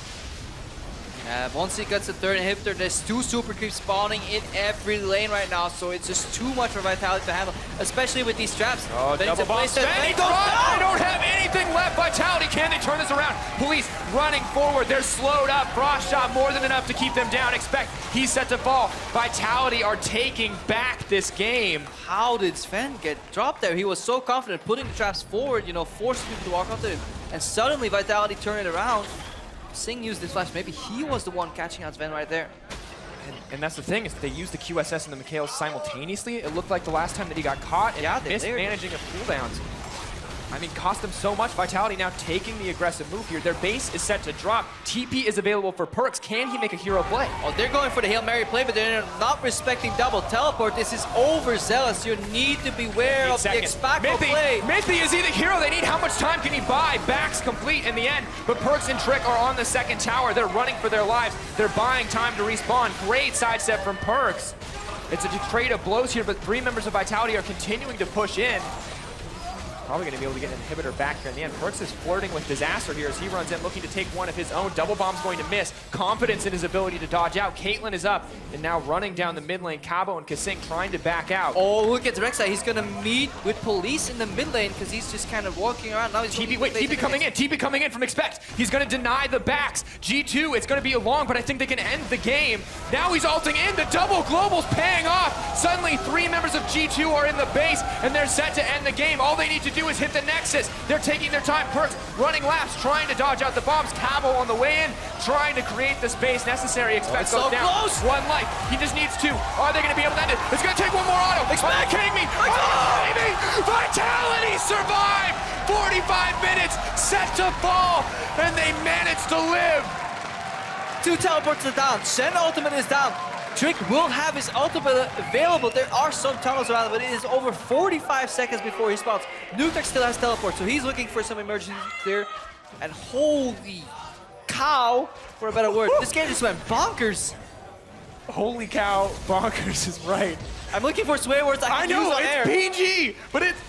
Once he gets the third inhibitor, there's 2 super creeps spawning in every lane right now, so it's just too much for Vitality to handle, especially with these traps. Oh, double bomb. Sven, he goes down! They don't have anything left. Vitality, can they turn this around? Police running forward. They're slowed up. Frost shot more than enough to keep them down. Expect he's set to fall. Vitality are taking back this game. How did Sven get dropped there? He was so confident, putting the traps forward, you know, forcing people to walk up to him, and suddenly Vitality turned it around. Singh used this flash. Maybe he was the one catching out Sven right there. And that's the thing, is they used the QSS and the Mikhail simultaneously. It looked like the last time that he got caught and mismanaging of cooldowns. I mean, cost them so much. Vitality now taking the aggressive move here. Their base is set to drop. TP is available for Perks. Can he make a hero play? Oh, they're going for the Hail Mary play, but they're not respecting double teleport. This is overzealous. You need to beware of the Xpaco play. Mithy, is he the hero they need? How much time can he buy? Backs complete in the end, but Perks and Trick are on the second tower. They're running for their lives. They're buying time to respawn. Great sidestep from Perks. It's a trade of blows here, but 3 members of Vitality are continuing to push in. Probably going to be able to get an inhibitor back here in the end. Perks is flirting with disaster here as he runs in, looking to take one of his own. Double bomb's going to miss. Confidence in his ability to dodge out. Caitlyn is up and now running down the mid lane. Cabo and Kasink trying to back out. Oh, look at Rek'Sai. He's going to meet with Police in the mid lane because he's just kind of walking around. Now he's TP coming in. TP coming in from Expect. He's going to deny the backs. G2, it's going to be a long, but I think they can end the game. Now he's ulting in. The double global's paying off. Suddenly, 3 members of G2 are in the base, and they're set to end the game. All they need to do is hit the Nexus. They're taking their time. Perks running laps, trying to dodge out the bombs. Cabo on the way in, trying to create the space necessary. Expect goes down. Close. 1 life. He just needs 2. Are they going to be able to end it? It's going to take 1 more auto. Are you kidding me? Are you kidding me? Vitality survived. 45 minutes, set to fall, and they managed to live. 2 teleports are down. Shen ultimate is down. Trick will have his ultimate available. There are some tunnels around, but it is over 45 seconds before he spawns. Nutek still has teleport, so he's looking for some emergency there. And holy cow, for a better word, this game just went bonkers. Holy cow, bonkers is right. I'm looking for swear words I can use on air. I know, it's PG, but it's...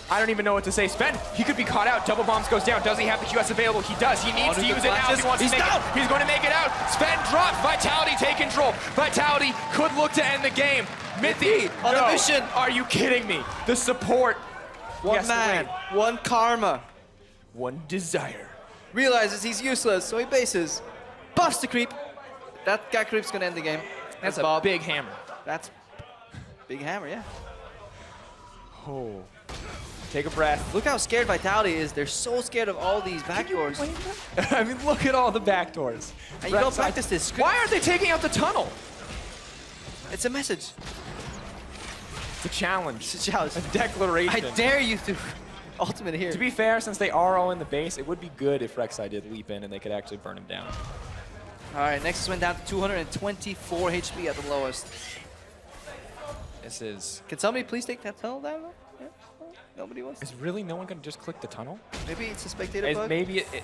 I don't even know what to say. Sven, he could be caught out. Double bombs goes down. Does he have the QS available? He does. He needs to use it now if he wants to make it. He's going to make it out. Sven drops. Vitality take control. Vitality could look to end the game. Mithy on a mission. Are you kidding me? The support. 1 man, 1 karma. 1 desire. Realizes he's useless, so he bases. Buffs the creep. That guy creep's going to end the game. That's a big hammer. That's big hammer, yeah. Oh. Take a breath. Look how scared Vitality is. They're so scared of all these backdoors. I mean, look at all the backdoors. And you don't practice this. Why aren't they taking out the tunnel? It's a message. It's a challenge. It's a challenge. A declaration. I dare you to ultimate here. To be fair, since they are all in the base, it would be good if Rek'Sai did leap in and they could actually burn him down. All right, Nexus went down to 224 HP at the lowest. This is... Can somebody please take that tunnel down? Yeah. Nobody wants to. Is really no one going to just click the tunnel? Maybe it's a spectator bug? Maybe it...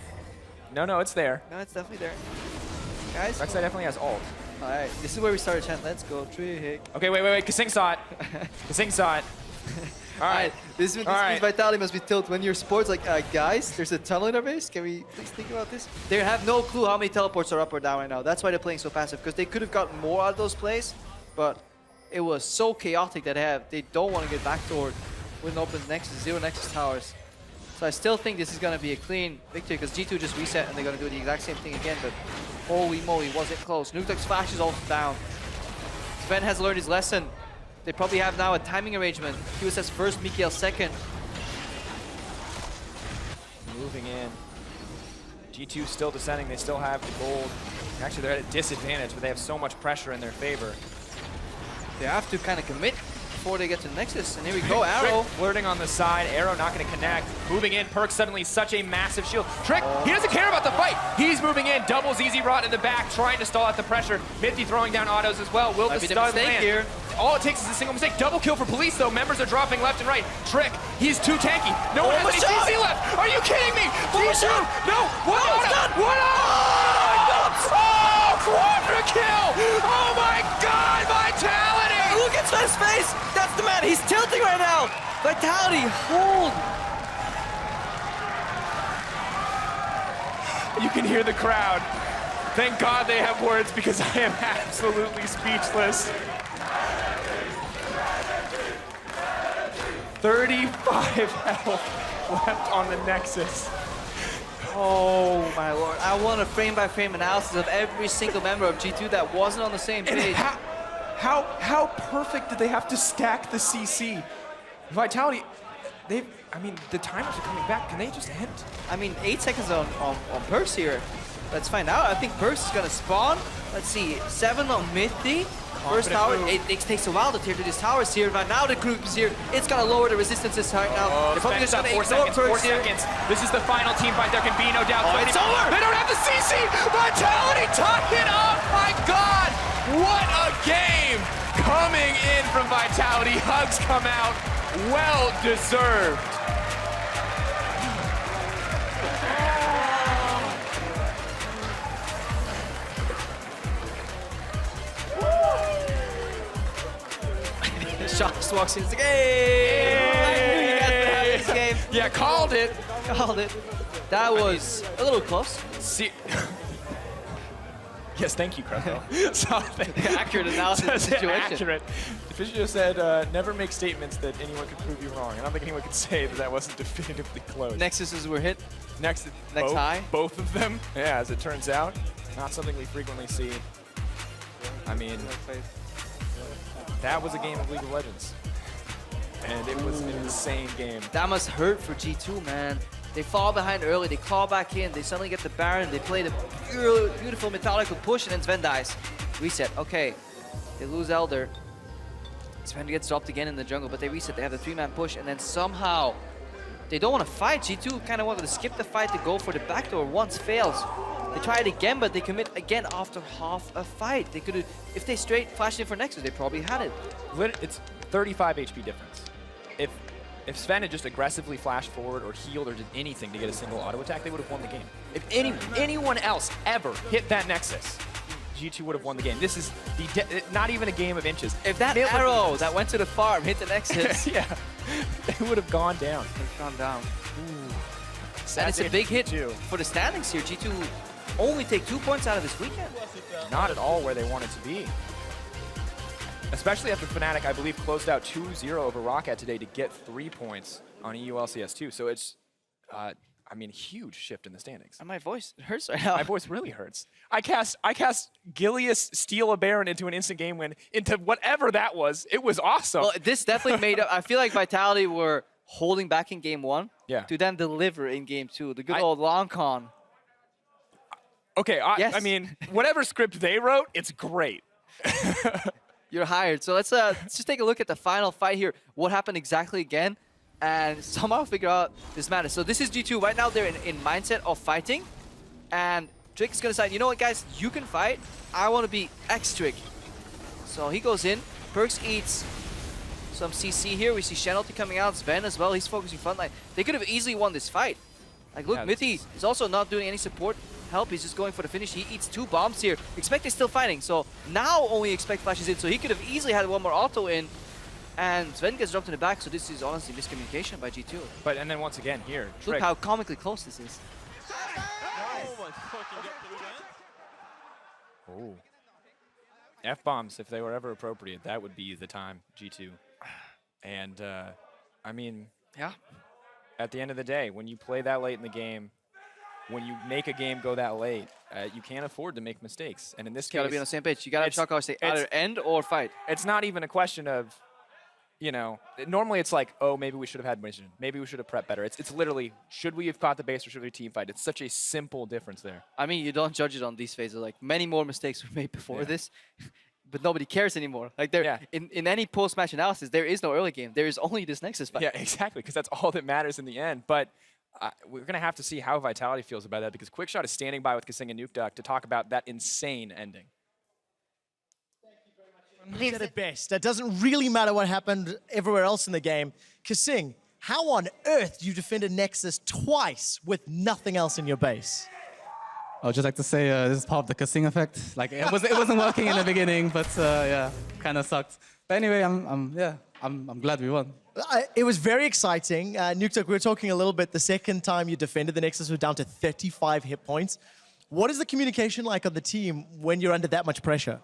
No, it's there. No, it's definitely there. Guys? Rek'Sai definitely has ult. All right, this is where we started chant. Let's go, Trick. Okay, wait. Kasing saw it. Kasing saw it. All right. This means Vitality must be tilted. When you're sports, like, guys, there's a tunnel in our base. Can we please think about this? They have no clue how many teleports are up or down right now. That's why they're playing so passive, because they could have gotten more out of those plays, but it was so chaotic that they don't want to get backdoored with an open Nexus, 0 Nexus towers. So I still think this is going to be a clean victory, because G2 just reset and they're going to do the exact same thing again, but holy moly, was it close. Nuke's flash is also down. Sven has learned his lesson. They probably have now a timing arrangement. QSS first, Mikael second. Moving in. G2 still descending. They still have the gold. Actually, they're at a disadvantage, but they have so much pressure in their favor. They have to kind of commit before they get to Nexus. And here we go, Arrow. Trick flirting on the side. Arrow not going to connect. Moving in. Perk suddenly such a massive shield. Trick, he doesn't care about the fight. He's moving in. Doubles Easy Rot in the back, trying to stall out the pressure. Mithy throwing down autos as well. Will the stun land here. All it takes is a single mistake. Double kill for Police, though. Members are dropping left and right. Trick, he's too tanky. No one has any CC left. Are you kidding me? G2, no. One auto. One auto. Oh, quadra kill. Oh my God, Vitality. Look at Sven's face. That's the man. He's tilting right now. Vitality, hold. You can hear the crowd. Thank God they have words, because I am absolutely speechless. 35 health left on the Nexus. Oh my lord. I want a frame-by-frame analysis of every single member of G2 that wasn't on the same page. How perfect did they have to stack the CC? Vitality, I mean, the timers are coming back. Can they just end? I mean, 8 seconds on Burst here. Let's find out. I think Burst is gonna spawn. Let's see, 7 on Mithy. First tower, it takes a while to tear through these towers here, but now the group is here. It's gonna lower the resistances right now. They're probably just gonna ignore Perks here. 4 seconds. This is the final team fight. There can be no doubt. Oh, it's over! They don't have the CC! Vitality top it up! My God! What a game! Coming in from Vitality. Hugs come out. Well deserved. Shock just walks in. It's like, hey! I knew you guys would have this Yeah, called it. Called it. That was a little close. See. Yes, thank you, Krepo. Accurate analysis of the situation. Accurate. Official said, never make statements that anyone could prove you wrong. I don't think anyone could say that that wasn't definitively close. Nexuses were hit. Next high. Both of them. Yeah, as it turns out. Not something we frequently see. I mean, that was a game of League of Legends. And it was an insane game. That must hurt for G2, man. They fall behind early, they claw back in, they suddenly get the Baron, they play the beautiful methodical push, and then Sven dies. Reset, okay. They lose Elder. Sven gets dropped again in the jungle, but they reset. They have the 3-man push, and then somehow they don't want to fight. G2 kind of wanted to skip the fight to go for the backdoor. Once fails. They try it again, but they commit again after half a fight. They could have, if they straight flashed in for Nexus, they probably had it. It's 35 HP difference. If Sven had just aggressively flashed forward or healed or did anything to get a single auto attack, they would have won the game. If anyone else ever hit that Nexus, G2 would have won the game. This is not even a game of inches. If that arrow that went to the farm hit the Nexus, yeah, it would have gone down. It's gone down. Ooh. And it's a big hit for the standings here. G2 only take 2 points out of this weekend. Not at all where they wanted to be. Especially after Fnatic, I believe, closed out 2-0 over Rocket today to get 3 points on EULCS2. So it's, I mean, huge shift in the standings. And my voice hurts right now. My voice really hurts. I cast Gilius steal a Baron into an instant game win into whatever that was. It was awesome. Well, this definitely made up. I feel like Vitality were holding back in game 1 to then deliver in game 2. The good old long con. Okay, I mean, whatever script they wrote, it's great. You're hired. So let's just take a look at the final fight here. What happened exactly again, and somehow figure out this matter. So this is G2. Right now they're in mindset of fighting, and Drake is going to decide, you know what, guys? You can fight. I want to be X-Trick. So he goes in. Perks eats some CC here. We see Shenalty coming out. Sven as well. He's focusing frontline. They could have easily won this fight. Like, look, Mithy is also not doing any support help. He's just going for the finish. He eats 2 bombs here. Expect is still fighting. So now only Expect flashes in. So he could have easily had one more auto in. And Sven gets dropped in the back. So this is honestly miscommunication by G2. But and then once again here, look how comically close this is. Oh. F-bombs, if they were ever appropriate, that would be the time, G2. And, I mean, at the end of the day, when you play that late in the game, when you make a game go that late, you can't afford to make mistakes. And in this case, you gotta be on the same page. You gotta chalk out, say either end or fight. It's not even a question of, you know, normally it's like, oh, maybe we should have had mission. Maybe we should have prepped better. It's literally, should we have caught the base or should we team fight? It's such a simple difference there. I mean, you don't judge it on these phases. Like, many more mistakes were made before this, but nobody cares anymore. Like, there, in any post-match analysis, there is no early game. There is only this Nexus fight. Yeah, exactly, because that's all that matters in the end. But we're going to have to see how Vitality feels about that, because Quickshot is standing by with Kasing and Nuke Duck to talk about that insane ending. You said it best. It doesn't really matter what happened everywhere else in the game. Kasing, how on earth you defended Nexus twice with nothing else in your base? I would just like to say this is part of the Kasing effect. Like it wasn't working in the beginning, but yeah, kind of sucked. But anyway, I'm glad we won. It was very exciting. Nuktuk, we were talking a little bit the second time you defended the Nexus, we're down to 35 hit points. What is the communication like on the team when you're under that much pressure?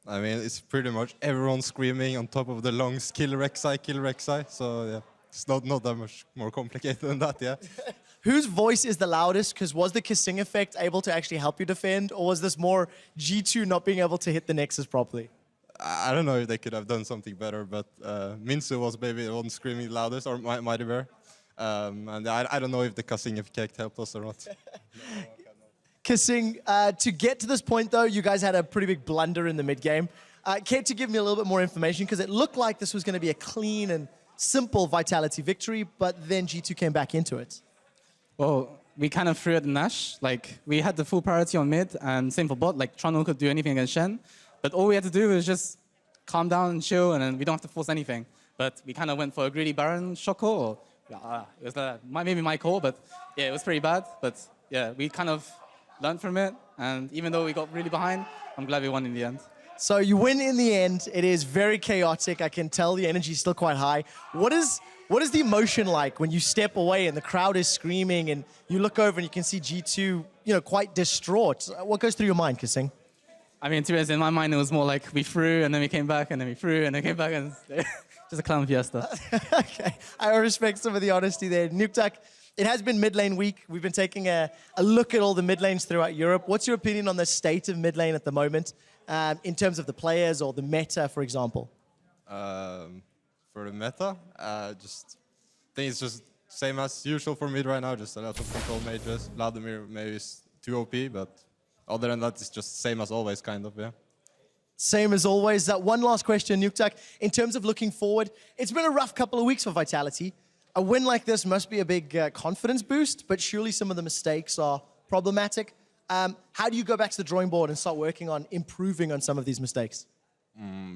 I mean, it's pretty much everyone screaming on top of the lungs, kill Rek'Sai. So yeah, it's not that much more complicated than that, yeah. Whose voice is the loudest? Because was the Kasing effect able to actually help you defend? Or was this more G2 not being able to hit the Nexus properly? I don't know if they could have done something better, but Minsu was maybe the one screaming loudest, or Mighty Bear. And I don't know if the Kasing effect helped us or not. Kasing, to get to this point though, you guys had a pretty big blunder in the mid game. Care to give me a little bit more information? Because it looked like this was going to be a clean and simple Vitality victory, but then G2 came back into it. Well, we kind of threw at the Nash. Like, we had the full priority on mid, and same for bot. Like, Trono could do anything against Shen. But all we had to do was just calm down and chill, and then we don't have to force anything. But we kind of went for a greedy Baron shot call. It was maybe my call, but yeah, it was pretty bad. But yeah, we kind of learned from it. And even though we got really behind, I'm glad we won in the end. So you win in the end. It is very chaotic. I can tell the energy is still quite high. What is the emotion like when you step away and the crowd is screaming and you look over and you can see G2, quite distraught? What goes through your mind, Kissing? I mean, to be honest, in my mind, it was more like we threw and then we came back and then we threw and then came back and just a clown fiesta. Okay, I respect some of the honesty there. Nuktak, it has been mid lane week. We've been taking a look at all the mid lanes throughout Europe. What's your opinion on the state of mid lane at the moment in terms of the players or the meta, for example? For the meta, I think it's just same as usual for mid right now. Just a lot of control mages. Vladimir maybe is too OP, but other than that, it's just same as always, kind of, yeah. Same as always. One last question, Nuktak. In terms of looking forward, it's been a rough couple of weeks for Vitality. A win like this must be a big confidence boost, but surely some of the mistakes are problematic. How do you go back to the drawing board and start working on improving on some of these mistakes?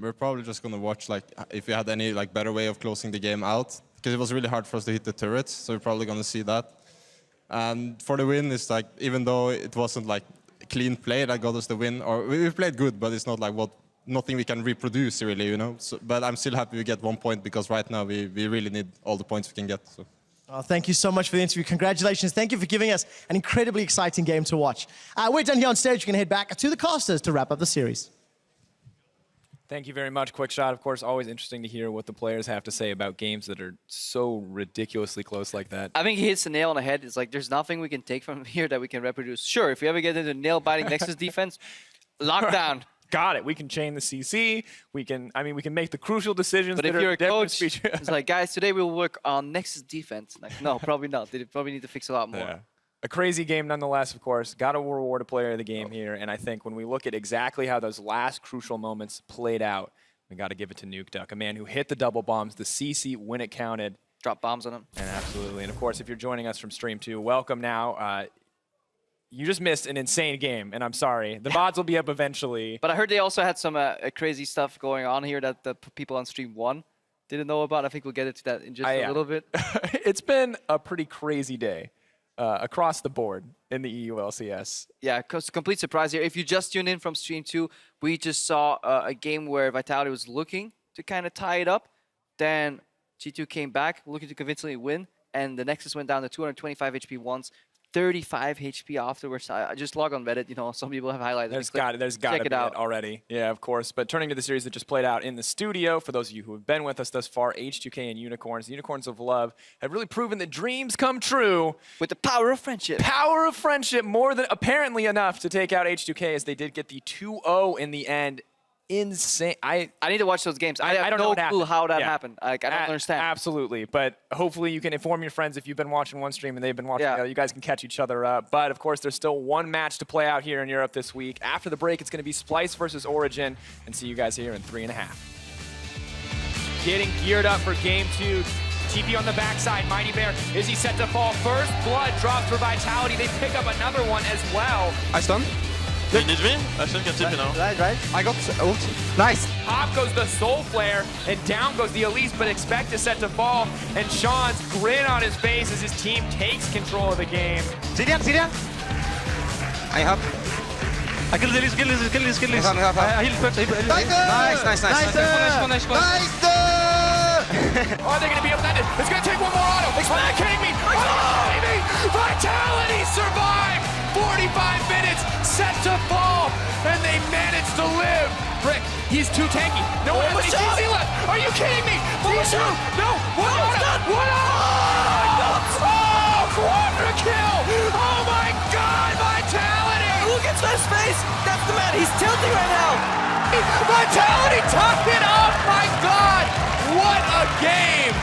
We're probably just going to watch if we had any better way of closing the game out, because it was really hard for us to hit the turrets, so we're probably going to see that. And for the win, it's even though it wasn't clean play that got us the win, or we played good, but it's not nothing we can reproduce really, So, but I'm still happy we get 1 point, because right now we really need all the points we can get. So. Oh, thank you so much for the interview. Congratulations. Thank you for giving us an incredibly exciting game to watch. We're done here on stage. We're going to head back to the casters to wrap up the series. Thank you very much, Quick Shot. Of course, always interesting to hear what the players have to say about games that are so ridiculously close like that. I think he hits the nail on the head. It's there's nothing we can take from here that we can reproduce. Sure, if we ever get into nail-biting Nexus defense, lockdown. Got it. We can chain the CC. We can make the crucial decisions. But if you're a coach, it's guys, today we'll work on Nexus defense. No, probably not. They probably need to fix a lot more. Yeah. A crazy game nonetheless, of course. Got to reward a player of the game here. And I think when we look at exactly how those last crucial moments played out, we got to give it to Nukeduck, a man who hit the double bombs, the CC when it counted. Drop bombs on him. And absolutely. And of course, if you're joining us from Stream 2, welcome now. You just missed an insane game, and I'm sorry. The mods will be up eventually. But I heard they also had some crazy stuff going on here that the people on Stream 1 didn't know about. I think we'll get into that in just a little bit. It's been a pretty crazy day. Across the board in the EULCS. Yeah, complete surprise here. If you just tuned in from Stream 2, we just saw a game where Vitality was looking to kind of tie it up. Then G2 came back, looking to convincingly win, and the Nexus went down to 225 HP once, 35 HP afterwards. I just log on Reddit, some people have highlighted it. There's got to be it already. Yeah, of course. But turning to the series that just played out in the studio, for those of you who have been with us thus far, H2K and Unicorns, the Unicorns of Love, have really proven that dreams come true. With the power of friendship. Power of friendship, more than apparently enough to take out H2K, as they did get the 2-0 in the end. Insane. I need to watch those games. I have don't know no clue how that happened. I don't understand. Absolutely. But hopefully you can inform your friends if you've been watching one stream and they've been watching the other. You guys can catch each other up. But of course, there's still one match to play out here in Europe this week. After the break, it's going to be Splyce versus Origen. And see you guys here in 3.5. Getting geared up for game 2. TP on the backside. Mighty Bear, is he set to fall? First blood drops for Vitality. They pick up another one as well. I stun. You need me? I should get TP now. Right. I got ult. Nice. Up goes the Soul Flare, and down goes the Elise, but expect is set to fall. And Sean's grin on his face as his team takes control of the game. Syrian. I have. I kill this. I heal first. Nice. Are they going to be able to end it? It's going to take one more auto. Are you kidding me? Oh, Vitality survived. 45 minutes, set to fall, and they managed to live. Brick, he's too tanky. No one has any CC left. Are you kidding me? No, one auto. Oh, quadra kill. Oh my God, Vitality. Look at his face. That's the man. He's tilting right now. Vitality topped it off. My God, what a game.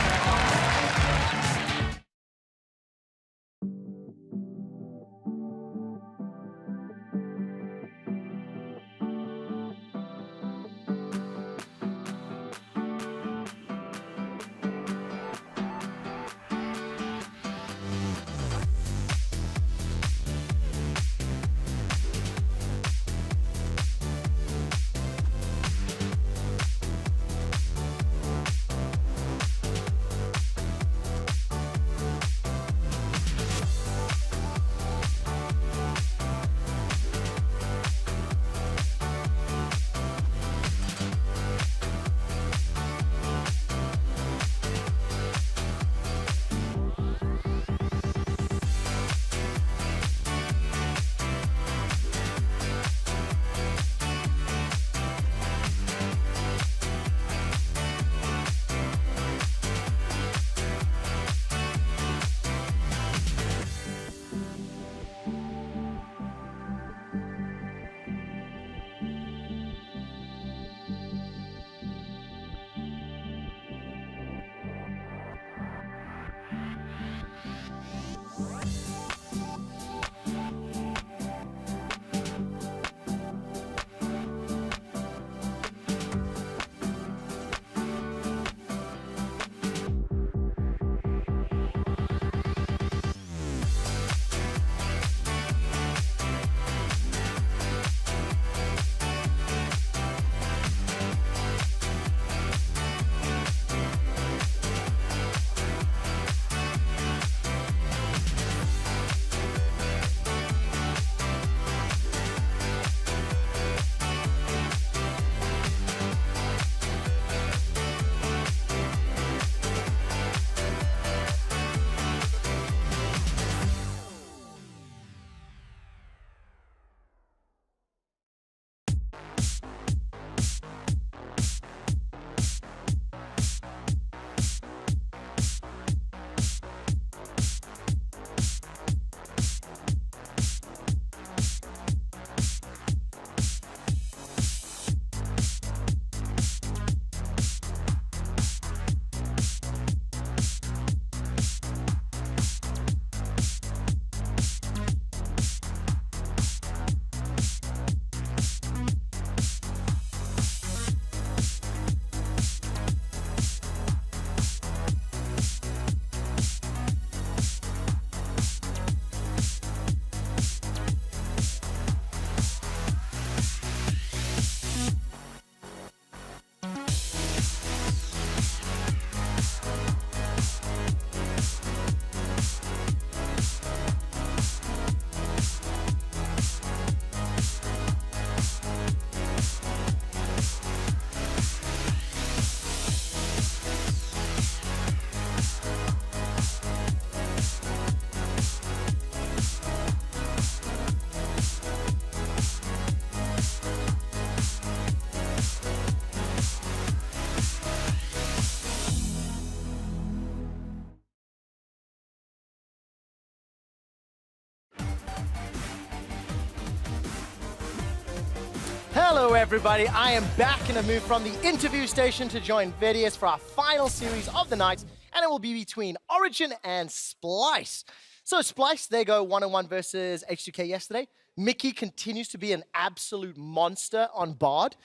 Hello everybody, I am back and I moved from the interview station to join Verius for our final series of the night, and it will be between Origen and Splyce. So Splyce, they go 1-on-1 versus H2K yesterday. Mickey continues to be an absolute monster on Bard,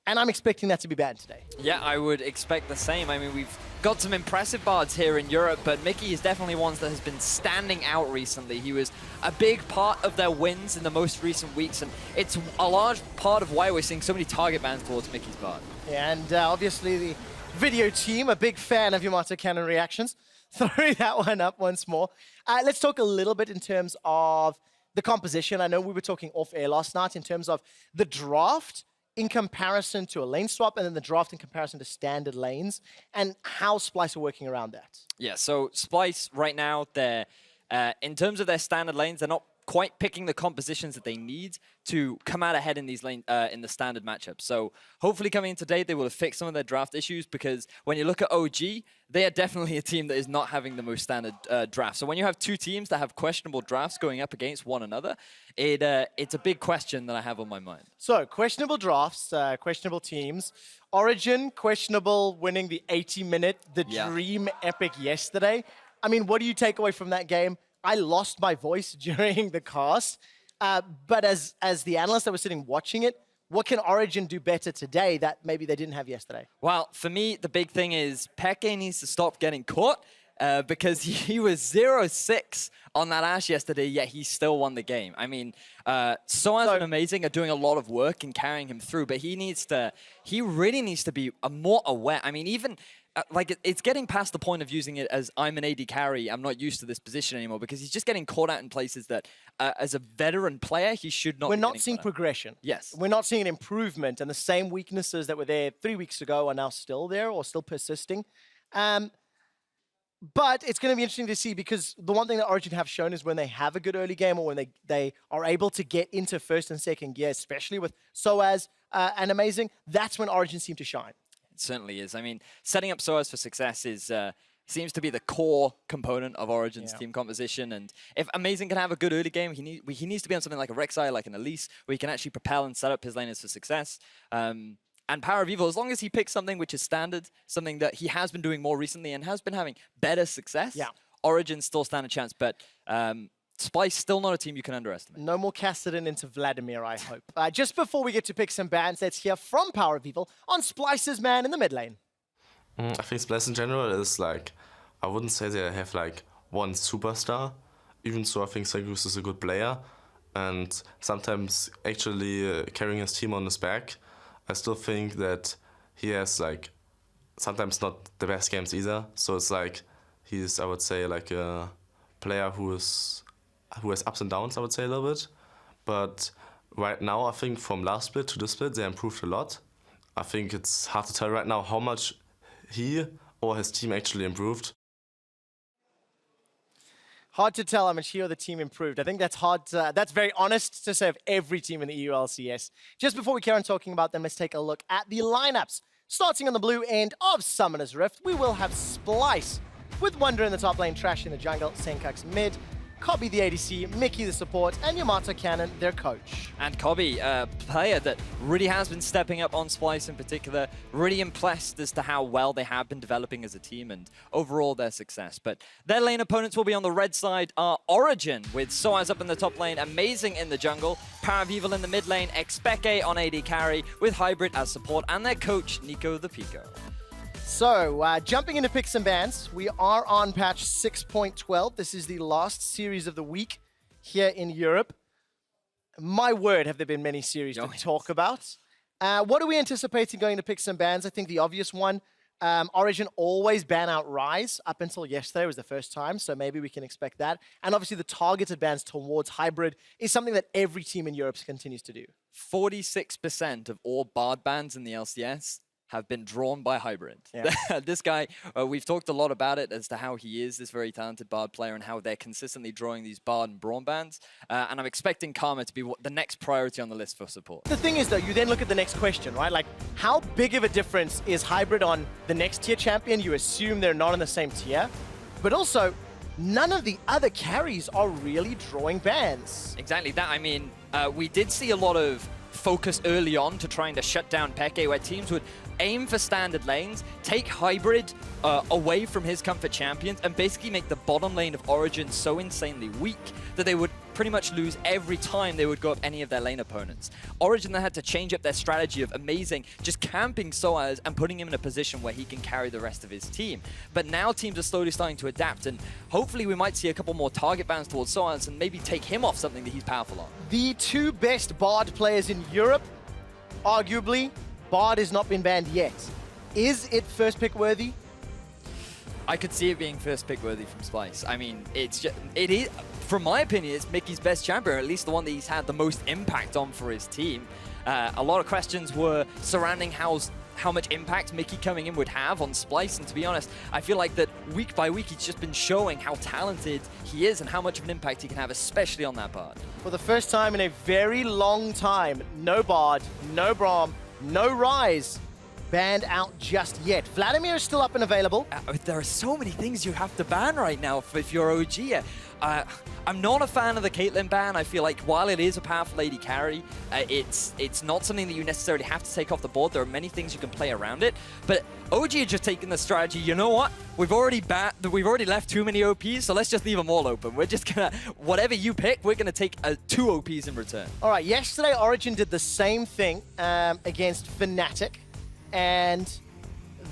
and I'm expecting that to be banned today. Yeah, I would expect the same. I mean, we've got some impressive bards here in Europe, but Mickey is definitely one that has been standing out recently. He was a big part of their wins in the most recent weeks, and it's a large part of why we're seeing so many target bans towards Mickey's bard. Yeah, and obviously the video team, a big fan of Yamato Cannon reactions. Throwing that one up once more. Let's talk a little bit in terms of the composition. I know we were talking off air last night in terms of the draft in comparison to a lane swap, and then the draft in comparison to standard lanes, and how Splyce are working around that. Yeah, so Splyce right now, they're in terms of their standard lanes, they're not quite picking the compositions that they need to come out ahead in these lane in the standard matchups. So hopefully coming in today, they will have fixed some of their draft issues, because when you look at OG, they are definitely a team that is not having the most standard draft. So when you have two teams that have questionable drafts going up against one another, it's a big question that I have on my mind. So questionable drafts, questionable teams. Origen, questionable winning the 80-minute, the dream epic yesterday. I mean, what do you take away from that game? I lost my voice during the cast, but as the analyst that was sitting watching it, what can Origen do better today that maybe they didn't have yesterday? Well, for me, the big thing is Peke needs to stop getting caught, because he was 0-6 on that Ashe yesterday, yet he still won the game. I mean, Soaz and Amazing are doing a lot of work in carrying him through, but he really needs to be more aware. I mean, even like it's getting past the point of using it as I'm an AD carry, I'm not used to this position anymore, because he's just getting caught out in places that as a veteran player, he should not. We're not seeing progression. Yes. We're not seeing an improvement, and the same weaknesses that were there 3 weeks ago are now still there or still persisting. But it's going to be interesting to see, because the one thing that Origen have shown is when they have a good early game, or when they are able to get into first and second gear, especially with Soaz and Amazing, that's when Origen seem to shine. It certainly is. I mean, setting up Soaz for success seems to be the core component of Origen's team composition. And if Amazing can have a good early game, he needs to be on something like a Rek'Sai, like an Elise, where he can actually propel and set up his laners for success. And Power of Evil, as long as he picks something which is standard, something that he has been doing more recently and has been having better success, Origen still stand a chance. But Splyce still not a team you can underestimate. No more Kassadin into Vladimir, I hope. Just before we get to pick some bans, let's hear from Power of Evil on Splyce's man in the mid lane. I think Splyce in general is like, I wouldn't say they have like one superstar, even so I think Sagus is a good player, and sometimes actually carrying his team on his back. I still think that he has like sometimes not the best games either. So it's like he's, I would say, like a player who has ups and downs, I would say a little bit. But right now, I think from last split to this split, they improved a lot. I think it's hard to tell right now how much he or his team actually improved. Hard to tell how much he or the team improved. I think that's hard. That's very honest to say of every team in the EULCS. Just before we carry on talking about them, let's take a look at the lineups. Starting on the blue end of Summoner's Rift, we will have Splyce with Wonder in the top lane, Trash in the jungle, Senkux mid, Kobe the ADC, Mickey the support, and Yamato Cannon their coach. And Kobe, a player that really has been stepping up on Splyce in particular, really impressed as to how well they have been developing as a team and overall their success. But their lane opponents will be on the red side are Origen with Soaz up in the top lane, Amazing in the jungle, Power of Evil in the mid lane, Expeke on AD carry with Hybrid as support, and their coach, Nico the Pico. So, jumping into picks and bans, we are on patch 6.12. This is the last series of the week here in Europe. My word, have there been many series to talk about. What are we anticipating going to picks and bans? I think the obvious one, Origen always ban out Ryze. Up until yesterday was the first time, so maybe we can expect that. And obviously the targeted bans towards Hybrid is something that every team in Europe continues to do. 46% of all Bard bans in the LCS have been drawn by Hybrid. Yeah. This guy, we've talked a lot about it as to how he is this very talented Bard player and how they're consistently drawing these Bard and Braum bans. And I'm expecting Karma to be the next priority on the list for support. The thing is, though, you then look at the next question, right? Like, how big of a difference is Hybrid on the next tier champion? You assume they're not in the same tier. But also, none of the other carries are really drawing bans. Exactly that. I mean, we did see a lot of focus early on to trying to shut down Peke, where teams would aim for standard lanes, take Hybrid away from his comfort champions, and basically make the bottom lane of Origen so insanely weak that they would pretty much lose every time they would go up any of their lane opponents. Origen then had to change up their strategy of amazing, just camping Soaz and putting him in a position where he can carry the rest of his team. But now teams are slowly starting to adapt, and hopefully we might see a couple more target bans towards Soaz and maybe take him off something that he's powerful on. The two best Bard players in Europe, arguably, Bard has not been banned yet. Is it first pick worthy? I could see it being first pick worthy from Splyce. I mean, it is, from my opinion, it's Mickey's best champion, or at least the one that he's had the most impact on for his team. A lot of questions were surrounding how much impact Mickey coming in would have on Splyce, and to be honest, I feel like that week by week he's just been showing how talented he is and how much of an impact he can have, especially on that Bard. For the first time in a very long time, no Bard, no Braum, no Rise banned out just yet. Vladimir is still up and available. There are so many things you have to ban right now if you're OG. I'm not a fan of the Caitlyn ban. I feel like while it is a powerful AD carry, it's not something that you necessarily have to take off the board. There are many things you can play around it. But OG are just taking the strategy, you know what? We've already left too many OPs, so let's just leave them all open. We're just gonna, whatever you pick, we're gonna take 2 OPs in return. All right, yesterday Origen did the same thing against Fnatic, and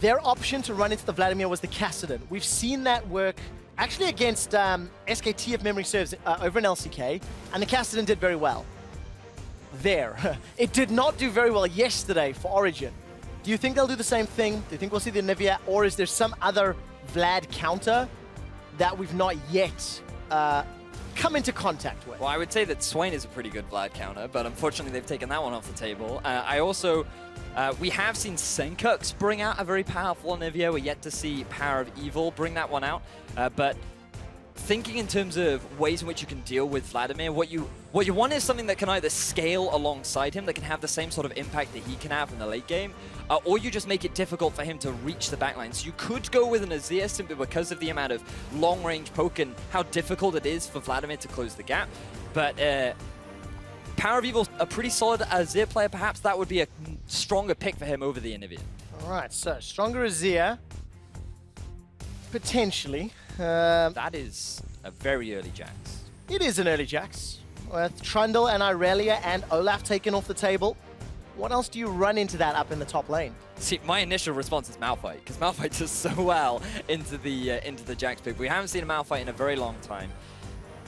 their option to run into the Vladimir was the Kassadin. We've seen that work actually against SKT, if memory serves, over in LCK, and the Kassadin did very well there. It did not do very well yesterday for Origen. Do you think they'll do the same thing? Do you think we'll see the Nivea, or is there some other Vlad counter that we've not yet come into contact with? Well, I would say that Swain is a pretty good Vlad counter, but unfortunately they've taken that one off the table. We have seen Senkux bring out a very powerful Nivea. We're yet to see Power of Evil bring that one out. But thinking in terms of ways in which you can deal with Vladimir, what you want is something that can either scale alongside him, that can have the same sort of impact that he can have in the late game, or you just make it difficult for him to reach the backline. So you could go with an Azir simply because of the amount of long-range poke and how difficult it is for Vladimir to close the gap. But Power of Evil, a pretty solid Azir player, perhaps that would be a stronger pick for him over the Nivea. All right, so stronger Azir, potentially. That is a very early Jax. It is an early Jax. With Trundle and Irelia and Olaf taken off the table. What else do you run into that up in the top lane? See, my initial response is Malphite, because Malphite does so well into the Jax pick. We haven't seen a Malphite in a very long time.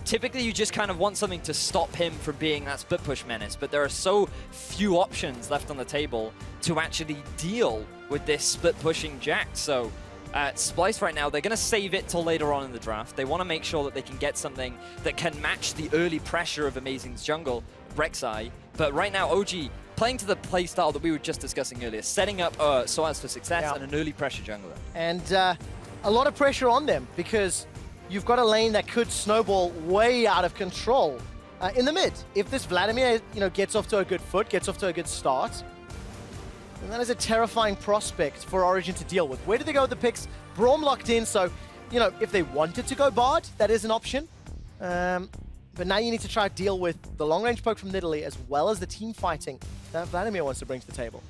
Typically, you just kind of want something to stop him from being that split push menace, but there are so few options left on the table to actually deal with this split pushing Jax. So Splyce right now, they're going to save it till later on in the draft. They want to make sure that they can get something that can match the early pressure of Amazing's jungle, Rek'Sai. But right now, OG playing to the playstyle that we were just discussing earlier, setting up Soaz for success and an early pressure jungler. And a lot of pressure on them, because you've got a lane that could snowball way out of control in the mid. If this Vladimir, gets off to a good foot, gets off to a good start, then that is a terrifying prospect for Origen to deal with. Where do they go with the picks? Braum locked in, so, if they wanted to go Bard, that is an option. But now you need to try to deal with the long-range poke from Italy as well as the team fighting that Vladimir wants to bring to the table.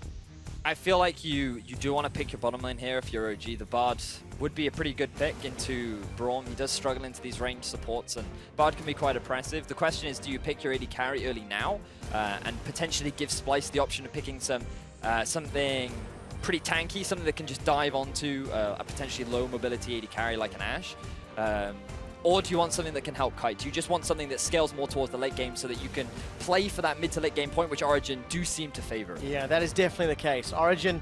I feel like you do want to pick your bottom lane here if you're OG. The Bard would be a pretty good pick into Braum. He does struggle into these ranged supports, and Bard can be quite oppressive. The question is, do you pick your AD carry early now and potentially give Splyce the option of picking something pretty tanky, something that can just dive onto a potentially low mobility AD carry like an Ashe? Or do you want something that can help Kite? Do you just want something that scales more towards the late game so that you can play for that mid to late game point, which Origen do seem to favor? Yeah, that is definitely the case. Origen,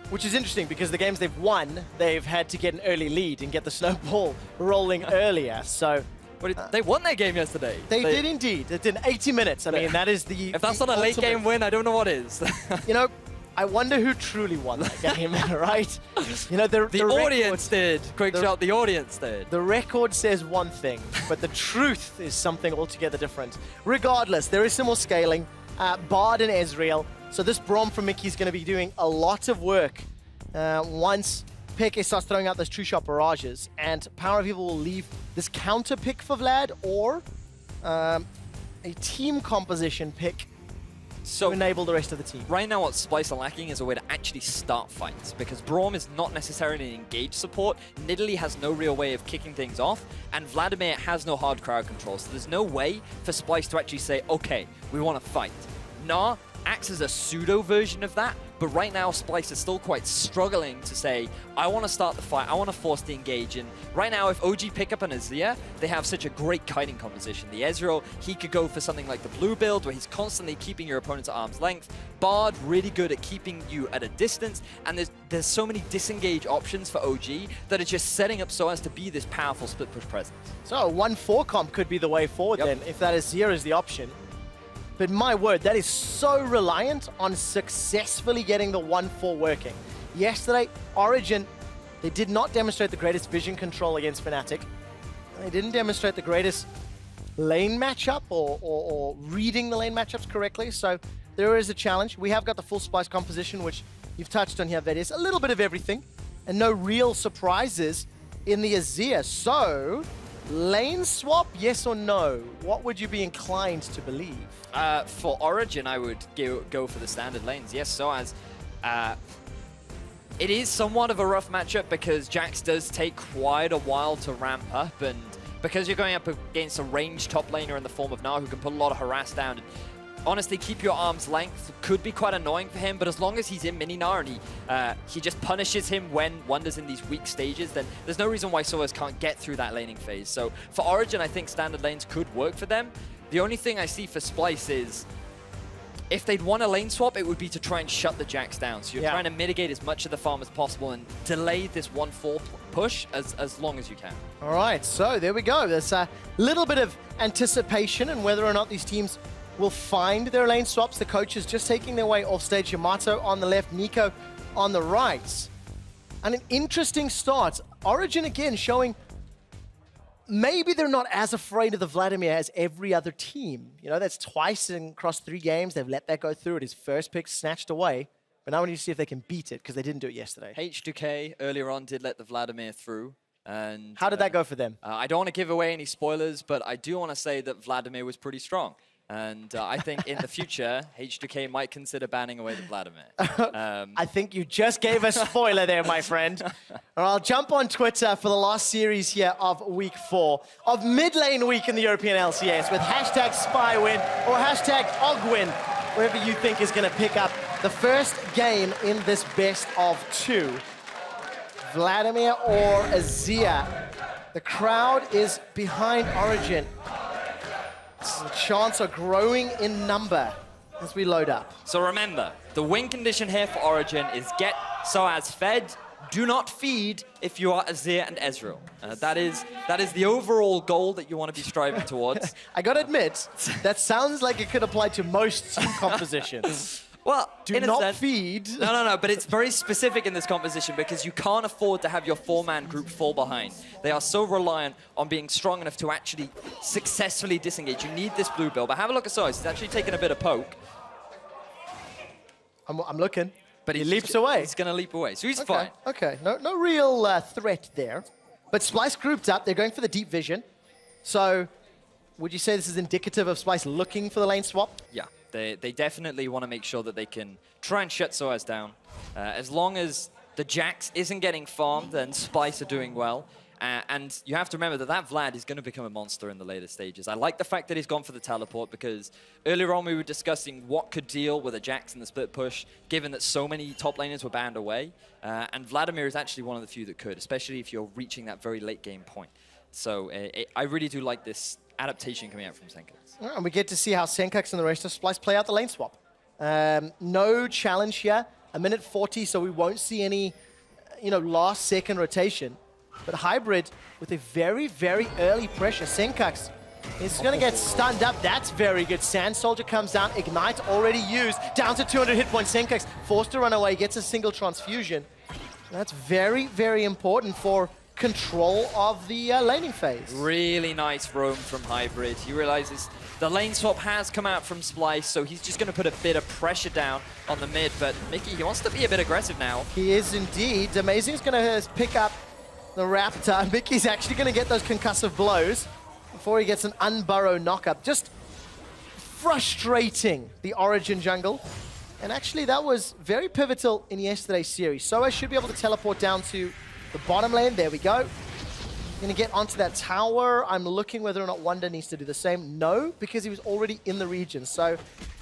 which is interesting because the games they've won, they've had to get an early lead and get the snowball rolling earlier. So they won their game yesterday. They did indeed. It did 80 minutes. I mean, that is the If that's not a late game win, I don't know what is. I wonder who truly won that game, right? The audience did. Quick shot, the audience did. The record says one thing, but the truth is something altogether different. Regardless, there is some more scaling. Bard and Ezreal. So this Braum from Mickey is going to be doing a lot of work once Peke starts throwing out those true shot barrages. And Power of Evil will leave this counter pick for Vlad, or a team composition pick to enable the rest of the team. Right now what Splyce are lacking is a way to actually start fights, because Braum is not necessarily an engaged support, Nidalee has no real way of kicking things off, and Vladimir has no hard crowd control, so there's no way for Splyce to actually say, okay, we want to fight. Nah acts as a pseudo version of that, but right now Splyce is still quite struggling to say, I want to start the fight, I want to force the engage, and right now if OG pick up an Azir, they have such a great kiting composition. The Ezreal, he could go for something like the blue build where he's constantly keeping your opponents at arm's length. Bard, really good at keeping you at a distance, and there's so many disengage options for OG that are just setting up so as to be this powerful split push presence. So a 1-4 comp could be the way forward then, if that Azir is the option. But my word, that is so reliant on successfully getting the 1-4 working. Yesterday, Origen, they did not demonstrate the greatest vision control against Fnatic. They didn't demonstrate the greatest lane matchup or reading the lane matchups correctly. So there is a challenge. We have got the full Splyce composition, which you've touched on here, Vetis. A little bit of everything and no real surprises in the Azir. So lane swap, yes or no? What would you be inclined to believe? For Origen, I would go for the standard lanes. Yes, so as it is somewhat of a rough matchup because Jax does take quite a while to ramp up, and because you're going up against a ranged top laner in the form of Gnar who can put a lot of harass down, and honestly, keep your arm's length could be quite annoying for him, but as long as he's in mini Gnar and he just punishes him when Wonder's in these weak stages, then there's no reason why Soaz can't get through that laning phase. So for Origen, I think standard lanes could work for them. The only thing I see for Splyce is, if they'd want a lane swap, it would be to try and shut the Jax down. So you're trying to mitigate as much of the farm as possible and delay this 1-4 push as long as you can. All right, so there we go. There's a little bit of anticipation and whether or not these teams will find their lane swaps. The coaches just taking their way off stage. Yamato on the left, Nico on the right. And an interesting start. Origen again showing maybe they're not as afraid of the Vladimir as every other team. You know, that's twice across 3 games. They've let that go through. It is first pick snatched away. But now we need to see if they can beat it because they didn't do it yesterday. H2K earlier on did let the Vladimir through. And how did that go for them? I don't want to give away any spoilers, but I do want to say that Vladimir was pretty strong. And I think in the future, H2K might consider banning away the Vladimir. I think you just gave a spoiler there, my friend. I'll jump on Twitter for the last series here of week 4 of mid lane week in the European LCS with hashtag SpyWin or hashtag OGWin, wherever you think is going to pick up the first game in this best of 2. Vladimir or Azir. The crowd is behind Origen. The chants are growing in number as we load up. So remember, the win condition here for Origen is get Soaz fed, do not feed if you are Azir and Ezreal. That is the overall goal that you want to be striving towards. I gotta admit, that sounds like it could apply to most team compositions. Well, do not feed. No, but it's very specific in this composition because you can't afford to have your 4-man group fall behind. They are so reliant on being strong enough to actually successfully disengage. You need this blue build. But have a look at Soaz. He's actually taking a bit of poke. I'm looking. But he leaps away. He's going to leap away. So he's fine. Okay, no real threat there. But Splyce grouped up. They're going for the deep vision. So would you say this is indicative of Splyce looking for the lane swap? Yeah. They definitely want to make sure that they can try and shut Soaz down. As long as the Jax isn't getting farmed, then Splyce are doing well. And you have to remember that Vlad is going to become a monster in the later stages. I like the fact that he's gone for the teleport because earlier on we were discussing what could deal with a Jax in the split push, given that so many top laners were banned away. And Vladimir is actually one of the few that could, especially if you're reaching that very late game point. So I really do like this adaptation coming out from Senkax. And we get to see how Senkax and the rest of Splyce play out the lane swap. No challenge here. 1:40, so we won't see any, last second rotation. But Hybrid with a very, very early pressure. Senkax is going to get stunned up. That's very good. Sand Soldier comes down. Ignite already used. Down to 200 hit points. Senkax forced to run away. Gets a single transfusion. That's very, very important for control of the laning phase. Really nice roam from Hybrid. He realizes the lane swap has come out from Splyce, so he's just going to put a bit of pressure down on the mid. But Mickey, he wants to be a bit aggressive now. He is indeed. Amazing's going to pick up the Raptor. Mickey's actually going to get those concussive blows before he gets an unburrow knockup. Just frustrating the Origen jungle. And actually, that was very pivotal in yesterday's series. Soaz should be able to teleport down to the bottom lane. There we go. Gonna get onto that tower. I'm looking whether or not Wonder needs to do the same. No, because he was already in the region. So,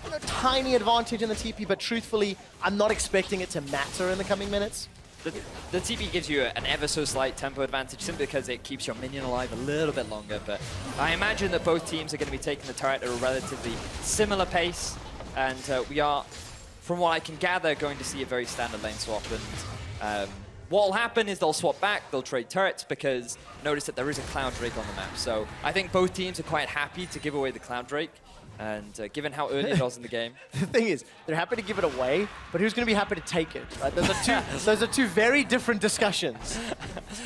you know, tiny advantage in the TP, but truthfully, I'm not expecting it to matter in the coming minutes. The TP gives you an ever so slight tempo advantage simply because it keeps your minion alive a little bit longer. But I imagine that both teams are going to be taking the turret at a relatively similar pace. And we are, from what I can gather, going to see a very standard lane swap. And what will happen is they'll swap back, they'll trade turrets because notice that there is a Cloud Drake on the map. So I think both teams are quite happy to give away the Cloud Drake. And given how early it was in the game. The thing is, they're happy to give it away, but who's going to be happy to take it? Right? Those are two very different discussions.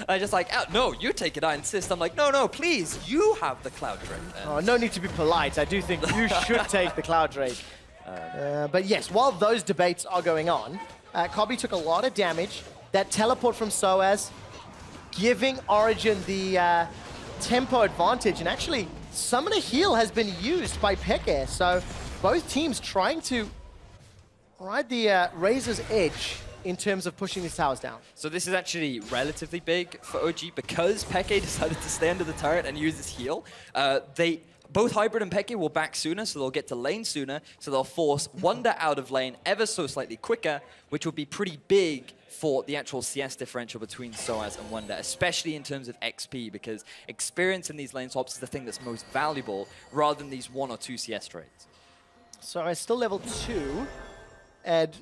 I'm just like, oh, no, you take it, I insist. I'm like, no, please, you have the Cloud Drake. Oh, no need to be polite. I do think you should take the Cloud Drake. But yes, while those debates are going on, Kobbe took a lot of damage. That teleport from Soaz, giving Origen the tempo advantage, and actually, Summoner Heal has been used by FLICKR, so both teams trying to ride the razor's edge in terms of pushing these towers down. So this is actually relatively big for OG because FLICKR decided to stay under the turret and use his heal. Both Hybrid and FLICKR will back sooner, so they'll get to lane sooner, so they'll force Wonder out of lane ever so slightly quicker, which will be pretty big for the actual CS differential between Soaz and Wonder, especially in terms of XP, because experience in these lane swaps is the thing that's most valuable, rather than these 1 or 2 CS trades. Soaz still level 2. Ed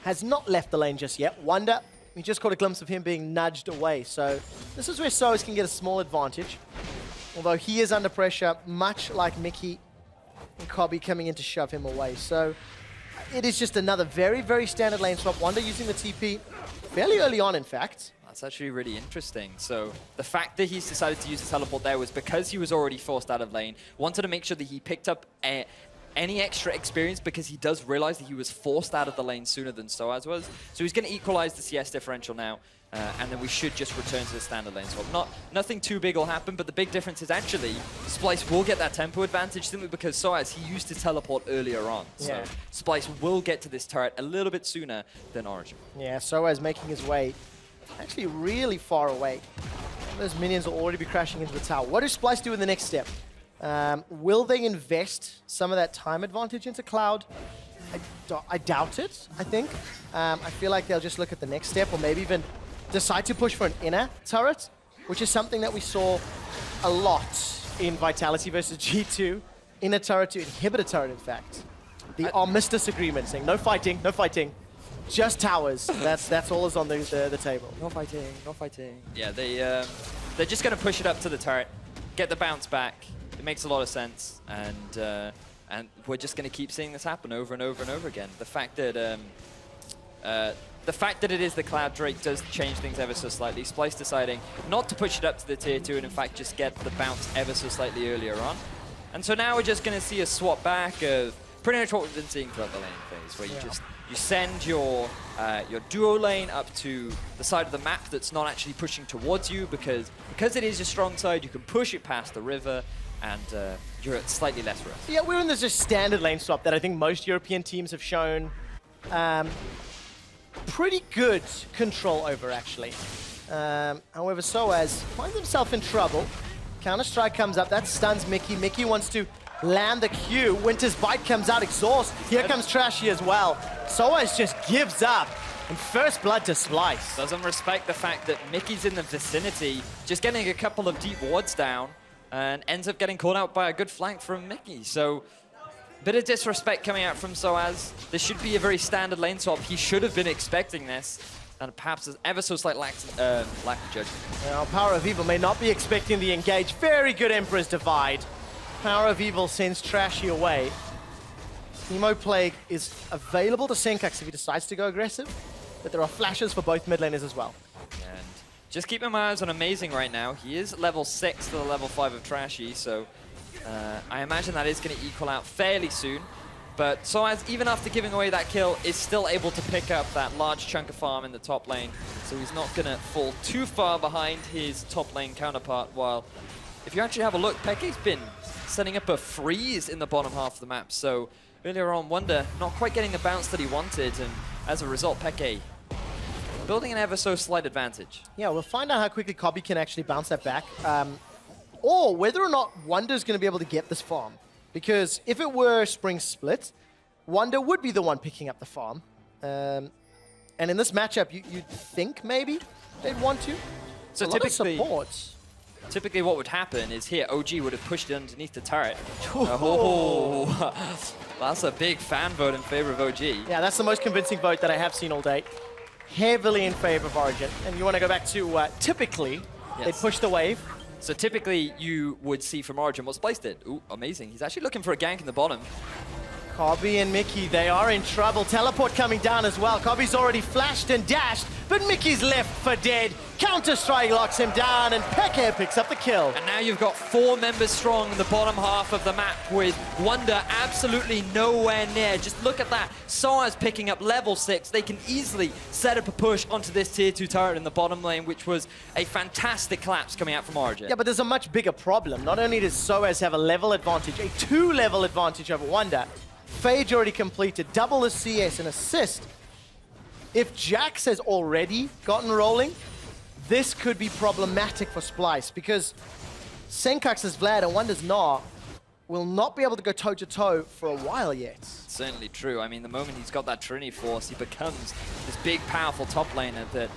has not left the lane just yet. Wonder, we just caught a glimpse of him being nudged away, so this is where Soaz can get a small advantage. Although he is under pressure, much like Mickey and Kobbe coming in to shove him away. So it is just another very, very standard lane swap. Wonder using the TP fairly early on, in fact. That's actually really interesting. So the fact that he's decided to use the teleport there was because he was already forced out of lane. Wanted to make sure that he picked up any extra experience because he does realize that he was forced out of the lane sooner than Soaz was. So he's going to equalize the CS differential now. And then we should just return to the standard lane swap. Nothing too big will happen, but the big difference is actually Splyce will get that tempo advantage simply because Soaz, he used his teleport earlier on. Yeah. So Splyce will get to this turret a little bit sooner than Origen. Yeah, Soaz making his way actually really far away. Those minions will already be crashing into the tower. What does Splyce do in the next step? Will they invest some of that time advantage into Cloud? I doubt it, I think. I feel like they'll just look at the next step or maybe even decide to push for an inner turret, which is something that we saw a lot in Vitality versus G2. Inner turret to inhibitor turret, in fact. The armistice agreement saying no fighting, just towers. That's all is on the table. No fighting. Yeah, they're just going to push it up to the turret, get the bounce back. It makes a lot of sense, and we're just going to keep seeing this happen over and over and over again. The fact that it is the Cloud Drake does change things ever so slightly. Splyce deciding not to push it up to the tier 2 and in fact just get the bounce ever so slightly earlier on. And so now we're just going to see a swap back of pretty much what we've been seeing throughout the lane phase, where you send your duo lane up to the side of the map that's not actually pushing towards you because it is your strong side, you can push it past the river and you're at slightly less risk. Yeah, we're in this just standard lane swap that I think most European teams have shown pretty good control over, actually. However, Soaz finds himself in trouble. Counter-Strike comes up, that stuns Mickey. Mickey wants to land the Q. Winter's Bite comes out, exhaust. Here comes Trashy as well. Soaz just gives up. And first blood to Splyce. Doesn't respect the fact that Mickey's in the vicinity, just getting a couple of deep wards down, and ends up getting caught out by a good flank from Mickey. So, bit of disrespect coming out from Soaz. This should be a very standard lane swap. He should have been expecting this. And perhaps there's ever so slight lack of judgment. Now, Power of Evil may not be expecting the engage. Very good Emperor's Divide. Power of Evil sends Trashy away. Emo Plague is available to Senkax if he decides to go aggressive, but there are flashes for both mid laners as well. And just keeping my eyes on Amazing right now. He is level 6 to the level 5 of Trashy, so I imagine that is going to equal out fairly soon. But Soaz, even after giving away that kill, is still able to pick up that large chunk of farm in the top lane. So he's not going to fall too far behind his top lane counterpart while if you actually have a look, Peke's been setting up a freeze in the bottom half of the map. So earlier on, Wonder not quite getting the bounce that he wanted, and as a result, Peke building an ever so slight advantage. Yeah, we'll find out how quickly Kobe can actually bounce that back, or whether or not Wonder's going to be able to get this farm. Because if it were Spring Split, Wonder would be the one picking up the farm. And in this matchup, you'd think maybe they'd want to. So typically what would happen is here, OG would have pushed it underneath the turret. Oh, that's a big fan vote in favor of OG. Yeah, that's the most convincing vote that I have seen all day. Heavily in favor of Origen. And you want to go back to typically, they push the wave. So typically you would see from Origen what Splyce did. Ooh, amazing. He's actually looking for a gank in the bottom. Kobe and Mickey, they are in trouble. Teleport coming down as well. Kobe's already flashed and dashed, but Mickey's left for dead. Counter-Strike locks him down, and Peke picks up the kill. And now you've got 4 members strong in the bottom half of the map with Wonder absolutely nowhere near. Just look at that. Soaz picking up level 6. They can easily set up a push onto this tier 2 turret in the bottom lane, which was a fantastic collapse coming out from Origen. Yeah, but there's a much bigger problem. Not only does Soaz have a level advantage, a 2-level advantage over Wonder, Phage already completed, double the CS and assist. If Jax has already gotten rolling, this could be problematic for Splyce, because Senkax's Vlad and Wonder's not will not be able to go toe-to-toe for a while yet. Certainly true. I mean, the moment he's got that Trinity Force, he becomes this big, powerful top laner that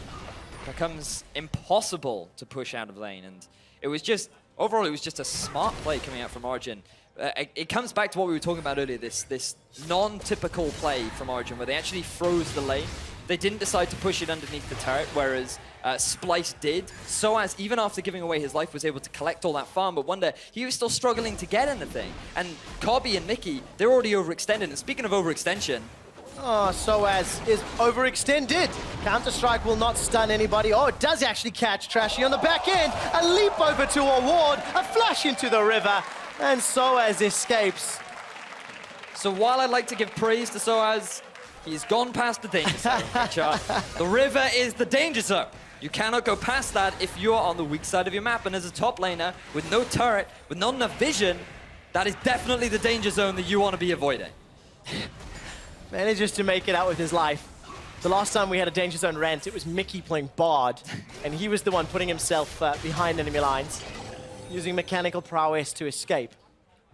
becomes impossible to push out of lane. And it was just, overall, it was just a smart play coming out from Origen. It comes back to what we were talking about earlier, this non-typical play from Origen, where they actually froze the lane. They didn't decide to push it underneath the turret, whereas Splyce did. Soaz, even after giving away his life, was able to collect all that farm, but Wonder, he was still struggling to get anything. And Kobe and Mickey, they're already overextended. And speaking of overextension... Oh, Soaz is overextended. Counter-Strike will not stun anybody. Oh, it does actually catch Trashy on the back end. A leap over to a ward, a flash into the river. And Soaz escapes. So while I'd like to give praise to Soaz, he's gone past the danger zone. The river is the danger zone. You cannot go past that if you're on the weak side of your map. And as a top laner, with no turret, with not enough vision, that is definitely the danger zone that you want to be avoiding. Manages to make it out with his life. The last time we had a danger zone rant, it was Mickey playing Bard, and he was the one putting himself behind enemy lines, using mechanical prowess to escape.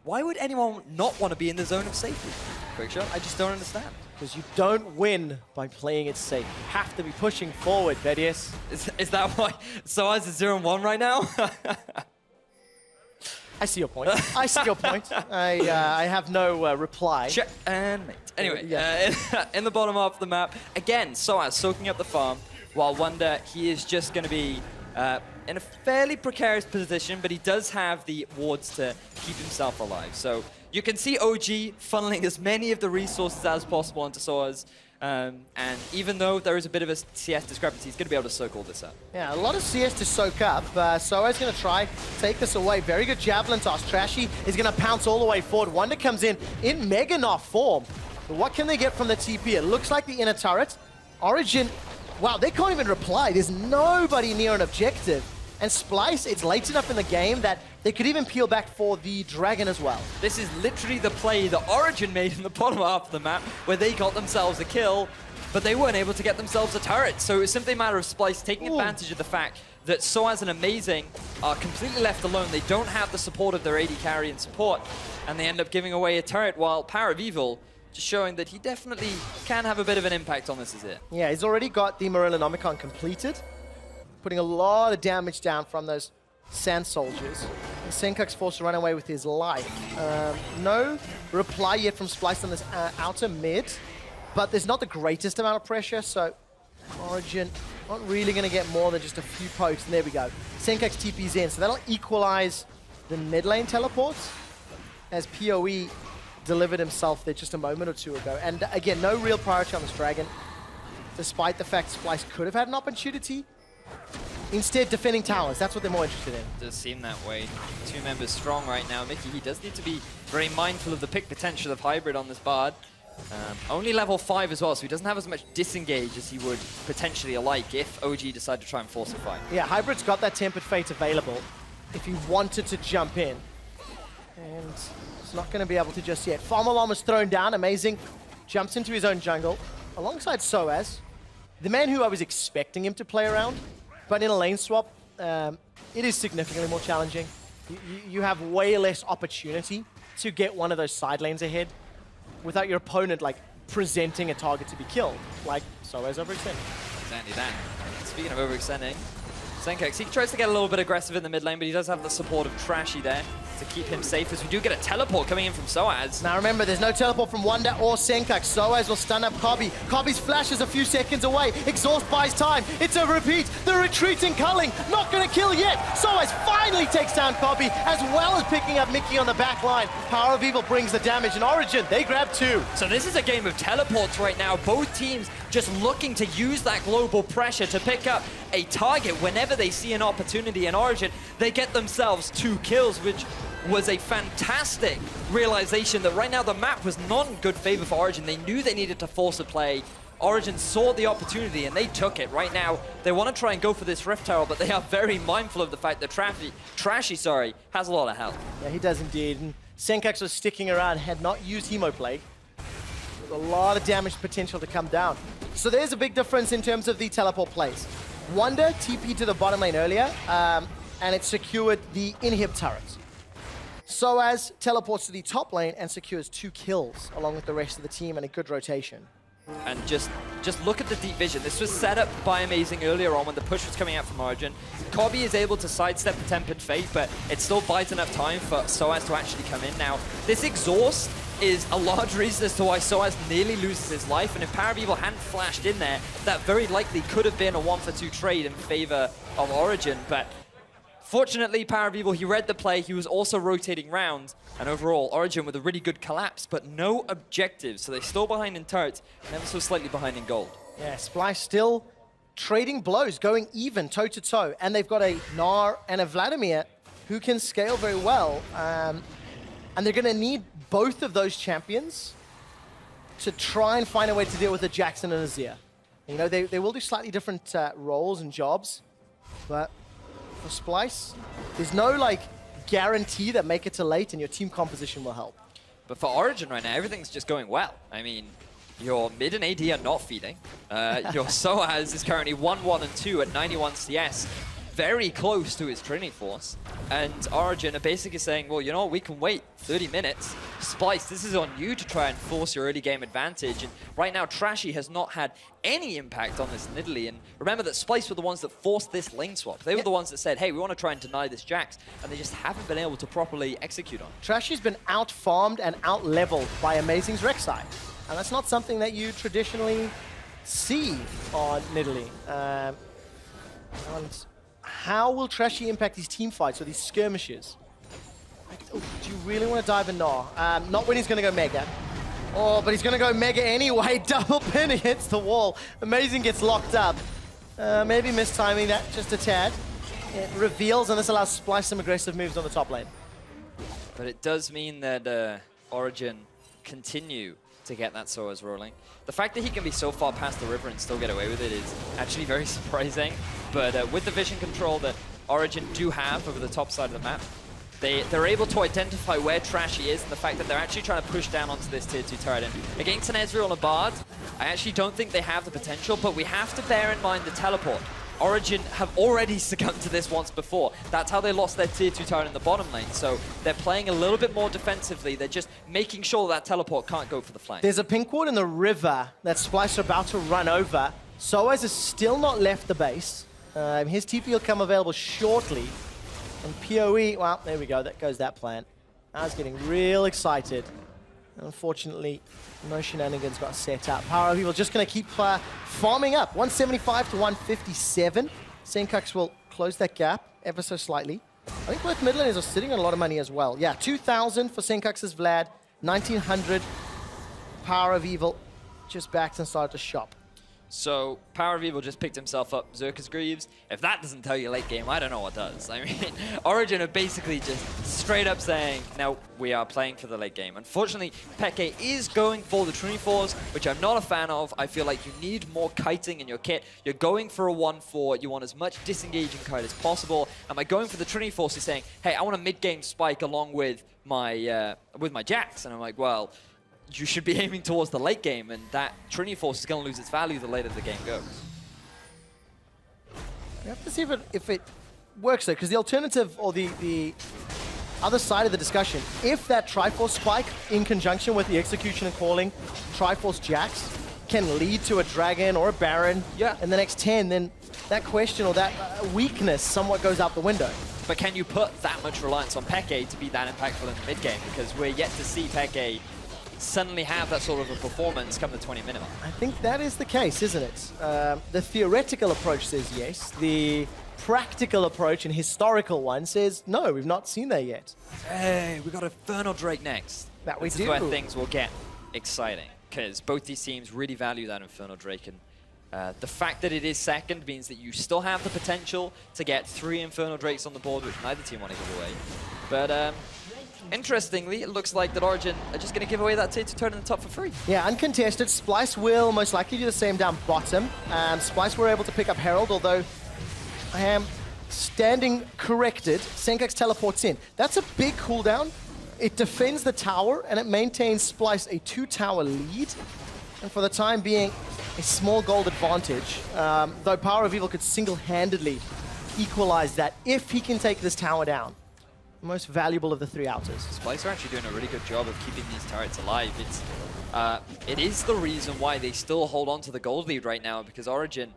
Why would anyone not want to be in the zone of safety? QuickShot, I just don't understand. Because you don't win by playing it safe. You have to be pushing forward, Vedius. Is that why Soaz is 0-1 right now? I see your point. I see your point. I have no reply. Check and mate. Anyway, in the bottom half of the map, again, Soaz soaking up the farm, while Wonder, he is just going to be in a fairly precarious position, but he does have the wards to keep himself alive. So you can see OG funneling as many of the resources as possible into Soaz. And even though there is a bit of a CS discrepancy, he's going to be able to soak all this up. Yeah, a lot of CS to soak up. Soaz going to try take this away. Very good javelin toss. Trashy is going to pounce all the way forward. Wonder comes in Meganov form. But what can they get from the TP? It looks like the inner turret. Origen, wow, they can't even reply. There's nobody near an objective. And Splyce, it's late enough in the game that they could even peel back for the dragon as well. This is literally the play that Origen made in the bottom half of the map, where they got themselves a kill, but they weren't able to get themselves a turret. So it's simply a matter of Splyce taking advantage of the fact that Soaz and Amazing are completely left alone. They don't have the support of their AD carry and support, and they end up giving away a turret, while Power of Evil just showing that he definitely can have a bit of an impact on this, is it? Yeah, he's already got the Marillanomicon completed, putting a lot of damage down from those Sand Soldiers. And Senkax forced to run away with his life. No reply yet from Splyce on this outer mid, but there's not the greatest amount of pressure, so Origen not really going to get more than just a few pokes, and there we go. Senkax TP's in, so that'll equalize the mid lane teleports, as PoE delivered himself there just a moment or two ago. And again, no real priority on this dragon, despite the fact Splyce could have had an opportunity. Instead, defending towers. That's what they're more interested in. It does seem that way. 2 members strong right now. Mickey, he does need to be very mindful of the pick potential of Hybrid on this Bard. Only level 5 as well, so he doesn't have as much disengage as he would potentially like if OG decide to try and force a fight. Yeah, Hybrid's got that Tempered Fate available. if he wanted to jump in. And he's not going to be able to just yet. Farm Alarm was thrown down, amazing. Jumps into his own jungle, alongside Soaz, the man who I was expecting him to play around. But in a lane swap, it is significantly more challenging. You have way less opportunity to get one of those side lanes ahead without your opponent like presenting a target to be killed, like Soaz overextending. Exactly that. Speaking of overextending, Senkex, he tries to get a little bit aggressive in the mid lane, but he does have the support of Trashy there to keep him safe, as we do get a teleport coming in from Soaz. Now remember, there's no teleport from Wonder or Senkex. Soaz will stun up Kobbe. Kobbe's flash is a few seconds away. Exhaust buys time. It's a repeat. The retreating Culling, not going to kill yet. Soaz finally takes down Kobbe, as well as picking up Mickey on the back line. Power of Evil brings the damage, and Origen, they grab 2. So this is a game of teleports right now. Both teams just looking to use that global pressure to pick up a target whenever they see an opportunity. In Origen, they get themselves 2 kills, which was a fantastic realization that right now the map was not in good favor for Origen. They knew they needed to force a play. Origen saw the opportunity and they took it. Right now, they want to try and go for this Rift Tower, but they are very mindful of the fact that Trashy has a lot of health. Yeah, he does indeed. And Senkex was sticking around, had not used Hemoplague. A lot of damage potential to come down. So there's a big difference in terms of the teleport plays. Wonder TP to the bottom lane earlier, and it secured the inhib turrets. Soaz teleports to the top lane and secures 2 kills along with the rest of the team and a good rotation. And just look at the deep vision. This was set up by Amazing earlier on when the push was coming out from Origen. Kobbe is able to sidestep the Tempered Fate, but it still buys enough time for Soaz to actually come in. Now, this exhaust is a large reason as to why Soaz nearly loses his life, and if Power of Evil hadn't flashed in there, that very likely could have been a 1-for-2 trade in favor of Origen, but fortunately, Power of Evil, he read the play, he was also rotating round, and overall, Origen with a really good collapse, but no objectives, so they're still behind in turrets, and ever so slightly behind in gold. Yeah, Splyce still trading blows, going even toe-to-toe, and they've got a Gnar and a Vladimir who can scale very well, and they're going to need both of those champions to try and find a way to deal with a Jackson and a Zia. You know, they will do slightly different roles and jobs, but for Splyce, there's no like guarantee that make it to late and your team composition will help. But for Origen right now, everything's just going well. I mean, your mid and AD are not feeding. Your Soaz is currently 1-1 and 2 at 91 CS. Very close to his Trinity Force. And Origen are basically saying, well, you know what, we can wait 30 minutes. Splyce, this is on you to try and force your early game advantage. And right now, Trashy has not had any impact on this Nidalee. And remember that Splyce were the ones that forced this lane swap. They were the ones that said, hey, we want to try and deny this Jax. And they just haven't been able to properly execute on it. Trashy's been out-farmed and out-leveled by Amazing's Rek'Sai. And that's not something that you traditionally see on Nidalee. How will Trashy impact these team fights or these skirmishes? Oh, do you really want to dive in Gnar? Not when he's going to go Mega. Oh, but he's going to go Mega anyway. Double pin hits the wall. Amazing gets locked up. Maybe mistiming that just a tad. It reveals, and this allows Splyce some aggressive moves on the top lane. But it does mean that Origen continue to get that Soaz rolling. The fact that he can be so far past the river and still get away with it is actually very surprising. But with the vision control that Origen do have over the top side of the map, they're able to identify where Trashy is, and the fact that they're actually trying to push down onto this tier 2 turret. And against an Ezreal and a Bard, I actually don't think they have the potential, but we have to bear in mind the teleport. Origen have already succumbed to this once before. That's how they lost their tier 2 turret in the bottom lane. So they're playing a little bit more defensively. They're just making sure that teleport can't go for the flank. There's a pink ward in the river that Splyce are about to run over. Soaz has still not left the base. His TP will come available shortly. And PoE, well, there we go. That goes that plan. I was getting real excited. Unfortunately, no shenanigans got set up. Power of Evil just going to keep farming up. 175 to 157. Senkex will close that gap ever so slightly. I think both mid laners are sitting on a lot of money as well. Yeah, 2,000 for Senkex's Vlad. 1,900. Power of Evil just backed and started to shop. So Power of Evil just picked himself up Xerxes Greaves. If that doesn't tell you late game, I don't know what does. I mean, Origen are basically just straight up saying, no, we are playing for the late game. Unfortunately, Peke is going for the Trinity Force, which I'm not a fan of. I feel like you need more kiting in your kit. You're going for a 1-4. You want as much disengaging kite as possible. And by going for the Trinity Force, he's saying, hey, I want a mid-game spike along with my Jax. And I'm like, well, you should be aiming towards the late game, and that Trinity Force is going to lose its value the later the game goes. We have to see if it works though, because the alternative or the other side of the discussion, if that Triforce spike in conjunction with the execution and calling Triforce Jax can lead to a Dragon or a Baron in the next 10, then that question or that weakness somewhat goes out the window. But can you put that much reliance on Peke to be that impactful in the mid game? Because we're yet to see Peke suddenly have that sort of a performance come the 20-minute mark. I think that is the case, isn't it? The theoretical approach says yes. The practical approach and historical one says no, we've not seen that yet. Hey, we got Infernal Drake next. That we do. This is where things will get exciting, because both these teams really value that Infernal Drake, and the fact that it is second means that you still have the potential to get 3 Infernal Drakes on the board, which neither team want to give away. But interestingly, it looks like that Origen are just going to give away that tier 2 turn in the top for free. Yeah, uncontested. Splyce will most likely do the same down bottom. Splyce were able to pick up Herald, although I am standing corrected. Senkax teleports in. That's a big cooldown. It defends the tower, and it maintains Splyce a 2-tower lead. And for the time being, a small gold advantage. Though Power of Evil could single-handedly equalize that if he can take this tower down. Most valuable of the 3 outers. Splyce are actually doing a really good job of keeping these turrets alive. It is the reason why they still hold on to the gold lead right now, because Origen,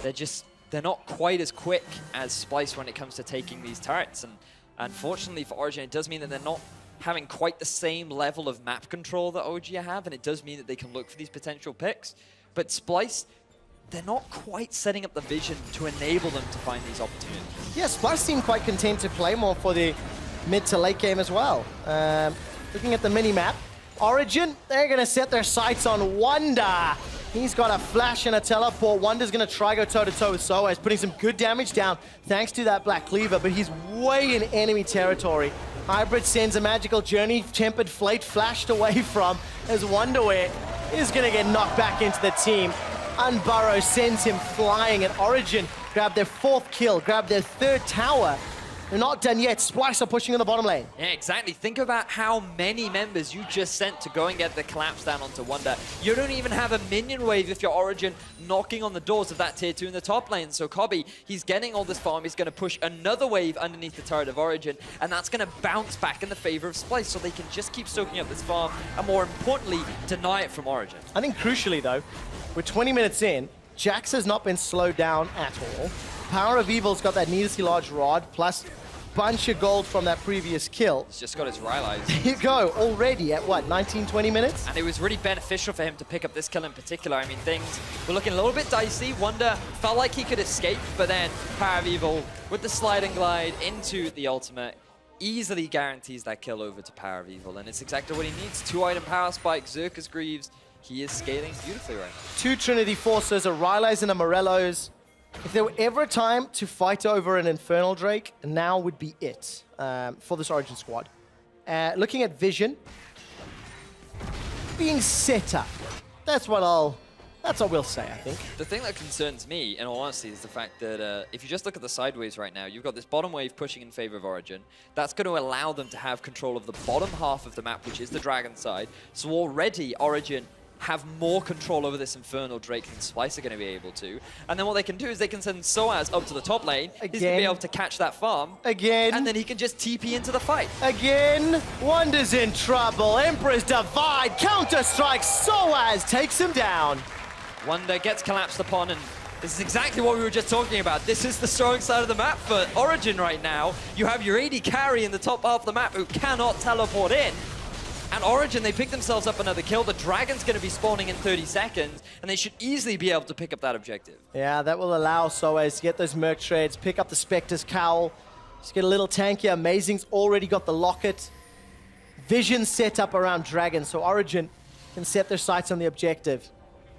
they're not quite as quick as Splyce when it comes to taking these turrets. And unfortunately for Origen, it does mean that they're not having quite the same level of map control that OG have, and it does mean that they can look for these potential picks. But Splyce, they're not quite setting up the vision to enable them to find these opportunities. Yeah, Splyce seem quite content to play more for the mid to late game as well. Looking at the mini-map, Origen, they're going to set their sights on Wonder. He's got a flash and a teleport. Wonder's going to try go toe-to-toe with Soaz, putting some good damage down thanks to that Black Cleaver, but he's way in enemy territory. Hybrid sends a magical journey, tempered Flate flashed away from as Wonderwear is going to get knocked back into the team. Unburrow sends him flying, and Origen grab their 4th kill, grab their 3rd tower. They're not done yet. Splyce are pushing in the bottom lane. Yeah, exactly. Think about how many members you just sent to go and get the collapse down onto Wonder. You don't even have a minion wave if you're Origen knocking on the doors of that tier 2 in the top lane. So Cobby, he's getting all this farm. He's going to push another wave underneath the turret of Origen, and that's going to bounce back in the favor of Splyce, so they can just keep soaking up this farm and, more importantly, deny it from Origen. I think crucially, though, we're 20 minutes in. Jax has not been slowed down at all. Power of Evil's got that needlessly large rod, plus bunch of gold from that previous kill. He's just got his Rylai's. There you go, already at what, 19, 20 minutes? And it was really beneficial for him to pick up this kill in particular. I mean, things were looking a little bit dicey. Wonder felt like he could escape, but then Power of Evil, with the slide and glide into the ultimate, easily guarantees that kill over to Power of Evil. And it's exactly what he needs. 2-item power spike, Xerxes Greaves. He is scaling beautifully right now. 2 Trinity Forces, a Rylai's and a Morello's. If there were ever a time to fight over an Infernal Drake, now would be it for this Origen squad. Looking at Vision, being set up. That's what we'll say, I think. The thing that concerns me, in all honesty, is the fact that if you just look at the sideways right now, you've got this bottom wave pushing in favor of Origen. That's going to allow them to have control of the bottom half of the map, which is the Dragon side. So already Origen have more control over this Infernal Drake than Splyce are going to be able to. And then what they can do is they can send Soaz up to the top lane. Again. He's going to be able to catch that farm. Again. And then he can just TP into the fight. Again. Wonder's in trouble. Emperor's Divide. Counter-strike. Soaz takes him down. Wonder gets collapsed upon, and this is exactly what we were just talking about. This is the strong side of the map for Origen right now. You have your AD carry in the top half of the map who cannot teleport in. And Origen, they pick themselves up another kill. The Dragon's going to be spawning in 30 seconds, and they should easily be able to pick up that objective. Yeah, that will allow Soaz to get those Merc trades, pick up the Spectre's Cowl, just get a little tankier. Amazing's already got the Locket. Vision set up around Dragon, so Origen can set their sights on the objective.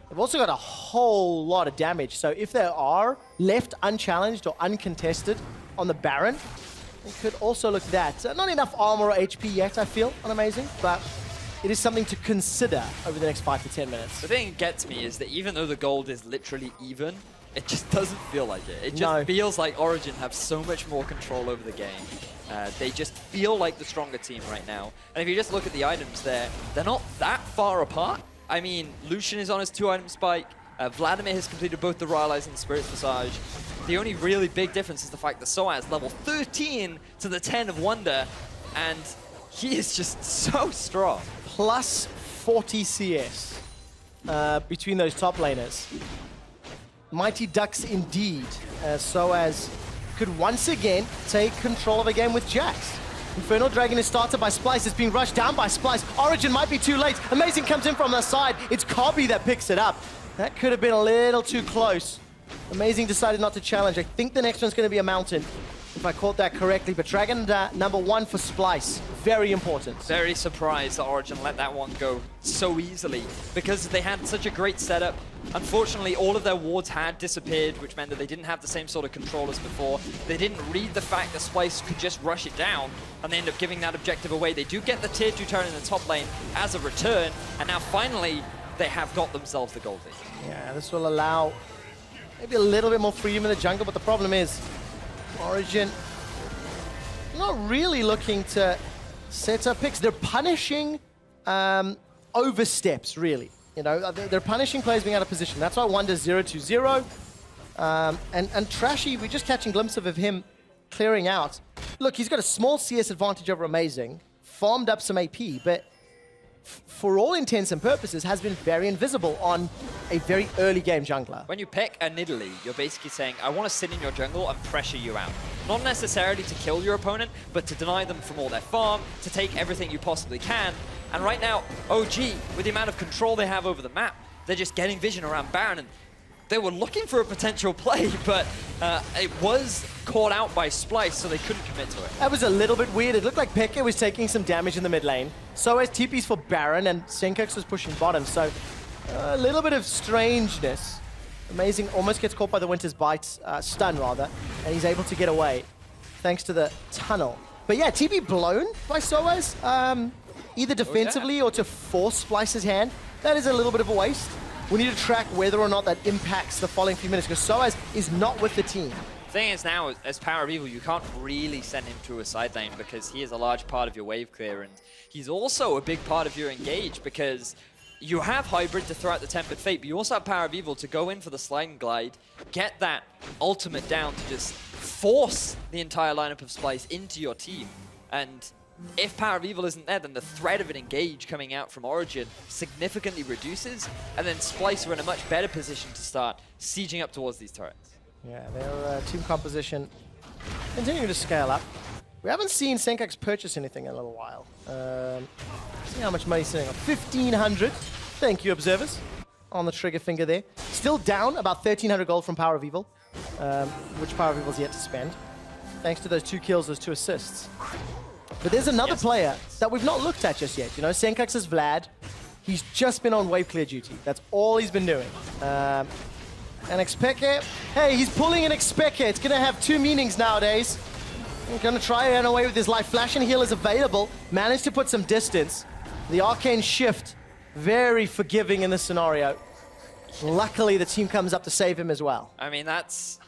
They've also got a whole lot of damage. So if they are left unchallenged or uncontested on the Baron, it could also look that. Not enough armor or HP yet, I feel, on Amazing, but it is something to consider over the next 5 to 10 minutes. The thing that gets me is that even though the gold is literally even, it just doesn't feel like it. It just feels like Origen have so much more control over the game. They just feel like the stronger team right now. And if you just look at the items there, they're not that far apart. I mean, Lucian is on his 2-item spike. Vladimir has completed both the Rylai's and the Spirit's Visage. The only really big difference is the fact that Soaz level 13 to the 10 of Wonder, and he is just so strong. Plus 40 CS between those top laners. Mighty Ducks indeed. Soaz could once again take control of a game with Jax. Infernal Dragon is started by Splyce. It's being rushed down by Splyce. Origen might be too late. Amazing comes in from the side. It's Cobby that picks it up. That could have been a little too close. Amazing decided not to challenge. I think the next one's going to be a mountain, if I caught that correctly. But Dragon number 1 for Splyce. Very important. Very surprised that Origen let that one go so easily because they had such a great setup. Unfortunately, all of their wards had disappeared, which meant that they didn't have the same sort of control as before. They didn't read the fact that Splyce could just rush it down, and they end up giving that objective away. They do get the tier 2 turn in the top lane as a return, and now finally they have got themselves the gold lead. Yeah, this will allow maybe a little bit more freedom in the jungle, but the problem is Origen not really looking to set up picks. They're punishing oversteps, really. You know, they're punishing players being out of position. That's why Wonder's 0-2-0. And Trashy, we're just catching glimpses of him clearing out. Look, he's got a small CS advantage over Amazing, farmed up some AP, but for all intents and purposes, has been very invisible on a very early game jungler. When you pick a Nidalee, you're basically saying, I want to sit in your jungle and pressure you out. Not necessarily to kill your opponent, but to deny them from all their farm, to take everything you possibly can. And right now, OG, with the amount of control they have over the map, they're just getting vision around Baron, and they were looking for a potential play, but it was caught out by Splyce, so they couldn't commit to it. That was a little bit weird. It looked like FLICKR was taking some damage in the mid lane. So as TP's for Baron, and Senkux was pushing bottom, so a little bit of strangeness. Amazing almost gets caught by the Winter's Bite, stun rather, and he's able to get away thanks to the tunnel. But yeah, TP blown by Soaz, either defensively or to force Splyce's hand. That is a little bit of a waste. We need to track whether or not that impacts the following few minutes, because Soaz is not with the team. The thing is now, as Power of Evil, you can't really send him to a side lane because he is a large part of your wave clear, and he's also a big part of your engage because you have Hybrid to throw out the Tempered Fate, but you also have Power of Evil to go in for the slide and glide, get that ultimate down to just force the entire lineup of Splyce into your team. And if Power of Evil isn't there, then the threat of an engage coming out from Origen significantly reduces, and then Splyce are in a much better position to start sieging up towards these turrets. Yeah, their team composition continuing to scale up. We haven't seen Senkux purchase anything in a little while. See how much money he's sitting on. 1,500. Thank you, observers. On the trigger finger there. Still down about 1,300 gold from Power of Evil, which Power of Evil's yet to spend. Thanks to those 2 kills, those 2 assists. But there's another player that we've not looked at just yet. You know, Senkux is Vlad. He's just been on wave clear duty. That's all he's been doing. And FLICKR, hey, he's pulling an FLICKR. It's going to have 2 meanings nowadays. He's going to try and run away with his life. Flash and heal is available. Managed to put some distance. The Arcane Shift, very forgiving in this scenario. Luckily, the team comes up to save him as well. I mean, that's...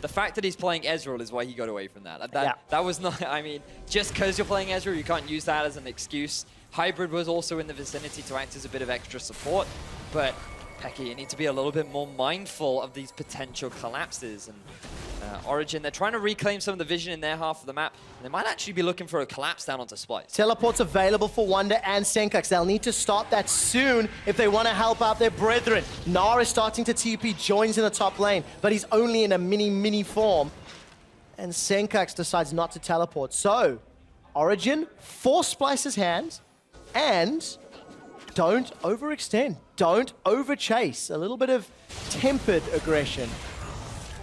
The fact that he's playing Ezreal is why he got away from that. That was not... I mean, just because you're playing Ezreal, you can't use that as an excuse. Hybrid was also in the vicinity to act as a bit of extra support, but FLICKR, you need to be a little bit more mindful of these potential collapses. And Origen, they're trying to reclaim some of the vision in their half of the map. And they might actually be looking for a collapse down onto Splyce. Teleport's available for Wonder and Senkux. They'll need to start that soon if they want to help out their brethren. Gnar is starting to TP, joins in the top lane, but he's only in a mini form. And Senkux decides not to teleport. So, Origen, force Splyce's hands, and don't overextend. Don't overchase. A little bit of tempered aggression.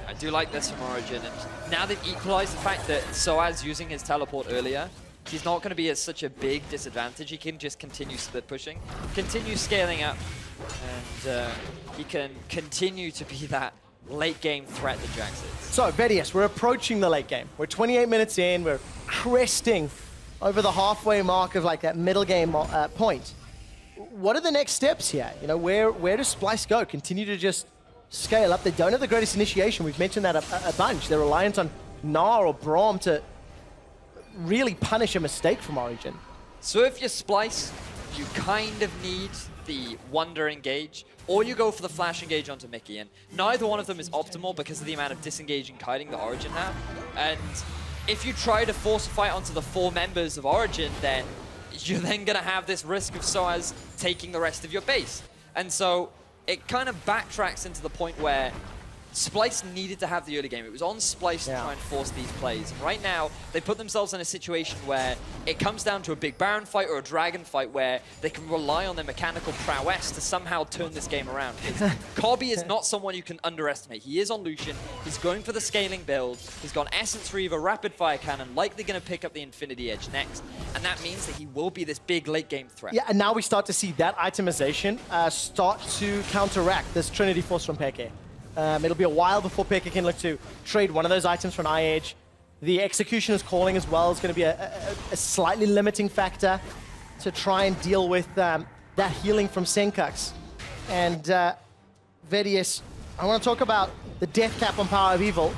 I do like this from Origen, and now they've equalized the fact that Soaz using his teleport earlier, he's not going to be at such a big disadvantage. He can just continue split pushing, continue scaling up, and he can continue to be that late game threat that Jax is. So, Vedius, we're approaching the late game. We're 28 minutes in, we're cresting over the halfway mark of like that middle game point. What are the next steps here? You know, where does Splyce go? Continue to just scale up. They don't have the greatest initiation. We've mentioned that a bunch. They're reliant on Gnar or Braum to really punish a mistake from Origen. So if you're Splyce, you kind of need the Wonder engage, or you go for the flash engage onto Mickey, and neither one of them is optimal because of the amount of disengaging kiting that Origen have. And if you try to force a fight onto the 4 members of Origen, then you're then going to have this risk of Soaz taking the rest of your base. And so it kind of backtracks into the point where Splyce needed to have the early game. It was on Splyce to try and force these plays. And right now, they put themselves in a situation where it comes down to a big Baron fight or a Dragon fight where they can rely on their mechanical prowess to somehow turn this game around. Kobbe is not someone you can underestimate. He is on Lucian. He's going for the scaling build. He's got Essence Reaver, Rapid Fire Cannon, likely going to pick up the Infinity Edge next. And that means that he will be this big late game threat. Yeah, and now we start to see that itemization start to counteract this Trinity Force from Peke. It'll be a while before Peke can look to trade one of those items for an Eye-Age. The Executioner's Calling as well is going to be a slightly limiting factor to try and deal with that healing from Senkux. And Vedius, I want to talk about the death cap on Power of Evil.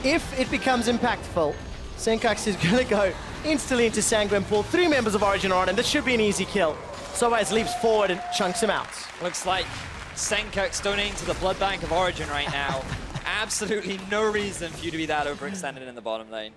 If it becomes impactful, Senkux is going to go instantly into Sanguine Pool. 3 members of Origen are on him. This should be an easy kill. Soaz leaps forward and chunks him out. Looks like Senkux donating to the blood bank of Origen right now. Absolutely no reason for you to be that overextended in the bottom lane.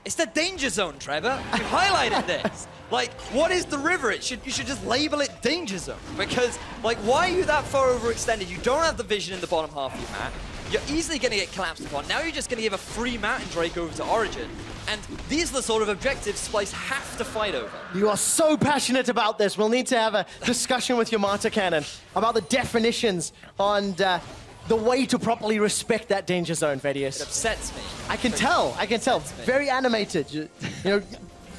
It's the danger zone, Trevor. You highlighted this. Like, what is the river? You should just label it danger zone. Because, like, why are you that far overextended? You don't have the vision in the bottom half of your map. You're easily going to get collapsed upon. Now you're just going to give a free Mountain Drake over to Origen. And these are the sort of objectives Splyce have to fight over. You are so passionate about this. We'll need to have a discussion with your Martyr Cannon about the definitions on the way to properly respect that danger zone, Vedius. It upsets me. I can tell. Very animated. You know,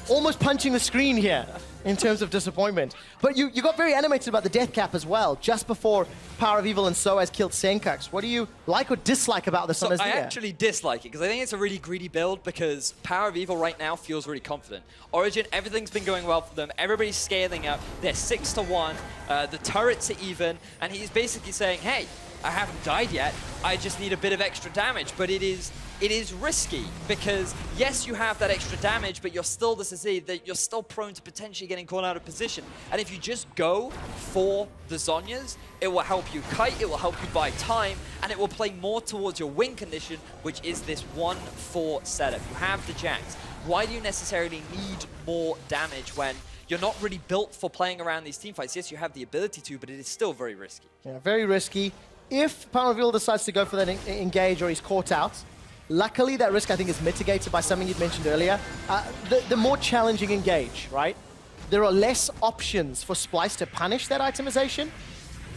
almost punching the screen here in terms of disappointment. But you got very animated about the death cap as well, just before Power of Evil and Soaz killed Senkux. What do you like or dislike about this on Azir? I actually dislike it, because I think it's a really greedy build, because Power of Evil right now feels really confident. Origen, everything's been going well for them. Everybody's scaling up. They're 6-1. The turrets are even. And he's basically saying, hey, I haven't died yet. I just need a bit of extra damage. But it is risky, because yes, you have that extra damage, but you're still that you're still prone to potentially getting caught out of position. And if you just go for the Zhonyas, it will help you kite, it will help you buy time, and it will play more towards your win condition, which is this 1-4 setup. You have the Jax. Why do you necessarily need more damage when you're not really built for playing around these teamfights? Yes, you have the ability to, but it is still very risky. Yeah, very risky. If Power of Evil decides to go for that engage or he's caught out, luckily that risk I think is mitigated by something you'd mentioned earlier. The more challenging engage, right? There are less options for Splyce to punish that itemization.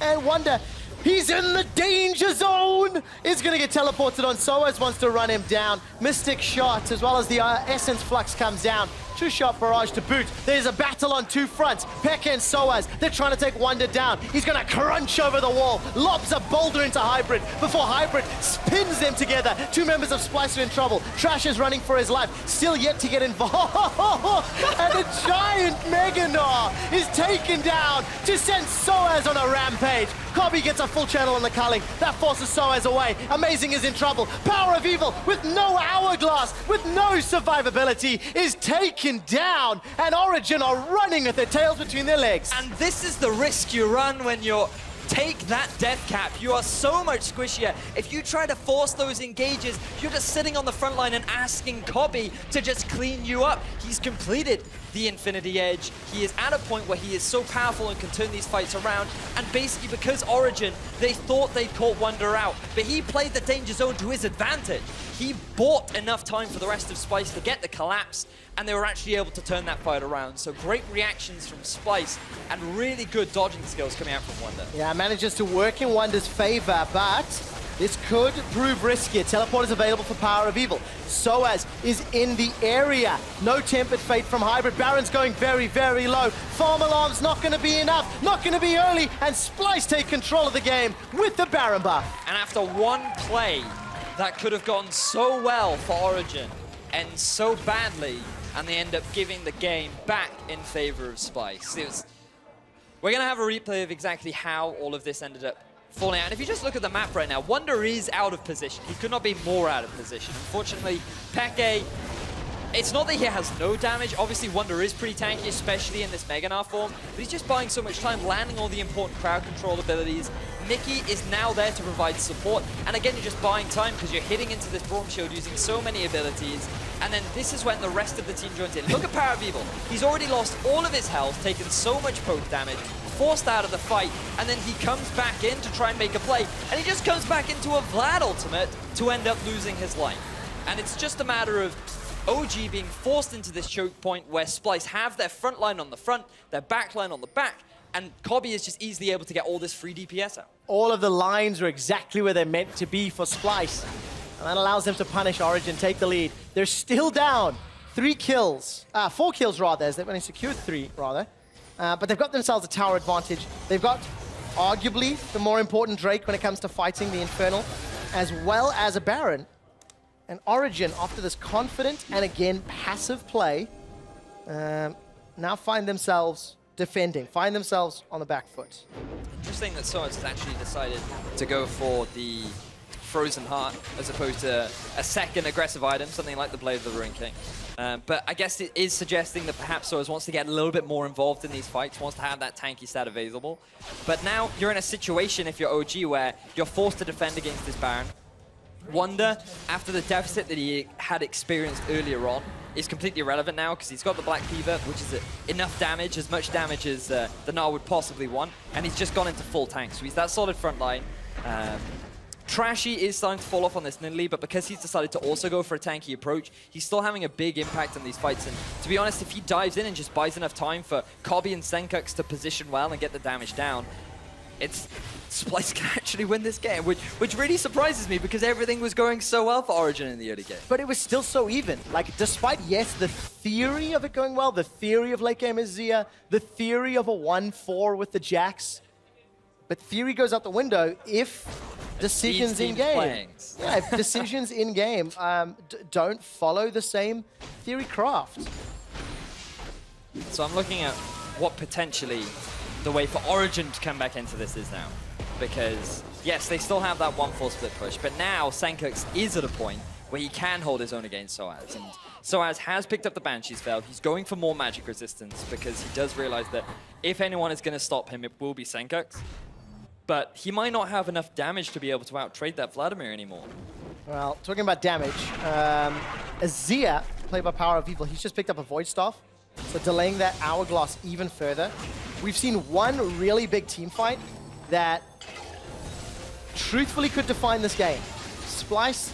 And Wonder, he's in the danger zone! Is going to get teleported on. Soaz wants to run him down. Mystic shot, as well as the Essence Flux comes down. 2-shot barrage to boot. There's a battle on 2 fronts. Peke and Soaz, they're trying to take Wonder down. He's going to crunch over the wall. Lobs a boulder into Hybrid before Hybrid spins them together. 2 members of Splyce are in trouble. Trash is running for his life. Still yet to get involved. And a giant Mega Gnar is taken down to send Soaz on a rampage. Kobbe gets a full channel on the culling. That forces Soaz away. Amazing is in trouble. Power of Evil with no hourglass, with no survivability, is taken down. And Origen are running with their tails between their legs. And this is the risk you run when you're take that death cap. You are so much squishier. If you try to force those engages, you're just sitting on the front line and asking Kobbe to just clean you up. He's completed the Infinity Edge. He is at a point where he is so powerful and can turn these fights around. And basically because Origen, they thought they'd caught Wonder out, but he played the danger zone to his advantage. He bought enough time for the rest of Splyce to get the collapse, and they were actually able to turn that fight around. So great reactions from Splyce and really good dodging skills coming out from Wonder. Yeah, manages to work in Wonder's favor, but This could prove risky. Teleport is available for Power of Evil. Soaz is in the area. No Tempered Fate from Hybrid. Baron's going very, very low. Farm Alarm's not going to be enough. Not going to be early. And Splyce take control of the game with the Baron buff. And after one play that could have gone so well for Origen and so badly, and they end up giving the game back in favor of Splyce. We're going to have a replay of exactly how all of this ended up falling out. And if you just look at the map right now, Wonder is out of position. He could not be more out of position. Unfortunately, FLICKR, it's not that he has no damage. Obviously, Wonder is pretty tanky, especially in this Mega Gnar form. But he's just buying so much time, landing all the important crowd control abilities. Mickey is now there to provide support. And again, you're just buying time because you're hitting into this Braum Shield using so many abilities. And then this is when the rest of the team joins in. Look at Power of Evil. He's already lost all of his health, taken so much poke damage, forced out of the fight, and then he comes back in to try and make a play. And he just comes back into a Vlad ultimate to end up losing his life. And it's just a matter of OG being forced into this choke point where Splyce have their front line on the front, their back line on the back, and Cobby is just easily able to get all this free DPS out. All of the lines are exactly where they're meant to be for Splyce. And that allows them to punish Origen, take the lead. They're still down. 4 kills rather, as they've only secured 3 rather. But they've got themselves a tower advantage. They've got arguably the more important Drake when it comes to fighting the Infernal, as well as a Baron. And Origen, after this confident and again passive play, now find themselves defending, find themselves on the back foot. Interesting that Soaz has actually decided to go for the Frozen Heart as opposed to a second aggressive item, something like the Blade of the Ruin King. But I guess it is suggesting that perhaps Soaz wants to get a little bit more involved in these fights, wants to have that tanky stat available. But now you're in a situation, if you're OG, where you're forced to defend against this Baron. Wonder, after the deficit that he had experienced earlier on, is completely irrelevant now because he's got the Black Fever, which is enough damage, as much damage as the Gnar would possibly want, and he's just gone into full tank. So he's that solid front line. Trashy is starting to fall off on this Nidalee, but because he's decided to also go for a tanky approach, he's still having a big impact on these fights. And to be honest, if he dives in and just buys enough time for Cobby and Senkux to position well and get the damage down, Splyce can actually win this game, which really surprises me because everything was going so well for Origen in the early game. But it was still so even. Like, despite, yes, the theory of it going well, the theory of late game Azir, the theory of a 1-4 with the Jax, but theory goes out the window if decisions in game. Yeah, if decisions in game don't follow the same theory craft. So I'm looking at what potentially the way for Origen to come back into this is now. Because, yes, they still have that 1-4 split push, but now Senkux is at a point where he can hold his own against Soaz. And Soaz has picked up the Banshee's Veil. He's going for more magic resistance because he does realize that if anyone is going to stop him, it will be Senkux. But he might not have enough damage to be able to out-trade that Vladimir anymore. Well, talking about damage, Azir, played by Power of Evil, he's just picked up a Void Staff, so delaying that Hourglass even further. We've seen one really big team fight that truthfully could define this game. Splyce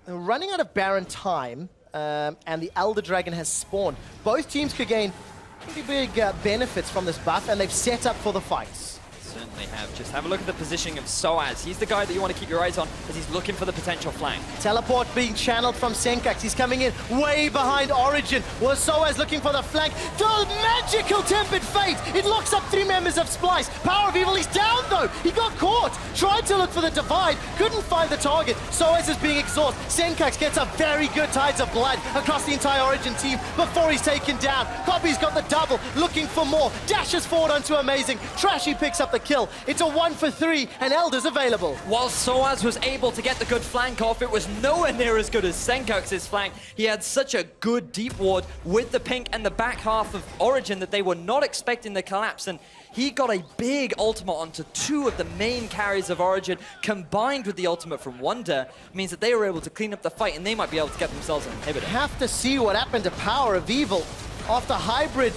running out of Baron time, and the Elder Dragon has spawned. Both teams could gain pretty big benefits from this buff, and they've set up for the fights. Certainly have. Just have a look at the positioning of Soaz. He's the guy that you want to keep your eyes on as he's looking for the potential flank. Teleport being channeled from Senkux. He's coming in way behind Origen. Well, Soaz looking for the flank. The magical Tempered Fate! It locks up 3 members of Splyce. Power of Evil, he's down though! He got caught! Tried to look for the divide, couldn't find the target. Soaz is being exhausted. Senkux gets a very good Tides of Blood across the entire Origen team before he's taken down. Cobby's got the double, looking for more. Dashes forward onto Amazing. Trashy picks up the kill. It's a 1-for-3, and Elder's available. While Soaz was able to get the good flank off, it was nowhere near as good as Senkux's flank. He had such a good deep ward with the pink and the back half of Origen that they were not expecting the collapse, and he got a big ultimate onto 2 of the main carries of Origen, combined with the ultimate from Wonder, means that they were able to clean up the fight, and they might be able to get themselves an inhibitor. Have to see what happened to Power of Evil after Hybrid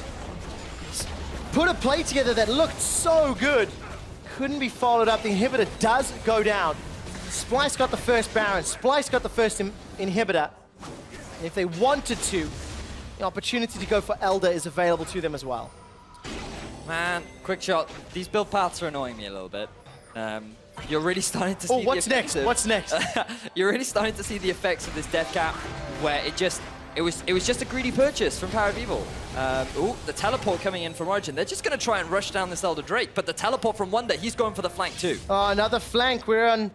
put a play together that looked so good. Couldn't be followed up. The inhibitor does go down. Splyce got the first Baron. Splyce got the first inhibitor. And if they wanted to, the opportunity to go for Elder is available to them as well. Man, quick shot. These build paths are annoying me a little bit. You're really starting to see what's next? What's next? You're really starting to see the effects of this death cap, where it was just a greedy purchase from Power of Evil. The teleport coming in from Origen. They're just going to try and rush down this Elder Drake, but the teleport from Wonder, he's going for the flank too. Another flank. We're on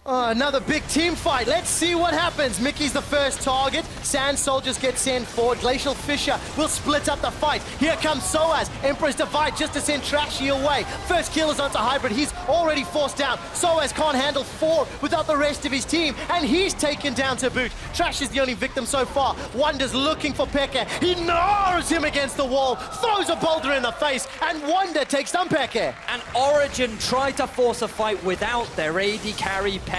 another big team fight. Let's see what happens. Mickey's the first target. Sand Soldiers get sent forward. Glacial Fisher will split up the fight. Here comes Soaz. Emperor's Divide just to send Trashy away. First kill is onto Hybrid. He's already forced down. Soaz can't handle 4 without the rest of his team, and he's taken down to boot. Trash is the only victim so far. Wonder's looking for FLICKR. He gnaws him against the wall, throws a boulder in the face, and Wonder takes down FLICKR. And Origen tried to force a fight without their AD carry FLICKR.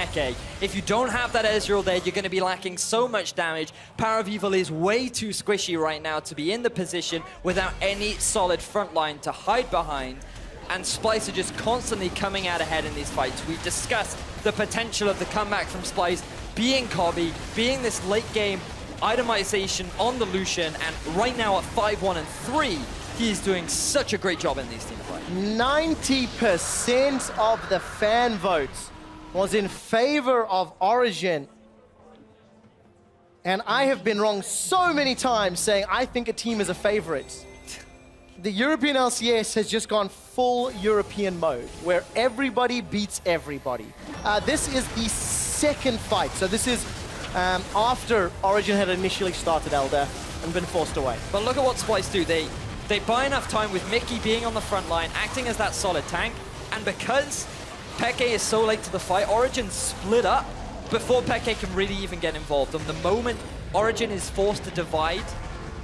If you don't have that Ezreal there, you're going to be lacking so much damage. Power of Evil is way too squishy right now to be in the position without any solid front line to hide behind. And Splyce are just constantly coming out ahead in these fights. We've discussed the potential of the comeback from Splyce being Cobby, being this late game itemization on the Lucian, and right now at 5-1 and 3, he's doing such a great job in these team fights. 90% of the fan votes was in favor of Origen. And I have been wrong so many times saying I think a team is a favorite. The European LCS has just gone full European mode, where everybody beats everybody. This is the second fight, so this is after Origen had initially started Elder and been forced away. But look at what Splyce do. They buy enough time with Mickey being on the front line, acting as that solid tank, and because FLICKR is so late to the fight, Origen split up before FLICKR can really even get involved. And the moment Origen is forced to divide,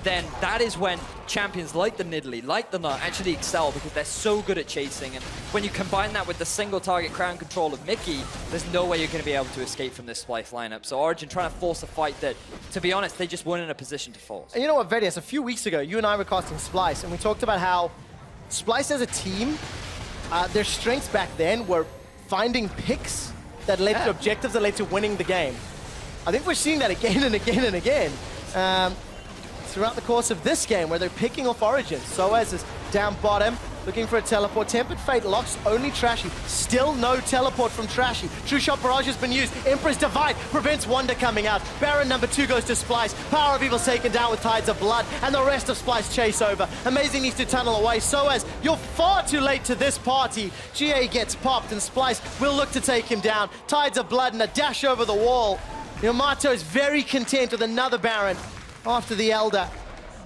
then that is when champions like the Nidalee, like the Nut, actually excel because they're so good at chasing. And when you combine that with the single target crown control of Mickey, there's no way you're going to be able to escape from this Splyce lineup. So Origen trying to force a fight that, to be honest, they just weren't in a position to force. And you know what, Vedius, a few weeks ago, you and I were casting Splyce, and we talked about how Splyce as a team, their strengths back then were finding picks that led to objectives that led to winning the game. I think we're seeing that again and again and again throughout the course of this game, where they're picking off Origen. Soaz is down bottom, looking for a teleport. Tempered Fate locks only Trashy. Still no teleport from Trashy. True Shot Barrage has been used. Emperor's Divide prevents Wonder coming out. Baron number 2 goes to Splyce. Power of Evil's taken down with Tides of Blood, and the rest of Splyce chase over. Amazing needs to tunnel away. Soaz, you're far too late to this party. GA gets popped, and Splyce will look to take him down. Tides of Blood and a dash over the wall. Yamato is very content with another Baron after the Elder.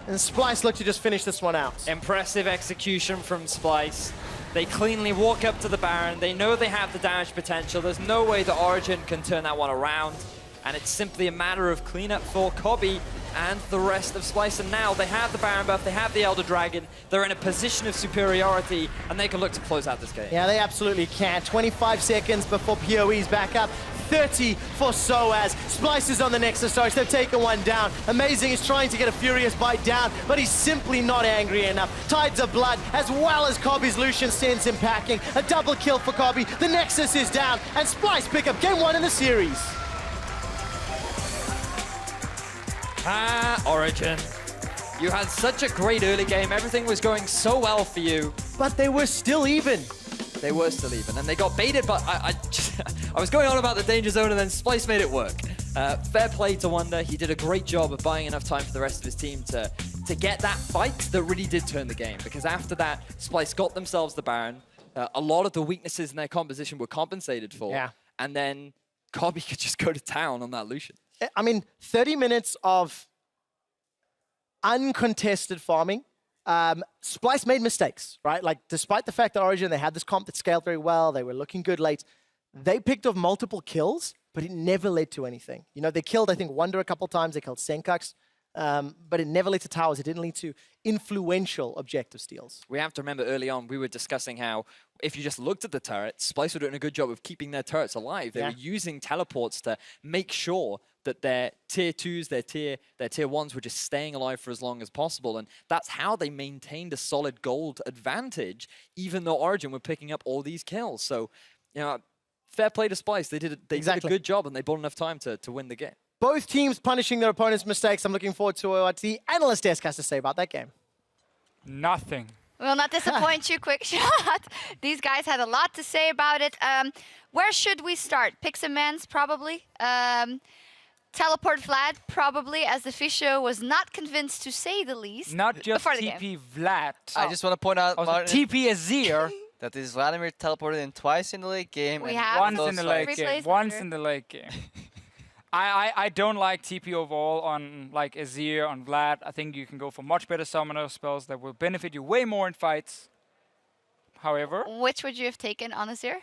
And Splyce look to just finish this one out. Impressive execution from Splyce. They cleanly walk up to the Baron. They know they have the damage potential. There's no way that Origen can turn that one around. And it's simply a matter of cleanup for Cobby and the rest of Splyce. And now they have the Baron buff, they have the Elder Dragon. They're in a position of superiority, and they can look to close out this game. Yeah, they absolutely can. 25 seconds before PoE's back up. 30 for Soaz. Splyce is on the Nexus Charge. They've taken one down. Amazing is trying to get a Furious Bite down, but he's simply not angry enough. Tides of Blood, as well as Cobby's Lucian, sends him packing. A double kill for Cobby. The Nexus is down, and Splyce pick up game 1 in the series. Origen. You had such a great early game. Everything was going so well for you. But they were still even. They were still even, and they got baited, but I was going on about the danger zone, and then Splyce made it work. Fair play to Wonder. He did a great job of buying enough time for the rest of his team to get that fight that really did turn the game, because after that, Splyce got themselves the Baron. A lot of the weaknesses in their composition were compensated for, and then Cobby could just go to town on that Lucian. I mean, 30 minutes of uncontested farming. Splyce made mistakes, right? Like, despite the fact that Origen, they had this comp that scaled very well, they were looking good late, they picked off multiple kills, but it never led to anything. You know, they killed, I think, Wonder a couple times, they killed Senkux, but it never led to towers. It didn't lead to influential objective steals. We have to remember early on, we were discussing how if you just looked at the turrets, Splyce were doing a good job of keeping their turrets alive. They were using teleports to make sure that their tier 2s, their tier 1s were just staying alive for as long as possible. And that's how they maintained a solid gold advantage, even though Origen were picking up all these kills. So, you know, fair play to Splyce. They did a good job, and they bought enough time to win the game. Both teams punishing their opponent's mistakes. I'm looking forward to what the analyst desk has to say about that game. Nothing. Will not disappoint you, quick shot. These guys had a lot to say about it. Where should we start? Picks and Mans, probably. Teleport Vlad, probably, as the Fisho was not convinced, to say the least. Not just before the TP game. Vlad. I just want to point out, Also Martin, TP Azir. that this Vladimir teleported in twice in the late game. We and have Once those in the fights. late game. Replays, Once sure. in the late game. I don't like TP overall on like Azir, on Vlad. I think you can go for much better summoner spells that will benefit you way more in fights. However, Which would you have taken on Azir?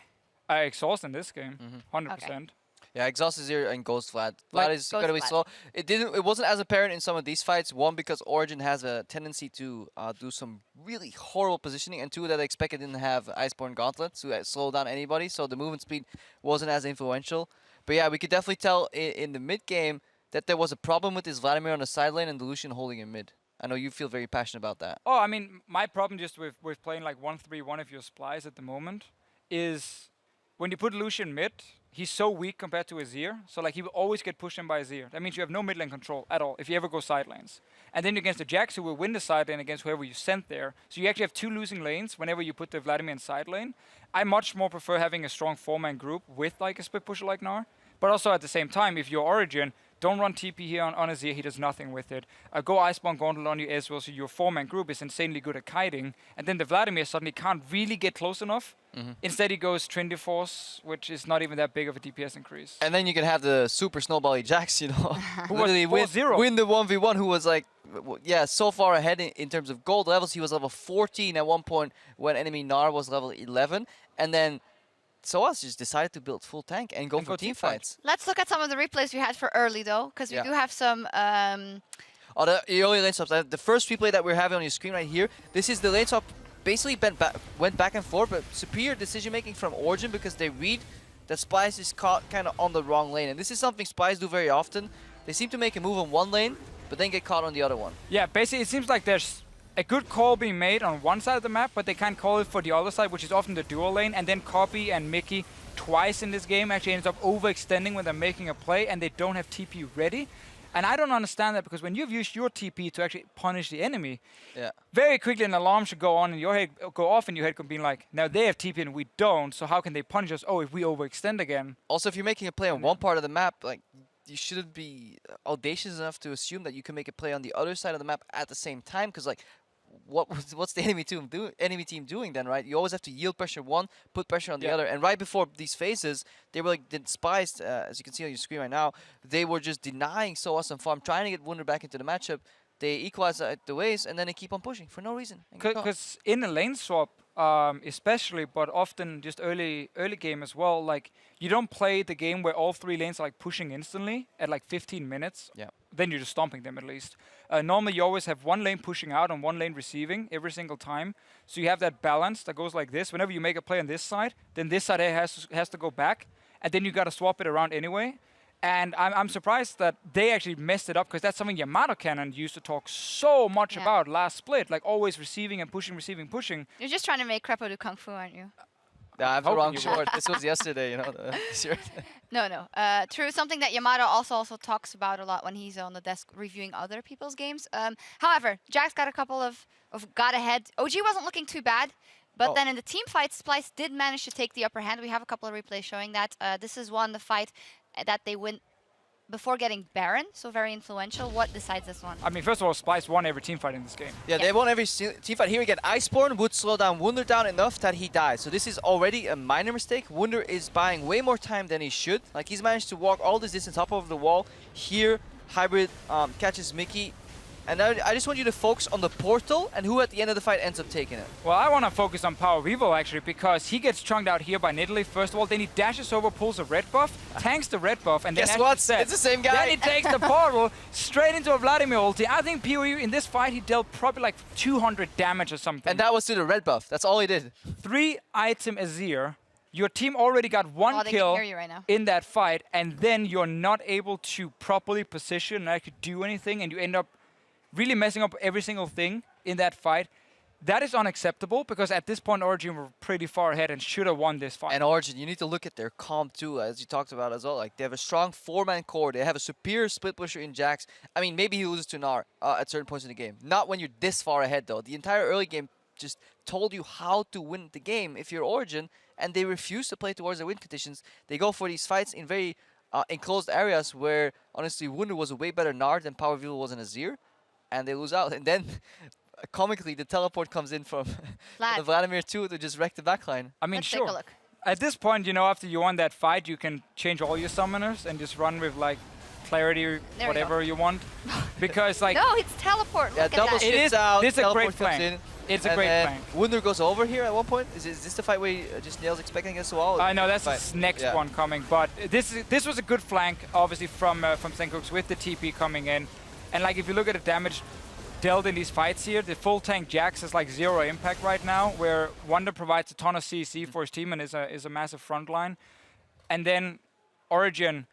Exhaust in this game, 100%. Okay. Yeah, Exhaust Azir and Ghost Vlad. Like, Vlad is Ghost gonna be Vlad. slow. It wasn't as apparent in some of these fights. One, because Origen has a tendency to do some really horrible positioning, and two, that I expected didn't have Iceborne Gauntlets to slow down anybody, so the movement speed wasn't as influential. But yeah, we could definitely tell in the mid game that there was a problem with this Vladimir on the side lane and the Lucian holding in mid. I know you feel very passionate about that. Oh, I mean, my problem just with playing like 1-3-1 if you're Splyce at the moment is when you put Lucian mid, he's so weak compared to Azir. So like he will always get pushed in by Azir. That means you have no mid lane control at all if you ever go side lanes. And then against the Jax, who will win the side lane against whoever you sent there. So you actually have two losing lanes whenever you put the Vladimir in side lane. I much more prefer having a strong 4-man group with like a split pusher like Gnar. But also at the same time, if you're Origen, don't run TP here on Azir, he does nothing with it. Go Iceborne Gauntlet on you as well, so your 4-man group is insanely good at kiting. And then the Vladimir suddenly can't really get close enough. Instead he goes Trinity Force, which is not even that big of a DPS increase. And then you can have the super snowbally Jax, you know, Who was literally 4-0. win the 1v1, who was like, yeah, so far ahead in terms of gold levels. He was level 14 at one point when enemy Gnar was level 11. And then Soaz just decided to build full tank and go for team fights. Let's look at some of the replays we had for early, though, because we do have some... Oh, the early lane swaps. The first replay that we're having on your screen right here, this is the lane swap basically went back and forth, but superior decision making from Origen because they read that Splyce is caught kind of on the wrong lane. And this is something Splyce do very often. They seem to make a move on one lane, but then get caught on the other one. Yeah, basically it seems like there's a good call being made on one side of the map, but they can't call it for the other side, which is often the dual lane. And then Copy and Mickey twice in this game actually ends up overextending when they're making a play and they don't have TP ready. And I don't understand that because when you've used your TP to actually punish the enemy, very quickly an alarm should go on in your head, go off in your head, being like, now they have TP and we don't, so how can they punish us? Oh, if we overextend again. Also, if you're making a play on one part of the map, like you shouldn't be audacious enough to assume that you can make a play on the other side of the map at the same time, because like, what's the enemy team doing then, right? You always have to yield pressure one, put pressure on the other. And right before these phases, they were like despised, as you can see on your screen right now, they were just denying Soaz and Farm, trying to get Wunder back into the matchup. They equalize the ways, and then they keep on pushing for no reason. Because in a lane swap, especially, but often just early game as well, like you don't play the game where all three lanes are like pushing instantly at like 15 minutes. Yeah. Then you're just stomping them at least. Normally you always have one lane pushing out and one lane receiving every single time. So you have that balance that goes like this. Whenever you make a play on this side, then this side has to go back, and then you got to swap it around anyway. And I'm surprised that they actually messed it up, because that's something Yamato Cannon used to talk so much about last split, like always receiving and pushing, receiving, pushing. You're just trying to make Crepo do Kung Fu, aren't you? I have the wrong short. This was yesterday, you know. No. True. Something that Yamato also talks about a lot when he's on the desk reviewing other people's games. However, Jax got a couple of got ahead. OG wasn't looking too bad, but then in the team fight, Splyce did manage to take the upper hand. We have a couple of replays showing that. This is the fight that they win before getting Baron, so very influential. What decides this one? I mean, first of all, Splyce won every team fight in this game. Yeah, they won every team fight. Here we get Iceborne would slow down Wunder down enough that he dies. So this is already a minor mistake. Wunder is buying way more time than he should. Like, he's managed to walk all this distance up over the wall. Here, Hybrid catches Mickey. And now I just want you to focus on the portal and who at the end of the fight ends up taking it. Well, I want to focus on Power Revo actually, because he gets chunked out here by Nidalee first of all, then he dashes over, pulls a red buff, tanks the red buff, and then guess what? It's the same guy. Then he takes the portal straight into a Vladimir ulti. I think PoE in this fight he dealt probably like 200 damage or something. And that was to the red buff. That's all he did. 3-item Azir. Your team already got one kill in that fight, and then you're not able to properly position and actually do anything, and you end up really messing up every single thing in that fight. That is unacceptable, because at this point Origen were pretty far ahead and should have won this fight. And Origen, you need to look at their comp too, as you talked about as well. Like, they have a strong 4-man core. They have a superior split pusher in Jax. I mean, maybe he loses to Gnar at certain points in the game. Not when you're this far ahead though. The entire early game, just told you how to win the game if you're Origen, and they refuse to play towards the win conditions. They go for these fights in very enclosed areas where, honestly, Wunder was a way better Nard than Power View was an Azir, and they lose out. And then, comically, the teleport comes in from the Vladimir too to just wreck the backline. I mean, Let's sure. take a look. At this point, you know, after you won that fight, you can change all your summoners and just run with like clarity, whatever you want, because like no, it's teleport. Yeah, Look at double that. shifts out. This is a teleport great comes flank. in, It's a and great then flank. Wunder goes over here at one point. Is this the fight where just Nail's expecting us to all? I know that's the next one coming, but this was a good flank, obviously from Senkooks with the TP coming in, and like if you look at the damage dealt in these fights here, the full tank Jax has like 0 impact right now, where Wunder provides a ton of CC for his team and is a massive front line, and then Origen.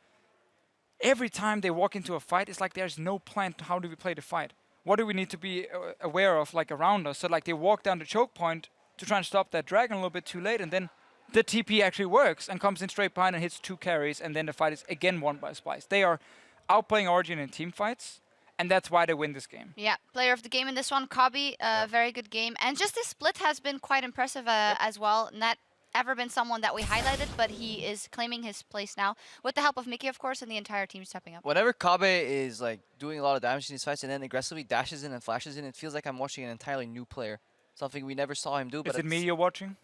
Every time they walk into a fight, it's like there's no plan to how do we play the fight. What do we need to be aware of, like around us? So like they walk down the choke point to try and stop that dragon a little bit too late, and then the TP actually works and comes in straight behind and hits 2 carries, and then the fight is again won by Splyce. They are outplaying Origen in team fights, and that's why they win this game. Yeah, player of the game in this one, Kobi, very good game. And just this split has been quite impressive as well. Not ever been someone that we highlighted, but he is claiming his place now with the help of Mickey, of course, and the entire team stepping up. Whenever Kabe is like doing a lot of damage in these fights and then aggressively dashes in and flashes in, it feels like I'm watching an entirely new player. Something we never saw him do. But is it me you're watching?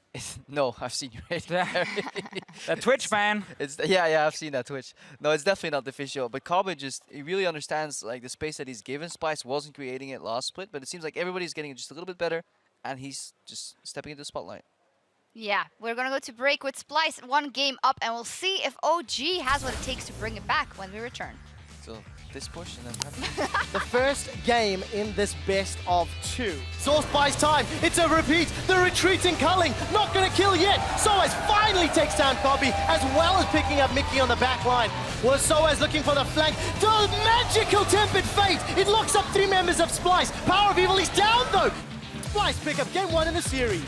No, I've seen you right That Twitch, man. Yeah, I've seen that Twitch. No, it's definitely not the official. But Kabe he really understands like the space that he's given. Splyce wasn't creating it last split, but it seems like everybody's getting just a little bit better, and he's just stepping into the spotlight. Yeah, we're going to go to break with Splyce, 1 game up, and we'll see if OG has what it takes to bring it back when we return. So this push and then The first game in this best of 2. Source buys time. It's a repeat. The retreating Culling. Not going to kill yet. Soaz finally takes down Kobi, as well as picking up Mickey on the back line. Was Soaz looking for the flank. The magical tempered fate. It locks up 3 members of Splyce. Power of Evil is down, though. Splyce pick up game 1 in the series.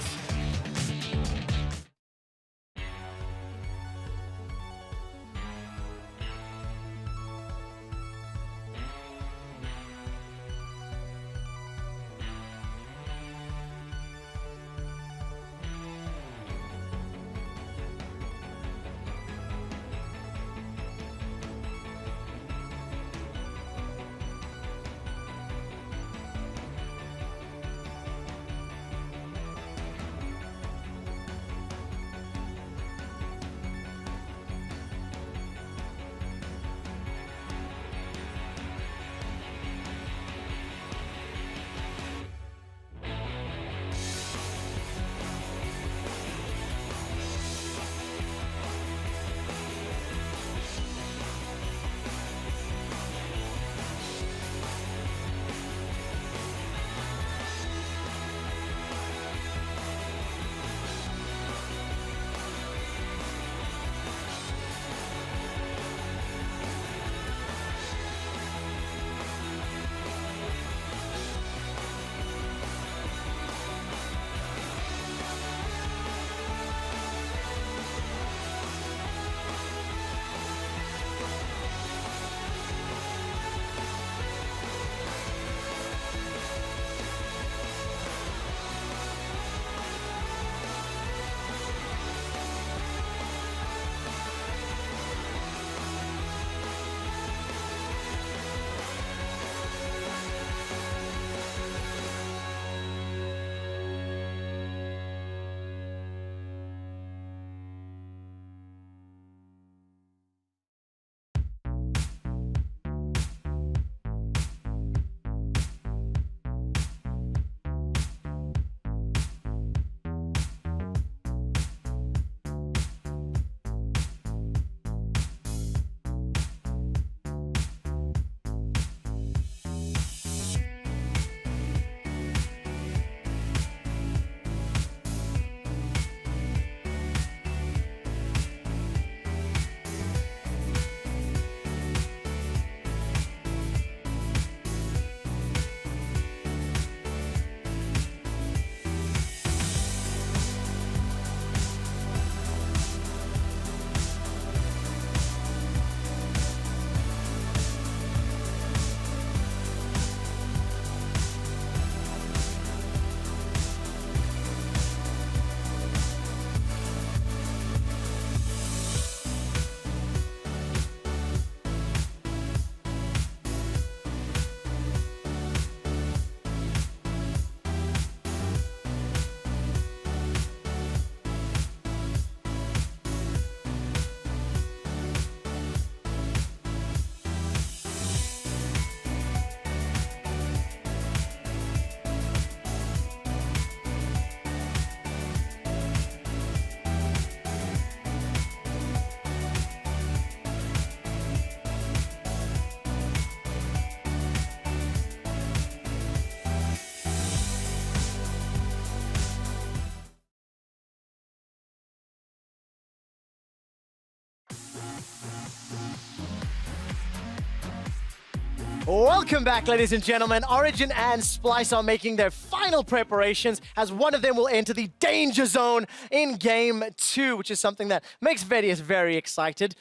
Welcome back, ladies and gentlemen. Origen and Splyce are making their final preparations as one of them will enter the danger zone in Game 2, which is something that makes Vedius very excited.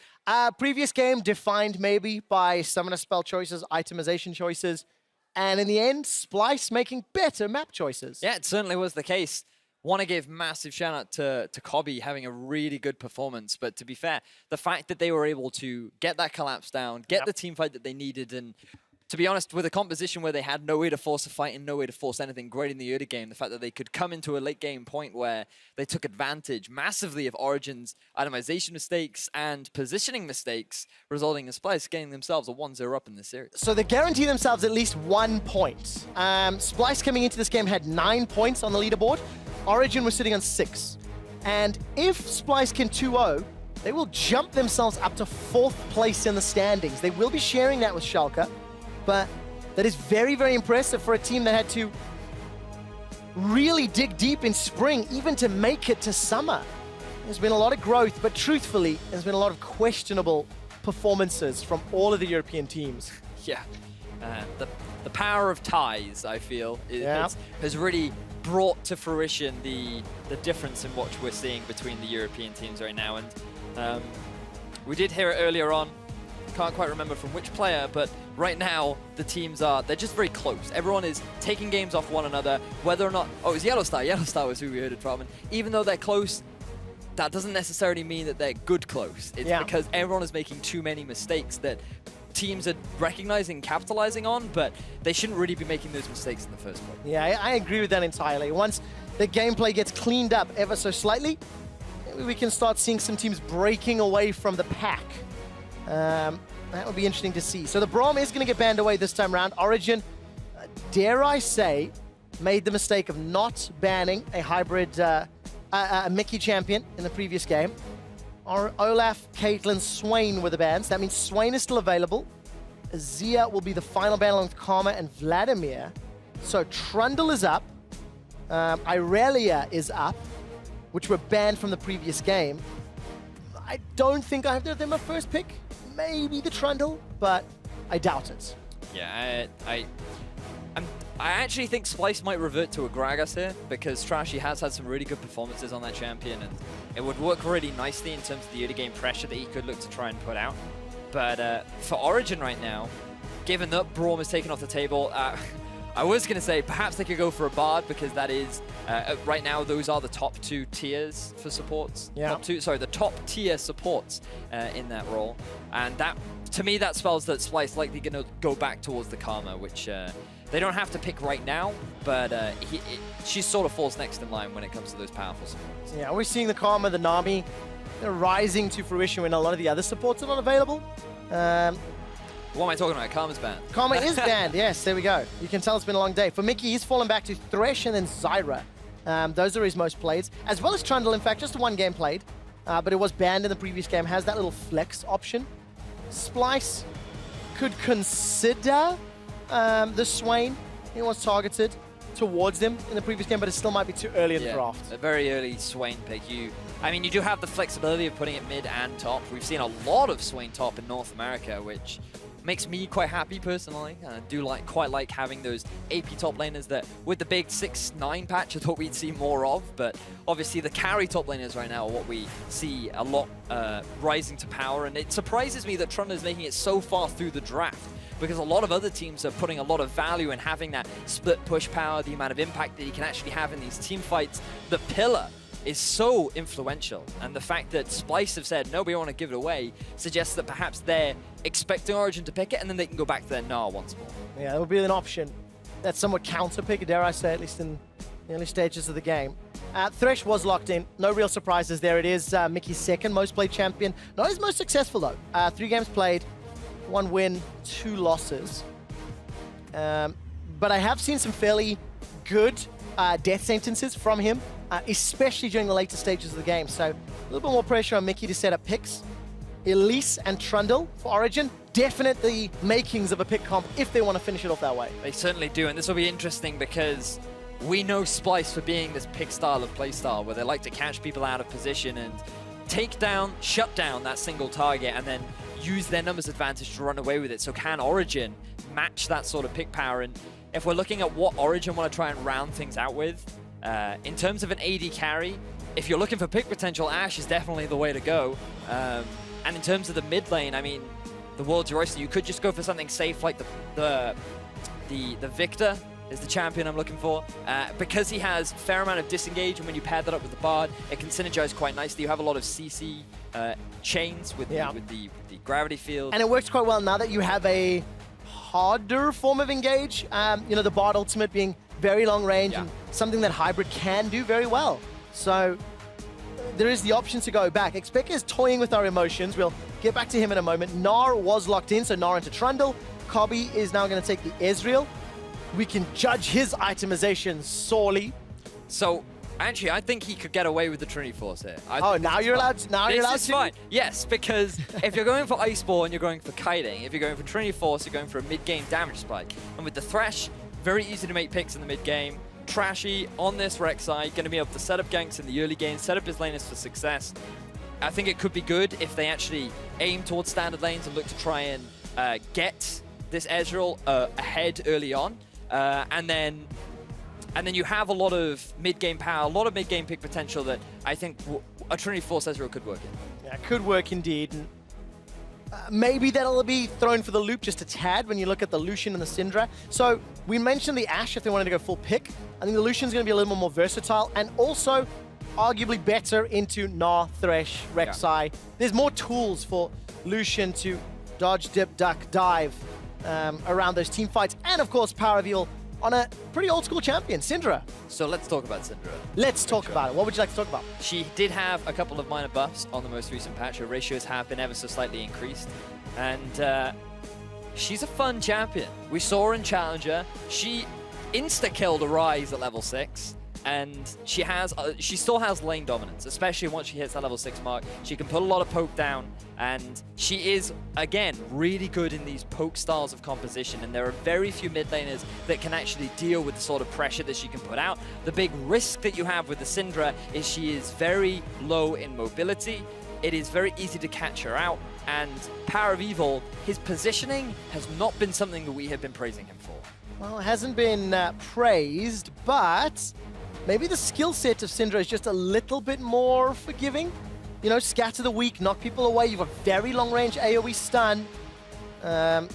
Previous game defined maybe by summoner spell choices, itemization choices, and in the end, Splyce making better map choices. Yeah, it certainly was the case. Want to give massive shout out to Cobby having a really good performance, but to be fair, the fact that they were able to get that collapse down, get the team fight that they needed, and to be honest, with a composition where they had no way to force a fight and no way to force anything great in the early game, the fact that they could come into a late game point where they took advantage massively of Origen's itemization mistakes and positioning mistakes, resulting in Splyce getting themselves a 1-0 up in this series. So they guarantee themselves at least 1 point. Splyce coming into this game had 9 points on the leaderboard. Origen was sitting on 6. And if Splyce can 2-0, they will jump themselves up to 4th place in the standings. They will be sharing that with Schalke. But that is very, very impressive for a team that had to really dig deep in spring, even to make it to summer. There's been a lot of growth, but truthfully, there's been a lot of questionable performances from all of the European teams. Yeah, the power of ties, I feel, has really brought to fruition the difference in what we're seeing between the European teams right now. And we did hear it earlier on. Can't quite remember from which player, but right now the teams they're just very close. Everyone is taking games off one another, whether or not, it was Yellowstar. Yellowstar was who we heard it from. And even though they're close, that doesn't necessarily mean that they're good close. It's because everyone is making too many mistakes that teams are recognizing, capitalizing on, but they shouldn't really be making those mistakes in the first place. Yeah, I agree with that entirely. Once the gameplay gets cleaned up ever so slightly, maybe we can start seeing some teams breaking away from the pack. That would be interesting to see. So the Braum is going to get banned away this time around. Origen, dare I say, made the mistake of not banning a hybrid Mickey champion in the previous game. Olaf, Caitlyn, Swain were the bans. That means Swain is still available. Zia will be the final ban along with Karma and Vladimir. So Trundle is up. Irelia is up, which were banned from the previous game. I don't think either of them are first pick. Maybe the Trundle, but I doubt it. Yeah, I actually think Splyce might revert to a Gragas here, because Trashy has had some really good performances on that champion, and it would work really nicely in terms of the early game pressure that he could look to try and put out. But for Origen right now, given that Braum is taken off the table, I was going to say perhaps they could go for a Bard, because that is, right now, those are the top 2 tiers for supports. Yeah. The top tier supports in that role. And that, to me, that spells that Splyce likely going to go back towards the Karma, which they don't have to pick right now, but she sort of falls next in line when it comes to those powerful supports. Yeah, we're seeing the Karma, the Nami, they're rising to fruition when a lot of the other supports are not available. What am I talking about? Karma's banned. Karma is banned, yes, there we go. You can tell it's been a long day. For Mickey, he's fallen back to Thresh and then Zyra. Those are his most played, as well as Trundle, in fact, just 1 game played. But it was banned in the previous game, has that little flex option. Splyce could consider the Swain. He was targeted towards them in the previous game, but it still might be too early in the draft. A very early Swain pick. I mean, you do have the flexibility of putting it mid and top. We've seen a lot of Swain top in North America, which makes me quite happy personally. I do quite like having those AP top laners that, with the big 6-9 patch, I thought we'd see more of. But obviously the carry top laners right now are what we see a lot rising to power. And it surprises me that Trundle is making it so far through the draft, because a lot of other teams are putting a lot of value in having that split push power, the amount of impact that he can actually have in these team fights. The pillar is so influential, and the fact that Splyce have said, no, we want to give it away, suggests that perhaps they're expecting Origen to pick it, and then they can go back to their Gnar once more. Yeah, that would be an option. That's somewhat counter-pick, dare I say, at least in the early stages of the game. Thresh was locked in. No real surprises there. It is Mickey's 2nd most played champion. Not his most successful, though. 3 games played, 1 win, 2 losses. But I have seen some fairly good death sentences from him, especially during the later stages of the game. So a little bit more pressure on Mickey to set up picks. Elise and Trundle for Origen, definitely makings of a pick comp if they want to finish it off that way. They certainly do, and this will be interesting because we know Splyce for being this pick style of play style where they like to catch people out of position, and take down, shut down that single target, and then use their numbers advantage to run away with it. So can Origen match that sort of pick power? And if we're looking at what Origen want to try and round things out with, in terms of an AD carry, if you're looking for pick potential, Ashe is definitely the way to go. And in terms of the mid lane, I mean, the world's your oyster. You could just go for something safe like the Victor is the champion I'm looking for. Because he has a fair amount of disengage, and when you pair that up with the Bard, it can synergize quite nicely. You have a lot of CC chains with the gravity field. And it works quite well now that you have a harder form of engage. You know, the Bard ultimate being very long range and something that Hybrid can do very well. So there is the option to go back. Xpeke is toying with our emotions. We'll get back to him in a moment. Gnar was locked in, so Gnar into Trundle. Kobbe is now going to take the Ezreal. We can judge his itemization sorely. So, actually, I think he could get away with the Trinity Force here. Now you're allowed to? Now you're allowed to? This is fine. Yes, because if you're going for Iceborne, you're going for kiting. If you're going for Trinity Force, you're going for a mid-game damage spike. And with the Thresh, very easy to make picks in the mid-game. Trashy on this Rek'Sai, going to be able to set up ganks in the early game, set up his laners for success. I think it could be good if they actually aim towards standard lanes and look to try and get this Ezreal ahead early on. And then you have a lot of mid-game power, a lot of mid-game pick potential that I think a Trinity Force Ezreal could work in. Yeah, it could work indeed. And, maybe that'll be thrown for the loop just a tad when you look at the Lucian and the Syndra. So we mentioned the Ashe if they wanted to go full pick. I think the Lucian's going to be a little more versatile and also arguably better into Gnar, Thresh, Rek'Sai. There's more tools for Lucian to dodge, dip, duck, dive around those team fights. And of course, power reveal on a pretty old school champion, Syndra. So let's talk about Syndra. Let's talk about it. What would you like to talk about? She did have a couple of minor buffs on the most recent patch. Her ratios have been ever so slightly increased. And she's a fun champion. We saw her in Challenger. She insta-killed a Ryze at level 6. And she still has lane dominance, especially once she hits that level 6 mark. She can put a lot of poke down, and she is, again, really good in these poke styles of composition, and there are very few mid laners that can actually deal with the sort of pressure that she can put out. The big risk that you have with the Syndra is she is very low in mobility. It is very easy to catch her out, and Power of Evil, his positioning has not been something that we have been praising him for. Well, it hasn't been praised, but maybe the skill set of Syndra is just a little bit more forgiving. You know, scatter the weak, knock people away. You've got very long-range AoE stun. The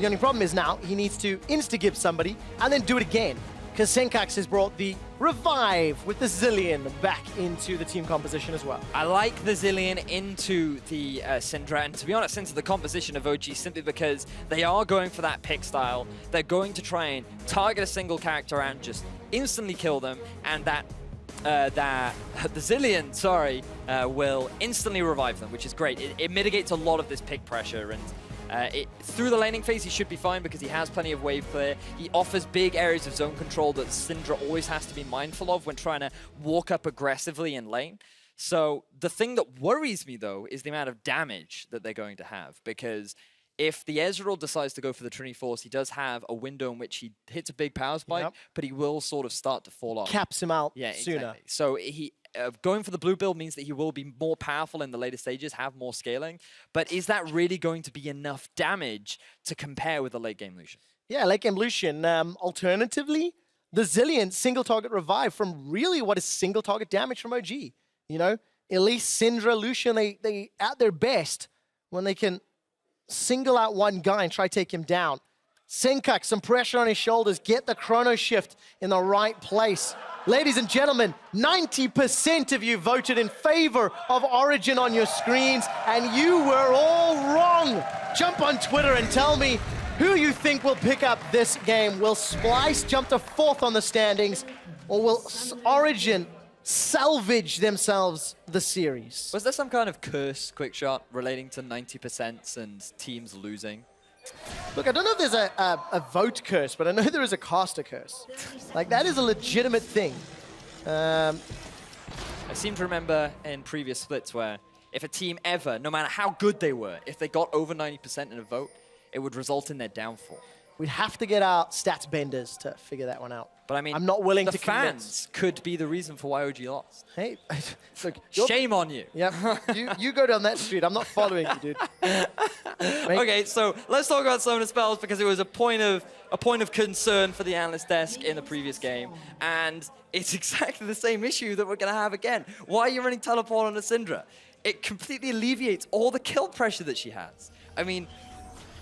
only problem is now he needs to insta-give somebody and then do it again, because Senkax has brought the revive with the Zillion back into the team composition as well. I like the Zillion into the Syndra, and to be honest, into the composition of OG, simply because they are going for that pick style. They're going to try and target a single character and just instantly kill them, and the Zillion, will instantly revive them, which is great. It mitigates a lot of this pick pressure, and through the laning phase, he should be fine because he has plenty of wave clear. He offers big areas of zone control that Syndra always has to be mindful of when trying to walk up aggressively in lane. So the thing that worries me, though, is the amount of damage that they're going to have, because if the Ezreal decides to go for the Trinity Force, he does have a window in which he hits a big power spike, but he will sort of start to fall off. Caps him out sooner. Exactly. So going for the blue build means that he will be more powerful in the later stages, have more scaling. But is that really going to be enough damage to compare with the late game Lucian? Yeah, late game Lucian. Alternatively, the Zillion single target revive from really what is single target damage from OG. You know, Elise, Syndra, Lucian, they at their best when they can single out one guy and try to take him down. Senkax, some pressure on his shoulders, get the chrono shift in the right place. Ladies and gentlemen, 90% of you voted in favor of Origen on your screens, and you were all wrong. Jump on Twitter and tell me who you think will pick up this game. Will Splyce jump to 4th on the standings, or will Origen salvage themselves the series? Was there some kind of curse, quick shot, relating to 90% and teams losing? Look, I don't know if there's a vote curse, but I know there is a caster curse. Like, that is a legitimate thing. I seem to remember in previous splits where if a team ever, no matter how good they were, if they got over 90% in a vote, it would result in their downfall. We'd have to get our stats benders to figure that one out. But I mean, I'm not willing the to commit. fans could be the reason for why OG lost. Hey, look, shame on you. Yeah, you go down that street. I'm not following you, dude. Okay, so let's talk about Summoner Spells because it was a point of concern for the analyst desk in the previous game, and it's exactly the same issue that we're going to have again. Why are you running Teleport on a Syndra? It completely alleviates all the kill pressure that she has. I mean,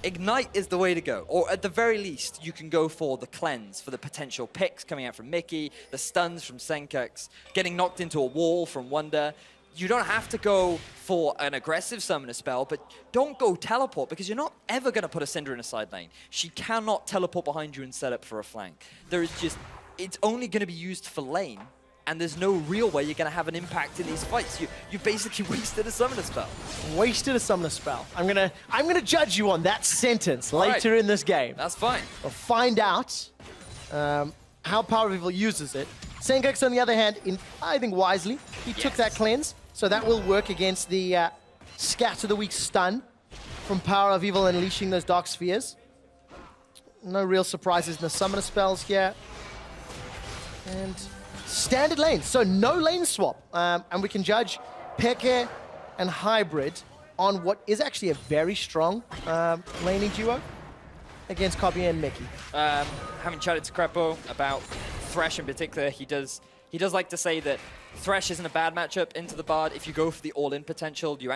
Ignite is the way to go, or at the very least, you can go for the cleanse, for the potential picks coming out from Mickey, the stuns from Senkux, getting knocked into a wall from Wonder. You don't have to go for an aggressive summoner spell, but don't go teleport because you're not ever going to put a Syndra in a side lane. She cannot teleport behind you and set up for a flank. There is just, it's only going to be used for lane, and there's no real way you're going to have an impact in these fights. You basically wasted a summoner spell. Wasted a summoner spell. I'm gonna judge you on that sentence later in this game. That's fine. We'll find out how Power of Evil uses it. Senkux, on the other hand, I think wisely, he took that cleanse, so that will work against the Scatter the Weak stun from Power of Evil unleashing those Dark Spheres. No real surprises in the summoner spells here. And standard lanes, so no lane swap. And we can judge FLICKR and Hybrid on what is actually a very strong laning duo against Copy and Mickey. Having chatted to Crepo about Thresh in particular, he does like to say that Thresh isn't a bad matchup into the Bard. If you go for the all-in potential, you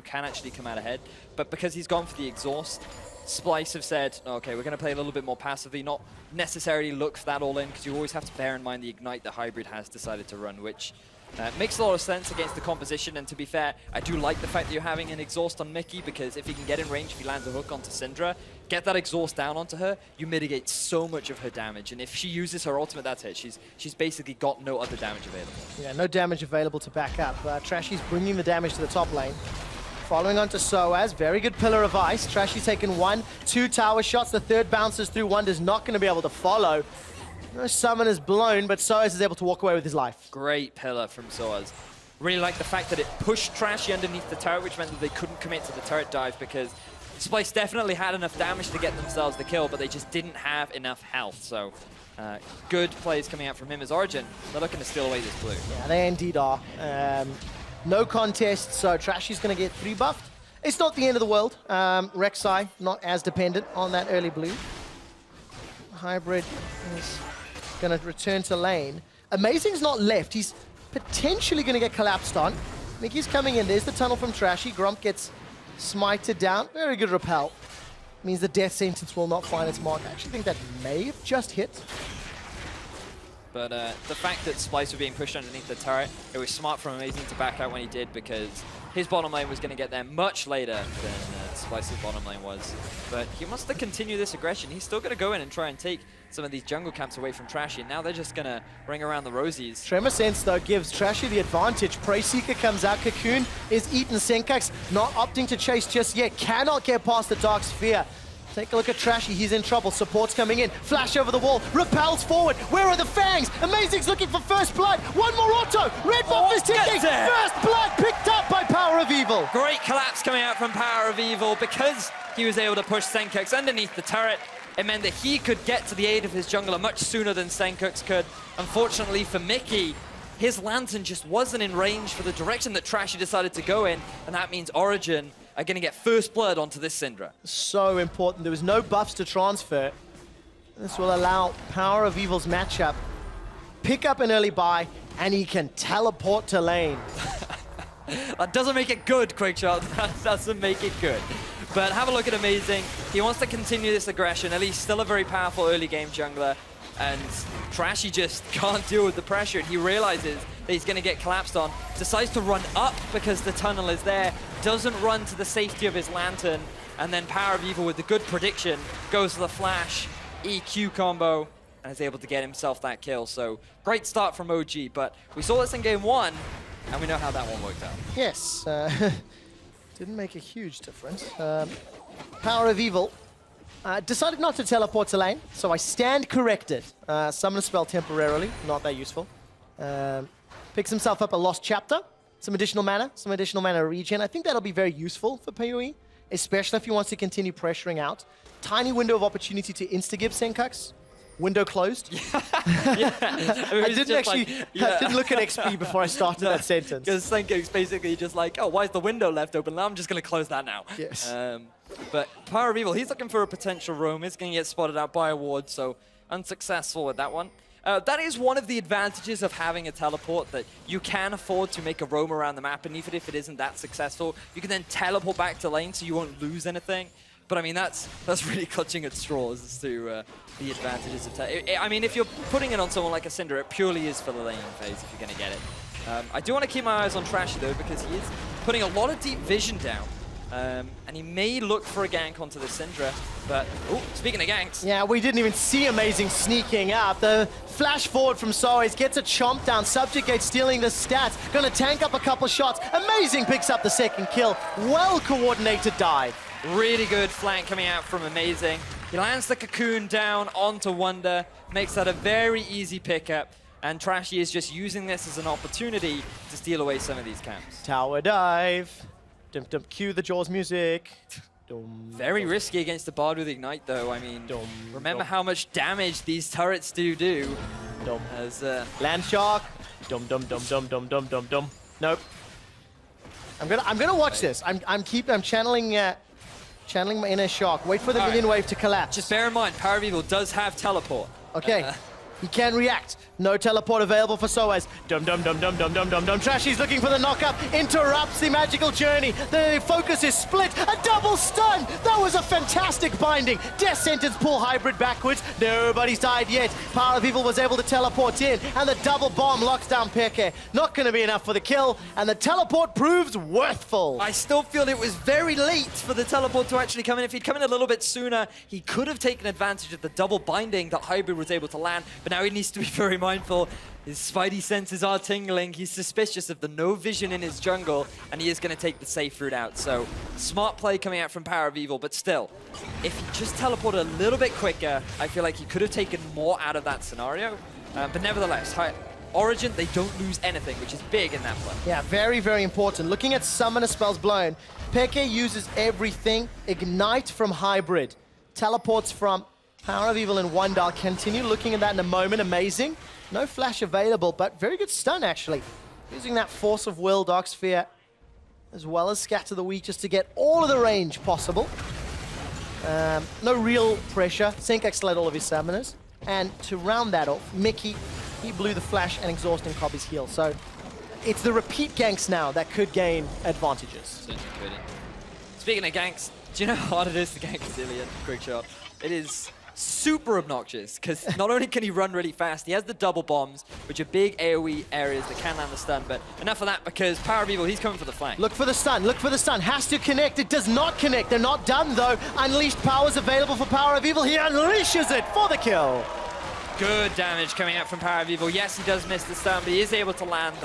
can actually come out ahead. But because he's gone for the exhaust, Splyce have said, okay, we're going to play a little bit more passively, not necessarily look for that all-in, because you always have to bear in mind the Ignite that Hybrid has decided to run, which makes a lot of sense against the composition. And to be fair, I do like the fact that you're having an exhaust on Mickey, because if he can get in range, if he lands a hook onto Syndra, get that exhaust down onto her, you mitigate so much of her damage. And if she uses her ultimate, that's it. She's basically got no other damage available. Yeah, no damage available to back up. Trashy's bringing the damage to the top lane. Following on to Soaz, very good Pillar of Ice. Trashy's taken 1, 2 tower shots. The third bounces through. Wonder's not going to be able to follow. No summoner's blown, but Soaz is able to walk away with his life. Great Pillar from Soaz. Really like the fact that it pushed Trashy underneath the turret, which meant that they couldn't commit to the turret dive because Splyce definitely had enough damage to get themselves the kill, but they just didn't have enough health. So good plays coming out from him as Origen. They're looking to steal away this blue. Yeah, they indeed are. No contest, so Trashy's going to get 3 buffed. It's not the end of the world. Rek'Sai not as dependent on that early blue. Hybrid is going to return to lane. Amazing's not left. He's potentially going to get collapsed on. Mickey's coming in. There's the tunnel from Trashy. Grump gets smited down. Very good repel. Means the death sentence will not find its mark. I actually think that may have just hit. But the fact that Splyce were being pushed underneath the turret, it was smart from Amazing to back out when he did, because his bottom lane was going to get there much later than Splyce's bottom lane was. But he wants to continue this aggression. He's still going to go in and try and take some of these jungle camps away from Trashy. Now they're just going to ring around the rosies. Tremor Sense, though, gives Trashy the advantage. Prey Seeker comes out. Cocoon is eaten. Senkux not opting to chase just yet. Cannot get past the Dark Sphere. Take a look at Trashy, he's in trouble. Support's coming in. Flash over the wall. Repels forward. Where are the fangs? Amazing's looking for first blood. One more auto. Red buff is ticking. First blood picked up by Power of Evil. Great collapse coming out from Power of Evil. Because he was able to push Senkux underneath the turret, it meant that he could get to the aid of his jungler much sooner than Senkux could. Unfortunately for Mickey, his Lantern just wasn't in range for the direction that Trashy decided to go in, and that means Origen are going to get first blood onto this Syndra. So important. There was no buffs to transfer. This will allow Power of Evil's matchup pick up an early buy, and he can teleport to lane. That doesn't make it good, Quickshot. That doesn't make it good. But have a look at Amazing. He wants to continue this aggression. At least still a very powerful early game jungler. And Trashy just can't deal with the pressure, and he realizes that he's going to get collapsed on. Decides to run up because the tunnel is there. Doesn't run to the safety of his Lantern. And then Power of Evil with the good prediction goes to the flash, EQ combo, and is able to get himself that kill. So great start from OG, but we saw this in game 1, and we know how that one worked out. Yes, didn't make a huge difference. Power of Evil decided not to teleport to lane, so I stand corrected. Summon a spell temporarily, not that useful. Picks himself up a Lost Chapter, some additional mana regen. I think that'll be very useful for PoE. especially if he wants to continue pressuring out. Tiny window of opportunity to insta-give Senkux. Window closed. I didn't look at XP before I started that sentence. Because Senkuk's basically just like, oh, why is the window left open? Now I'm just going to close that now. Yes. But Power of Evil, he's looking for a potential roam. He's going to get spotted out by a ward, so unsuccessful with that one. That is one of the advantages of having a teleport, that you can afford to make a roam around the map, and even if it isn't that successful, you can then teleport back to lane so you won't lose anything. But I mean, that's really clutching at straws as to the advantages of I mean, if you're putting it on someone like a Syndra, it purely is for the laning phase if you're going to get it. I do want to keep my eyes on Trashy though, because he is putting a lot of deep vision down. And he may look for a gank onto the Syndra, but speaking of ganks. Yeah, we didn't even see Amazing sneaking up. The flash forward from Soares gets a chomp down. Subjugate stealing the stats. Gonna tank up a couple shots. Amazing picks up the second kill. Well coordinated dive. Really good flank coming out from Amazing. He lands the cocoon down onto Wonder, makes that a very easy pickup, and Trashy is just using this as an opportunity to steal away some of these camps. Tower dive. Cue the Jaws music. Very risky against the Bard with Ignite though. I mean, remember how much damage these turrets do. As Land Shark. Nope. I'm gonna watch this. I'm channeling my inner Shark. Wait for the minion wave to collapse. Just bear in mind, Power of Evil does have teleport. Okay. He can react. No teleport available for Soares. Trashy's looking for the knockup. Interrupts the magical journey. The focus is split. A double stun. That was a fantastic binding. Death Sentence pull hybrid backwards. Nobody's died yet. Power of Evil was able to teleport in. And the double bomb locks down FLICKR. Not going to be enough for the kill. And the teleport proves worthful. I still feel it was very late for the teleport to actually come in. If he'd come in a little bit sooner, he could have taken advantage of the double binding that hybrid was able to land. But now he needs to be very mindful. His spidey senses are tingling. He's suspicious of the no vision in his jungle, and he is going to take the safe route out. So, smart play coming out from Power of Evil, but still, if he just teleported a little bit quicker, I feel like he could have taken more out of that scenario. But nevertheless, Origen, they don't lose anything, which is big in that play. Yeah, very, very important. Looking at Summoner spells blown, FLICKR uses everything. Ignite from Hybrid. Teleports from Power of Evil and Wonder. Continue looking at that in a moment. Amazing. No flash available, but very good stun, actually. Using that Force of Will, Dark Sphere, as well as Scatter the Weak, just to get all of the range possible. No real pressure. Senkux led all of his summoners. And to round that off, Mickey, he blew the flash and exhausting Cobby's heal. So it's the repeat ganks now that could gain advantages. Certainly could. Speaking of ganks, do you know how hard it is to gank Zillion? Quick shot. It is super obnoxious, because not only can he run really fast, he has the double bombs, which are big AoE areas that can land the stun, but enough of that, because Power of Evil, he's coming for the flank. Look for the stun, look for the stun. Has to connect, it does not connect. They're not done, though. Unleashed powers available for Power of Evil. He unleashes it for the kill. Good damage coming out from Power of Evil. Yes, he does miss the stun, but he is able to land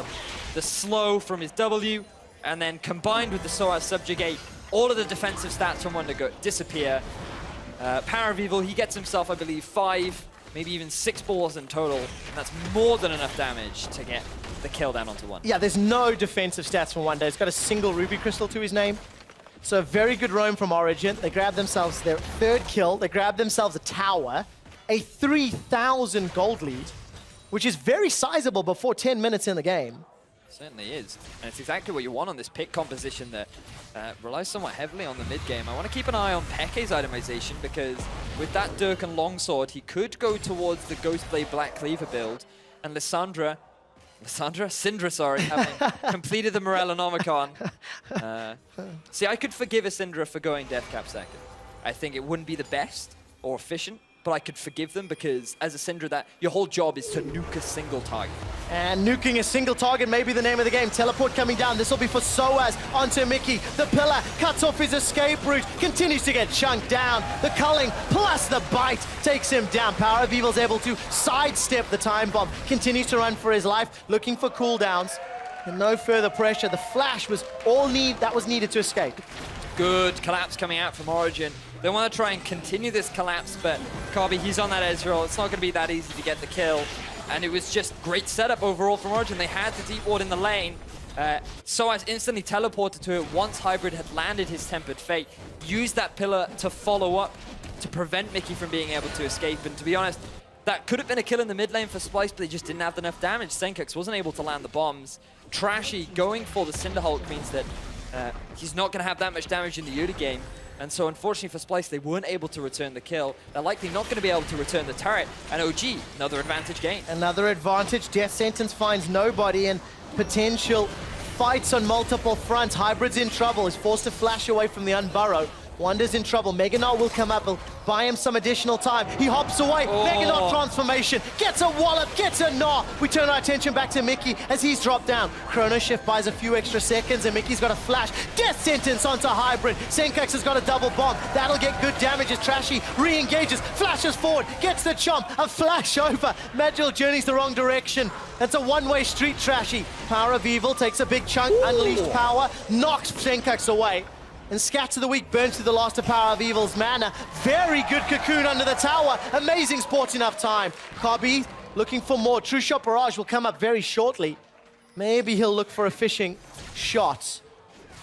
the slow from his W, and then combined with the Soares Subjugate, all of the defensive stats from Wonder disappear. Power of Evil, he gets himself, I believe, 5, maybe even 6 balls in total, and that's more than enough damage to get the kill down onto one. Yeah, there's no defensive stats from Wonder. He's got a single Ruby Crystal to his name. So very good roam from Origen. They grab themselves their 3rd kill. They grab themselves a tower, a 3,000 gold lead, which is very sizable before 10 minutes in the game. Certainly is, and it's exactly what you want on this pick composition that relies somewhat heavily on the mid game. I want to keep an eye on Peke's itemization, because with that Dirk and Longsword, he could go towards the Ghostblade Black Cleaver build, and Syndra, sorry, having completed the Morellonomicon. See, I could forgive a Syndra for going Deathcap second. I think it wouldn't be the best or efficient, but I could forgive them, because as a Syndra, that your whole job is to nuke a single target. And nuking a single target may be the name of the game. Teleport coming down. This will be for Soares onto Mickey. The pillar cuts off his escape route. Continues to get chunked down. The culling plus the bite takes him down. Power of Evil's able to sidestep the time bomb. Continues to run for his life, looking for cooldowns. And no further pressure. The flash was all that was needed to escape. Good collapse coming out from Origen. They want to try and continue this collapse, but Cobby, he's on that Ezreal. It's not going to be that easy to get the kill. And it was just great setup overall from Origen. They had the deep ward in the lane. Soaz instantly teleported to it once Hybrid had landed his Tempered Fate, used that pillar to follow up to prevent Mickey from being able to escape. And to be honest, that could have been a kill in the mid lane for Splyce, but they just didn't have enough damage. Senkux wasn't able to land the bombs. Trashy going for the Cinderhulk means that he's not going to have that much damage in the early game. And so unfortunately for Splyce, they weren't able to return the kill. They're likely not going to be able to return the turret. And OG, another advantage gain. Another advantage. Death Sentence finds nobody, and potential fights on multiple fronts. Hybrid's in trouble. He's forced to flash away from the Unburrow. Wonder's in trouble. Meganaut will come up. Will buy him some additional time. He hops away. Meganaut transformation. Gets a wallop. Gets a gnaw. We turn our attention back to Mickey as he's dropped down. Chrono Shift buys a few extra seconds, and Mickey's got a flash. Death Sentence onto Hybrid. Senkux has got a double bomb. That'll get good damage as Trashy re-engages. Flashes forward. Gets the chomp. A flash over. Magical journeys the wrong direction. That's a one-way street, Trashy. Power of Evil takes a big chunk. Unleashed power. Knocks Senkux away. And Scats of the Week burns through the last of Power of Evil's mana. Very good cocoon under the tower. Amazing sports enough time. Cobby looking for more. True Shot Barrage will come up very shortly. Maybe he'll look for a fishing shot.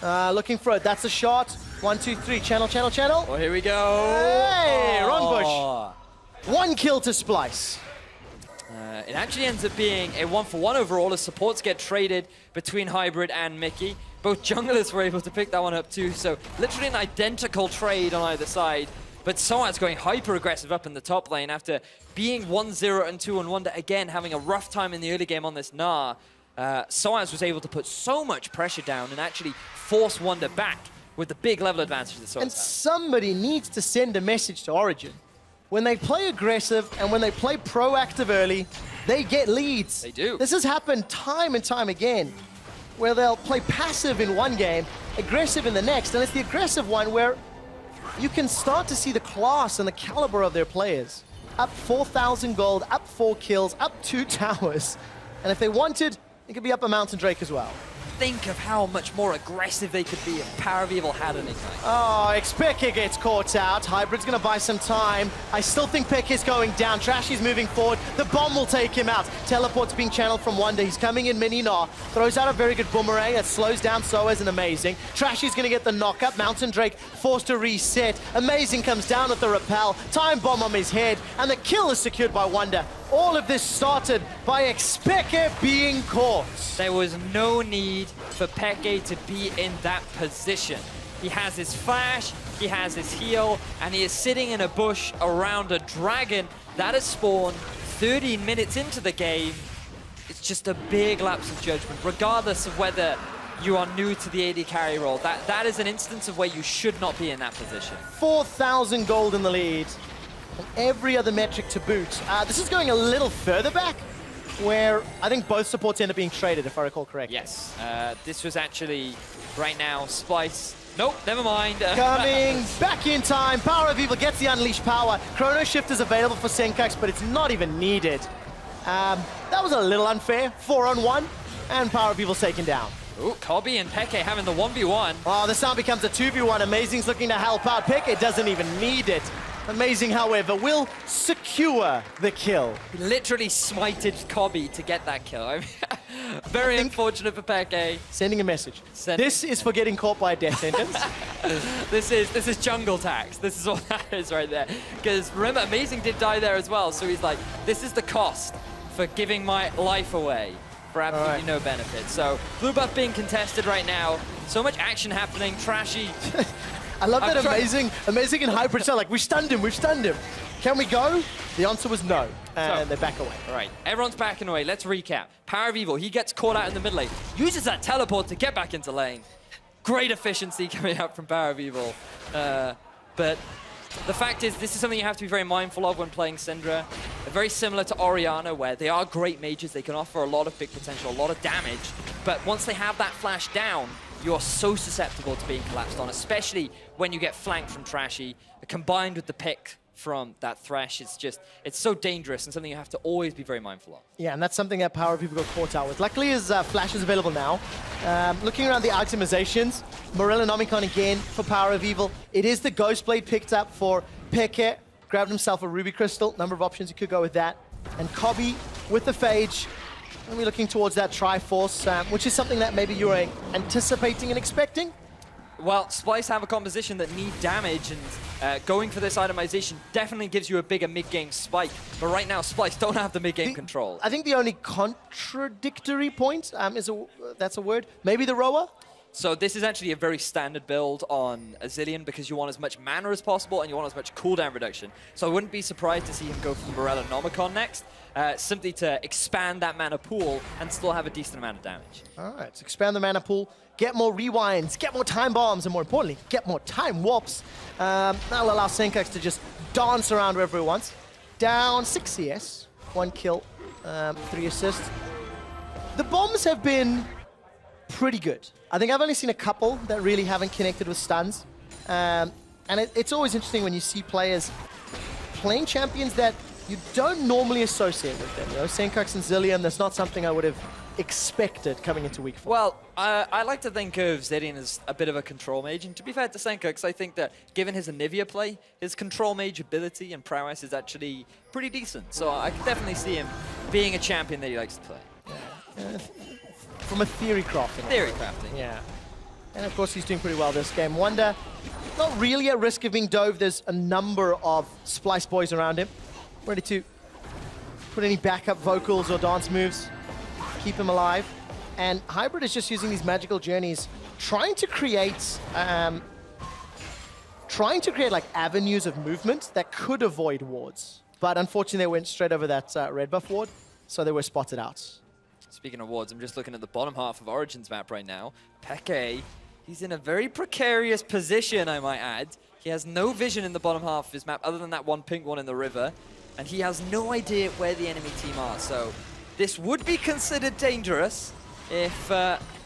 Looking for it. That's a shot. 1, 2, 3. Channel, channel, channel. Oh, here we go. Hey, wrong bush. 1 kill to Splyce. It actually ends up being a 1-for-1 overall as supports get traded between Hybrid and Mickey. Both junglers were able to pick that one up too, so literally an identical trade on either side. But Soaz going hyper-aggressive up in the top lane after being 1-0 and 2-on-1, again having a rough time in the early game on this Gnar. Soaz was able to put so much pressure down and actually force Wonder back with the big level advantage that Soaz And had. somebody needs to send a message to Origen. When they play aggressive and when they play proactive early, they get leads. They do. This has happened time and time again, where they'll play passive in one game, aggressive in the next, and it's the aggressive one where you can start to see the class and the caliber of their players. Up 4,000 gold, up 4 kills, up 2 towers. And if they wanted, it could be up a Mountain Drake as well. Think of how much more aggressive they could be if Power of Evil had an Ignite. Oh, Peke gets caught out. Hybrid's going to buy some time. I still think Peke's going down. Trashy's moving forward. The bomb will take him out. Teleport's being channeled from Wonder. He's coming in mini Gnar. Throws out a very good boomerang. It slows down Soaz and Amazing. Trashy's going to get the knock-up. Mountain Drake forced to reset. Amazing comes down with the repel. Time bomb on his head. And the kill is secured by Wonder. All of this started by Peke being caught. There was no need for Peke to be in that position. He has his flash, he has his heal, and he is sitting in a bush around a dragon that has spawned 13 minutes into the game. It's just a big lapse of judgment, regardless of whether you are new to the AD carry role. That is an instance of where you should not be in that position. 4,000 gold in the lead. And every other metric to boot. This is going a little further back, where I think both supports end up being traded, if I recall correctly. Yes, this was actually, right now, Splyce. Nope, never mind. Coming back in time. Power of Evil gets the unleashed power. Chrono Shift is available for Senkux, but it's not even needed. That was a little unfair. 4-on-1, and Power of Evil's taken down. Ooh, Cobby and Peke having the 1v1. Oh, this now becomes a 2v1. Amazing's looking to help out. Peke doesn't even need it. Amazing, however, will secure the kill. He literally smited Cobby to get that kill. I mean, very unfortunate for Peke. Sending a message. This is for getting caught by a death sentence. This is jungle tax. This is what that is right there. Because remember, Amazing did die there as well. So he's like, this is the cost for giving my life away for absolutely no benefit. So blue buff being contested right now. So much action happening. Trashy. I love that Amazing and Hybrid are like, we stunned him. Can we go? The answer was no, and they back away. All right, everyone's backing away. Let's recap. Power of Evil, he gets caught out in the mid lane, uses that teleport to get back into lane. Great efficiency coming out from Power of Evil. But the fact is, this is something you have to be very mindful of when playing Syndra. They're very similar to Oriana, where they are great mages. They can offer a lot of big potential, a lot of damage. But once they have that flash down, you are so susceptible to being collapsed on, especially when you get flanked from Trashy. Combined with the pick from that Thresh, it's so dangerous and something you have to always be very mindful of. Yeah, and that's something that Power of Evil got caught out with. Luckily, his flash is available now. Looking around the optimizations, Morel and Omicron again for Power of Evil. It is the Ghost Blade picked up for Peke. Grabbed himself a Ruby Crystal. Number of options, you could go with that. And Cobby with the Phage. And we're looking towards that Triforce, which is something that maybe you were anticipating and expecting. Well, Splyce have a composition that need damage, and going for this itemization definitely gives you a bigger mid-game spike. But right now, Splyce don't have the mid-game control. I think the only contradictory point that's a word, maybe the Roa? So this is actually a very standard build on a Zilean because you want as much mana as possible and you want as much cooldown reduction. So I wouldn't be surprised to see him go for the Morella Nomicon next, simply to expand that mana pool and still have a decent amount of damage. All right, so expand the mana pool, get more rewinds, get more time bombs, and more importantly, get more time warps. That'll allow Senkax to just dance around wherever he wants. Down 6 CS, 1 kill, 3 assists. The bombs have been pretty good. I think I've only seen a couple that really haven't connected with stuns. And it's always interesting when you see players playing champions that you don't normally associate with them. You know, Senkax and Zilean, that's not something I would have expected coming into week 4. Well, I like to think of Zilean as a bit of a control mage, and to be fair to Senkax, I think that given his Anivia play, his control mage ability and prowess is actually pretty decent. So I can definitely see him being a champion that he likes to play. Yeah. From a theory crafting. Theory crafting. Yeah. And of course he's doing pretty well this game. Wonder, not really at risk of being dove. There's a number of Splyce boys around him, ready to put any backup vocals or dance moves, keep him alive. And Hybrid is just using these magical journeys, trying to create like avenues of movement that could avoid wards. But unfortunately they went straight over that red buff ward, so they were spotted out. Speaking of wards, I'm just looking at the bottom half of Origen's map right now. FLICKR, he's in a very precarious position, I might add. He has no vision in the bottom half of his map other than that one pink one in the river. And he has no idea where the enemy team are. So this would be considered dangerous if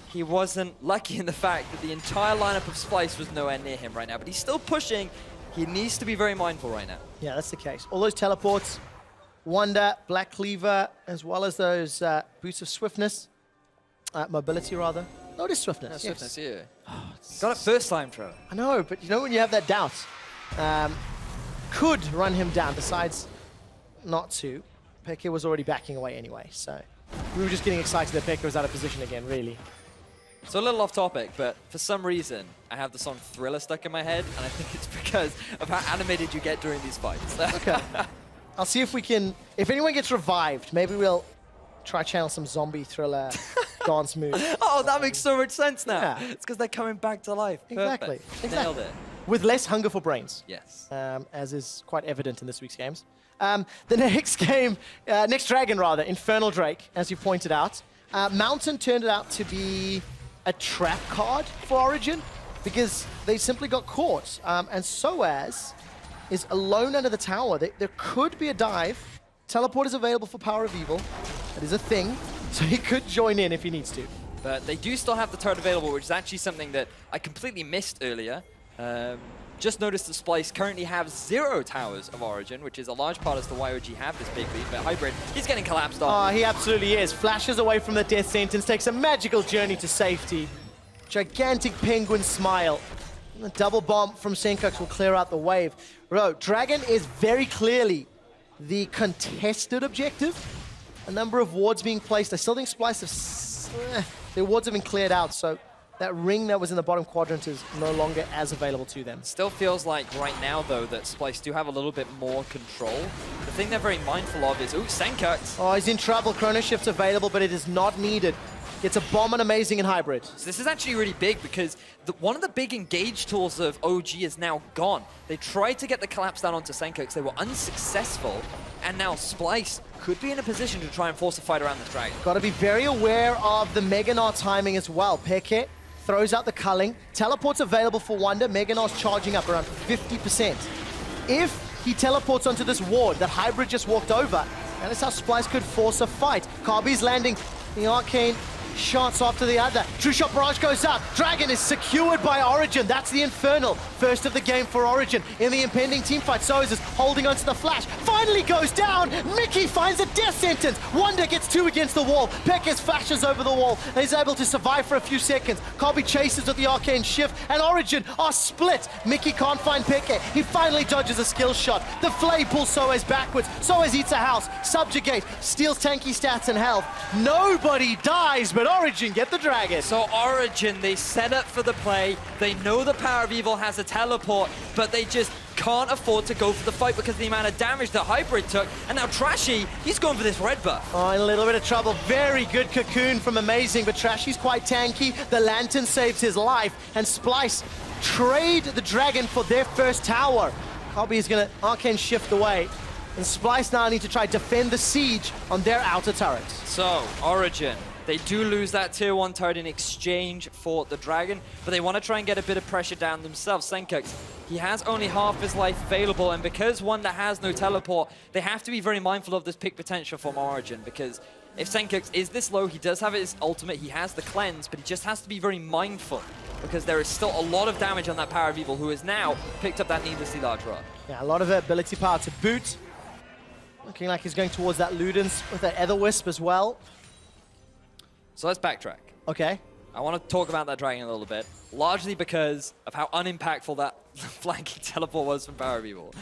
he wasn't lucky in the fact that the entire lineup of Splyce was nowhere near him right now. But he's still pushing. He needs to be very mindful right now. Yeah, that's the case. All those teleports, Wonder, Black Cleaver, as well as those boosts of swiftness, mobility rather. No, it is swiftness. Yeah, swiftness, yeah. Got it first time, Trevor. I know, but you know when you have that doubt, could run him down, decides not to. FLICKR was already backing away anyway, so we were just getting excited that FLICKR was out of position again, really. So a little off topic, but for some reason, I have the song Thriller stuck in my head, and I think it's because of how animated you get during these fights. Okay. I'll see if we can, if anyone gets revived, maybe we'll try channel some zombie Thriller dance moves. Oh, that makes so much sense now. Yeah. It's because they're coming back to life. Exactly. Perfect. Nailed it. With less hunger for brains. Yes. As is quite evident in this week's games. The next game, next dragon rather, Infernal Drake, as you pointed out. Mountain turned out to be a trap card for Origen because they simply got caught. And Soaz is alone under the tower. There could be a dive. Teleport is available for Power of Evil. That is a thing, so he could join in if he needs to. But they do still have the turret available, which is actually something that I completely missed earlier. Just noticed that Splyce currently have 0 towers of Origen, which is a large part as to why OG have this big lead. But Hybrid, he's getting collapsed on. Oh, he absolutely is. Flashes away from the death sentence, takes a magical journey to safety. Gigantic penguin smile. A double bomb from Senkax will clear out the wave. Bro, Dragon is very clearly the contested objective. A number of wards being placed. I still think Splyce have... their wards have been cleared out, so that ring that was in the bottom quadrant is no longer as available to them. Still feels like right now, though, that Splyce do have a little bit more control. The thing they're very mindful of is, ooh, Senkax. Oh, he's in trouble. Chrono Shift's available, but it is not needed. Gets a bomb and amazing in Hybrid. So this is actually really big because one of the big engage tools of OG is now gone. They tried to get the collapse down onto Senkax. They were unsuccessful. And now Splyce could be in a position to try and force a fight around this dragon. Got to be very aware of the Mega Gnar timing as well. FLICKR throws out the culling. Teleport's available for Wonder. Mega Gnar's charging up around 50%. If he teleports onto this ward that Hybrid just walked over, that is how Splyce could force a fight. Karbi's landing the Arcane shots after the other. True shot barrage goes up. Dragon is secured by Origen. That's the Infernal. First of the game for Origen in the impending teamfight. Soaz is holding onto the flash. Finally goes down. Mickey finds a death sentence. Wonder gets 2 against the wall. Pekes flashes over the wall. He's able to survive for a few seconds. Kobe chases with the arcane shift, and Origen are split. Mickey can't find Peke. He finally dodges a skill shot. The Flay pulls Soaz backwards. Soaz eats a house. Subjugate. Steals tanky stats and health. Nobody dies, but Origen get the dragon. So Origen, they set up for the play. They know the Power of Evil has a teleport, but they just can't afford to go for the fight because of the amount of damage that Hybrid took. And now Trashy, he's going for this red buff. Oh, in a little bit of trouble. Very good cocoon from Amazing, but Trashy's quite tanky. The Lantern saves his life, and Splyce trade the dragon for their first tower. Kobe is going to arcane shift away, and Splyce now need to try to defend the siege on their outer turret. So, Origen, they do lose that tier 1 turret in exchange for the dragon, but they want to try and get a bit of pressure down themselves. Senkux, he has only half his life available, and because Wonder has no teleport, they have to be very mindful of this pick potential from Origen, because if Senkux is this low, he does have his ultimate, he has the cleanse, but he just has to be very mindful, because there is still a lot of damage on that Power of Evil, who has now picked up that needlessly large rod. Yeah, a lot of ability power to boot. Looking like he's going towards that Ludens with an Ether Wisp as well. So let's backtrack. Okay. I want to talk about that dragon a little bit, largely because of how unimpactful that flanking teleport was from Power of Evil.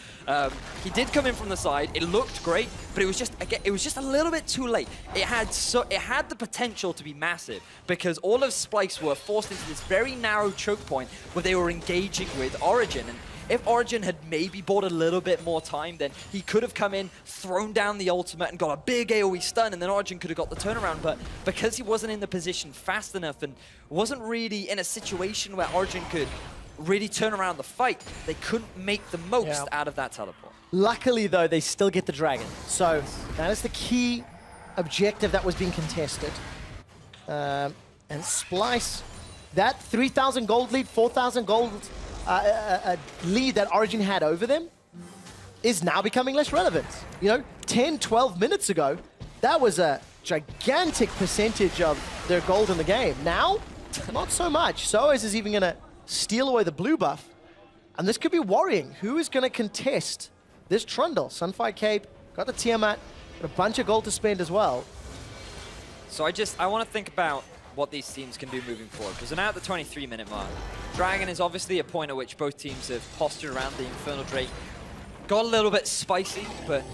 He did come in from the side. It looked great, but it was just, again, it was just a little bit too late. It had the potential to be massive because all of Splyce were forced into this very narrow choke point where they were engaging with Origen. And if Origen had maybe bought a little bit more time, then he could have come in, thrown down the ultimate, and got a big AoE stun, and then Origen could have got the turnaround. But because he wasn't in the position fast enough and wasn't really in a situation where Origen could really turn around the fight, they couldn't make the most out of that teleport. Luckily, though, they still get the dragon. So that is the key objective that was being contested. And Splyce, that 3,000 gold lead, 4,000 gold lead that Origen had over them is now becoming less relevant. You know, 10, 12 minutes ago, that was a gigantic percentage of their gold in the game. Now, not so much. Soaz is even going to steal away the blue buff, and this could be worrying. Who is going to contest this Trundle? Sunfire Cape, got the Tiamat, got a bunch of gold to spend as well. So I want to think about what these teams can do moving forward, because we're now at the 23-minute mark. Dragon is obviously a point at which both teams have postured around the Infernal Drake. Got a little bit spicy, but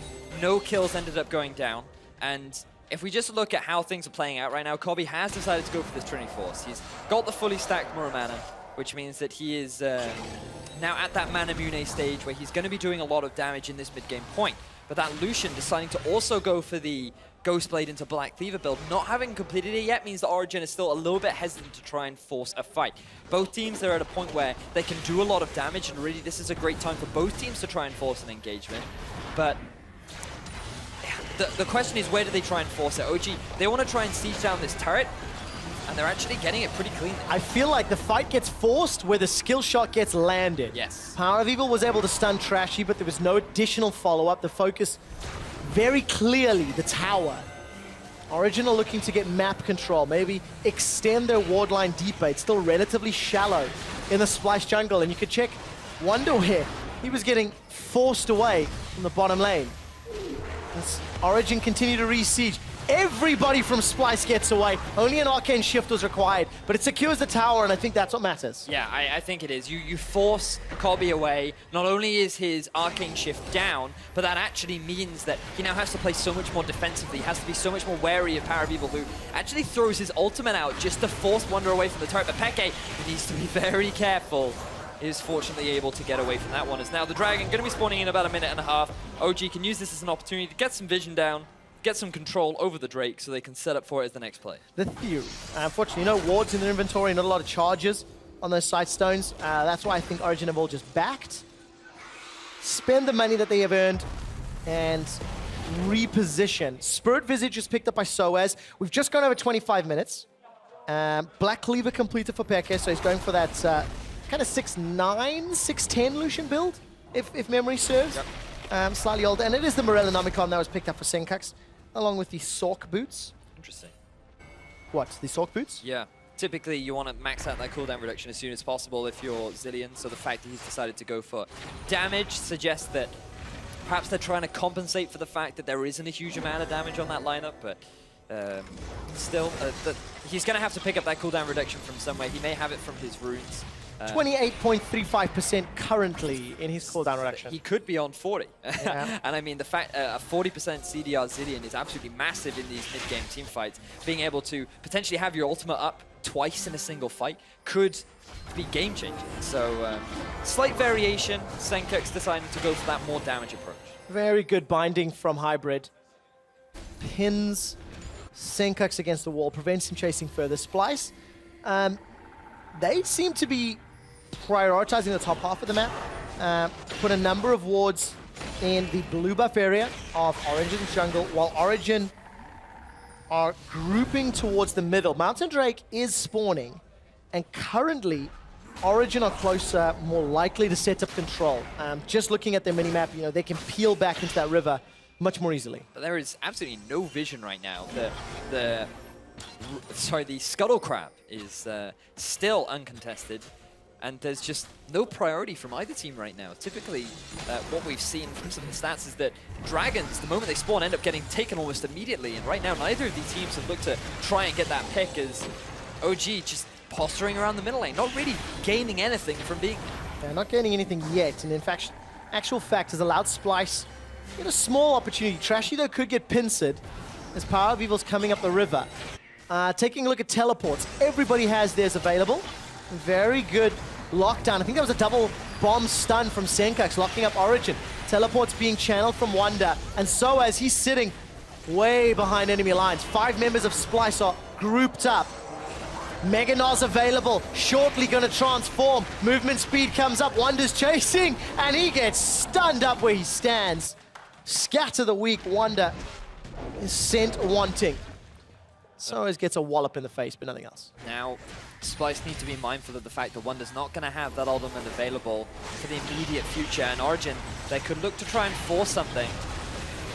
no kills ended up going down. And if we just look at how things are playing out right now, Kobe has decided to go for this Trinity Force. He's got the fully stacked Muramana, which means that he is now at that Manamune stage where he's going to be doing a lot of damage in this mid-game point. But that Lucian deciding to also go for the Ghostblade into Black Cleaver build, not having completed it yet, means that Origen is still a little bit hesitant to try and force a fight. Both teams are at a point where they can do a lot of damage, and really this is a great time for both teams to try and force an engagement. But the question is, where do they try and force it? OG, they want to try and siege down this turret, and they're actually getting it pretty clean. I feel like the fight gets forced where the skill shot gets landed. Yes. Power of Evil was able to stun Trashy, but there was no additional follow-up. The focus very clearly, the tower. Origen are looking to get map control, maybe extend their ward line deeper. It's still relatively shallow in the Splyce jungle, and you could check Wonder where he was getting forced away from the bottom lane. As Origen continue to re-siege. Everybody from Splyce gets away. Only an arcane shift was required, but it secures the tower, and I think that's what matters. Yeah, I think it is. You force Kobe away. Not only is his arcane shift down, but that actually means that he now has to play so much more defensively. He has to be so much more wary of Power of Evil, who actually throws his ultimate out just to force Wonder away from the turret. But Peke needs to be very careful. Is fortunately able to get away from that one. As now the Dragon going to be spawning in about a minute and a half. OG can use this as an opportunity to get some vision down, get some control over the Drake so they can set up for it as the next play. The theory. Unfortunately, no wards in their inventory, not a lot of charges on those side stones. That's why I think Origen have all just backed. Spend the money that they have earned and reposition. Spirit Visage is picked up by Soaz. We've just gone over 25 minutes. Black Cleaver completed for Peke, so he's going for that kind of 6'9", 6'10 Lucian build, if memory serves. Yep. Slightly older, and it is the Morellonomicon that was picked up for Senkux, along with the Sork boots. Interesting. what, the Sork boots? Yeah. Typically, you want to max out that cooldown reduction as soon as possible if you're Zilean, so the fact that he's decided to go for damage suggests that perhaps they're trying to compensate for the fact that there isn't a huge amount of damage on that lineup, but still, he's going to have to pick up that cooldown reduction from somewhere. He may have it from his runes. 28.35% currently in his cooldown reduction. He could be on 40. Yeah. And I mean, the fact a 40% CDR Zilean is absolutely massive in these mid-game team fights. Being able to potentially have your ultimate up twice in a single fight could be game-changing. So, slight variation. Senkuk's deciding to go for that more damage approach. Very good binding from Hybrid. Pins Senkuk's against the wall, prevents him chasing further. Splyce, they seem to be prioritizing the top half of the map. Put a number of wards in the blue buff area of Origen's jungle, while Origen are grouping towards the middle. Mountain Drake is spawning, and currently Origen are closer, more likely to set up control. Just looking at their minimap, you know, they can peel back into that river much more easily. But there is absolutely no vision right now. The Scuttle Crab is still uncontested, and there's just no priority from either team right now. Typically, what we've seen from some of the stats is that Dragons, the moment they spawn, end up getting taken almost immediately, and right now neither of these teams have looked to try and get that pick, as OG just posturing around the middle lane, not really gaining anything from being... They're not gaining anything yet, and in fact, actual fact has allowed Splyce get a small opportunity. Trashy, though, could get pincered as Power of Evil's coming up the river. Taking a look at teleports, everybody has theirs available. Very good lockdown. I think that was a double bomb stun from Senkuk's, locking up Origen. Teleports being channeled from Wonder, and so as he's sitting way behind enemy lines. 5 members of Splyce are grouped up. Meganar's available, shortly gonna transform. Movement speed comes up, Wonder's chasing, and he gets stunned up where he stands. Scatter the weak, Wonder is sent wanting. So as gets a wallop in the face, but nothing else. Now, Splyce need to be mindful of the fact that Wonder's not going to have that ultimate available for the immediate future, and Origen, they could look to try and force something.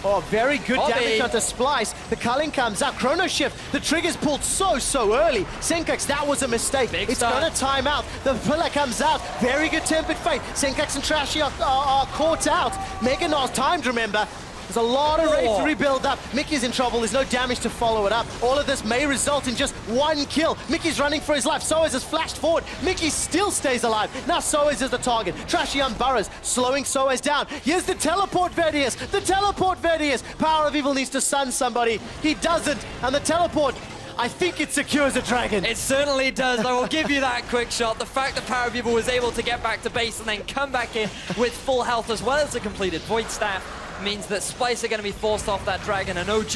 Oh, very good damage onto Splyce. The culling comes out, Chrono Shift. The trigger's pulled so early. Senkuk's, that was a mistake. It's gonna time out. The pillar comes out. Very good Tempered Fate. Senkuk's and Trashy are caught out. Meganar's timed, remember. There's a lot of rage to rebuild up. Mickey's in trouble. There's no damage to follow it up. All of this may result in just 1 kill. Mickey's running for his life. Soaz has flashed forward. Mickey still stays alive. Now Soaz is the target. Trashy on Burrows, slowing Soaz down. Here's the teleport Vedius. The teleport Vedius. Power of Evil needs to stun somebody. He doesn't. And the teleport, I think it secures a dragon. It certainly does. I will give you that quick shot. The fact that Power of Evil was able to get back to base and then come back in with full health as well as a completed Void Staff means that Splyce are going to be forced off that dragon, and OG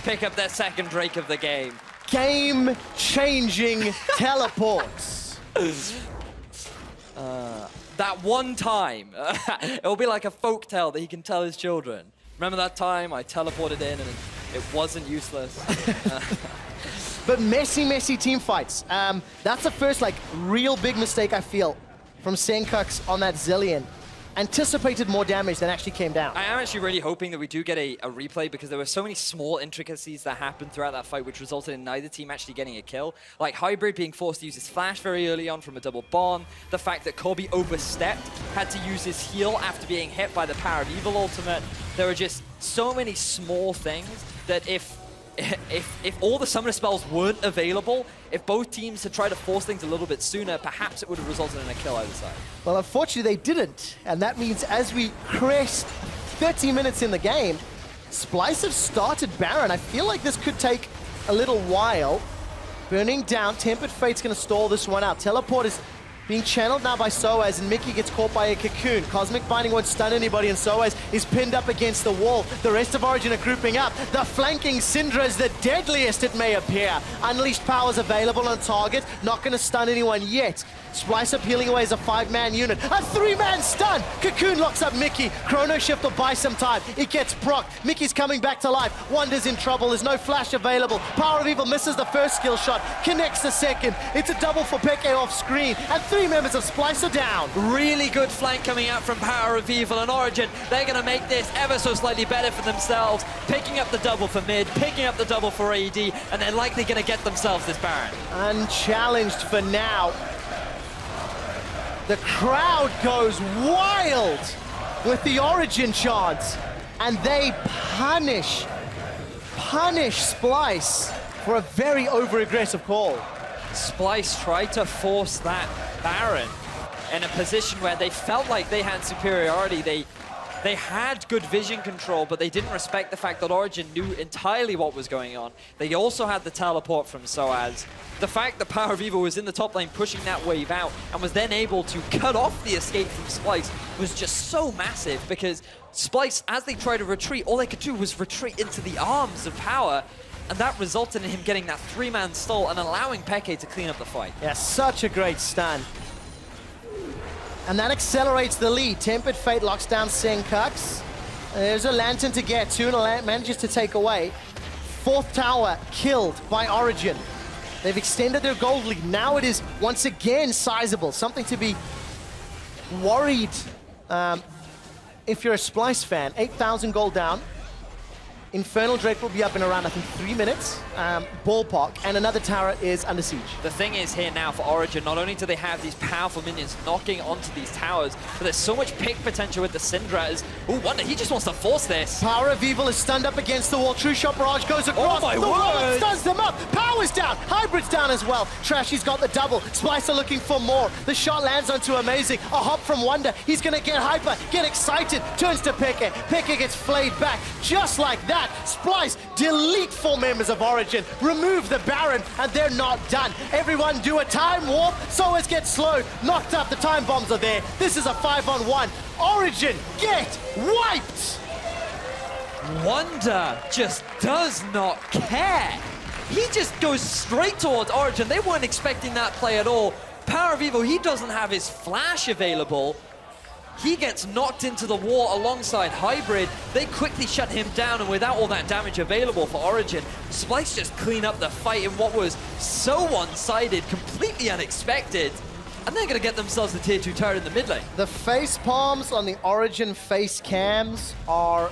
pick up their second Drake of the game. Game-changing teleports. That one time, it'll be like a folktale that he can tell his children. Remember that time I teleported in and it wasn't useless? But messy team fights. That's the first real big mistake I feel from Senkuk's on that Zilean. Anticipated more damage than actually came down. I am actually really hoping that we do get a replay, because there were so many small intricacies that happened throughout that fight which resulted in neither team actually getting a kill. Like Hybrid being forced to use his flash very early on from a double bond, the fact that Corby overstepped, had to use his heal after being hit by the Power of Evil ultimate. There were just so many small things that if all the summoner spells weren't available, if both teams had tried to force things a little bit sooner, perhaps it would have resulted in a kill either side. Well, unfortunately they didn't, and that means as we crest 30 minutes in the game, Splyce have started Baron. I feel like this could take a little while. Burning down, Tempered Fate's gonna stall this one out. Teleport is being channeled now by Soaz, and Mickey gets caught by a cocoon. Cosmic Binding won't stun anybody, and Soaz is pinned up against the wall. The rest of Origen are grouping up. The flanking Syndra is the deadliest it may appear. Unleashed powers available on target, not going to stun anyone yet. Splyce peeling away as a 5-man unit. A 3-man stun! Cocoon locks up Mickey. Chrono Shift will buy some time. It gets procced. Mickey's coming back to life. Wonder's in trouble. There's no flash available. Power of Evil misses the first skill shot. Connects the second. It's a double for Peke off screen. And 3 members of Splyce are down. Really good flank coming out from Power of Evil and Origen. They're going to make this ever so slightly better for themselves. Picking up the double for mid, picking up the double for AD, and they're likely going to get themselves this Baron. Unchallenged for now. The crowd goes wild with the Origen chants, and they punish Splyce for a very over-aggressive call. Splyce tried to force that Baron in a position where they felt like they had superiority. They had good vision control, but they didn't respect the fact that Origen knew entirely what was going on. They also had the teleport from Soaz. The fact that Power of Evil was in the top lane pushing that wave out and was then able to cut off the escape from Splyce was just so massive, because Splyce, as they tried to retreat, all they could do was retreat into the arms of Power, and that resulted in him getting that 3-man stall and allowing Peke to clean up the fight. Yeah, such a great stun. And that accelerates the lead. Tempered Fate locks down Senkux. There's a Lantern to get to, and manages to take away. 4th tower killed by Origen. They've extended their gold lead. Now it is once again sizable. Something to be worried if you're a Splyce fan. 8,000 gold down. Infernal Drake will be up in around, I think, 3 minutes, ballpark, and another tower is under siege. The thing is here now for Origen, not only do they have these powerful minions knocking onto these towers, but there's so much pick potential with the Syndras. Ooh, Wonder, he just wants to force this. Power of Evil is stunned up against the wall. True Shot Barrage goes across. Oh my the wall word. stuns them up. Power's down. Hybrid's down as well. Trashy's got the double. Splyce are looking for more. The shot lands onto Amazing. A hop from Wonder. He's going to get hyper, get excited. Turns to Peke. Peke gets flayed back. Just like that, Splyce delete 4 members of Origen, remove the Baron, and they're not done. Everyone do a time warp. Soaz gets slowed, knocked up. The time bombs are there. This is a 5-on-1. Origen get wiped. Wonder just does not care. He just goes straight towards Origen. They weren't expecting that play at all. Power of Evil, he doesn't have his flash available. He gets knocked into the wall alongside Hybrid. They quickly shut him down, and without all that damage available for Origen, Splyce just clean up the fight in what was so one-sided, completely unexpected. And they're going to get themselves the tier 2 turret in the mid lane. The face palms on the Origen face cams are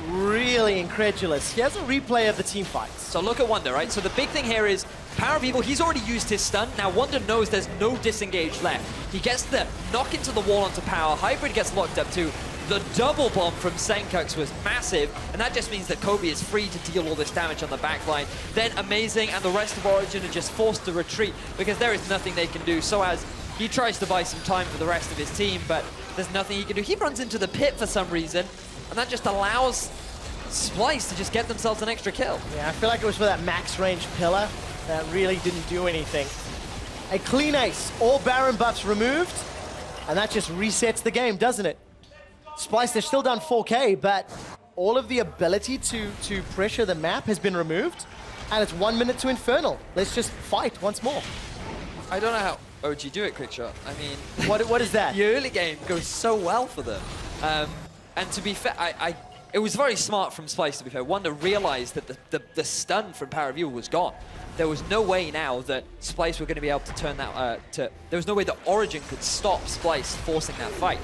really incredulous. He has a replay of the team fights. So look at Wonder, right? So the big thing here is Power of Evil, he's already used his stun. Now Wonder knows there's no disengage left. He gets the knock into the wall onto Power. Hybrid gets locked up too. The double bomb from Senkux was massive, and that just means that Kobe is free to deal all this damage on the backline. Then Amazing and the rest of Origen are just forced to retreat because there is nothing they can do. So as he tries to buy some time for the rest of his team, but there's nothing he can do. He runs into the pit for some reason, and that just allows Splyce to just get themselves an extra kill. Yeah, I feel like it was for that max range pillar that really didn't do anything. A clean ace, all Baron buffs removed, and that just resets the game, doesn't it? Splyce, they're still down 4K, but all of the ability to pressure the map has been removed, and it's 1 minute to Infernal. Let's just fight once more. I don't know how OG do it, Quickshot. I mean, what is that? The early game goes so well for them. And to be fair, it was very smart from Splyce, to be fair. Wonder realized that the stun from Power of Evil was gone. There was no way now that Splyce were going to be able to turn that there was no way that Origen could stop Splyce forcing that fight.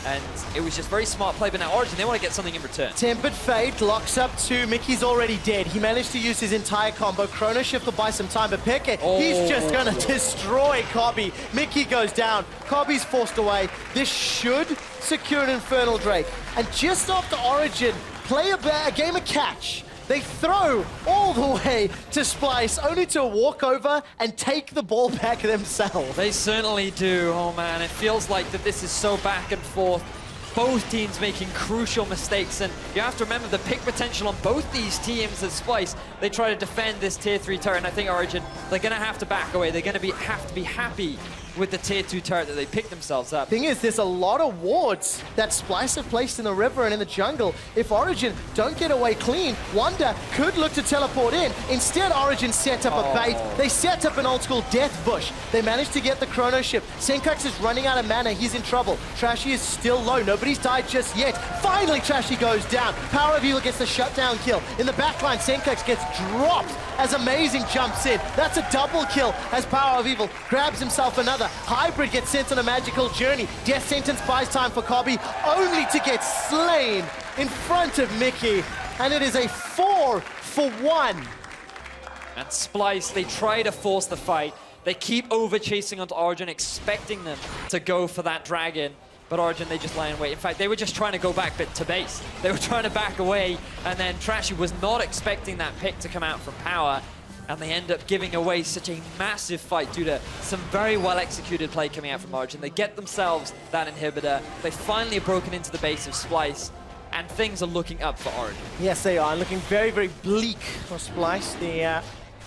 And it was just very smart play, but now Origen, they want to get something in return. Tempered Fate locks up 2. Mickey's already dead. He managed to use his entire combo. Chrono Shift will buy some time, but Peke, he's just going to destroy Kobe. Mickey goes down. Kobe's forced away. This should secure an Infernal Drake. And just after Origen play a game of catch, they throw all the way to Splyce, only to walk over and take the ball back themselves. They certainly do. Oh man, it feels like that this is so back and forth. Both teams making crucial mistakes, and you have to remember the pick potential on both these teams as Splyce. They try to defend this tier 3 turret, and I think Origen, they're going to have to back away. They're going to have to be happy with the tier 2 turret that they picked themselves up. Thing is, there's a lot of wards that Splyce have placed in the river and in the jungle. If Origen don't get away clean, Wonder could look to teleport in. Instead, Origen set up a bait. They set up an old school death bush. They managed to get the chrono ship. Senkax is running out of mana. He's in trouble. Trashy is still low. Nobody's died just yet. Finally, Trashy goes down. Power of Evil gets the shutdown kill. In the backline, Senkax gets dropped as Amazing jumps in. That's a double kill as Power of Evil grabs himself another. Hybrid gets sent on a magical journey. Death sentence buys time for Kobe, only to get slain in front of Mickey. And it is a 4-for-1. And Splyce, they try to force the fight. They keep over-chasing onto Origen, expecting them to go for that dragon. But Origen, they just lie in wait. In fact, they were just trying to go back to base. They were trying to back away, and then Trashy was not expecting that pick to come out from Power. And they end up giving away such a massive fight due to some very well-executed play coming out from Origen. They get themselves that inhibitor. They finally have broken into the base of Splyce, and things are looking up for Origen. Yes, they are. Looking very, very bleak for Splyce. The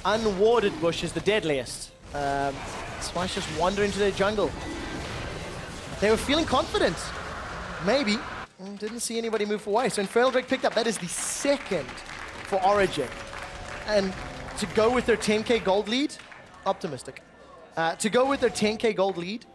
unwarded bush is the deadliest. Splyce just wander into their jungle. They were feeling confident. Maybe. Didn't see anybody move away. So Infernal Drake picked up. That is the second for Origen. And to go with their 10k gold lead, optimistic. To go with their 10k gold lead,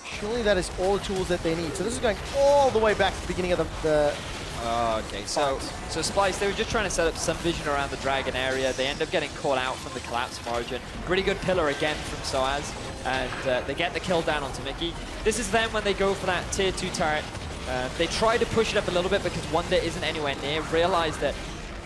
surely that is all the tools that they need. So this is going all the way back to the beginning of the okay, so Splyce, they were just trying to set up some vision around the dragon area. They end up getting caught out from the collapse from Origen. Pretty good pillar again from Soaz, and they get the kill down onto Mickey. This is then when they go for that tier 2 turret. They try to push it up a little bit because Wonder isn't anywhere near, realize that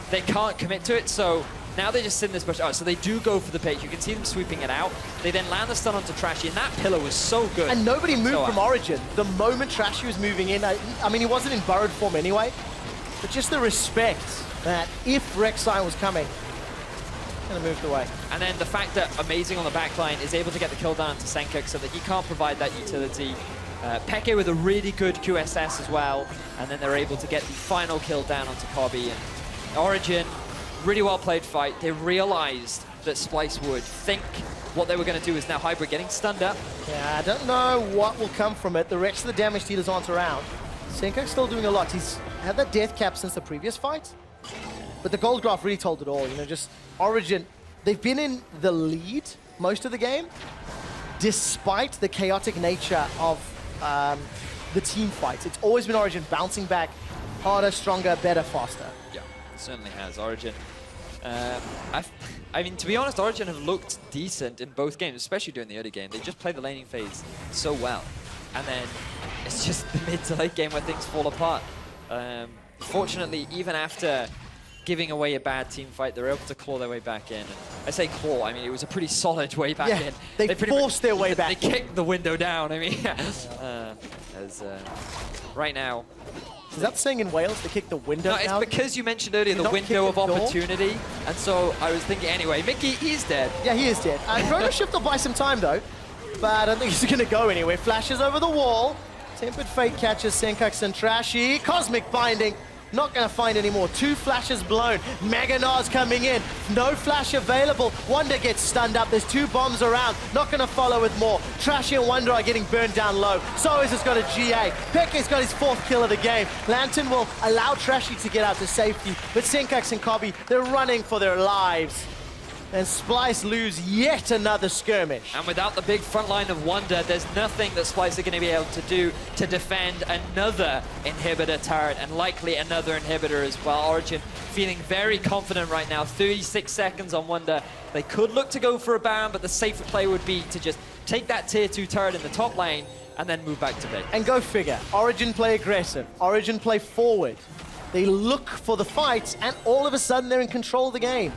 they can't commit to it, so now they just sit in this bush. Oh, so they do go for the pick. You can see them sweeping it out. They then land the stun onto Trashy, and that pillar was so good. And nobody moved from Origen. The moment Trashy was moving in, I mean, he wasn't in burrowed form anyway, but just the respect that if Rek'Sai was coming, kind of moved away. And then the fact that Amazing on the backline is able to get the kill down to Senkax so that he can't provide that utility. FLICKR with a really good QSS as well, and then they're able to get the final kill down onto Kobe. And Origen, really well played fight. They realized that Splyce would think what they were going to do is now Hybrid getting stunned up. Yeah, I don't know what will come from it. The rest of the damage dealers aren't around. Senka's still doing a lot. He's had that death cap since the previous fight, but the gold graph really told it all. You know, just Origen, they've been in the lead most of the game, despite the chaotic nature of the team fights. It's always been Origen bouncing back harder, stronger, better, faster. Yeah, it certainly has. Origen. I mean, to be honest, Origen have looked decent in both games, especially during the early game. They just play the laning phase so well. And then it's just the mid to late game where things fall apart. Fortunately, even after giving away a bad team fight, they're able to claw their way back in. And I say claw, I mean, it was a pretty solid way back in. They forced their way back. They kicked the window down, I mean, right now. Is that saying in Wales, they kicked the window down? No, it's because you mentioned earlier the window of opportunity, and so I was thinking, anyway, Mickey, he's dead. Yeah, he is dead. Chrono Shift will buy some time, though, but I don't think he's going to go anywhere. Flashes over the wall. Tempered Fate catches Senkax and Trashy. Cosmic Binding. Not going to find any more. 2 flashes blown. Mega Nas coming in. No flash available. Wonder gets stunned up. There's 2 bombs around. Not going to follow with more. Trashy and Wonder are getting burned down low. Soaz has got a GA. Pekka's got his 4th kill of the game. Lantern will allow Trashy to get out to safety. But Senkax and Kobe, they're running for their lives. And Splyce lose yet another skirmish. And without the big front line of Wonder, there's nothing that Splyce are going to be able to do to defend another inhibitor turret, and likely another inhibitor as well. Origen feeling very confident right now. 36 seconds on Wonder. They could look to go for a Baron, but the safer play would be to just take that tier 2 turret in the top lane and then move back to base. And go figure. Origen play aggressive. Origen play forward. They look for the fights, and all of a sudden they're in control of the game.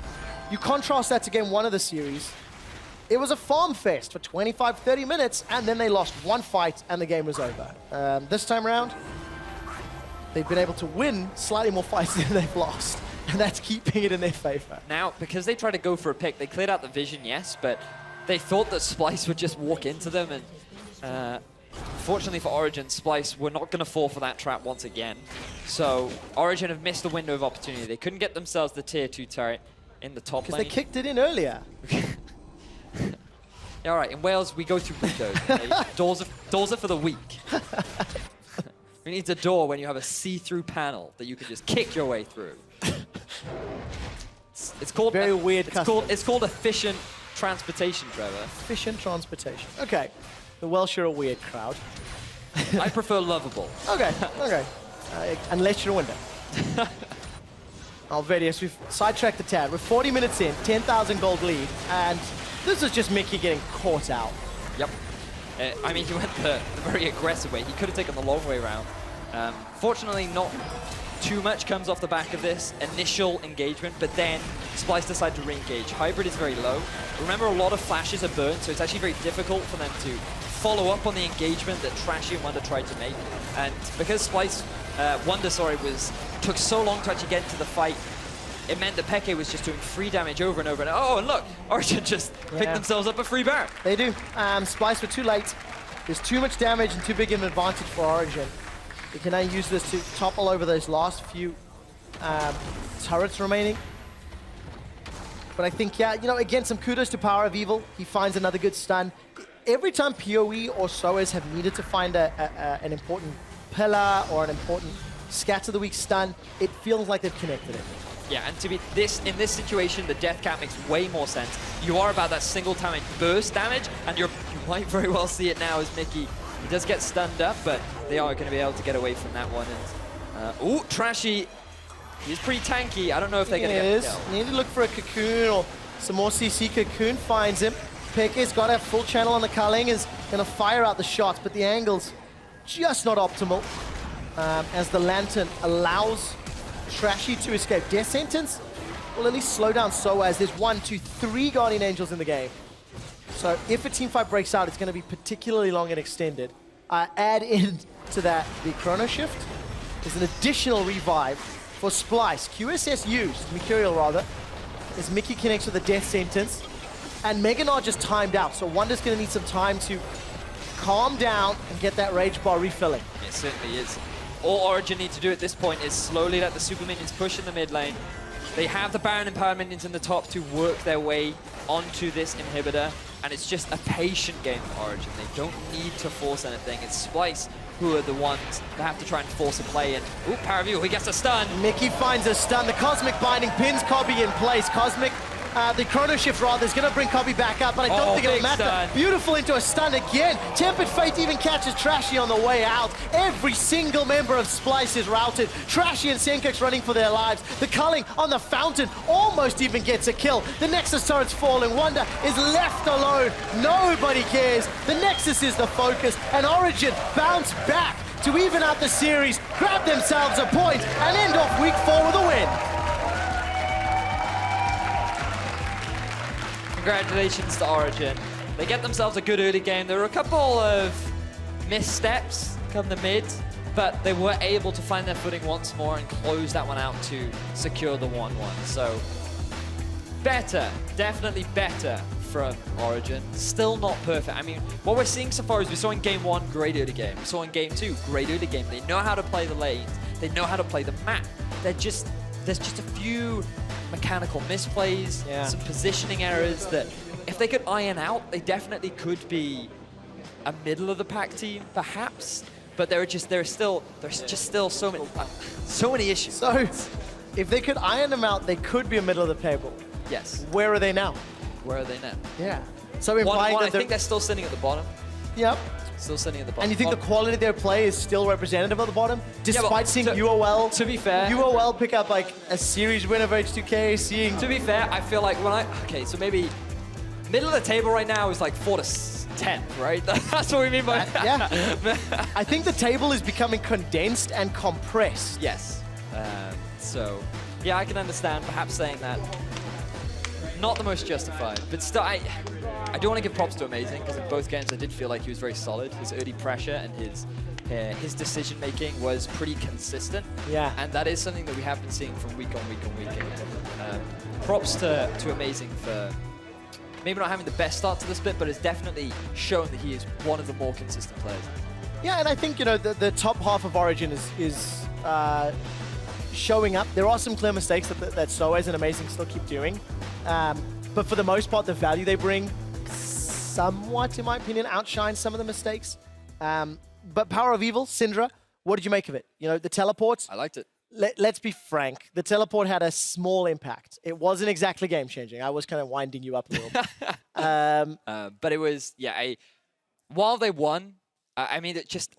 You contrast that to game 1 of the series. It was a farm fest for 25, 30 minutes, and then they lost 1 fight, and the game was over. This time around, they've been able to win slightly more fights than they've lost, and that's keeping it in their favor. Now, because they tried to go for a pick, they cleared out the vision, yes, but they thought that Splyce would just walk into them, and fortunately for Origen, Splyce were not going to fall for that trap once again. So Origen have missed the window of opportunity. They couldn't get themselves the tier 2 turret in the top lane. Because they kicked it in earlier. Yeah, all right, in Wales, we go through windows. Okay? doors are for the weak. Who needs a door when you have a see-through panel that you can just kick your way through? It's called very weird. It's called efficient transportation, Trevor. Efficient transportation. Okay. The Welsh are a weird crowd. I prefer lovable. Okay. Unless you're a window. Alvedius, we've sidetracked the tad. We're 40 minutes in, 10,000 gold lead, and this is just Mickey getting caught out. Yep. I mean, he went the very aggressive way. He could have taken the long way around. Fortunately, not too much comes off the back of this initial engagement, but then Splyce decided to re-engage. Hybrid is very low. Remember, a lot of flashes are burned, so it's actually very difficult for them to follow up on the engagement that Trashy and Wonder tried to make. And because Splyce, Wonder, took so long to actually get into the fight, it meant that Peke was just doing free damage over and over. And oh, and look, Origen just picked themselves up a free Baron. They do. Splyce were too late. There's too much damage and too big an advantage for Origen. They can now use this to topple over those last few turrets remaining. But I think, yeah, you know, again, some kudos to Power of Evil. He finds another good stun. Every time PoE or SOAs have needed to find an important pillar or an important scatter the weak stun, it feels like they've connected it. Yeah, and to be in this situation, the death cap makes way more sense. You are about that single time burst damage, and you might very well see it now as Mickey. He does get stunned up, but they are going to be able to get away from that one. And ooh, Trashy, he's pretty tanky. I don't know if they're going to get him. Need to look for a cocoon or some more CC. Cocoon finds him. Peke's got a full channel on the culling, is going to fire out the shots, but the angle's just not optimal as the Lantern allows Trashy to escape. Death Sentence will at least slow down SOAS. There's 1, 2, 3 Guardian Angels in the game. So if a teamfight breaks out, it's going to be particularly long and extended. Add in to that the Chrono Shift. There's an additional revive for Splyce. QSS used, Mercurial rather, as Mickey connects with a Death Sentence. And Meganar just timed out, so Wonder's going to need some time to calm down and get that Rage Bar refilling. It certainly is. All Origen need to do at this point is slowly let the super minions push in the mid lane. They have the Baron and Power minions in the top to work their way onto this inhibitor, and it's just a patient game for Origen. They don't need to force anything. It's Splyce who are the ones that have to try and force a play. And ooh, Power View, he gets a stun. Mickey finds a stun. The Cosmic Binding pins Cobby in place. The Chrono Shift rather is going to bring Cobby back up, but I don't think it'll matter. Stun. Beautiful into a stun again. Tempered Fate even catches Trashy on the way out. Every single member of Splyce is routed. Trashy and Senkux running for their lives. The culling on the fountain almost even gets a kill. The Nexus turret's falling. Wonder is left alone. Nobody cares. The Nexus is the focus, and Origen bounce back to even out the series, grab themselves a point, and end off week 4 with a win. Congratulations to Origen. They get themselves a good early game. There were a couple of missteps come the mid, but they were able to find their footing once more and close that one out to secure the 1-1. So better, definitely better from Origen. Still not perfect. I mean, what we're seeing so far is we saw in game 1, great early game. We saw in game 2, great early game. They know how to play the lanes. They know how to play the map. There's just a few mechanical misplays, some positioning errors that if they could iron out, they definitely could be a middle of the pack team, perhaps. But there's just still so many issues. So if they could iron them out, they could be a middle of the table. Yes. Where are they now? Where are they now? Yeah. So implying that I think they're still sitting at the bottom. Yep. Still sitting at the bottom. And you think the quality of their play is still representative of the bottom? Despite seeing UOL, to be fair, UOL pick up like a series win of H2K, seeing... To be fair, I feel like okay, so maybe middle of the table right now is like 4 to 10, right? That's what we mean by yeah. I think the table is becoming condensed and compressed. Yes. So, yeah, I can understand perhaps saying that. Not the most justified, but still, I do want to give props to Amazing, because in both games I did feel like he was very solid. His early pressure and his decision-making was pretty consistent. Yeah. And that is something that we have been seeing from week on week on week. Props to Amazing for maybe not having the best start to the split, but it's definitely shown that he is one of the more consistent players. Yeah, and I think, you know, the top half of Origen is showing up. There are some clear mistakes that SOAS and Amazing still keep doing. But for the most part, the value they bring somewhat, in my opinion, outshined some of the mistakes. But Power of Evil, Syndra, what did you make of it? You know, the teleports. I liked it. Let's be frank. The teleport had a small impact. It wasn't exactly game-changing. I was kind of winding you up a little bit. But it was, while they won, I mean, it just,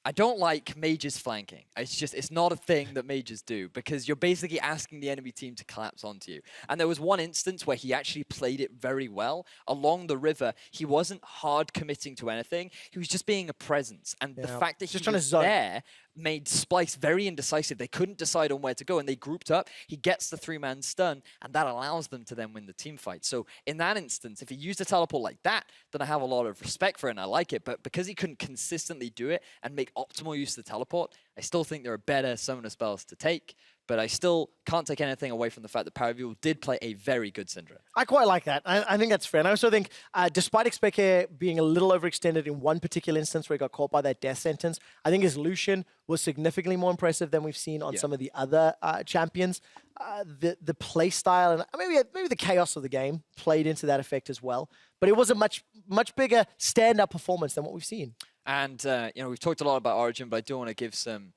I don't like mages flanking. It's not a thing that mages do because you're basically asking the enemy team to collapse onto you. And there was one instance where he actually played it very well. Along the river, he wasn't hard committing to anything. He was just being a presence. And the fact that he was there made Splyce very indecisive. They couldn't decide on where to go, and they grouped up. He gets the 3-man stun, and that allows them to then win the team fight. So in that instance, if he used a teleport like that, then I have a lot of respect for it, and I like it. But because he couldn't consistently do it and make optimal use of the teleport, I still think there are better summoner spells to take. But I still can't take anything away from the fact that Power of Evil did play a very good Syndra. I quite like that. I think that's fair. And I also think, despite FLICKR being a little overextended in one particular instance where he got caught by that death sentence, I think his Lucian was significantly more impressive than we've seen on some of the other champions. The play style and maybe the chaos of the game played into that effect as well. But it was a much bigger stand-up performance than what we've seen. And we've talked a lot about Origen, but I do want to give some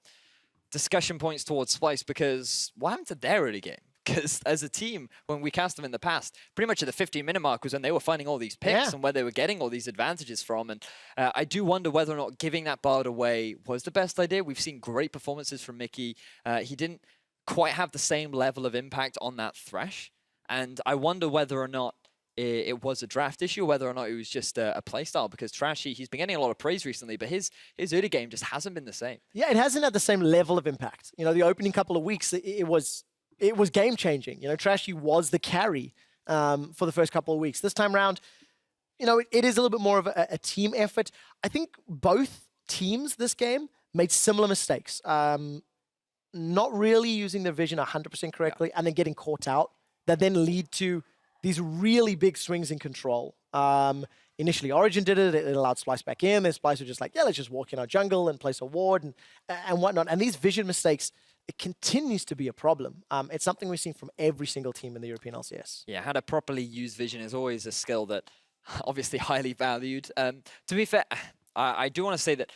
discussion points towards Splyce because what happened to their early game? Because as a team, when we cast them in the past, pretty much at the 15-minute mark was when they were finding all these picks and where they were getting all these advantages from. And I do wonder whether or not giving that Bard away was the best idea. We've seen great performances from Mickey. He didn't quite have the same level of impact on that Thresh. And I wonder whether or not it was a draft issue, whether or not it was just a playstyle, because Trashy, he's been getting a lot of praise recently, but his early game just hasn't been the same. Yeah, it hasn't had the same level of impact. You know, the opening couple of weeks, it was game-changing. You know, Trashy was the carry for the first couple of weeks. This time around, you know, it is a little bit more of a team effort. I think both teams this game made similar mistakes. Not really using their vision 100% correctly and then getting caught out that then lead to these really big swings in control. Initially, Origen did it. It allowed Splyce back in. Then Splyce was just like, yeah, let's just walk in our jungle and place a ward and whatnot. And these vision mistakes, it continues to be a problem. It's something we've seen from every single team in the European LCS. Yeah, how to properly use vision is always a skill that obviously highly valued. To be fair, I do want to say that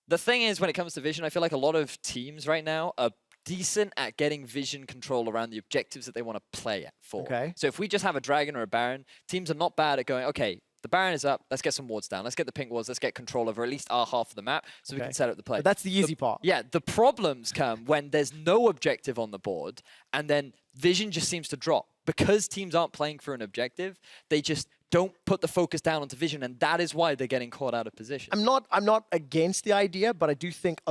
the thing is, when it comes to vision, I feel like a lot of teams right now are decent at getting vision control around the objectives that they want to play for. Okay. So if we just have a Dragon or a Baron, teams are not bad at going, okay, the Baron is up, let's get some wards down, let's get the pink wards, let's get control over at least our half of the map so we can set up the play. But that's the easy part. Yeah, the problems come when there's no objective on the board and then vision just seems to drop. Because teams aren't playing for an objective, they just don't put the focus down onto vision, and that is why they're getting caught out of position. I'm not against the idea, but I do think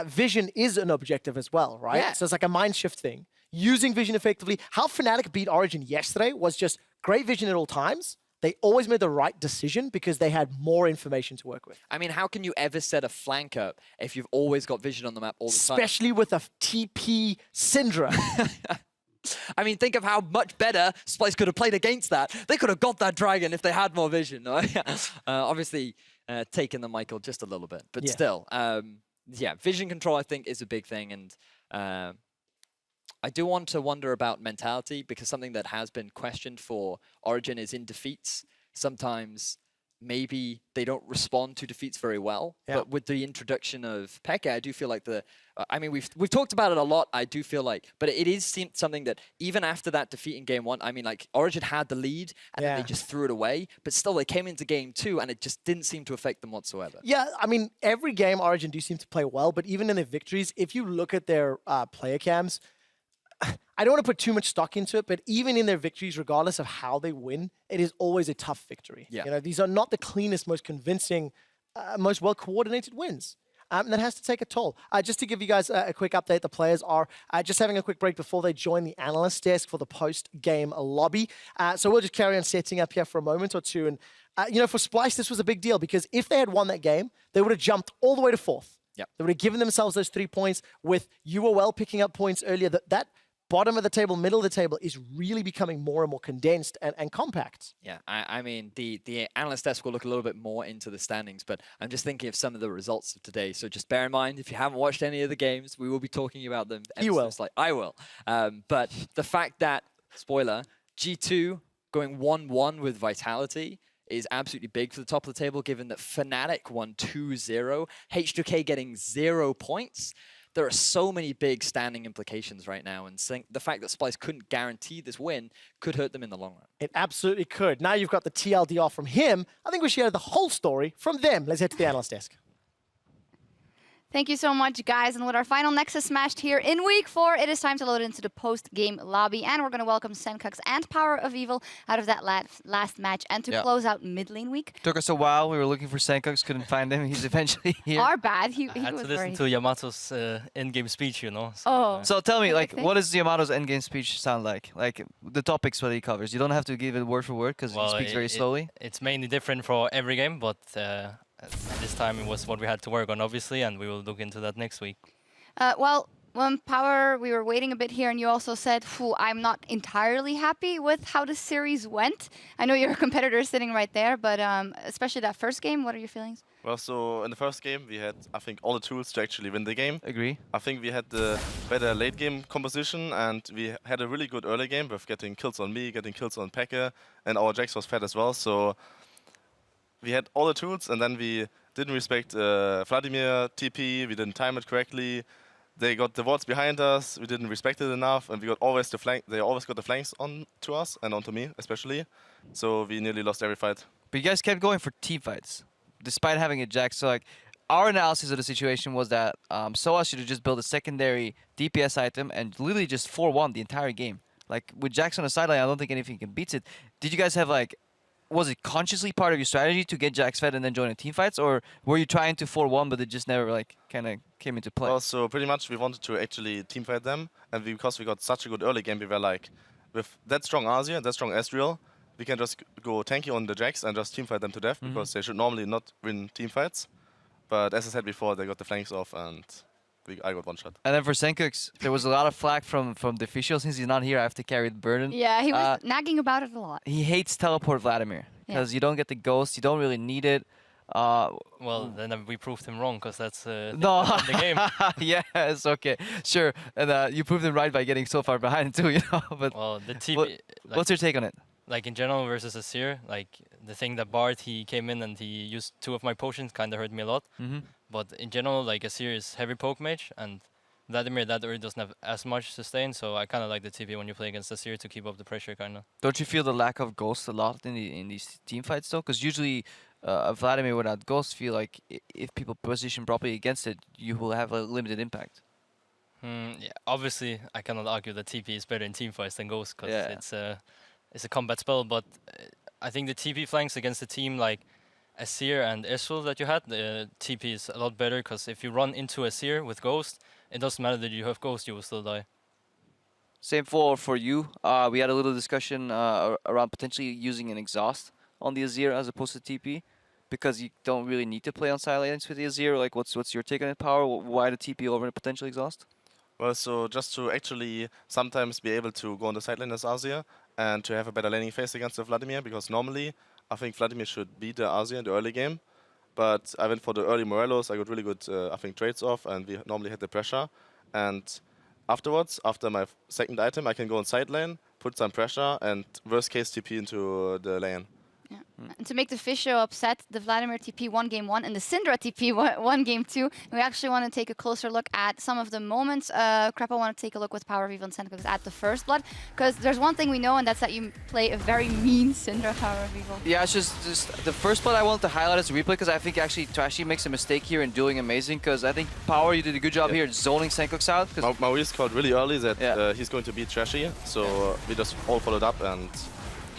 vision is an objective as well, right? Yeah. So it's like a mind shift thing. Using vision effectively. How Fnatic beat Origen yesterday was just great vision at all times. They always made the right decision because they had more information to work with. I mean, how can you ever set a flank up if you've always got vision on the map all the time? Especially with a TP Syndra. I mean, think of how much better Splyce could have played against that. They could have got that dragon if they had more vision. Obviously, taking the Michael just a little bit, but still. Yeah, vision control, I think, is a big thing. And I do want to wonder about mentality, because something that has been questioned for Origen is in defeats. Sometimes maybe they don't respond to defeats very well. Yeah. But with the introduction of FLICKR, I do feel like I mean, we've talked about it a lot, I do feel like, but it is something that even after that defeat in game 1, I mean, like, Origen had the lead and then they just threw it away, but still they came into game 2 and it just didn't seem to affect them whatsoever. Yeah, I mean, every game Origen do seem to play well, but even in their victories, if you look at their player cams, I don't want to put too much stock into it, but even in their victories, regardless of how they win, it is always a tough victory. Yeah. You know, these are not the cleanest, most convincing, most well-coordinated wins. And that has to take a toll. Just to give you guys a quick update, the players are just having a quick break before they join the analyst desk for the post-game lobby. So we'll just carry on setting up here for a moment or two. And, you know, for Splyce, this was a big deal because if they had won that game, they would have jumped all the way to 4th. Yep. They would have given themselves those 3 points with EULCS1 picking up points earlier. That bottom of the table, middle of the table is really becoming more and more condensed and compact. Yeah, I mean, the analyst desk will look a little bit more into the standings, but I'm just thinking of some of the results of today. So just bear in mind, if you haven't watched any of the games, we will be talking about them. You will. I will. But the fact that, spoiler, G2 going 1-1 with Vitality is absolutely big for the top of the table, given that Fnatic won 2-0, H2K getting 0 points. There are so many big standing implications right now, and the fact that Splyce couldn't guarantee this win could hurt them in the long run. It absolutely could. Now you've got the TLDR from him. I think we should hear the whole story from them. Let's head to the analyst desk. Thank you so much, guys. And with our final Nexus smashed here in Week 4, it is time to load into the post-game lobby. And we're going to welcome Sencux and Power of Evil out of that last match and to close out mid-lane week. Took us a while. We were looking for Sencux, couldn't find him. He's eventually here. Our bad. He I had was to listen very... to Yamato's in-game speech, you know. So, So tell me, like, what does Yamato's endgame speech sound like? Like, the topics what he covers. You don't have to give it word for word because he speaks very slowly. It's mainly different for every game, but this time it was what we had to work on, obviously, and we will look into that next week. well, when Power, we were waiting a bit here, and you also said, I'm not entirely happy with how the series went. I know your competitor is sitting right there, but especially that first game, what are your feelings? Well, so in the first game, we had, I think, all the tools to actually win the game. Agree. I think we had the better late game composition, and we had a really good early game with getting kills on me, getting kills on FLICKR, and our Jax was fed as well. So we had all the tools, and then we didn't respect Vladimir TP, we didn't time it correctly. They got the wards behind us, we didn't respect it enough, and we got always the flank. They always got the flanks on to us and onto me, especially. So we nearly lost every fight. But you guys kept going for team fights, despite having a Jax. So, like, our analysis of the situation was that Soa should have just built a secondary DPS item and literally just 4-1 the entire game. Like, with Jax on the sideline, I don't think anything can beat it. Did you guys have, like, was it consciously part of your strategy to get Jax fed and then join the team fights, or were you trying to 4-1 but it just never like kind of came into play? Well, so pretty much we wanted to actually team fight them, and because we got such a good early game, we were like, with that strong Asia, that strong Ezreal, we can just go tanky on the Jax and just team fight them to death, because they should normally not win team fights. But as I said before, they got the flanks off and I got one shot. And then for Sencux, there was a lot of flack from the official. Since he's not here, I have to carry the burden. Yeah, he was nagging about it a lot. He hates teleport Vladimir because you don't get the ghost, you don't really need it. Well, then we proved him wrong, because that's no. the game. Yes, okay, sure. And you proved him right by getting so far behind too, you know. But well, the TP. What's your take on it? Like in general versus Asir, like the thing that Bard, he came in and he used 2 of my potions, kind of hurt me a lot. But in general, like Asir is heavy poke mage, and Vladimir that already doesn't have as much sustain, so I kind of like the TP when you play against Asir to keep up the pressure, kind of. Don't you feel the lack of ghost a lot in these team fights though? Because usually Vladimir without ghost, feel like if people position properly against it, you will have a limited impact. Yeah, obviously I cannot argue that TP is better in team fights than ghost, because it's a combat spell, but I think the TP flanks against a team like Asir and Ezreal that you had, the TP is a lot better, because if you run into Asir with Ghost, it doesn't matter that you have Ghost, you will still die. Same for you. We had a little discussion around potentially using an exhaust on the Azir as opposed to TP, because you don't really need to play on side lanes with the Azir. Like, what's your take on it, Power? Why the TP over a potential exhaust? Well, so just to actually sometimes be able to go on the side lane as Azir and to have a better laning phase against the Vladimir, because normally I think Vladimir should beat the Azir in the early game. But I went for the early Morelos, I got really good, I think, trades off, and we normally had the pressure. And afterwards, after my second item, I can go on side lane, put some pressure, and worst case TP into the lane. Yeah. And to make the fish show upset, the Vladimir TP won game 1 and the Syndra TP won game 2. And we actually want to take a closer look at some of the moments. Krappa want to take a look with Power of Evil and Sencux at the first blood, because there's one thing we know, and that's that you play a very mean Syndra Power of Evil. Yeah, it's just the first blood I wanted to highlight as a replay, because I think actually Trashy makes a mistake here in doing amazing, because I think Power, you did a good job here zoning Sencux out. Maurice called really early that he's going to beat Trashy, so we just all followed up, and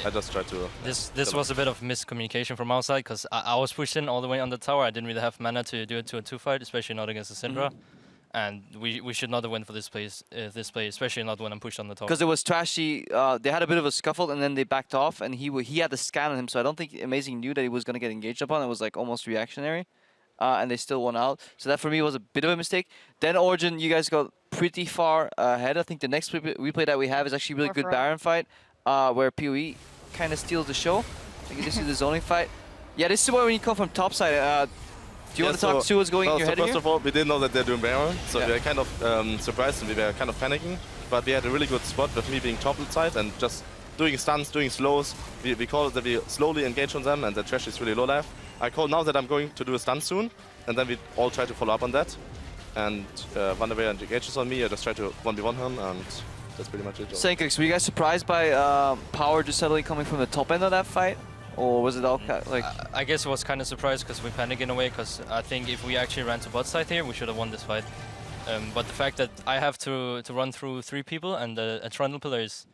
I just tried to... This was a bit of miscommunication from our side, because I was pushed in all the way on the tower. I didn't really have mana to do it to a 2-fight, especially not against the Syndra. And we should not have went for this play, especially not when I'm pushed on the tower. Because it was Trashy, they had a bit of a scuffle and then they backed off, and he had the scan on him, so I don't think Amazing knew that he was going to get engaged upon. It was like almost reactionary, and they still won out. So that for me was a bit of a mistake. Then Origen, you guys got pretty far ahead. I think the next replay that we have is actually a really good Baron fight, where PoE kind of steals the show. I think this is the zoning fight. Yeah, this is where when you come from top side. Do you want to talk to what's going in your head first here? of all, we didn't know that they're doing Baron, so we were kind of surprised and we were kind of panicking. But we had a really good spot with me being top side and just doing stuns, doing slows. We call it that we slowly engage on them and the trash is really low life. I call now that I'm going to do a stun soon, and then we all try to follow up on that. And run away and engages on me, I just try to 1v1 him, and that's pretty much it. Sankix, were you guys surprised by power just suddenly coming from the top end of that fight? Or was it all like... I guess I was kind of surprised because we panicked in a way, because I think if we actually ran to bot side here, we should have won this fight. But the fact that I have to run through 3 people and a Trundle pillar is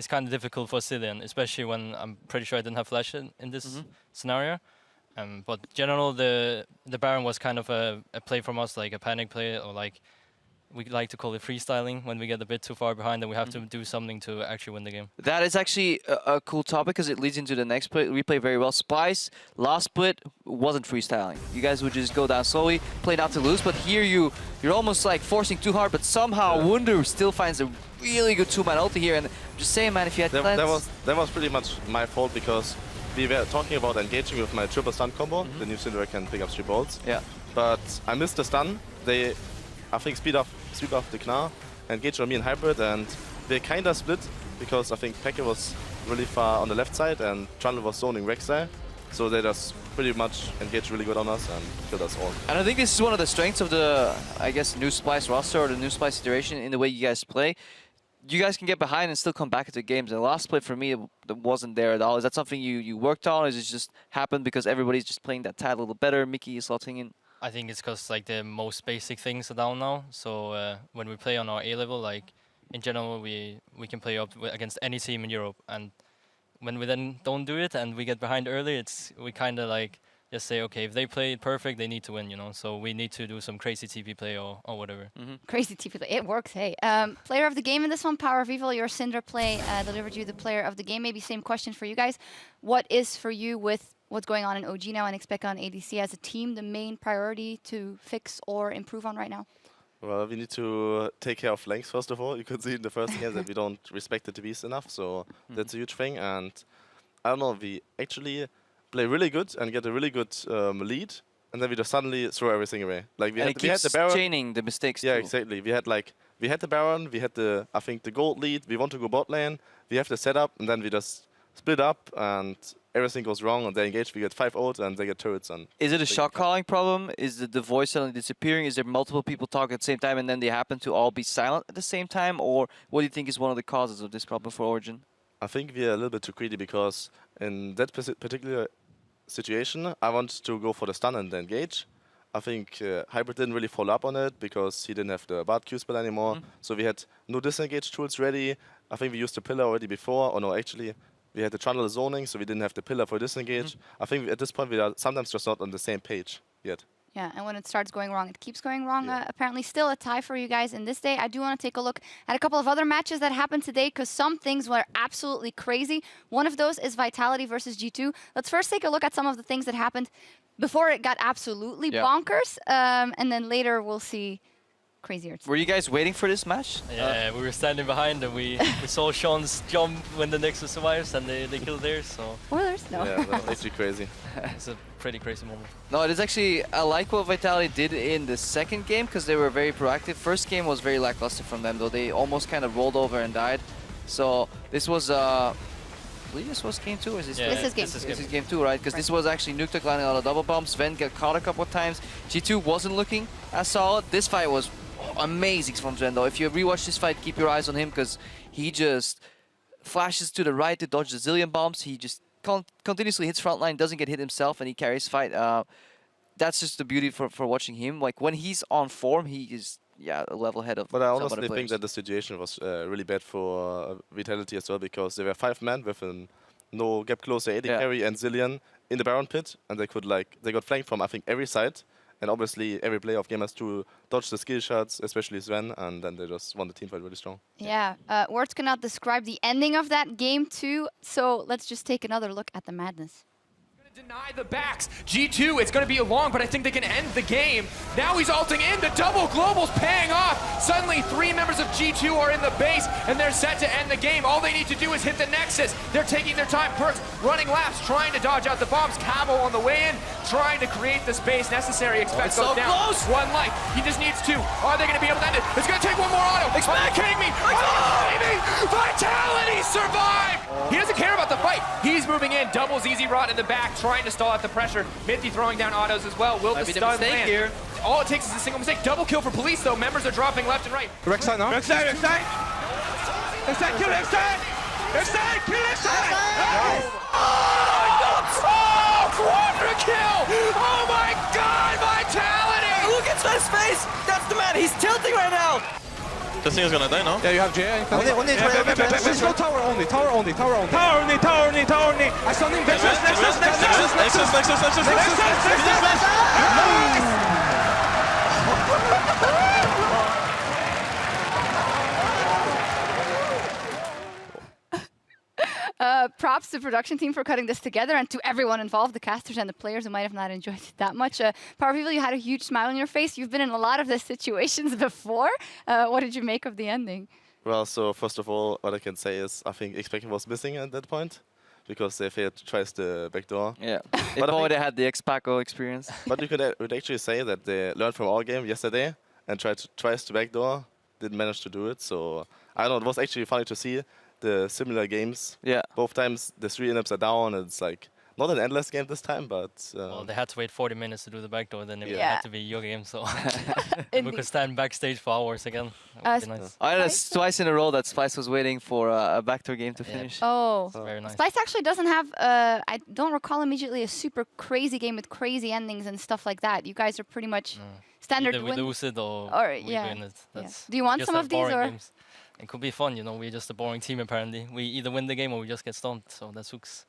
kind of difficult for Cillian, especially when I'm pretty sure I didn't have flash in this scenario. But general, the Baron was kind of a play from us, like a panic play, or like we like to call it freestyling when we get a bit too far behind and we have to do something to actually win the game. That is actually a cool topic because it leads into the next replay very well. Splyce, last split wasn't freestyling. You guys would just go down slowly, play not to lose, but here you're almost like forcing too hard, but somehow Wunder still finds a really good 2-man ulti here. And I'm just saying, man, if you had plans... That was pretty much my fault because we were talking about engaging with my triple stun combo. The new Syndra can pick up 3 bolts. Yeah. But I missed the stun. They, I think, sweep up the Knar, engaged on me in hybrid, and they kind of split because I think FLICKR was really far on the left side and Trundle was zoning Rek'Sai. So they just pretty much engaged really good on us and killed us all. And I think this is one of the strengths of the, I guess, new Splyce roster or the new Splyce iteration in the way you guys play. You guys can get behind and still come back into games. And the last split for me, it wasn't there at all. Is that something you worked on, or is it just happened because everybody's just playing that tad a little better? Mickey is slotting in. I think it's because like the most basic things are down now. So when we play on our A level, like in general, we can play up against any team in Europe. And when we then don't do it and we get behind early, we kind of like just say, okay, if they play it perfect, they need to win, you know. So we need to do some crazy TP play or whatever. Crazy TP play, it works, hey. Player of the game in this one, Power of Evil, your Syndra play delivered you the player of the game. Maybe same question for you guys. What is for you with what's going on in OG now and expect on ADC as a team the main priority to fix or improve on right now? Well, we need to take care of flanks first of all. You could see in the first game that we don't respect the TVs enough, so that's a huge thing. And I don't know, we actually play really good and get a really good lead, and then we just suddenly throw everything away. Like we had the Baron, chaining the mistakes. Yeah, too. exactly. We had the Baron, we had I think the gold lead. We want to go bot lane. We have the setup, and then we just split up and everything goes wrong and they engage. We get 5 ult and they get turrets. And is it a shot calling problem? Is the voice suddenly disappearing? Is there multiple people talking at the same time and then they happen to all be silent at the same time? Or what do you think is one of the causes of this problem for Origen? I think we are a little bit too greedy because in that particular situation, I want to go for the stun and engage. I think Hybrid didn't really follow up on it because he didn't have the Bard Q spell anymore. So we had no disengage tools ready. I think we used the pillar already before. Or no, actually, we had the Trundle zoning, so we didn't have the pillar for disengage. I think at this point we are sometimes just not on the same page yet. Yeah, and when it starts going wrong, it keeps going wrong. Apparently still a tie for you guys in this day. I do want to take a look at a couple of other matches that happened today because some things were absolutely crazy. One of those is Vitality versus G2. Let's first take a look at some of the things that happened before it got absolutely bonkers, and then later we'll see crazier. Were you guys waiting for this match? Yeah, we were standing behind and we saw Sean's jump when the Nexus survives and they killed theirs, so... Spoilers? No. Yeah, that was actually crazy. It's a pretty crazy moment. No, it is actually, I like what Vitality did in the second game because they were very proactive. First game was very lackluster from them though. They almost kind of rolled over and died. So this was, I believe this was game 2 or is this This is game 2, right? Because this was actually Nuketook landing on a double bomb. Sven got caught a couple of times. G2 wasn't looking as solid. This fight was amazing from Sven though. If you rewatch this fight, keep your eyes on him because he just flashes to the right to dodge the zillion bombs. He just continuously hits frontline, doesn't get hit himself, and he carries fight. That's just the beauty for watching him. Like when he's on form, he is a level ahead of. But I honestly think that the situation was really bad for Vitality as well because there were 5 men with no gap closer AD carry and Zillion in the Baron pit, and they got flanked from I think every side. And obviously, every player of game has to dodge the skill shots, especially Sven, and then they just won the team fight really strong. Yeah, words cannot describe the ending of that game too, so let's just take another look at the madness. Deny the backs. G2, it's going to be long, but I think they can end the game. Now he's ulting in. The double global's paying off. Suddenly, 3 members of G2 are in the base, and they're set to end the game. All they need to do is hit the Nexus. They're taking their time. Perks running laps, trying to dodge out the bombs. Cabo on the way in, trying to create the space necessary. Expect goes down. Close. 1 life. He just needs 2. Are they going to be able to end it? It's going to take 1 more auto. Are you kidding me? Are you kidding me? Vitality survived! He moving in. Doubles Easy Rot in the back, trying to stall out the pressure. Mithy throwing down autos as well. Will the stun land? Here. All it takes is a single mistake. Double kill for Police, though. Members are dropping left and right. Rek'Sai now. Rek'Sai, kill Rek'Sai! Rek'Sai, kill Rek'Sai! Oh, quadra kill! Oh my God, Vitality! Look at his face! That's the man, he's tilting right now! The thing is gonna die now. Yeah, you have Jay. Let's go tower only. I saw him. Props to the production team for cutting this together, and to everyone involved, the casters and the players who might have not enjoyed it that much. Power People, you had a huge smile on your face. You've been in a lot of these situations before. What did you make of the ending? Well, so first of all, what I can say is I think X-Pac was missing at that point because they failed to try the backdoor. Yeah, if only they had the X-Paco experience. But you would actually say that they learned from our game yesterday and tried to backdoor, didn't manage to do it. So I don't know, it was actually funny to see the similar games. Yeah. Both times the 3 in-ups are down. It's like not an endless game this time, but... well, they had to wait 40 minutes to do the backdoor, then it had to be your game, so we could stand backstage for hours again. That would be nice. I had twice in a row that Splyce was waiting for a backdoor game to finish. Oh, very nice. Splyce actually doesn't have, I don't recall immediately, a super crazy game with crazy endings and stuff like that. You guys are pretty much standard Either we lose it or we win it. That's Do you want some of these? Or? Games. It could be fun, you know, we're just a boring team apparently. We either win the game or we just get stumped, so that's hooks.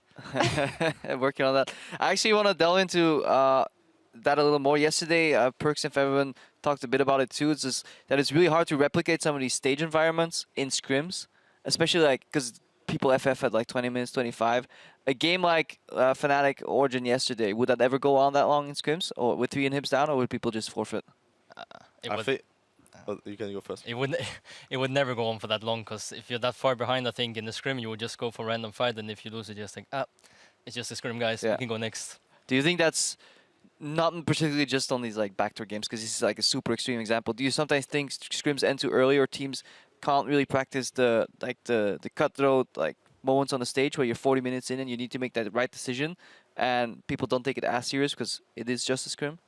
Working on that. I actually want to delve into that a little more. Yesterday, Perks and everyone talked a bit about it too. It's just that it's really hard to replicate some of these stage environments in scrims, especially like because people FF at like 20 minutes, 25. A game like Fnatic Origen yesterday, would that ever go on that long in scrims, or with 3 inhibs down, or would people just forfeit? You can go first. It would never go on for that long, because if you're that far behind, I think in the scrim you would just go for random fight, and if you lose, you just think, it's just a scrim, guys. We can go next. Do you think that's not particularly just on these like backdoor games, because this is like a super extreme example? Do you sometimes think scrims end too early, or teams can't really practice the cutthroat like moments on the stage where you're 40 minutes in and you need to make that right decision, and people don't take it as serious because it is just a scrim?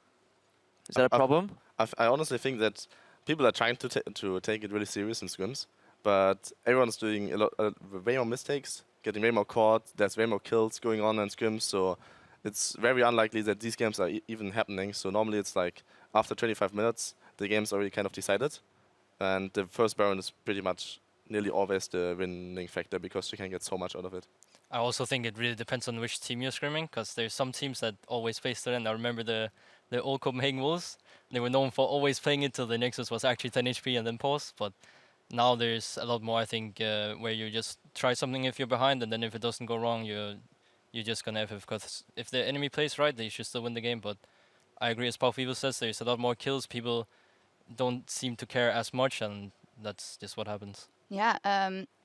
Is that a problem? I honestly think that people are trying to take it really serious in scrims, but everyone's doing way more mistakes, getting way more caught. There's way more kills going on in scrims, so it's very unlikely that these games are even happening. So normally it's like after 25 minutes, the game's already kind of decided, and the first Baron is pretty much nearly always the winning factor because you can get so much out of it. I also think it really depends on which team you're scrimming, because there's some teams that always face the end. I remember the old Copenhagen Wolves. They were known for always playing it till the Nexus was actually 10 HP and then pause. But now there's a lot more, I think, where you just try something if you're behind, and then if it doesn't go wrong, you're just gonna FF. Because if the enemy plays right, they should still win the game. But I agree, as Paul Feeble says, there's a lot more kills. People don't seem to care as much, and that's just what happens. Yeah.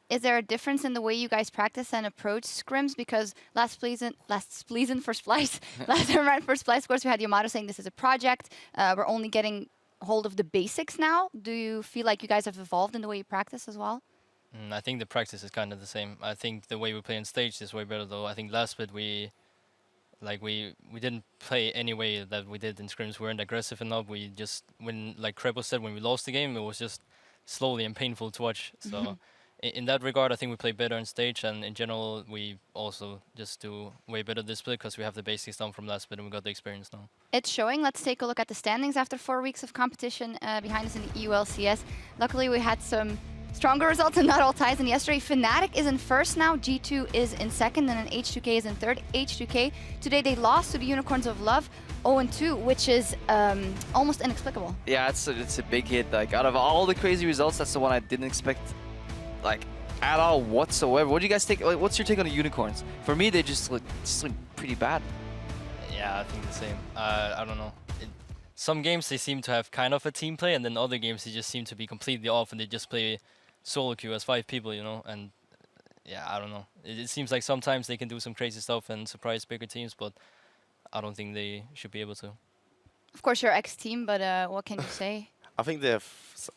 Is there a difference in the way you guys practice and approach scrims? Because last season for Splyce, last round for Splyce, of course, we had Yamato saying this is a project. We're only getting hold of the basics now. Do you feel like you guys have evolved in the way you practice as well? I think the practice is kind of the same. I think the way we play on stage is way better, though. I think last bit we didn't play any way that we did in scrims. We weren't aggressive enough. We just, like Krebo said, when we lost the game, it was just slowly and painful to watch. So. In that regard, I think we play better on stage, and in general, we also just do way better this split because we have the basics down from last split and we got the experience now. It's showing. Let's take a look at the standings after 4 weeks of competition behind us in the EULCS. Luckily, we had some stronger results and not all ties in yesterday. Fnatic is in first now, G2 is in second, and then H2K is in third. H2K, today they lost to the Unicorns of Love, 0-2, which is almost inexplicable. Yeah, it's a big hit. Like, out of all the crazy results, that's the one I didn't expect, like, at all whatsoever. What do you guys think? Like, what's your take on the Unicorns? For me, they just look pretty bad. Yeah, I think the same. I don't know. Some games they seem to have kind of a team play, and then other games they just seem to be completely off, and they just play solo queue as 5 people, you know. And yeah, I don't know. It seems like sometimes they can do some crazy stuff and surprise bigger teams, but I don't think they should be able to. Of course, you're ex-team, but what can you say? I think they have,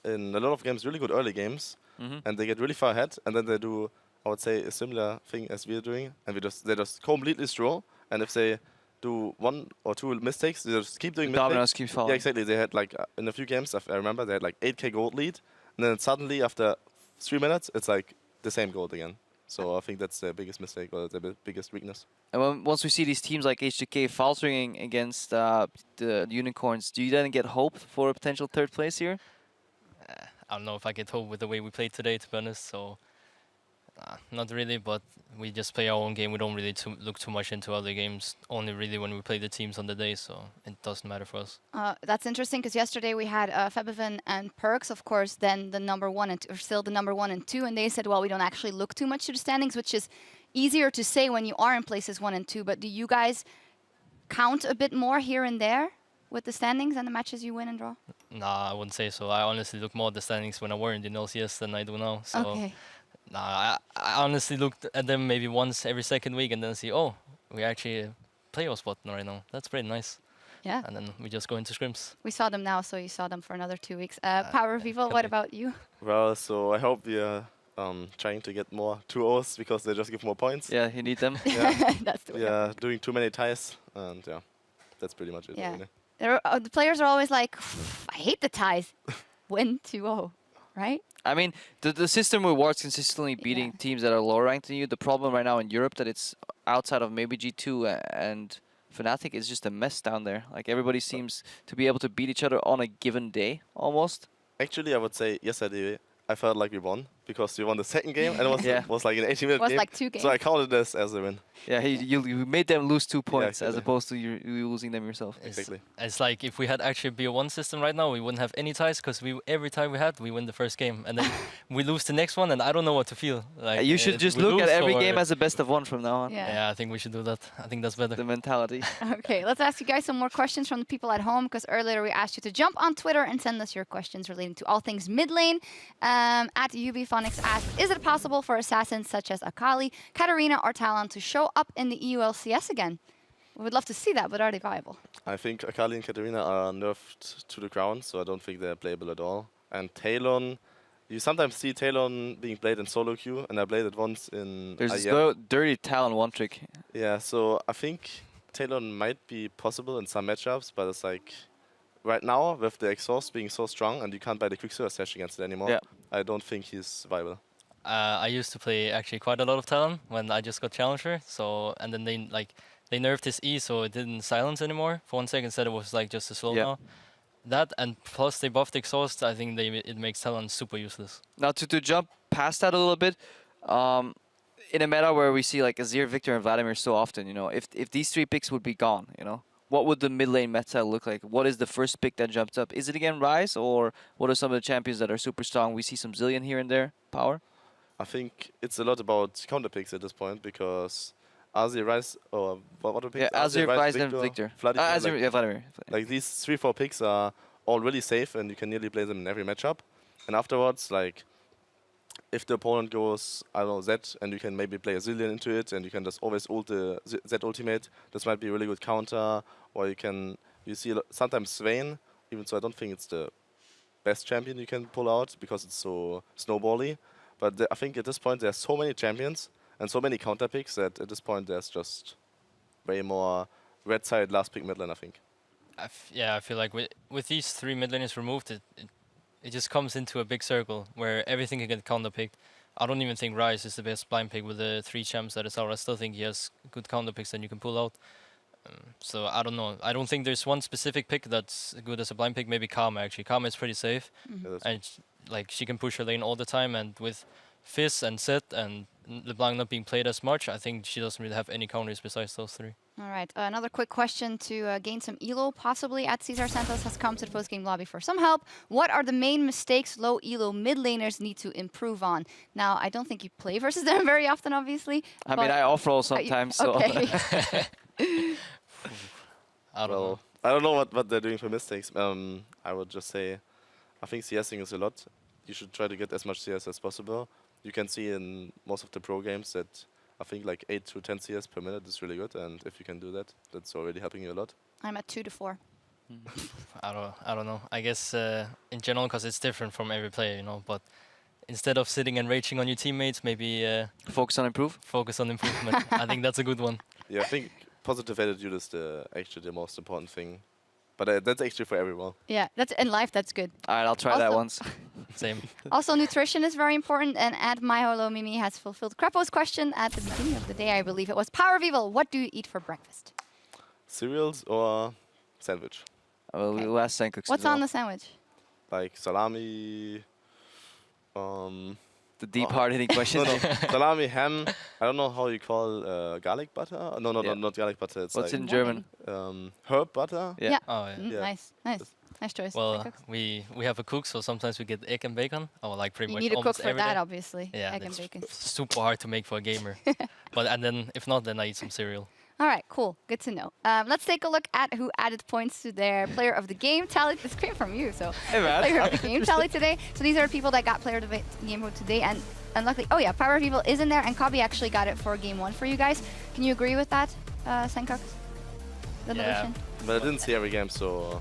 in a lot of games, really good early games, and they get really far ahead, and then they do I would say, a similar thing as we're doing, and they just completely straw. And if they do 1 or 2 mistakes, they just keep doing Dominoes mistakes. keep falling. Yeah, exactly. They had like in a few games, I remember they had like 8k gold lead, and then suddenly after 3 minutes, it's like the same gold again. So I think that's the biggest mistake or the biggest weakness. And once we see these teams like H2K faltering against the Unicorns, do you then get hope for a potential 3rd place here? I don't know if I get hope with the way we played today, to be honest. So, not really, but we just play our own game. We don't really look too much into other games, only really when we play the teams on the day, so it doesn't matter for us. That's interesting because yesterday we had Febiven and Perks, of course, then the number 1 and 2, or still the number 1 and 2, and they said, well, we don't actually look too much to the standings, which is easier to say when you are in places 1 and 2, but do you guys count a bit more here and there with the standings and the matches you win and draw? Nah, I wouldn't say so. I honestly look more at the standings when I were in the LCS than I do now. So, okay. Nah, I honestly looked at them maybe once every 2nd week and then see, oh, we actually play our spot right now. That's pretty nice. Yeah. And then we just go into scrims. We saw them now, so you saw them for another 2 weeks. Power People, what about you? Well, so I hope we are trying to get more 2-0s because they just give more points. Yeah, you need them. Yeah. That's the way. We are doing too many ties, and yeah, that's pretty much it. Yeah. Really. The players are always like, I hate the ties. Win 2-0, right? I mean, the system rewards consistently beating teams that are lower ranked than you. The problem right now in Europe that it's outside of maybe G2 and Fnatic is just a mess down there. Like everybody seems to be able to beat each other on a given day, almost. Actually, I would say yesterday I felt like we won because we won the 2nd game and it was like an 80-minute game. Like 2 games. So I counted this as a win. Yeah, you made them lose 2 points exactly. as opposed to you losing them yourself. Exactly. It's like if we had actually BO1 system right now, we wouldn't have any ties because every time we win the 1st game and then we lose the next one and I don't know what to feel. Like You should just look at every game as a best of 1 from now on. Yeah, I think we should do that. I think that's better. The mentality. Okay, let's ask you guys some more questions from the people at home because earlier we asked you to jump on Twitter and send us your questions relating to all things mid lane. At UBphonics asked, is it possible for assassins such as Akali, Katarina or Talon to show up in the EULCS again? We would love to see that, but are they viable? I think Akali and Katarina are nerfed to the ground, so I don't think they're playable at all. And Talon, you sometimes see Talon being played in solo queue, and I played it once in There's this dirty Talon 1 trick. Yeah, so I think Talon might be possible in some matchups, but it's like right now with the exhaust being so strong and you can't buy the Quicksilver Sash against it anymore, I don't think he's viable. I used to play actually quite a lot of Talon when I just got Challenger, so and then they nerfed his E so it didn't silence anymore for 1 second, instead it was like just a slow now. That and plus they buffed exhaust, I think it makes Talon super useless. Now to jump past that a little bit, in a meta where we see like Azir, Victor and Vladimir so often, you know, if these 3 picks would be gone, you know, what would the mid lane meta look like? What is the first pick that jumps up? Is it again Ryze, or what are some of the champions that are super strong? We see some Zillion here and there. Power? I think it's a lot about counter picks at this point because Azir, Ryze, or what are picks? Azir, Ryze, and Victor. Vladimir. Like these 3-4 picks are all really safe and you can nearly play them in every matchup. And afterwards, like, if the opponent goes, I don't know, Z, and you can maybe play a Zillion into it, and you can just always ult the Z ultimate, this might be a really good counter. Or you see sometimes Swain, even so I don't think it's the best champion you can pull out because it's so snowbally. But I think at this point there's so many champions and so many counter picks that at this point there's just way more red side last pick mid lane, I think. I feel like with these 3 mid laners removed, it just comes into a big circle where everything can get counter picked. I don't even think Ryze is the best blind pick with the 3 champs that is out. I still think he has good counter picks that you can pull out. So I don't know. I don't think there's one specific pick that's good as a blind pick. Maybe Karma actually. Karma is pretty safe, and like she can push her lane all the time. And with Fizz and Zed and LeBlanc not being played as much, I think she doesn't really have any counters besides those 3. All right, another quick question to gain some elo, possibly at Cesar Santos has come to the post-game lobby for some help. What are the main mistakes low elo mid laners need to improve on? Now, I don't think you play versus them very often, obviously. I mean, I off-roll sometimes, so... Okay. I don't know what they're doing for mistakes. I would just say, I think CSing is a lot. You should try to get as much CS as possible. You can see in most of the pro games that I think like 8 to 10 CS per minute is really good, and if you can do that, that's already helping you a lot. I'm at 2 to 4. I don't know. I guess in general, because it's different from every player, you know. But instead of sitting and raging on your teammates, maybe focus on improvement. I think that's a good one. Yeah, I think positive attitude is actually the most important thing. But that's actually for everyone. Yeah, that's in life. That's good. All right, I'll try that once. Same. Also, nutrition is very important, and at MyHoloMimi has fulfilled Crepo's question at the beginning of the day, I believe it was. Power of Evil, what do you eat for breakfast? Cereals or sandwich? We'll ask Senkux. What's on the sandwich? Like salami. The deep, hard-hitting question. No, salami, ham. I don't know how you call garlic butter. No, not garlic butter. It's What's like in German? Herb butter. Yeah. Oh, yeah. Nice choice. Well, we have a cook, so sometimes we get egg and bacon. Or like pretty You much need a cook almost for every that, day. obviously. Yeah, Egg and it's bacon. super hard to make for a gamer. And then if not, then I eat some cereal. All right, cool. Good to know. Let's take a look at who added points to their player of the game tally. This came from you, so hey, man. player of the game tally today. So these are people that got player of the game vote today, and luckily, oh yeah, Power of Evil is in there, and Kobe actually got it for game 1 for you guys. Can you agree with that, Senkux? The Lucian? But I didn't see every game, so.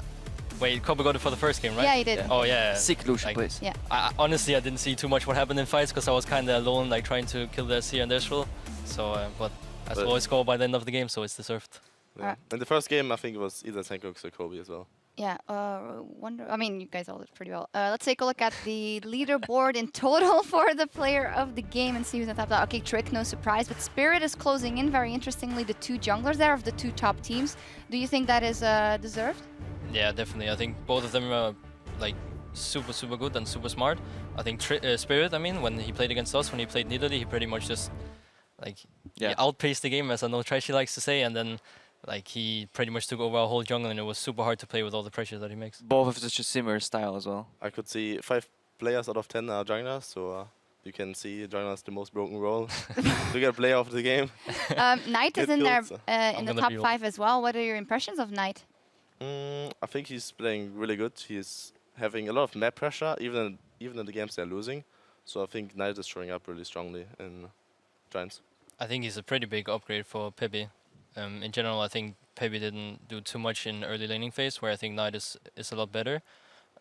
Wait, Kobe got it for the first game, right? Yeah, he did. Oh yeah. Sick Lucian, please. Yeah. Honestly, I didn't see too much what happened in fights because I was kind of alone, like trying to kill the SC and Israel. So, but I saw a score by the end of the game, so it's deserved. Yeah. In the first game, I think it was either Senkux or Kobe as well. Yeah, I mean, you guys all did pretty well. Let's take a look at the leaderboard in total for the player of the game and see who's on top. Okay, Trick, no surprise, but Spirit is closing in. Very interestingly, the 2 junglers there of the 2 top teams. Do you think that is deserved? Yeah, definitely. I think both of them are like super good and super smart. I think Spirit, I mean, when he played against us, when he played Nidalee, he pretty much just like he outpaced the game, as I know Trashy likes to say, and then like he pretty much took over our whole jungle, and it was super hard to play with all the pressure that he makes. Both of such a similar style as well. I could see 5 players out of 10 are junglers, so you can see junglers the most broken role to get player of the game. Knight is in there in the top 5 as well. What are your impressions of Knight? I think he's playing really good. He's having a lot of map pressure, even in the games they're losing. So I think Knight is showing up really strongly in Giants. I think he's a pretty big upgrade for Pepe. In general, I think Pepe didn't do too much in early laning phase, where I think Knight is a lot better.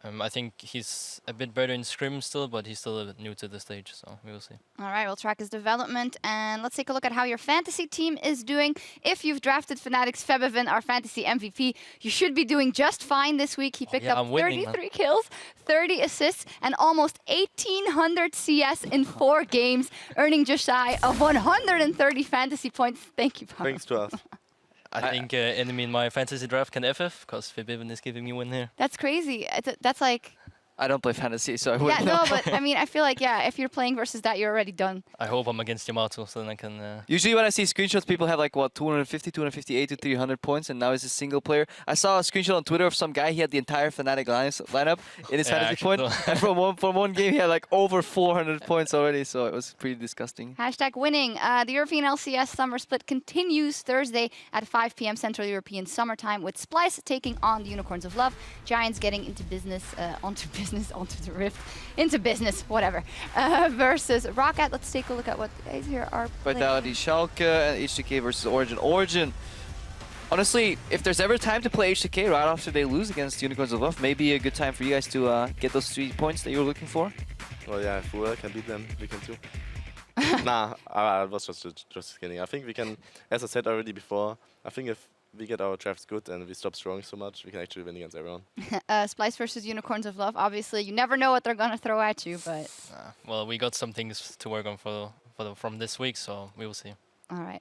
I think he's a bit better in Scrim still, but he's still a bit new to the stage, so we will see. All right, we'll track his development, and let's take a look at how your fantasy team is doing. If you've drafted Fnatic's Febiven, our fantasy MVP, you should be doing just fine this week. He picked up 33 kills, 30 assists, and almost 1,800 CS in 4 games, earning just shy of 130 fantasy points. Thank you, Papa. Thanks to us. I think enemy in my fantasy draft can FF, because Febiven is giving me win here. That's crazy. That's like... I don't play fantasy, so I wouldn't know. know. No, but I mean, I feel like, yeah, if you're playing versus that, you're already done. I hope I'm against Yamato, so then I can... Usually when I see screenshots, people have like, what, 250, 258 to 300 points, and now he's a single player. I saw a screenshot on Twitter of some guy, he had the entire Fnatic lineup in his fantasy point, and from one game he had like over 400 points already, so it was pretty disgusting. #winning. The European LCS Summer Split continues Thursday at 5 p.m. Central European Summertime, with Splyce taking on the Unicorns of Love, Giants getting into business, onto the rift, into business, whatever, versus Rocket. Let's take a look at what the guys here are playing. Vitality, Schalke, and HTK versus Origen. Origen, honestly, if there's ever time to play HTK right after they lose against Unicorns of Love, maybe a good time for you guys to get those 3 points that you were looking for. Well, yeah, if we can beat them, we can too. Nah, I was just kidding. I think we can, as I said already before, I think if we get our drafts good and we stop throwing so much, we can actually win against everyone. Splyce versus Unicorns of Love. Obviously, you never know what they're going to throw at you, but... well, we got some things to work on from this week, so we will see. All right.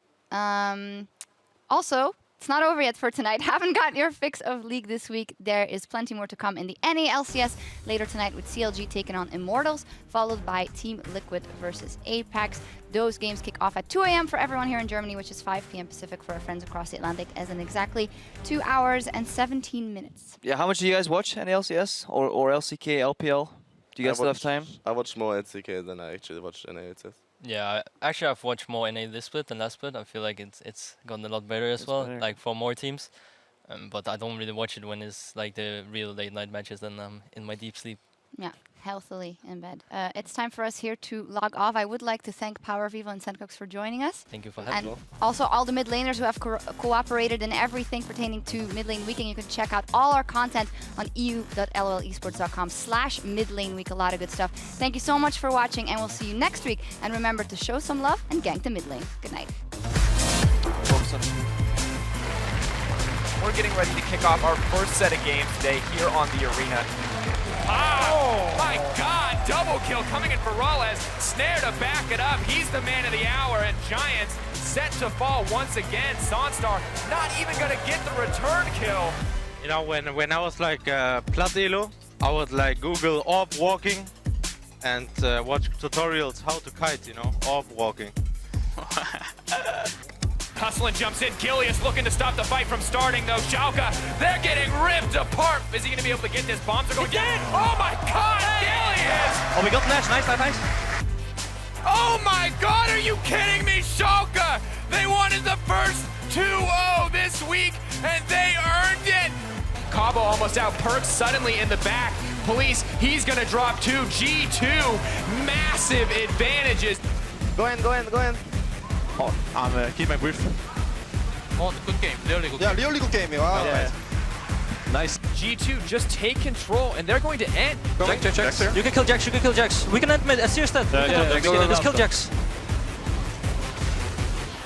Also, it's not over yet for tonight. Haven't got your fix of League this week. There is plenty more to come in the NA LCS later tonight, with CLG taking on Immortals, followed by Team Liquid versus Apex. Those games kick off at 2 a.m. for everyone here in Germany, which is 5 p.m. Pacific for our friends across the Atlantic, as in exactly 2 hours and 17 minutes. Yeah, how much do you guys watch NA LCS or LCK, LPL? Do you guys still have time? I watch more LCK than I actually watch NA LCS. Yeah, actually I've watched more NA this split than last split. I feel like it's gotten a lot better as well, like for more teams. But I don't really watch it when it's like the real late night matches, then I'm in my deep sleep. Yeah, healthily in bed. It's time for us here to log off. I would like to thank Power, Vivo, and Sandcox for joining us. Thank you for having me. And also all the mid laners who have cooperated in everything pertaining to Mid Lane Weekend. You can check out all our content on eu.llesports.com/midlane week. A lot of good stuff. Thank you so much for watching, and we'll see you next week. And remember to show some love and gank the mid lane. Good night. We're getting ready to kick off our first set of games today here on the arena. Oh my God, double kill coming in for Rales. Snare to back it up. He's the man of the hour, and Giants set to fall once again. Sonstar not even gonna get the return kill. You know, when I was like Platilo, I would like Google orb walking and watch tutorials how to kite, you know, orb walking. Hustlin jumps in. Gilius looking to stop the fight from starting, though. Schalke, they're getting ripped apart. Is he going to be able to get this? Bombs are going down. Oh, my God, Gilius! Oh, we got the Nash. Nice. Oh, my God, are you kidding me, Schalke? They wanted the first 2-0 this week, and they earned it. Cabo almost out. Perks suddenly in the back. Police, he's going to drop 2. G2, massive advantages. Go in. Oh, I'm keep my brief. Oh, good game. Really good game. Really good game. Wow. Yeah. Nice. G2 just take control, and they're going to end. Jax. You can kill Jax. We can end mid. Serious that. Let's kill Jax.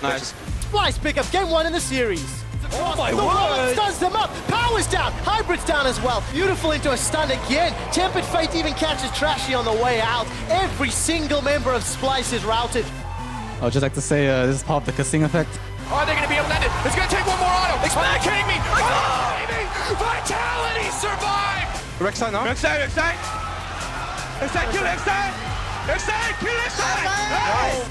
Nice. Splyce pick up game 1 in the series. Oh my word! Stuns them up. Power's down. Hybrid's down as well. Beautiful into a stun again. Tempered Fate even catches Trashy on the way out. Every single member of Splyce is routed. I would just like to say this is part of the Cassing effect. Are they going to be able to end it? It's going to take one more auto. Are you kidding me? Oh, baby! Vitality survived! Rek'Sai now. Rek'Sai, kill Rek'Sai! Kill Rek'Sai! Nice!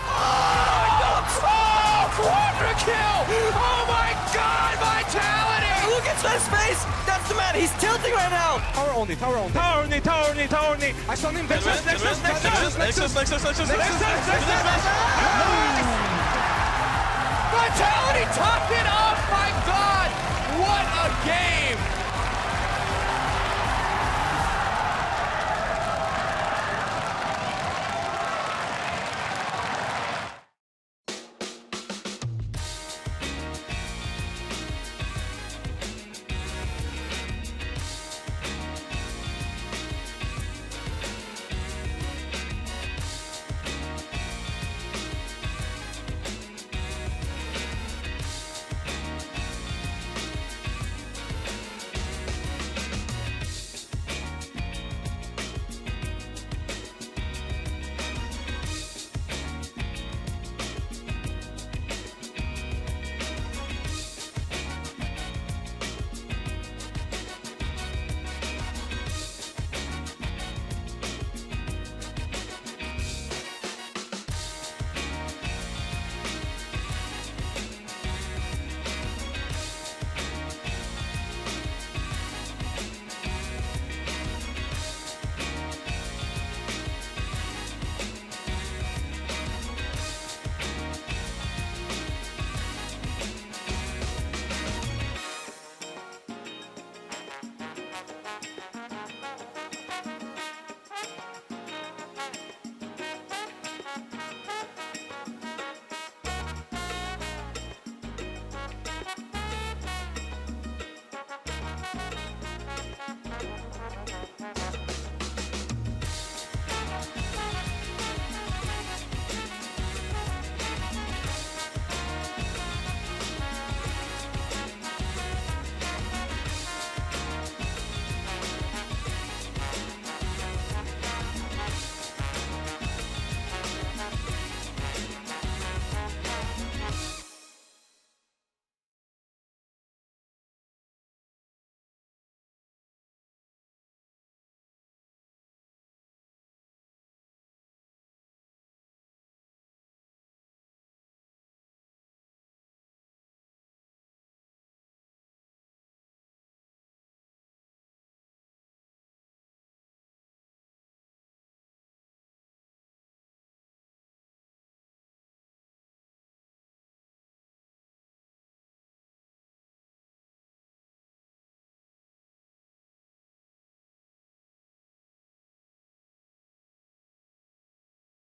Oh, quadra kill! Oh my God, Vitality! Look at his face! That's the man! He's tilting right now! Tower only. I saw him. Nexus. Vitality topped it up! My God! What a game!